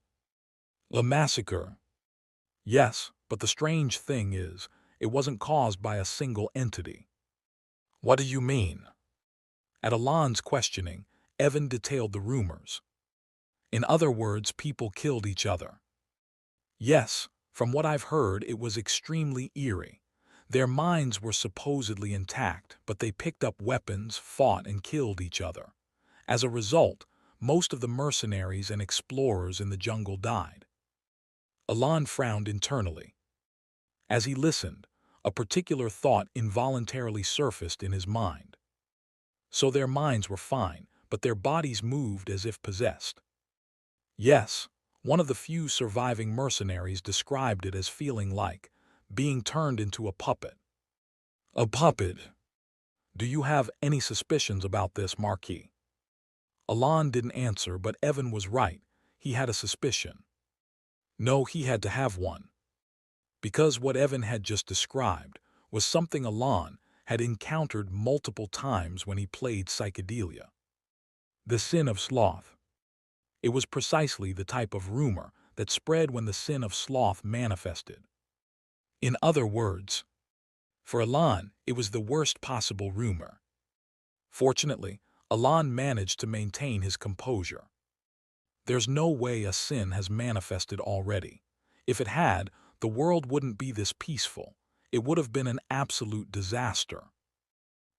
A massacre? Yes, but the strange thing is, it wasn't caused by a single entity. What do you mean? At Alon's questioning, Evan detailed the rumors. In other words, people killed each other. Yes, from what I've heard, it was extremely eerie. Their minds were supposedly intact, but they picked up weapons, fought, and killed each other. As a result, most of the mercenaries and explorers in the jungle died. Alon frowned internally. As he listened, a particular thought involuntarily surfaced in his mind. So their minds were fine, but their bodies moved as if possessed. Yes, one of the few surviving mercenaries described it as feeling like being turned into a puppet. A puppet? Do you have any suspicions about this, Marquis? Alon didn't answer, but Evan was right. He had a suspicion. No, he had to have one. Because what Evan had just described was something Alon had encountered multiple times when he played psychedelia. The sin of sloth. It was precisely the type of rumor that spread when the sin of sloth manifested. In other words, for Alon, it was the worst possible rumor. Fortunately, Alon managed to maintain his composure. There's no way a sin has manifested already. If it had, the world wouldn't be this peaceful. It would have been an absolute disaster.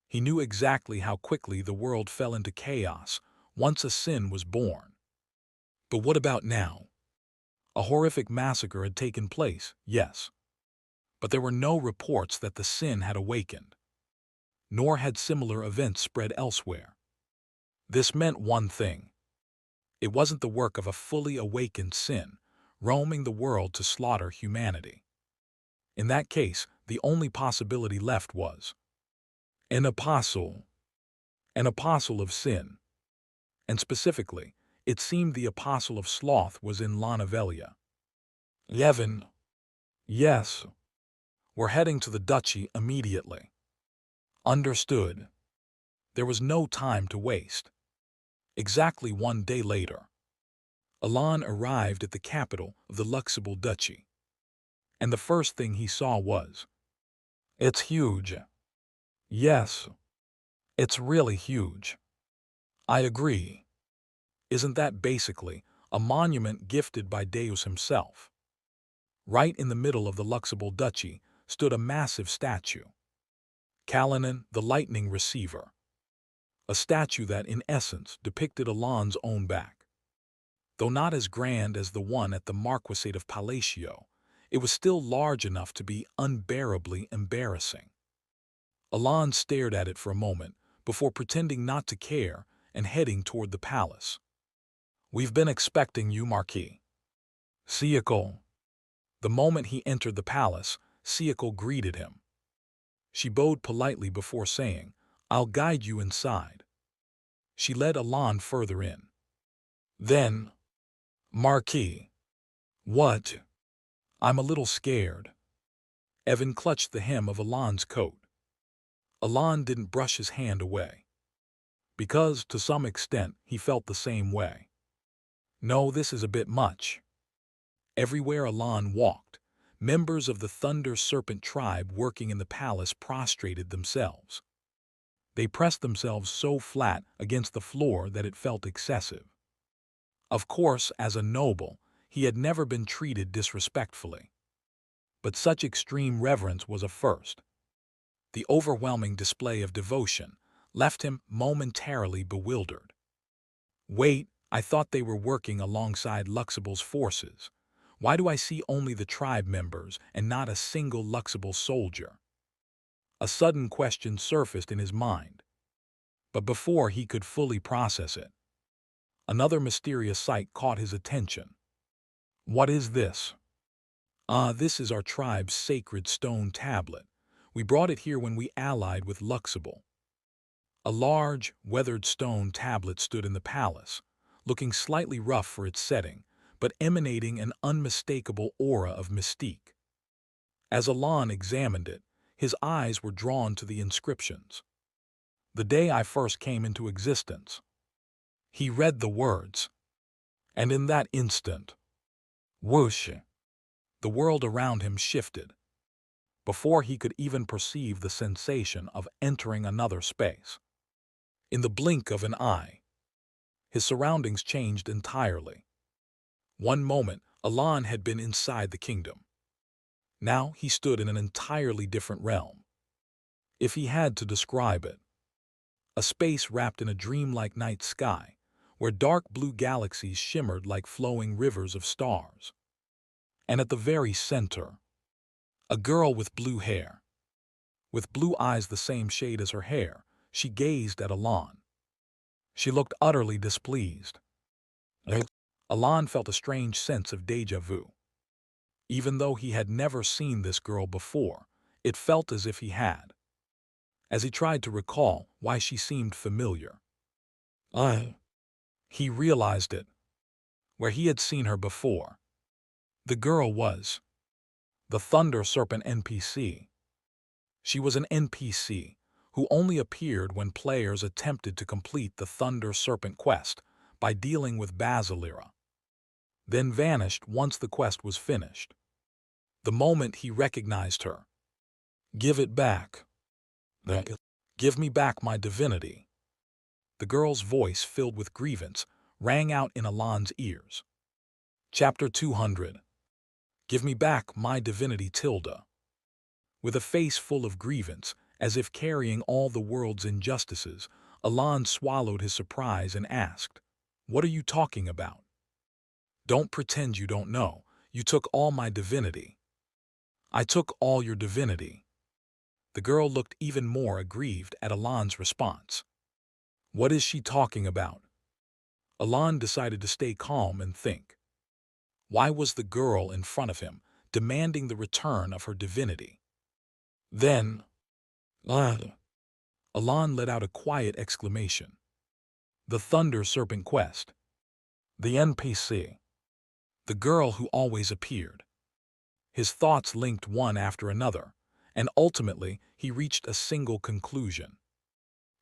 He knew exactly how quickly the world fell into chaos once a sin was born. But what about now? A horrific massacre had taken place, yes. But there were no reports that the sin had awakened. Nor had similar events spread elsewhere. This meant one thing. It wasn't the work of a fully awakened sin, roaming the world to slaughter humanity. In that case, the only possibility left was an apostle of sin. And specifically, it seemed the apostle of sloth was in Lanavelia. Evan. Yes. We're heading to the duchy immediately. Understood. There was no time to waste. Exactly 1 day later, Alon arrived at the capital of the Luxable Duchy. And the first thing he saw was, it's huge. Yes, it's really huge. I agree. Isn't that basically a monument gifted by Deus himself? Right in the middle of the Luxable Duchy stood a massive statue. Kalanin, the lightning receiver. A statue that, in essence, depicted Alon's own back. Though not as grand as the one at the Marquisate of Palatio, it was still large enough to be unbearably embarrassing. Alon stared at it for a moment before pretending not to care and heading toward the palace. We've been expecting you, Marquis. Siakol. The moment he entered the palace, Siakol greeted him. She bowed politely before saying, I'll guide you inside. She led Alon further in. Then, Marquis. What? I'm a little scared. Evan clutched the hem of Alon's coat. Alon didn't brush his hand away. Because, to some extent, he felt the same way. No, this is a bit much. Everywhere Alon walked, members of the Thunder Serpent tribe working in the palace prostrated themselves. They pressed themselves so flat against the floor that it felt excessive. Of course, as a noble, he had never been treated disrespectfully. But such extreme reverence was a first. The overwhelming display of devotion left him momentarily bewildered. Wait, I thought they were working alongside Luxable's forces. Why do I see only the tribe members and not a single Luxable soldier? A sudden question surfaced in his mind. But before he could fully process it, another mysterious sight caught his attention. What is this? This is our tribe's sacred stone tablet. We brought it here when we allied with Luxable. A large, weathered stone tablet stood in the palace, looking slightly rough for its setting, but emanating an unmistakable aura of mystique. As Alon examined it, his eyes were drawn to the inscriptions. The day I first came into existence. He read the words, and in that instant, whoosh, the world around him shifted. Before he could even perceive the sensation of entering another space. In the blink of an eye, his surroundings changed entirely. One moment, Alon had been inside the kingdom. Now he stood in an entirely different realm. If he had to describe it, a space wrapped in a dreamlike night sky, where dark blue galaxies shimmered like flowing rivers of stars. And at the very center, a girl with blue hair. With blue eyes the same shade as her hair, she gazed at Alon. She looked utterly displeased. Alon felt a strange sense of déjà vu. Even though he had never seen this girl before, it felt as if he had. As he tried to recall why she seemed familiar, he realized it. Where he had seen her before. The girl was the Thunder Serpent NPC. She was an NPC who only appeared when players attempted to complete the Thunder Serpent quest by dealing with Basilira, then vanished once the quest was finished. The moment he recognized her, "Give it back. Give me back my divinity." The girl's voice, filled with grievance, rang out in Alon's ears. Chapter 200. Give me back my divinity, Tilda. With a face full of grievance, as if carrying all the world's injustices, Alon swallowed his surprise and asked, "What are you talking about? Don't pretend you don't know. You took all my divinity." "I took all your divinity." The girl looked even more aggrieved at Alon's response. What is she talking about? Alon decided to stay calm and think. Why was the girl in front of him demanding the return of her divinity? Then, Alon let out a quiet exclamation. The Thunder Serpent quest. The NPC. The girl who always appeared. His thoughts linked one after another, and ultimately he reached a single conclusion.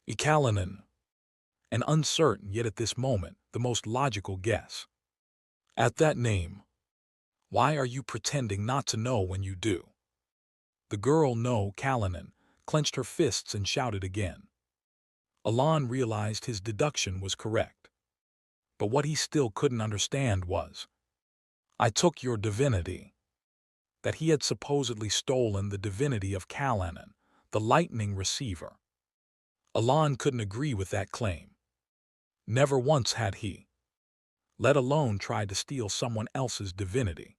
Ikalanen. An uncertain, yet at this moment, the most logical guess. At that name. Why are you pretending not to know when you do? The girl, No Kalanen, clenched her fists and shouted again. Alon realized his deduction was correct. But what he still couldn't understand was, I took your divinity. That he had supposedly stolen the divinity of Kalanen, the lightning receiver. Alon couldn't agree with that claim. Never once had he, let alone tried to steal someone else's divinity.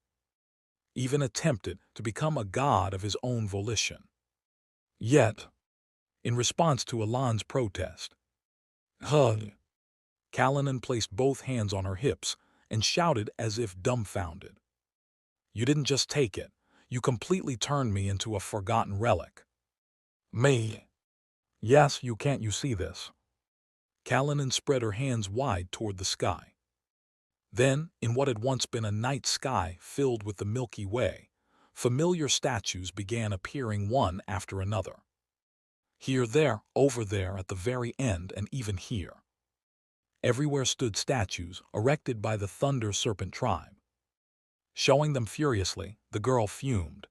Even attempted to become a god of his own volition. Yet, in response to Alon's protest, Kalanen placed both hands on her hips and shouted as if dumbfounded. You didn't just take it, you completely turned me into a forgotten relic. Me. Yes, can't you see this? Kalanen spread her hands wide toward the sky. Then, in what had once been a night sky filled with the Milky Way, familiar statues began appearing one after another. Here, there, over there, at the very end, and even here. Everywhere stood statues erected by the Thunder Serpent tribe. Showing them furiously, the girl fumed.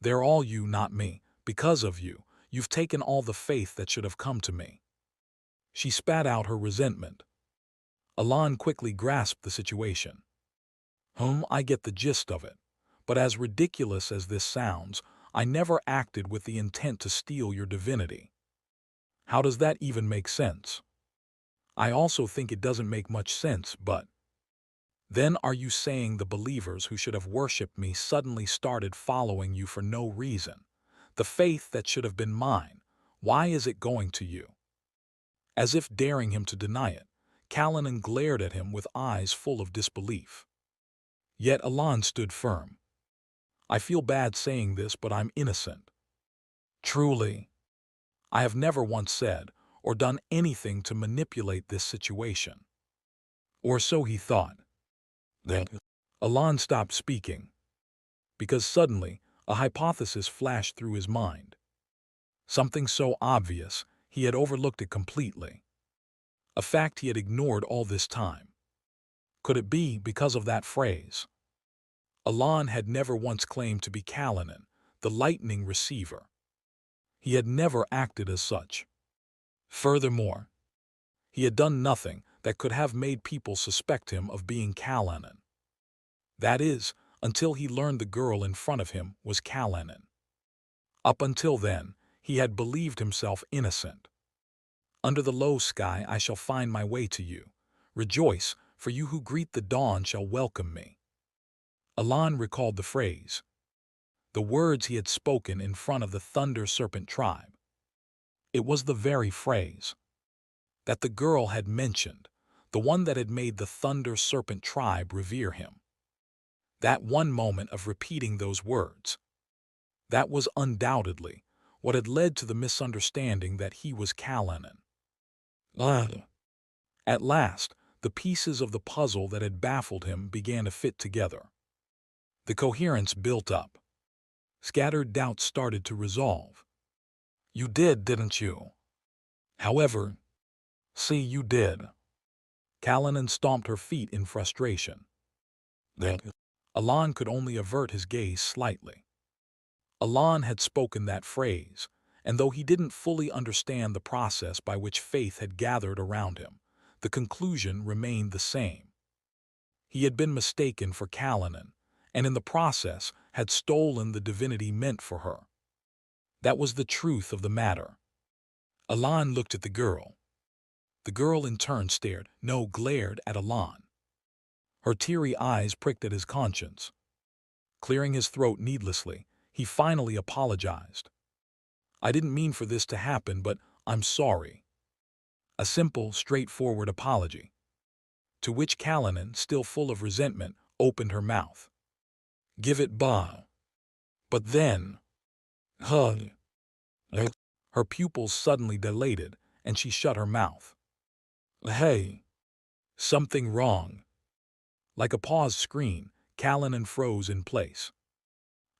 They're all you, not me. Because of you, you've taken all the faith that should have come to me. She spat out her resentment. Alon quickly grasped the situation. I get the gist of it. But as ridiculous as this sounds, I never acted with the intent to steal your divinity. How does that even make sense? I also think it doesn't make much sense, but then are you saying the believers who should have worshipped me suddenly started following you for no reason? The faith that should have been mine, why is it going to you? As if daring him to deny it, Callanan glared at him with eyes full of disbelief. Yet Alon stood firm. I feel bad saying this, but I'm innocent. Truly, I have never once said or done anything to manipulate this situation. Or so he thought. Then Alon stopped speaking, because suddenly a hypothesis flashed through his mind. Something so obvious, he had overlooked it completely. A fact he had ignored all this time. Could it be because of that phrase? Alon had never once claimed to be Callanan, the lightning receiver. He had never acted as such. Furthermore, he had done nothing that could have made people suspect him of being Callanan. That is, until he learned the girl in front of him was Callanan. Up until then, he had believed himself innocent. Under the low sky I shall find my way to you. Rejoice, for you who greet the dawn shall welcome me. Alon recalled the phrase, the words he had spoken in front of the Thunder Serpent tribe. It was the very phrase that the girl had mentioned, the one that had made the Thunder Serpent tribe revere him. That one moment of repeating those words, that was undoubtedly what had led to the misunderstanding that he was Callanan. At last, the pieces of the puzzle that had baffled him began to fit together. The coherence built up. Scattered doubts started to resolve. You did, didn't you? However, see, you did. Callanan stomped her feet in frustration. Alon could only avert his gaze slightly. Alon had spoken that phrase, and though he didn't fully understand the process by which faith had gathered around him, the conclusion remained the same. He had been mistaken for Callanan, and in the process had stolen the divinity meant for her. That was the truth of the matter. Alon looked at the girl. The girl in turn glared at Alon. Her teary eyes pricked at his conscience. Clearing his throat needlessly, he finally apologized. I didn't mean for this to happen, but I'm sorry. A simple, straightforward apology. To which Callanan, still full of resentment, opened her mouth. Give it ba. But then, her pupils suddenly dilated, and she shut her mouth. Hey, something wrong. Like a paused screen, Callanan froze in place.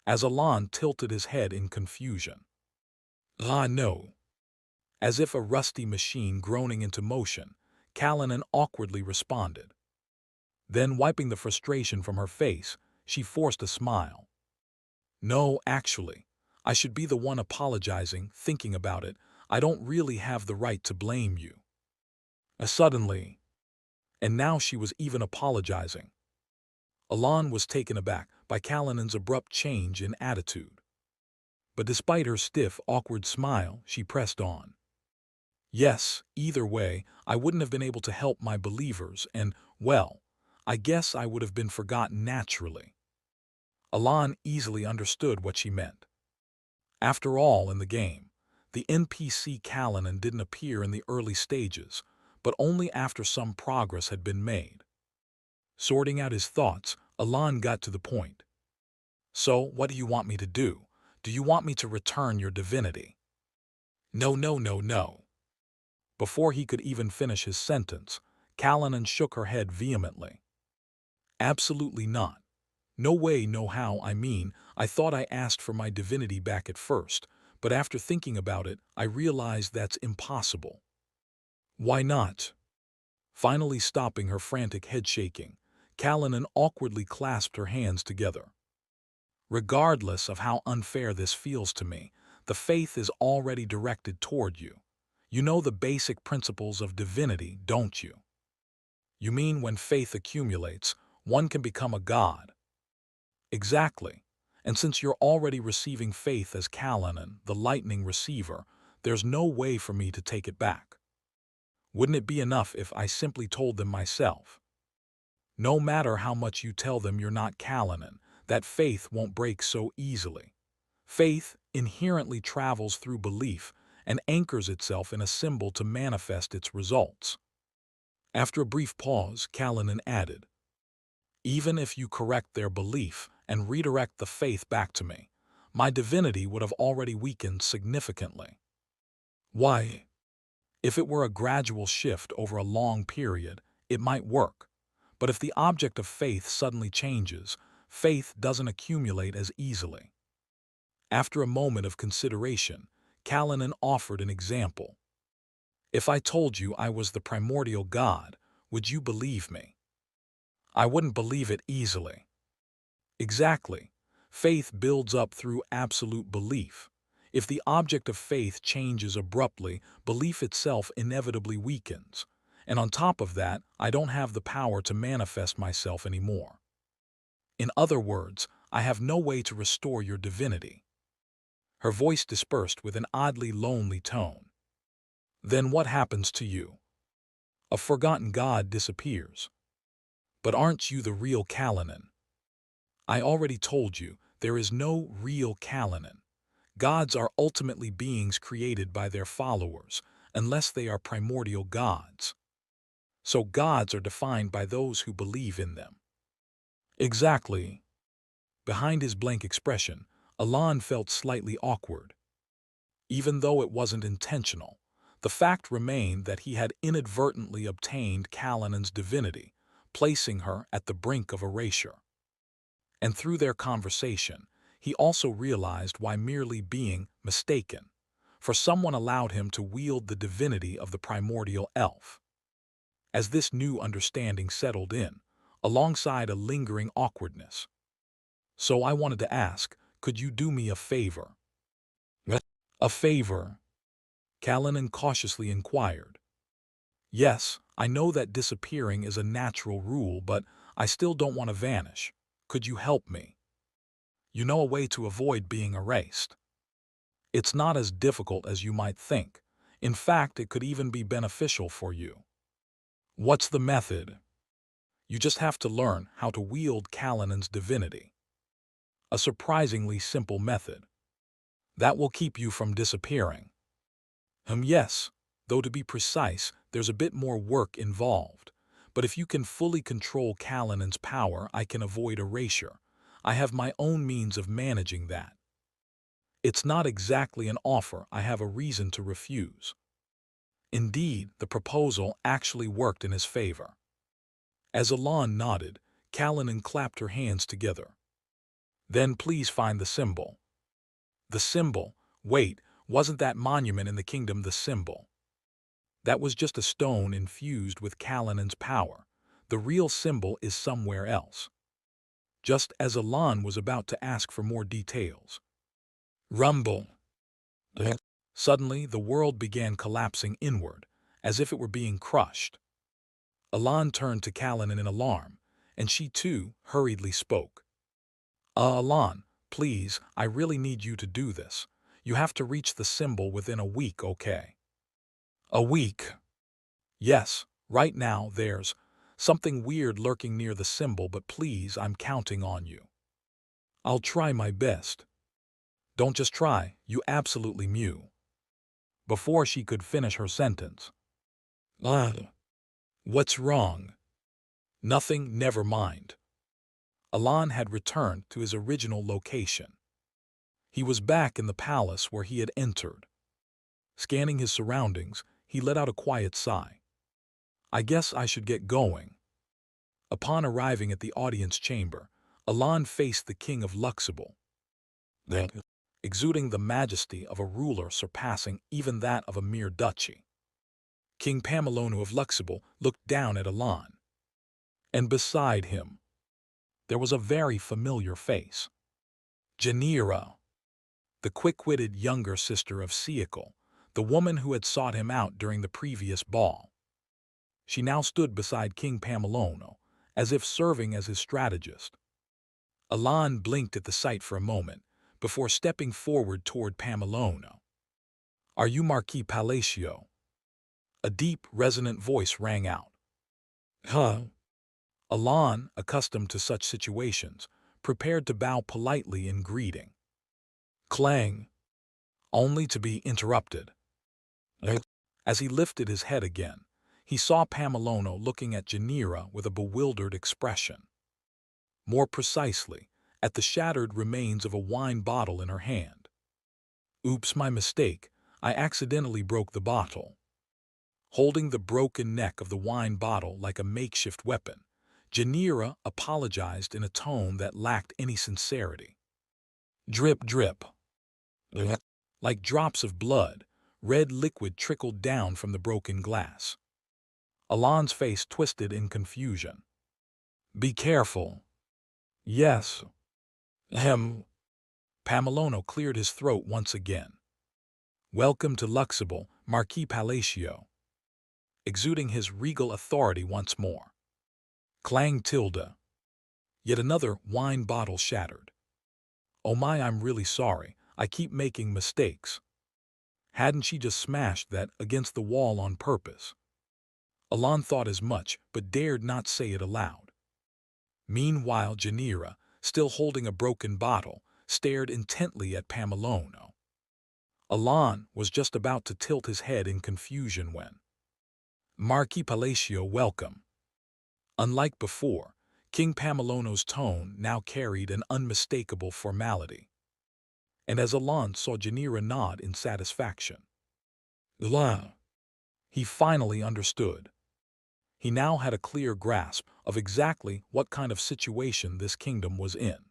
As Alon tilted his head in confusion. No. As if a rusty machine groaning into motion, Callanan awkwardly responded. Then, wiping the frustration from her face, she forced a smile. No, actually, I should be the one apologizing. Thinking about it, I don't really have the right to blame you. Suddenly, and now she was even apologizing. Alon was taken aback by Callanan's abrupt change in attitude. But despite her stiff, awkward smile, she pressed on. Yes, either way, I wouldn't have been able to help my believers, and, well, I guess I would have been forgotten naturally. Alon easily understood what she meant. After all, in the game, the NPC Callanan didn't appear in the early stages, but only after some progress had been made. Sorting out his thoughts, Alon got to the point. So, what do you want me to do? Do you want me to return your divinity? No, no, no, no. Before he could even finish his sentence, Callanan shook her head vehemently. Absolutely not. No way, no how. I mean, I thought I asked for my divinity back at first, but after thinking about it, I realized that's impossible. Why not? Finally stopping her frantic head shaking, Callanan awkwardly clasped her hands together. Regardless of how unfair this feels to me, the faith is already directed toward you. You know the basic principles of divinity, don't you? You mean when faith accumulates, one can become a god? Exactly. And since you're already receiving faith as Kalanan, the lightning receiver, there's no way for me to take it back. Wouldn't it be enough if I simply told them myself? No matter how much you tell them you're not Kalanan, that faith won't break so easily. Faith inherently travels through belief and anchors itself in a symbol to manifest its results. After a brief pause, Kalanan added, even if you correct their belief and redirect the faith back to me, my divinity would have already weakened significantly. Why? If it were a gradual shift over a long period, it might work. But if the object of faith suddenly changes, faith doesn't accumulate as easily. After a moment of consideration, Kalanan offered an example. If I told you I was the primordial God, would you believe me? I wouldn't believe it easily. Exactly. Faith builds up through absolute belief. If the object of faith changes abruptly, belief itself inevitably weakens. And on top of that, I don't have the power to manifest myself anymore. In other words, I have no way to restore your divinity. Her voice dispersed with an oddly lonely tone. Then what happens to you? A forgotten god disappears. But aren't you the real Kalanan? I already told you, there is no real Kalanan. Gods are ultimately beings created by their followers, unless they are primordial gods. So gods are defined by those who believe in them. Exactly. Behind his blank expression, Alan felt slightly awkward. Even though it wasn't intentional, the fact remained that he had inadvertently obtained Kalanan's divinity, placing her at the brink of erasure. And through their conversation, he also realized why merely being mistaken, for someone allowed him to wield the divinity of the primordial elf. As this new understanding settled in, alongside a lingering awkwardness. So I wanted to ask, could you do me a favor? A favor? Kalanan cautiously inquired. Yes, I know that disappearing is a natural rule, but I still don't want to vanish. Could you help me? You know a way to avoid being erased. It's not as difficult as you might think. In fact, it could even be beneficial for you. What's the method? You just have to learn how to wield Kalanan's divinity. A surprisingly simple method. That will keep you from disappearing. Yes, though to be precise, there's a bit more work involved. But if you can fully control Kalanan's power, I can avoid erasure. I have my own means of managing that. It's not exactly an offer I have a reason to refuse. Indeed, the proposal actually worked in his favor. As Alan nodded, Kalanan clapped her hands together. Then please find the symbol. The symbol? Wait, wasn't that monument in the kingdom the symbol? That was just a stone infused with Kalanan's power. The real symbol is somewhere else. Just as Alan was about to ask for more details. Rumble. Suddenly, the world began collapsing inward, as if it were being crushed. Alan turned to Kalanan in alarm, and she too hurriedly spoke. Alan, please, I really need you to do this. You have to reach the symbol within a week, okay? A week? Yes, right now there's something weird lurking near the symbol, but please, I'm counting on you. I'll try my best. Don't just try, you absolutely mew. Before she could finish her sentence. What's wrong? Nothing, never mind. Alan had returned to his original location. He was back in the palace where he had entered. Scanning his surroundings, he let out a quiet sigh. I guess I should get going. Upon arriving at the audience chamber, Alan faced the king of Luxable, exuding the majesty of a ruler surpassing even that of a mere duchy. King Pamelonu of Luxable looked down at Alan. And beside him, there was a very familiar face. Janira, the quick-witted younger sister of Siakal, the woman who had sought him out during the previous ball. She now stood beside King Pamalono, as if serving as his strategist. Alan blinked at the sight for a moment, before stepping forward toward Pamalono. "Are you Marquis Palacio?" A deep, resonant voice rang out. "Huh?" Alan, accustomed to such situations, prepared to bow politely in greeting. Clang! Only to be interrupted. As he lifted his head again, he saw Pamalono looking at Janira with a bewildered expression. More precisely, at the shattered remains of a wine bottle in her hand. "Oops, my mistake. I accidentally broke the bottle." Holding the broken neck of the wine bottle like a makeshift weapon, Janira apologized in a tone that lacked any sincerity. Drip, drip. Like drops of blood, red liquid trickled down from the broken glass. Alan's face twisted in confusion. "Be careful." "Yes." Ahem. Pamalono cleared his throat once again. "Welcome to Luxembourg, Marquis Palacio." Exuding his regal authority once more. Clang tilde. Yet another wine bottle shattered. "Oh my, I'm really sorry. I keep making mistakes." Hadn't she just smashed that against the wall on purpose? Alan thought as much, but dared not say it aloud. Meanwhile, Janira, still holding a broken bottle, stared intently at Pamalono. Alan was just about to tilt his head in confusion when Marquis Palacio, welcome. Unlike before, King Pamalono's tone now carried an unmistakable formality. And as Alan saw Janira nod in satisfaction, he finally understood. He now had a clear grasp of exactly what kind of situation this kingdom was in.